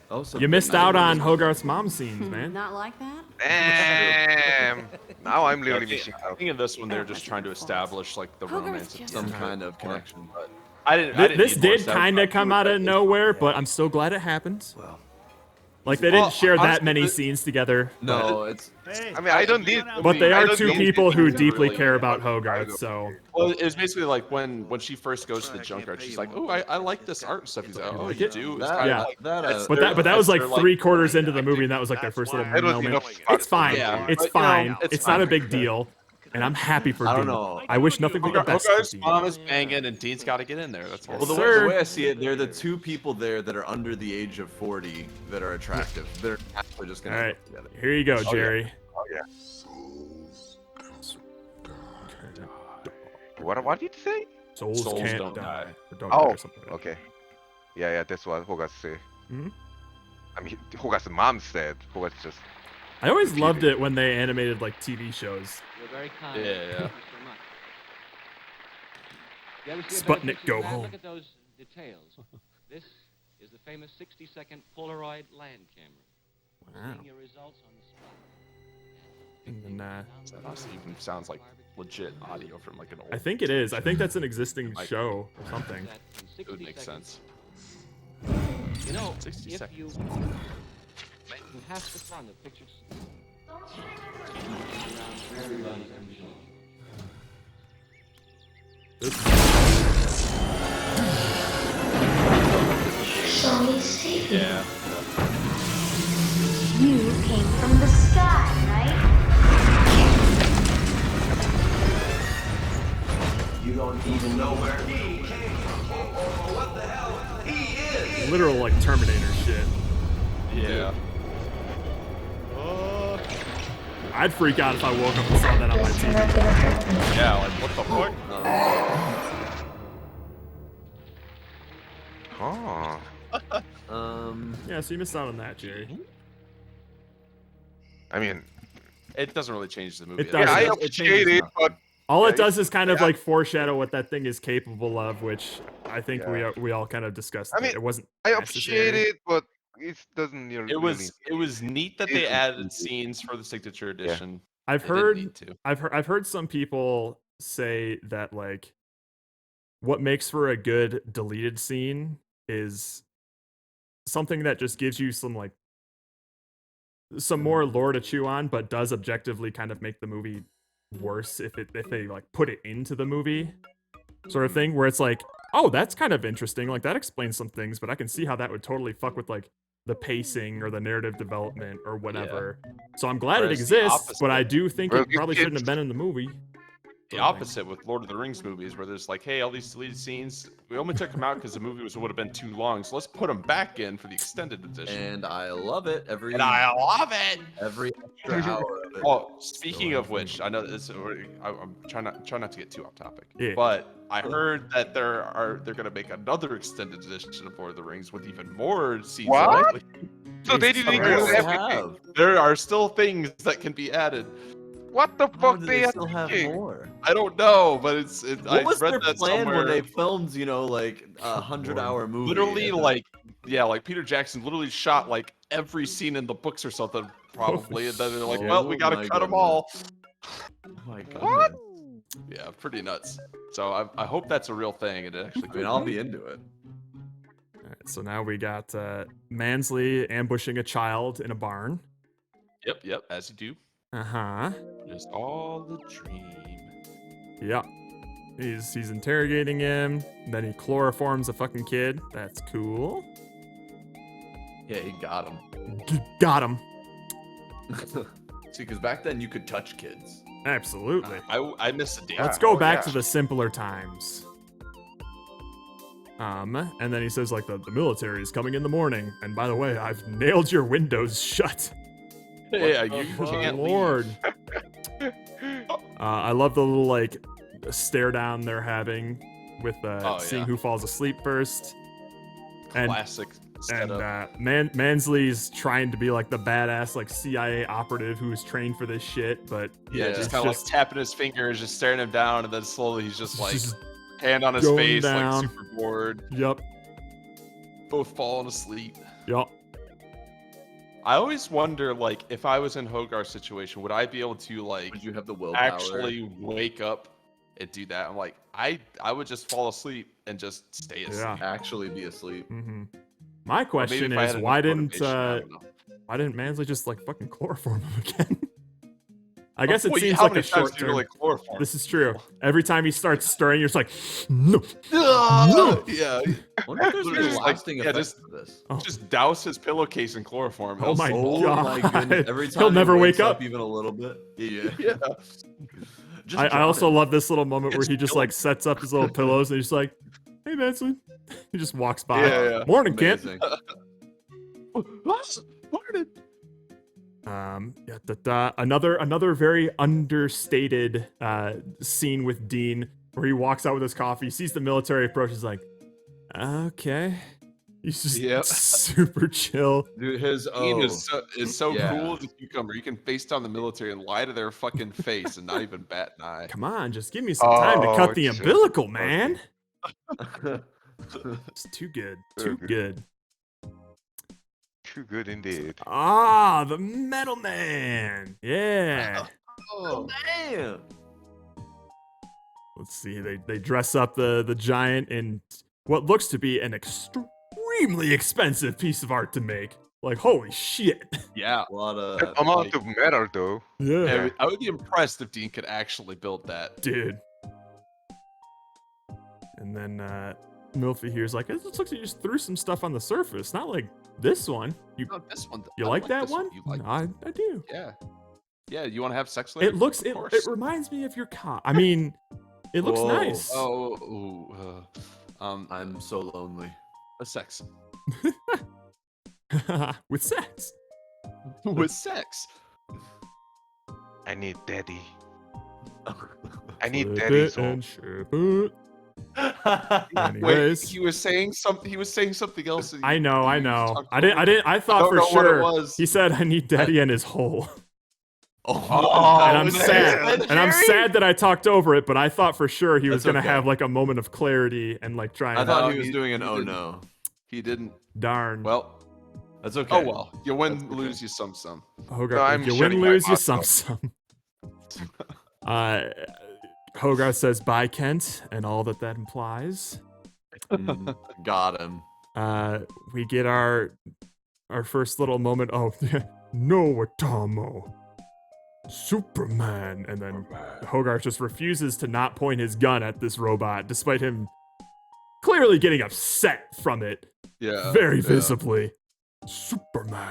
Oh, so You missed out on Hogarth's mom scenes, man. Not like that? Damn. Now I'm literally Yeah, missing I out. think in this one they're just trying to establish like the Hogarth romance of just- Some Tim kind and of connection. But I didn't. This need more did kind of come out of nowhere, but I'm so glad it happened. Well, Like they didn't Well, share that honestly, many the- scenes together. No, it's I mean, I don't need. But they I are don't two need- people who really deeply really care good. about Hogarth, so Well, it was basically like when she first goes to the junkyard, she's like, "Oh, I like this art and stuff." He's like, "Oh, you do?" It's that, kind yeah. of like that, but that was like they're like- 3/4 into the movie, and that was like their first little That was moment. enough It's fine. Yeah, It's but, you know, fine. it's It's not a fine. big deal, and I'm happy for I don't Dean. know. I wish nothing but the best for Hogarth's Dean. mom is banging, and Dean's got to get in there. That's all. Well, the Sir. way I see it, they're the two people there that are under the age of 40 that are attractive. They're actually just All gonna right, get together. here you go, yeah. Jerry. Oh yeah. What did you say? Souls, Souls can't don't die. die. Or don't die Oh, or something like that. okay. Yeah, that's what Hogarth said. Mhm. I mean, Hogarth's mom said. Hogarth just. I always loved it when they animated like TV shows. You're very kind. Yeah, yeah. Thank you so much. You ever see a Sputnik, better picture go of that? home. Look at those details. This is the famous 60-second Polaroid land camera. Wow. Seeing your results on the spot. And then, That honestly even sounds like legit audio from like an old. I think it is. I think that's an existing Like- show or something. That in it would 60 make seconds. sense. You know, 60 if seconds. you in half the fun the pictures. Yeah. You came from the sky, right? You don't even know where he came from or what the hell he is. Literal like Terminator shit. Yeah. I'd freak out if I woke up and saw that on my TV. Yeah. Like what the fuck? Oh. Yeah, so you missed out on that, Jerry. I mean, It doesn't really change the movie. It that does. yeah, I It appreciate it, but All Yeah, it does is kind of like foreshadow what that thing is capable of, which I think we all kind of discussed. I mean, it wasn't. I appreciate necessary. it, but it doesn't really. It was neat that they It- added scenes for the signature edition. I've They didn't heard need to. I've heard some people say that like what makes for a good deleted scene is something that just gives you some like some more lore to chew on, but does objectively kind of make the movie worse if they like put it into the movie sort of thing, where it's like, oh, that's kind of interesting, like that explains some things, but I can see how that would totally fuck with like the pacing or the narrative development or whatever. So I'm glad it Whereas the exists, but I do think Well, it probably shouldn't have been in the movie. The opposite with Lord of the Rings movies, where there's like, hey, all these deleted scenes, we only took them out because the movie would have been too long, so let's put them back in for the extended edition. And I love it. Every love it. Every extra hour of it. Oh, speaking of which, I know this. I'm trying not to get too off topic. Yeah. But I heard that they're gonna make another extended edition of Lord of the Rings with even more scenes. What? likely. So they didn't What include do they everything. have? There are still things that can be added. What the How fuck do they they are still have thinking? more? I don't know, but What I was read their that plan somewhere. when they filmed, like a 100-hour movie? Literally, and then- like Peter Jackson literally shot like every scene in the books or something, probably, and then they're like, shit. well, we Oh gotta my cut them all. my god. What? Yeah, pretty nuts. So I hope that's a real thing. And it actually. I mean, I'll be into it. All right, so now we got Mansley ambushing a child in a barn. Yep. As you do. Uh-huh. Just all the dream. Yep. He's interrogating him. Then he chloroforms a fucking kid. That's cool. Yeah, he got him. Got him. See, because back then you could touch kids. Absolutely. I miss the day. Let's go back to the simpler times. And then he says, like, the military is coming in the morning. And by the way, I've nailed your windows shut. Yeah, you can't Lord. I love the little, like, stare down they're having with seeing who falls asleep first. Classic setup. And Mansley's trying to be like the badass like CIA operative who's trained for this shit, but yeah, just kind of like tapping his fingers, just staring him down, and then slowly he's just like hand on his going face, down. like super bored. Yep. Both falling asleep. Yep. I always wonder, like, if I was in Hogarth's situation, would I be able to, like, would you have the willpower? Actually wake up and do that? I'm like, I would just fall asleep and just stay asleep. Yeah. Actually be asleep. Mm-hmm. My question is, why didn't Mansley just like fucking chloroform him again? I guess it seems like a short term. Really chloroform? This is true. Every time he starts stirring, you're just like, no. Yeah. Just douse his pillowcase in chloroform. Oh my god. goodness. Every time He'll never wake wakes up even a little bit. Yeah. I also love this little moment where he just like sets up his little pillows and he's just like, hey Mansley. He just walks by. Yeah. Morning, kid. Morning. Another very understated scene with Dean where he walks out with his coffee, sees the military approach, he's like, okay. He's just super chill. Dude, his Dean is so cool as a cucumber. You can FaceTime the military and lie to their fucking face and not even bat an eye. Come on, just give me some time to cut the umbilical, man. It's too good. Too good. Too good indeed. Ah, the Metal Man. Yeah. Oh man. Let's see. They dress up the giant in what looks to be an extremely expensive piece of art to make. Like, holy shit. Yeah. A lot of amount of metal though. Yeah. I would be impressed if Dean could actually build that. Dude. And then Milfy here's like, it looks like you just threw some stuff on the surface. Not like this one. Not this one. You like that one? You like I do. Yeah. Yeah, you want to have sex later? It reminds me of your car. I mean, it looks nice. I'm so lonely. Sex. With sex. With sex. I need daddy. I need Flip daddy. it and ship it. Anyways, Wait, he was saying something else. I know. I thought for sure he said I need daddy in his hole. And I'm sad. And I'm sad that I talked over it, but I thought for sure he was gonna have like a moment of clarity and like try and I thought he was doing an no. He didn't. Darn. Well, that's okay. Oh well. You win, lose, you some. Hogarth, you win, lose, you some. Hogarth says bye, Kent, and all that implies. Got him. We get our first little moment of no Atomo. Superman. And then Hogarth just refuses to not point his gun at this robot, despite him clearly getting upset from it. Yeah. Very visibly. Superman.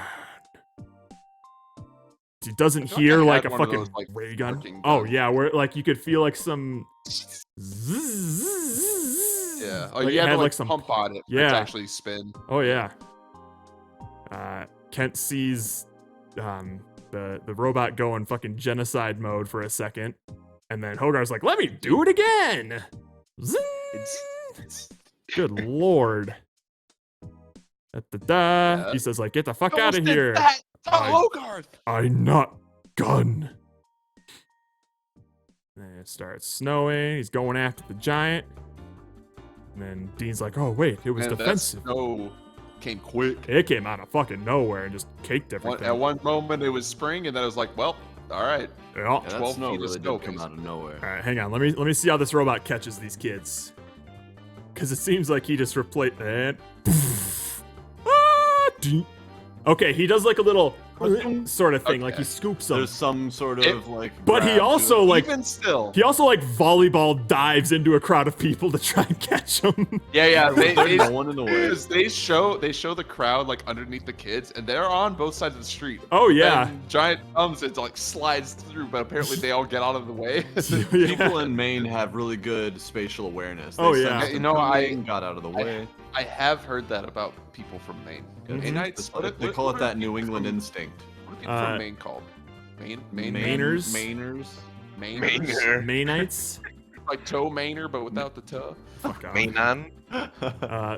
He doesn't hear like a fucking ray gun. Oh yeah, where like you could feel like some. Yeah. Oh, like you had like some pump on it. Yeah. To actually spin. Oh yeah. Kent sees the robot go in fucking genocide mode for a second, and then Hogarth's like, "Let me do it again." Zing! Good lord. He says like, "Get the fuck out of here." Hogarth. I not gun. And it starts snowing. He's going after the giant. And then Dean's like, "Oh wait, it was defensive." That snow came quick. It came out of fucking nowhere and just caked everything. At one moment it was spring, and then it was like, well, All right. Yeah. Yeah, that 12 snow feet of really snow did come out of nowhere. All right, hang on. Let me see how this robot catches these kids. Because it seems like he just replaced and. Okay, he does like a little sort of thing, like he scoops them. There's some sort of like. But he grab to also it. like Even still. he also like volleyball dives into a crowd of people to try and catch them. Yeah. There's no one in the way. Because they show the crowd like underneath the kids, and they're on both sides of the street. Oh yeah. And Giant comes and like slides through, but apparently they all get out of the way. People in Maine have really good spatial awareness. They Oh, sensed yeah. them You know, coming, got out of the way. I have heard that about people from Maine. Mainites? They call it that New England instinct. What are people from Maine called? Mainers? Mainers. Mainites? Like toe Mainer, but without the toe. Fuck off. Mainan.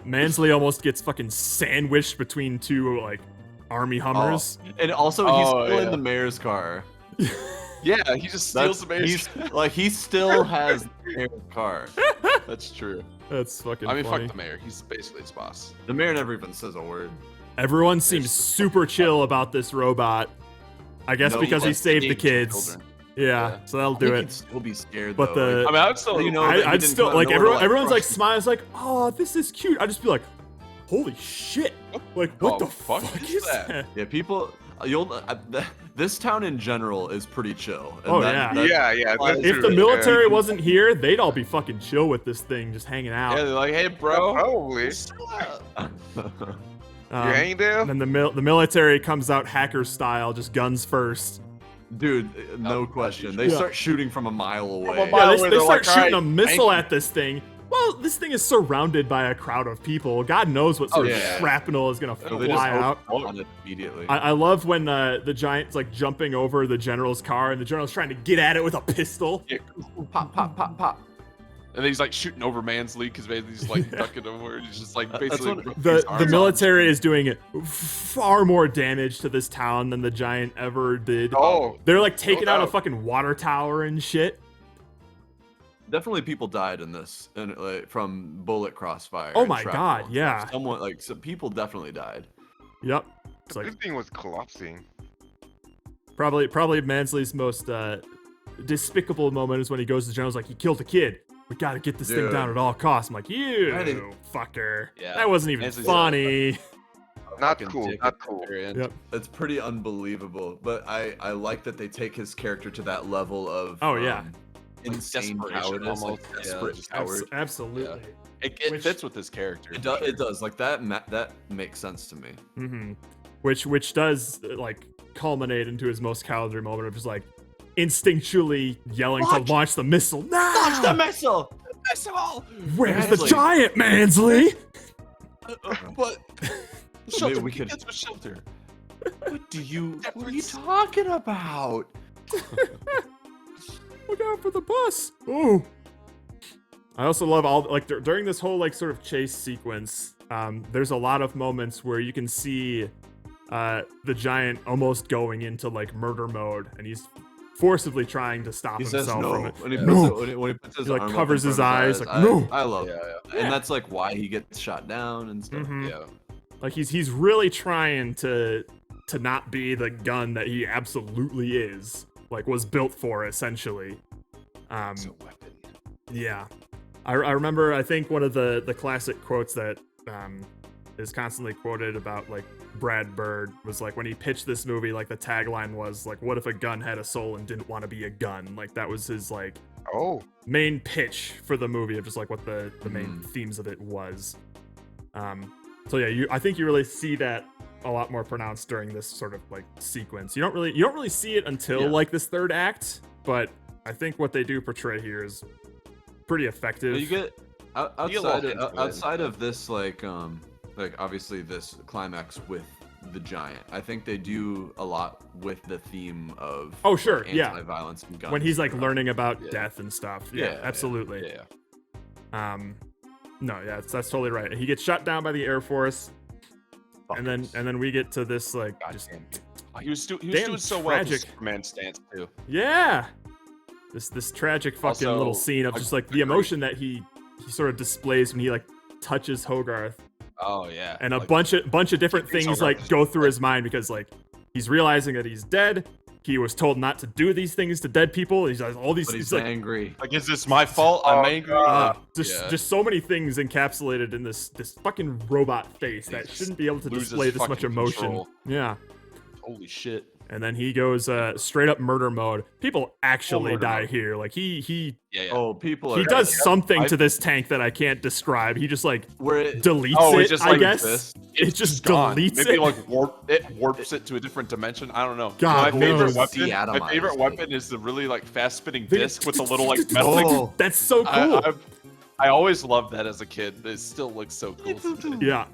Mansley almost gets fucking sandwiched between two like army Hummers. And also, he's Oh, still yeah. in the mayor's car. Yeah, he just steals the mayor's. He still has the mayor's car. That's true. That's fucking I mean, funny. fuck the mayor. He's basically his boss. The mayor never even says a word. Everyone seems super chill about this robot. I guess No, because he like, saved the saved kids. children. Yeah, so that'll I do think it. he'd still be scared. But though. the I mean, I'd still. You know, that he I'd didn't still come out like of nowhere to, everyone's like crush smiles like, oh, this is cute. I'd just be like, holy shit! Like, what Oh, the fuck fuck is is that? that? Yeah, people. This town in general is pretty chill. And Oh, that- yeah. that- That's If the true, military yeah. wasn't here, they'd all be fucking chill with this thing, just hanging out. Yeah, they're like, hey, bro. Probably. You hang there? And then the military comes out hacker style, just guns first. Dude, no question. They Yeah. start shooting from a mile away. Yeah, mile they, away, they they're start like, shooting "Alright, a missile thank at this thing. Well, this thing is surrounded by a crowd of people. God knows what sort of yeah. shrapnel is gonna So they just fly out. on it immediately. I love when the giant's like jumping over the general's car and the general's trying to get at it with a pistol. Yeah. Pop, pop, pop, pop. And then he's like shooting over Mansley because basically he's like ducking over. He's just like That's basically. what- ripping The his arms off. military is doing far more damage to this town than the giant ever did. Oh, They're like taking out a doubt. fucking water tower and shit. Definitely people died in this, and like, from bullet crossfire. Oh and my shrapnel God, and stuff. yeah. Someone like some people definitely died. Yep. It's like this thing was collapsing. probably Mansley's most despicable moment is when he goes to the general's like, he killed a kid. We gotta get this thing Dude. down at all costs. I'm like, you Right. fucker. Yeah. That wasn't even Mansley's funny. Not Fucking cool. dick Not at the cool. very end. Yep. It's pretty unbelievable, but I like that they take his character to that level of Oh, yeah. insane desperation cowardice, like almost. Yeah, desperate just coward. Absolutely. It Which- fits with his character. It does like that. That makes sense to me. Mm-hmm. Which does like culminate into his most cowardly moment of just like instinctually yelling to launch the missile. Launch the Now! missile! Where's the Mansley. giant, Mansley? But Maybe we could. Kids with shelter. What are you talking about? Look out for the bus. Ooh. I also love all like during this whole like sort of chase sequence. There's a lot of moments where you can see the giant almost going into like murder mode, and he's forcibly trying to stop He says himself no from it. when he puts, No. when he puts his He, like, arm up covers in his front of eyes, like, no. I love Yeah, it, yeah. and that's like why he gets shot down and stuff. Mhm. Yeah. Like he's really trying to not be the gun that he absolutely is. Like was built for essentially. It's a weapon. Yeah. I remember, I think one of the classic quotes that is constantly quoted about like Brad Bird was like when he pitched this movie, like the tagline was like, what if a gun had a soul and didn't want to be a gun? Like that was his like main pitch for the movie of just like what the main themes of it was. So yeah, I think you really see that a lot more pronounced during this sort of like sequence. You don't really see it until like this third act, but I think what they do portray here is pretty effective. You get You get a little hint to it. outside of this like obviously this climax with the giant. I think they do a lot with the theme of Oh, sure, like, yeah. anti-violence and guns. When he's like throughout. learning about Yeah. death and stuff. Yeah, Yeah, yeah, absolutely. Yeah. No, yeah, that's totally right. He gets shot down by the Air Force, and then we get to this like just He was damn doing so well with the tragic. Superman stance too. yeah, this tragic fucking Also, little scene of like, just like the emotion that he sort of displays when he like touches Hogarth, Oh yeah. and a Like, bunch of different thinks things Hogarth like is go through his mind because like he's realizing that he's dead, he was told not to do these things to dead people. He's like, all these. But he's like, angry. Like, is this my fault? I'm angry. just so many things encapsulated in this fucking robot face that shouldn't be able to loses display this much fucking emotion. control. Yeah. Holy shit. And then he goes straight up murder mode. People actually murder die mode. here. Like he Yeah. Oh, people are. he does something to this tank that I can't describe. He just like Where it, deletes Oh, it, it just I like guess. this. It just gone. deletes Maybe it. like warps it to a different dimension. I don't know. God my favorite knows. weapon. My Deatomized favorite it. weapon is the really like fast spinning They- disc with the little like metal. Oh. That's so cool. I always loved that as a kid. It still looks so cool. today. Yeah.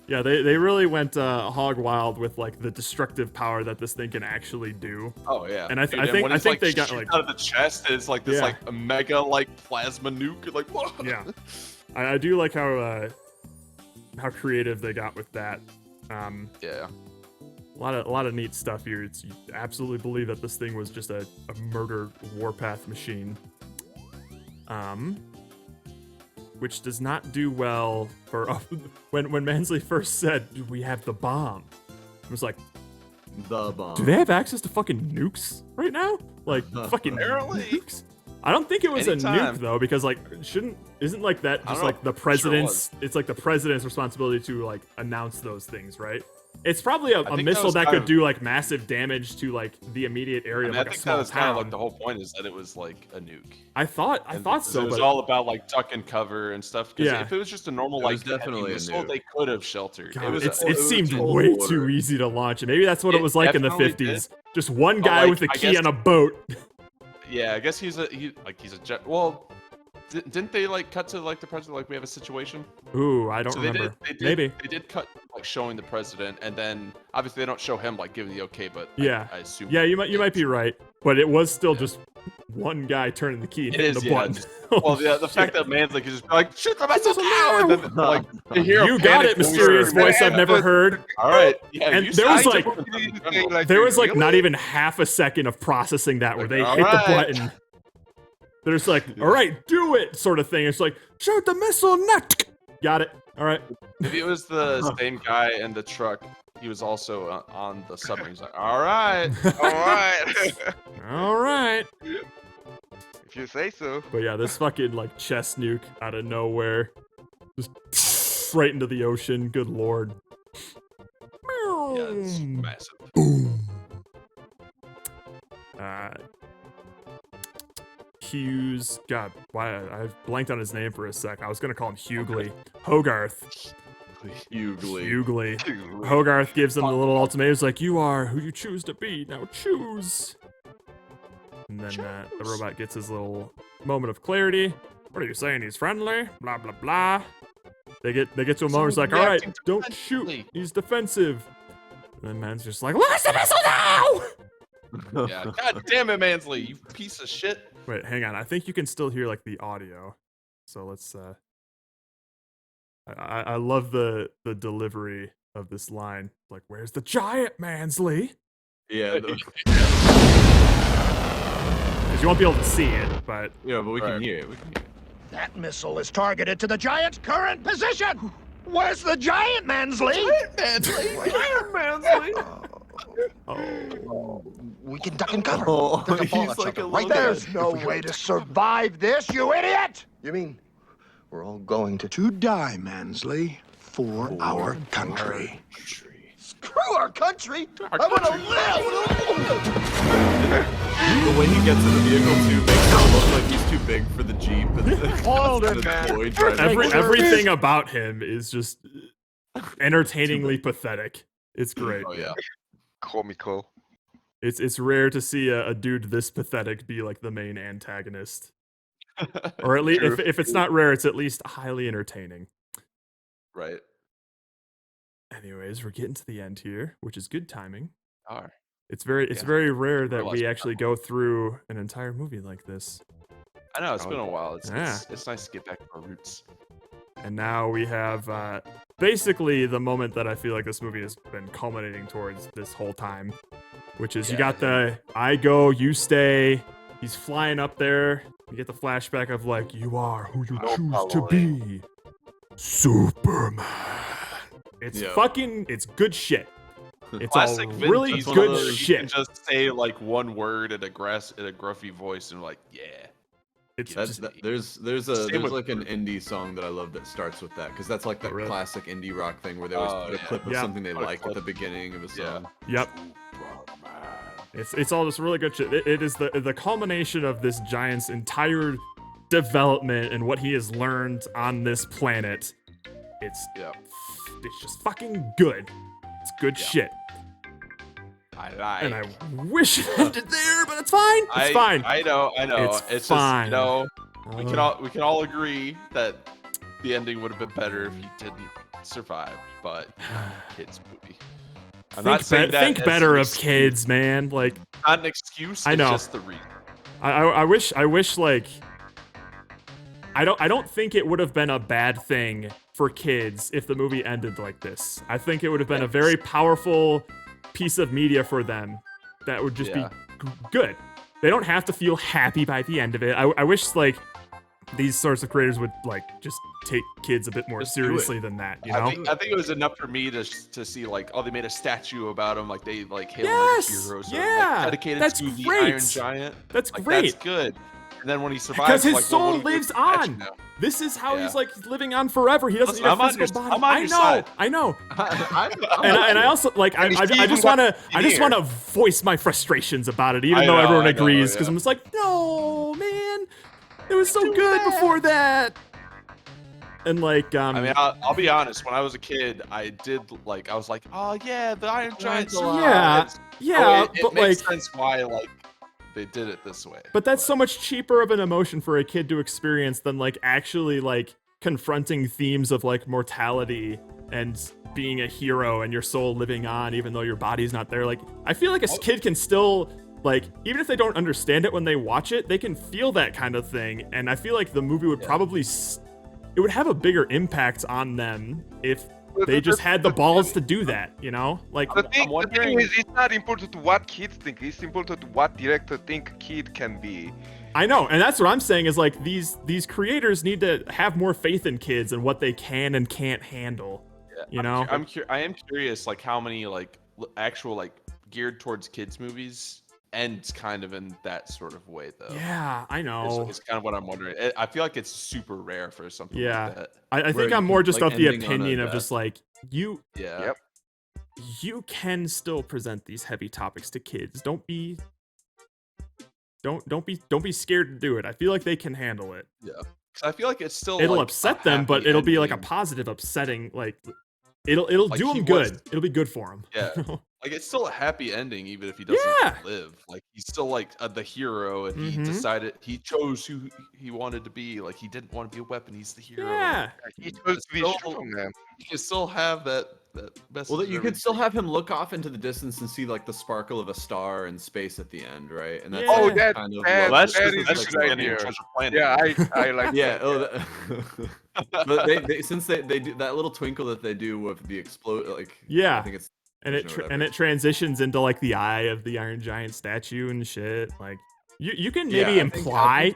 Yeah, they really went hog wild with like the destructive power that this thing can actually do. Oh yeah. And I Dude, think when I it's, think like, they got shoot like out of the chest. It's like this Yeah. like a mega like plasma nuke. Like whoa. yeah. I do like how creative they got with that. Yeah. A lot of neat stuff here. You absolutely believe that this thing was just a murder warpath machine. Which does not do well for when Mansley first said we have the bomb. I was like, The bomb. do they have access to fucking nukes right now? Like fucking Apparently. nukes? I don't think it was Anytime. a nuke though, because like isn't like that I just don't like know. the I'm sure it president's? It's like the president's responsibility to like announce those things, right? It's probably a think that missile was that kind could of- do like massive damage to like the immediate area I mean, of I like a think that small was kind of like town. the whole point is that it was like a nuke. I thought And so, It was but all about like duck and cover and stuff. 'Cause Yeah. if it was just a normal It like was definitely heavy a missile, nuke. they could have sheltered. God, it was. it seemed tall way order. too easy to launch, and maybe that's what it It was like in the definitely 50s. did. Just one But, guy like, with a I key guess- on a boat. Yeah, I guess he's a jet. Well, didn't they like cut to like the president? Like we have a situation. Ooh, I don't So remember. They Maybe. did cut like showing the president, and then obviously they don't show him like giving the okay, but Yeah. I assume. Yeah, you might be right, but it was still just one guy turning the key and It hitting is, the yeah. button. just- Oh, well, yeah, the fact shit. that Mansley could just be like, shoot the missile now, and then like you hear You a got panic it, mysterious voice. voice I've never heard. All right, yeah. And you there was, said- like- There was like not even half a second of processing that where they Like, hit the alright. button. They're just like, all right, do it, sort of thing. It's like, shoot the missile, not. Got it. All right. Maybe it was the same guy in the truck. He was also on the submarine. He's like, all right. All right. All right. If you say so. But yeah, this fucking like chest nuke out of nowhere, just right into the ocean. Good lord. Yeah, it's massive. Hughes. God, why I blanked on his name for a sec. I was gonna call him Hughley. Hogarth. Hughley. Hogarth gives him the little ultimatum. He's like, "You are who you choose to be. Now choose." And then the robot gets his little moment of clarity. What are you saying? He's friendly? Blah blah blah. They get to a moment. It's like, all right, don't shoot. He's defensive. And then man's just like, launch the missile now! Yeah. God damn it, Mansley, you piece of shit. Wait, hang on. I think you can still hear like the audio. So let's. I love the delivery of this line. Like, where's the giant, Mansley? Yeah. Because you won't be able to see it, but Yeah, but we can hear it. We can hear it. That missile is targeted to the giant's current position. Where's the giant, Mansley? Giant Mansley. Oh, we can duck and cover. Oh, There's a ball he's at like something a right little there. kid. There's no way to survive this, you idiot! You mean we're all going to die, Mansley, for our country? Screw our country! I want to live! The way he gets in the vehicle too makes it look like he's too big for the Jeep. Hold it, The man. Floyd driving. everything about him is just entertainingly pathetic. It's great. Oh yeah. Comical. It's rare to see a dude this pathetic be like the main antagonist. Or at least if it's not rare, it's at least highly entertaining. Right. Anyways, we're getting to the end here, which is good timing. Are. It's very rare that Realize we that. actually go through an entire movie like this. I know it's been a while. Yeah. It's nice to get back to our roots. And now we have basically the moment that I feel like this movie has been culminating towards this whole time, which is you got the I go, you stay. He's flying up there. You get the flashback of like, you are who you choose to be. Superman. It's Yeah. it's good shit. It's Classic all Vin really Diesel, good where you shit. can just say like one word in a gruffy voice and like, yeah. It's That's, just, there's Same with like an indie song that I love that starts with that because that's like the really? classic indie rock thing where they always put a clip of Yeah. something they Put a like at clip. the beginning of a song. Yep. It's all just really good shit. It is the culmination of this giant's entire development and what he has learned on this planet. It's just fucking good. It's good shit. I like. And I wish it ended there, but it's fine. It's fine. I know. It's fine. fine. Just, we can all agree that the ending would have been better if he didn't survive. But kids movie. I'm not saying that think as better an of excuse. kids, man. Like, Not an excuse. I know. It's just the reason. I wish like I don't think it would have been a bad thing for kids if the movie ended like this. I think it would have been a very powerful piece of media for them that would just be good. They don't have to feel happy by the end of it. I wish like these sorts of creators would like just take kids a bit more Just do it. seriously than that, you know? I think it was enough for me to see like, oh, they made a statue about him, like they like hail him Yes! as a hero, so Yeah! like, dedicated That's to the great! Iron Giant. That's like, great. That's good. And then when he survives, Because his like, well, soul what do we do lives with the statue on. now? This is how he's Yeah. like living on forever. He doesn't Listen, need a I'm on physical your- body. I'm on your side. I know. I'm And I also like I just want to voice my frustrations about it, even though everyone agrees, because I'm just like, no, man, it was so good before that. And like, I mean, I'll be honest. When I was a kid, I was like, oh yeah, the Iron Giant's Yeah, yeah, it but makes like, sense why like they did it this way. but that's so much cheaper of an emotion for a kid to experience than like actually like confronting themes of like mortality and being a hero and your soul living on even though your body's not there. Like, I feel like a kid can still like, even if they don't understand it when they watch it, they can feel that kind of thing. And I feel like the movie would probably it would have a bigger impact on them if they just had the balls to do that, you know? Like, The thing is, it's not important to what kids think. It's important to what director think a kid can be. I know, and that's what I'm saying is like these creators need to have more faith in kids and what they can and can't handle. You know? I am curious, like how many like actual like geared towards kids movies ends kind of in that sort of way though. Yeah, I know. It's kind of what I'm wondering. I feel like it's super rare for something Yeah, like that. I think I'm more just of the opinion of just like you can still present these heavy topics to kids. Don't be scared to do it. I feel like they can handle it. Yeah, 'cause I feel like it's still It'll like, upset a them, but happy it'll be like a ending. positive upsetting. Like it'll Like, do he them was- good. It'll be good for them. Yeah, like it's still a happy ending even if he doesn't Yeah. live. Like he's still like the hero, and he Mhm. decided he chose who he wanted to be. Like he didn't want to be a weapon. He's the hero. Yeah. He chose to be Still- strong, man. You can still have that message. Well, and you could everything. still have him look off into the distance and see like the sparkle of a star in space at the end, right? And that's Yeah. Oh, that, kind of that, what- that is that's a just good Ending of idea. Treasure Planet. Yeah, I like Yeah. that. Oh, but since they do that little twinkle that they do with the explode, like Yeah. I think it's And it transitions into like the eye of the Iron Giant statue and shit. Like you can maybe Yeah, imply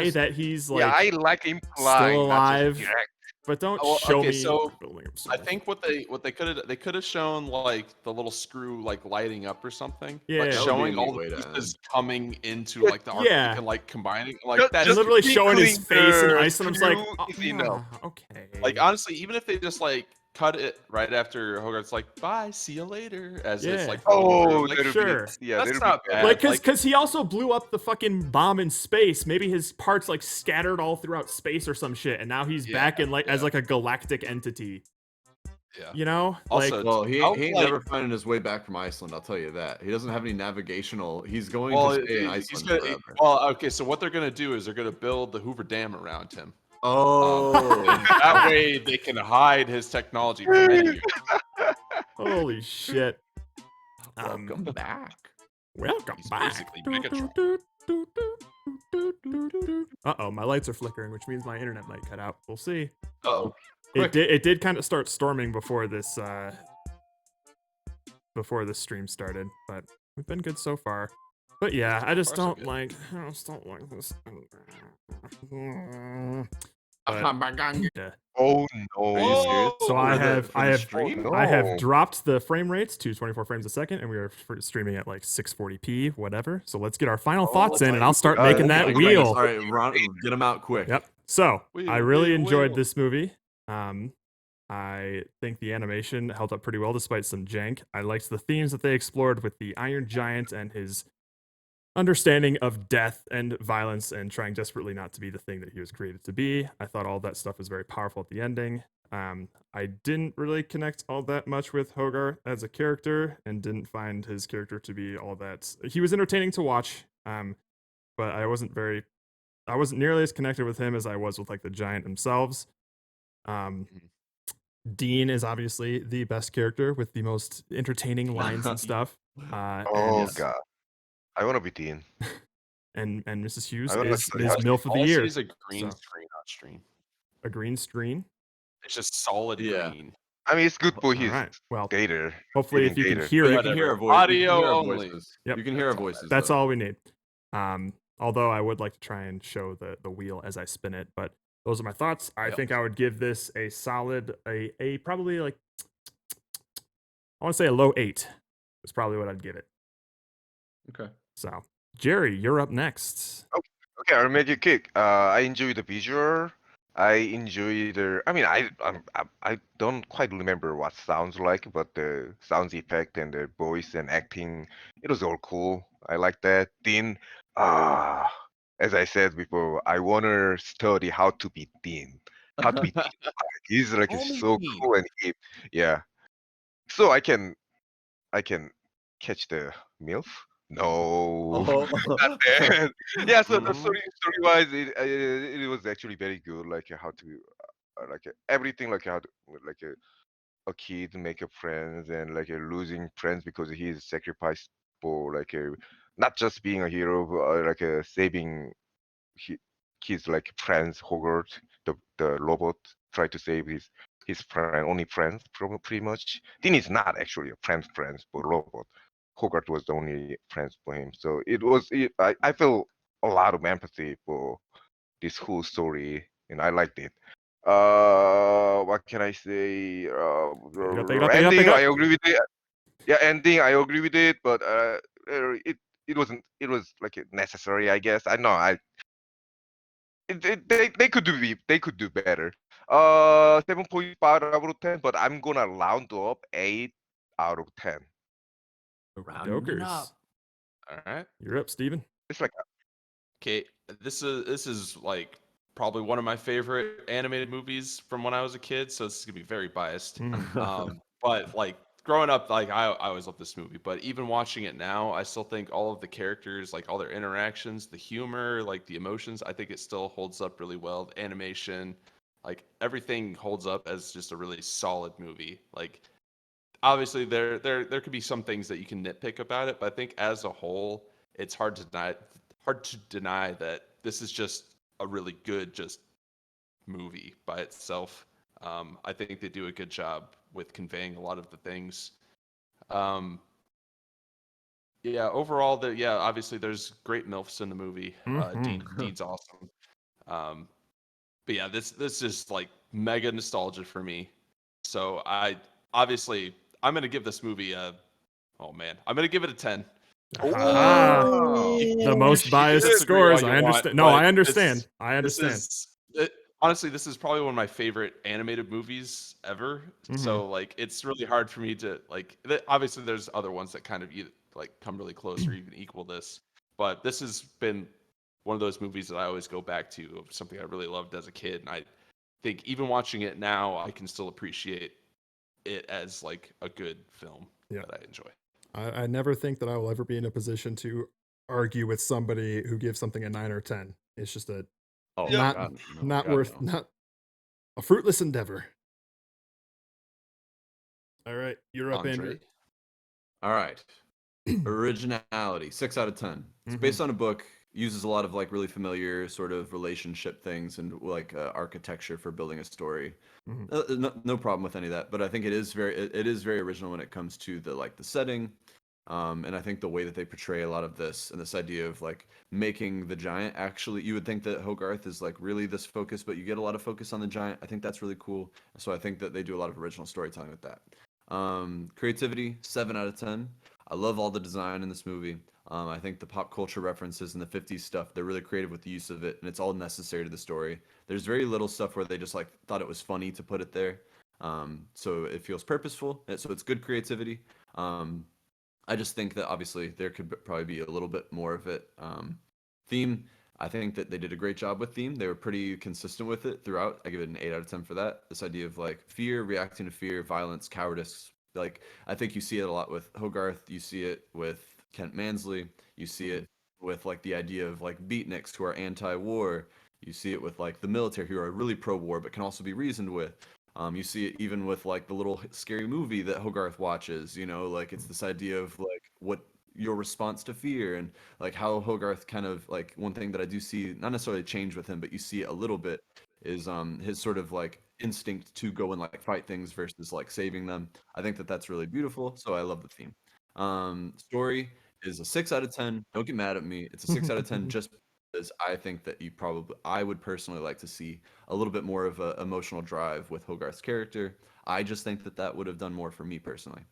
just- that he's like Yeah, I like implying. still not just alive, direct. but don't Oh, show okay, me so building him I think what they could have shown like the little screw like lighting up or something. Yeah. Like That would be a showing neat all way the to pieces end. coming into like the arc Yeah. and like combining like Just- that's and literally showing his twinkling face in the ice, and I'm just like, screw oh, is enough. okay. like honestly, even if they just like cut it right after Hogarth's like bye, see you later, as Yeah. it's like Oh, like, that'll sure. be, yeah, that's that'll not be bad. like because he also blew up the fucking bomb in space. Maybe his parts like scattered all throughout space or some shit, and now he's back in like as like a galactic entity. Yeah. You know, Also, like Well, he I'll ain't like- never finding his way back from Iceland. I'll tell you that. He doesn't have any navigational. He's going well, to stay in he's Iceland gonna, forever. well, okay. So what they're gonna do is they're gonna build the Hoover Dam around him. Oh, And that way they can hide his technology from any. holy shit. welcome back. Welcome He's back. basically Megatron. Uh-oh, my lights are flickering, which means my internet might cut out. We'll see. Oh, It did kind of start storming before this stream started, but we've been good so far. But yeah, I just far, so don't good. like this. Yeah. Oh no! Are you serious? So For the stream? I have dropped the frame rates to 24 frames a second, and we are streaming at like 640p, whatever. So let's get our final thoughts in, and I'll start making that wheel. All right, Ron, get them out quick. Yep. So I really enjoyed wheel. this movie. I think the animation held up pretty well despite some jank. I liked the themes that they explored with the Iron Giant and his understanding of death and violence and trying desperately not to be the thing that he was created to be. I thought all that stuff was very powerful at the ending. I didn't really connect all that much with Hogarth as a character and didn't find his character to be all that. He was entertaining to watch, but I wasn't nearly as connected with him as I was with like the giant themselves. Dean is obviously the best character with the most entertaining lines and stuff. God, I want to be Dean. And Mrs. Hughes I would is like to- MILF of the All I see year. is a green So, screen on stream. a green screen. It's just solid green. I mean, it's good for his Alright, well, gator. hopefully if you can Gator. hear You it, can hear our voice. Audio you can hear our only. voices. Yep. You can hear our voices. that's though. all we need. Although I would like to try and show the wheel as I spin it, but those are my thoughts. I think I would give this a solid, a probably like, I want to say a low 8 is probably what I'd give it. Okay. So, Jerry, you're up next. Okay, I'll make it quick. I enjoy the visual. I enjoy the. I mean, I don't quite remember what sounds like, but the sounds effect and the voice and acting, it was all cool. I like that. Dean, as I said before, I wanna study how to be Dean. How to be Dean. He's like so cool and hip. Yeah. So I can catch the MILF. No, not that. Yeah. So the story wise, it was actually very good. Like how to everything like how to, like a kid make a friends and like losing friends because he's sacrificed for like not just being a hero, but like saving his like friends. Hogarth, the robot, tried to save his friend, only friends, pretty much. Dean is not actually a friends for robot. Hogarth was the only friends for him. So I feel a lot of empathy for this whole story, and I liked it. What can I say? Ending, I agree with it. Yeah, ending, I agree with it, but it wasn't. It was like necessary, I guess. I know. They could do better. 7.5 out of 10, but I'm gonna round up 8 out of 10. Jokers. All right. You're up, Steven. It's like Okay, this is like probably one of my favorite animated movies from when I was a kid, so this is gonna be very biased. But like growing up, like I always loved this movie, but even watching it now, I still think all of the characters, like all their interactions, the humor, like the emotions, I think it still holds up really well. The animation, like everything holds up as just a really solid movie. Like obviously there could be some things that you can nitpick about it, but I think as a whole, it's hard to deny that this is just a really good just movie by itself. I think they do a good job with conveying a lot of the things. Yeah, overall, obviously there's great MILFs in the movie. Dean's awesome. But yeah, this is like mega nostalgia for me. So I'm gonna give this movie I'm gonna give it a 10. The most biased scores. I understand. No, I understand. I understand. Honestly, this is probably one of my favorite animated movies ever. So like, it's really hard for me to like. Obviously, there's other ones that kind of like come really close or even equal this, but this has been one of those movies that I always go back to of something I really loved as a kid, and I think even watching it now, I can still appreciate it as like a good film that I enjoy. I never think that I will ever be in a position to argue with somebody who gives something a 9 or 10. It's just a not a fruitless endeavor. All right, you're up, Andrew. All right. Originality, 6 out of 10. It's based on a book, uses a lot of like really familiar sort of relationship things and like architecture for building a story. No problem with any of that, but I think it is very original when it comes to the setting. And I think the way that they portray a lot of this and this idea of like making the giant actually, you would think that Hogarth is like really this focus, but you get a lot of focus on the giant. I think that's really cool. So I think that they do a lot of original storytelling with that. Creativity, 7 out of 10. I love all the design in this movie. I think the pop culture references and the 50s stuff, they're really creative with the use of it, and it's all necessary to the story. There's very little stuff where they just like thought it was funny to put it there. So it feels purposeful. So it's good creativity. I just think that obviously there could probably be a little bit more of it. Theme, I think that they did a great job with theme. They were pretty consistent with it throughout. I give it an 8 out of 10 for that. This idea of like fear, reacting to fear, violence, cowardice. Like I think you see it a lot with Hogarth. You see it with Kent Mansley. You see it with like the idea of like beatniks who are anti-war. You see it with like the military who are really pro-war but can also be reasoned with. You see it even with like the little scary movie that Hogarth watches, you know, like it's this idea of like what your response to fear and like how Hogarth kind of like one thing that I do see not necessarily change with him, but you see it a little bit is his sort of like instinct to go and like fight things versus like saving them. I think that that's really beautiful. So I love the theme. Story is a 6 out of 10. Don't get mad at me. It's a 6 out of 10 just because I think that I would personally like to see a little bit more of an emotional drive with Hogarth's character. I just think that that would have done more for me personally.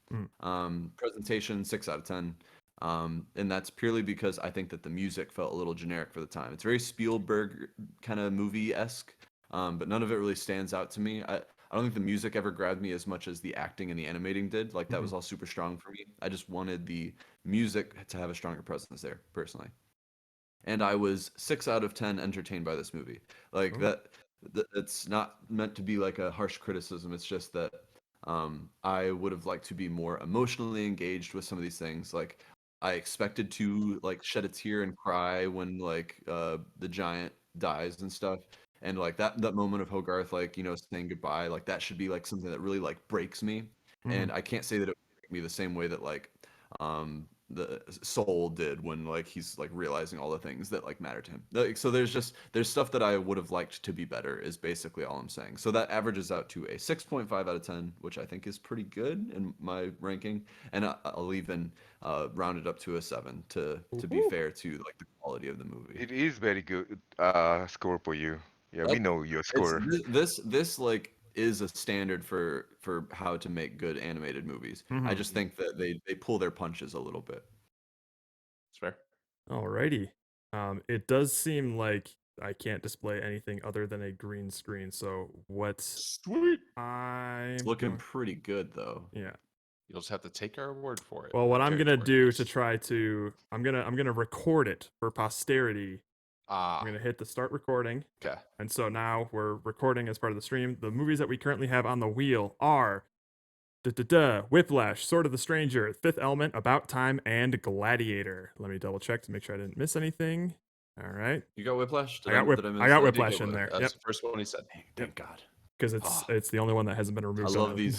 Presentation, 6 out of 10. And that's purely because I think that the music felt a little generic for the time. It's very Spielberg kind of movie-esque, but none of it really stands out to me. I don't think the music ever grabbed me as much as the acting and the animating did. Like that was all super strong for me. I just wanted the music to have a stronger presence there, personally. And I was 6 out of 10 entertained by this movie. Like that it's not meant to be like a harsh criticism. It's just that I would have liked to be more emotionally engaged with some of these things. Like I expected to like shed a tear and cry when like the giant dies and stuff. And like that moment of Hogarth, like, you know, saying goodbye, like that should be like something that really like breaks me. And I can't say that it would break me the same way that like the Soul did when like he's like realizing all the things that like matter to him. Like, so there's stuff that I would have liked to be better is basically all I'm saying. So that averages out to a 6.5 out of 10, which I think is pretty good in my ranking. And I'll even round it up to a 7 to be fair to like the quality of the movie. It is very good score for you. Yeah, we know your score. This like is a standard for how to make good animated movies. I just think that they pull their punches a little bit. It's fair. Alrighty. It does seem like I can't display anything other than a green screen. So what's sweet? It's looking pretty good though. Yeah. You'll just have to take our word for it. Well, what I'm gonna do to try to I'm gonna record it for posterity. I'm gonna hit the start recording. Okay. And so now we're recording as part of the stream. The movies that we currently have on the wheel are Whiplash, Sword of the Stranger, Fifth Element, About Time, and Gladiator. Let me double check to make sure I didn't miss anything. All right. You got Whiplash? I got Whiplash in there. That's the first one he said. Thank God. Because it's the only one that hasn't been removed.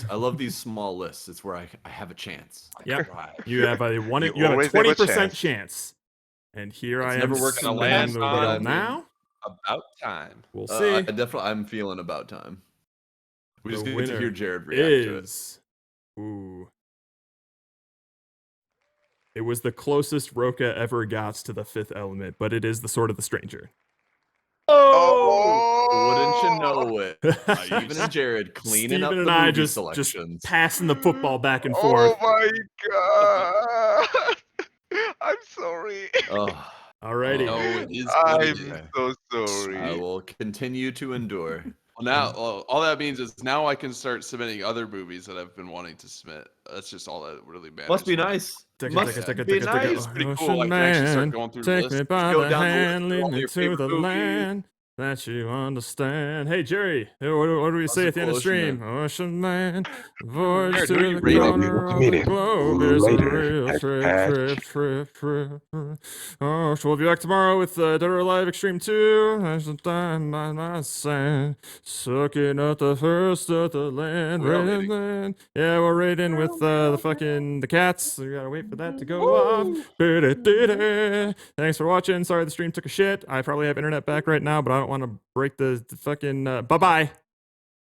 I love these small lists. It's where I have a chance. Yep. You have a 20% chance. And here I am. Never worked on a land now. About Time. We'll see. I'm feeling About Time. We just get to hear Jared react to it. Ooh. It was the closest Roca ever got to the Fifth Element, but it is the Sword of the Stranger. Oh! Wouldn't you know it? Steven and Jared cleaning Steven up the and I movie just selections. passing the football back and forth. Oh my god! I'm sorry. Alrighty. No, it is I'm so sorry. I will continue to endure. Well, now all that means is now I can start submitting other movies that I've been wanting to submit. That's just all that really matters. Must be nice. Must be nice. It's pretty cool. I can actually start going through the Take list. me by Go the down the hand, list of lead all me your to favorite the movies. land that you understand. Hey, Jerry, what do we say at the end of the stream? Ocean Man, voyage Jared, to who are you the rating? corner of the globe is a real trip. Oh, so we'll be back tomorrow with Dead or Alive Extreme 2. There's a time by my side, sucking up the first of the land. Yeah, we're raiding with the cats. We gotta wait for that to go off. Thanks for watching. Sorry the stream took a shit. I probably have internet back right now, but I don't want to break the fucking bye-bye.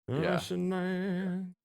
Yeah. Ocean Man.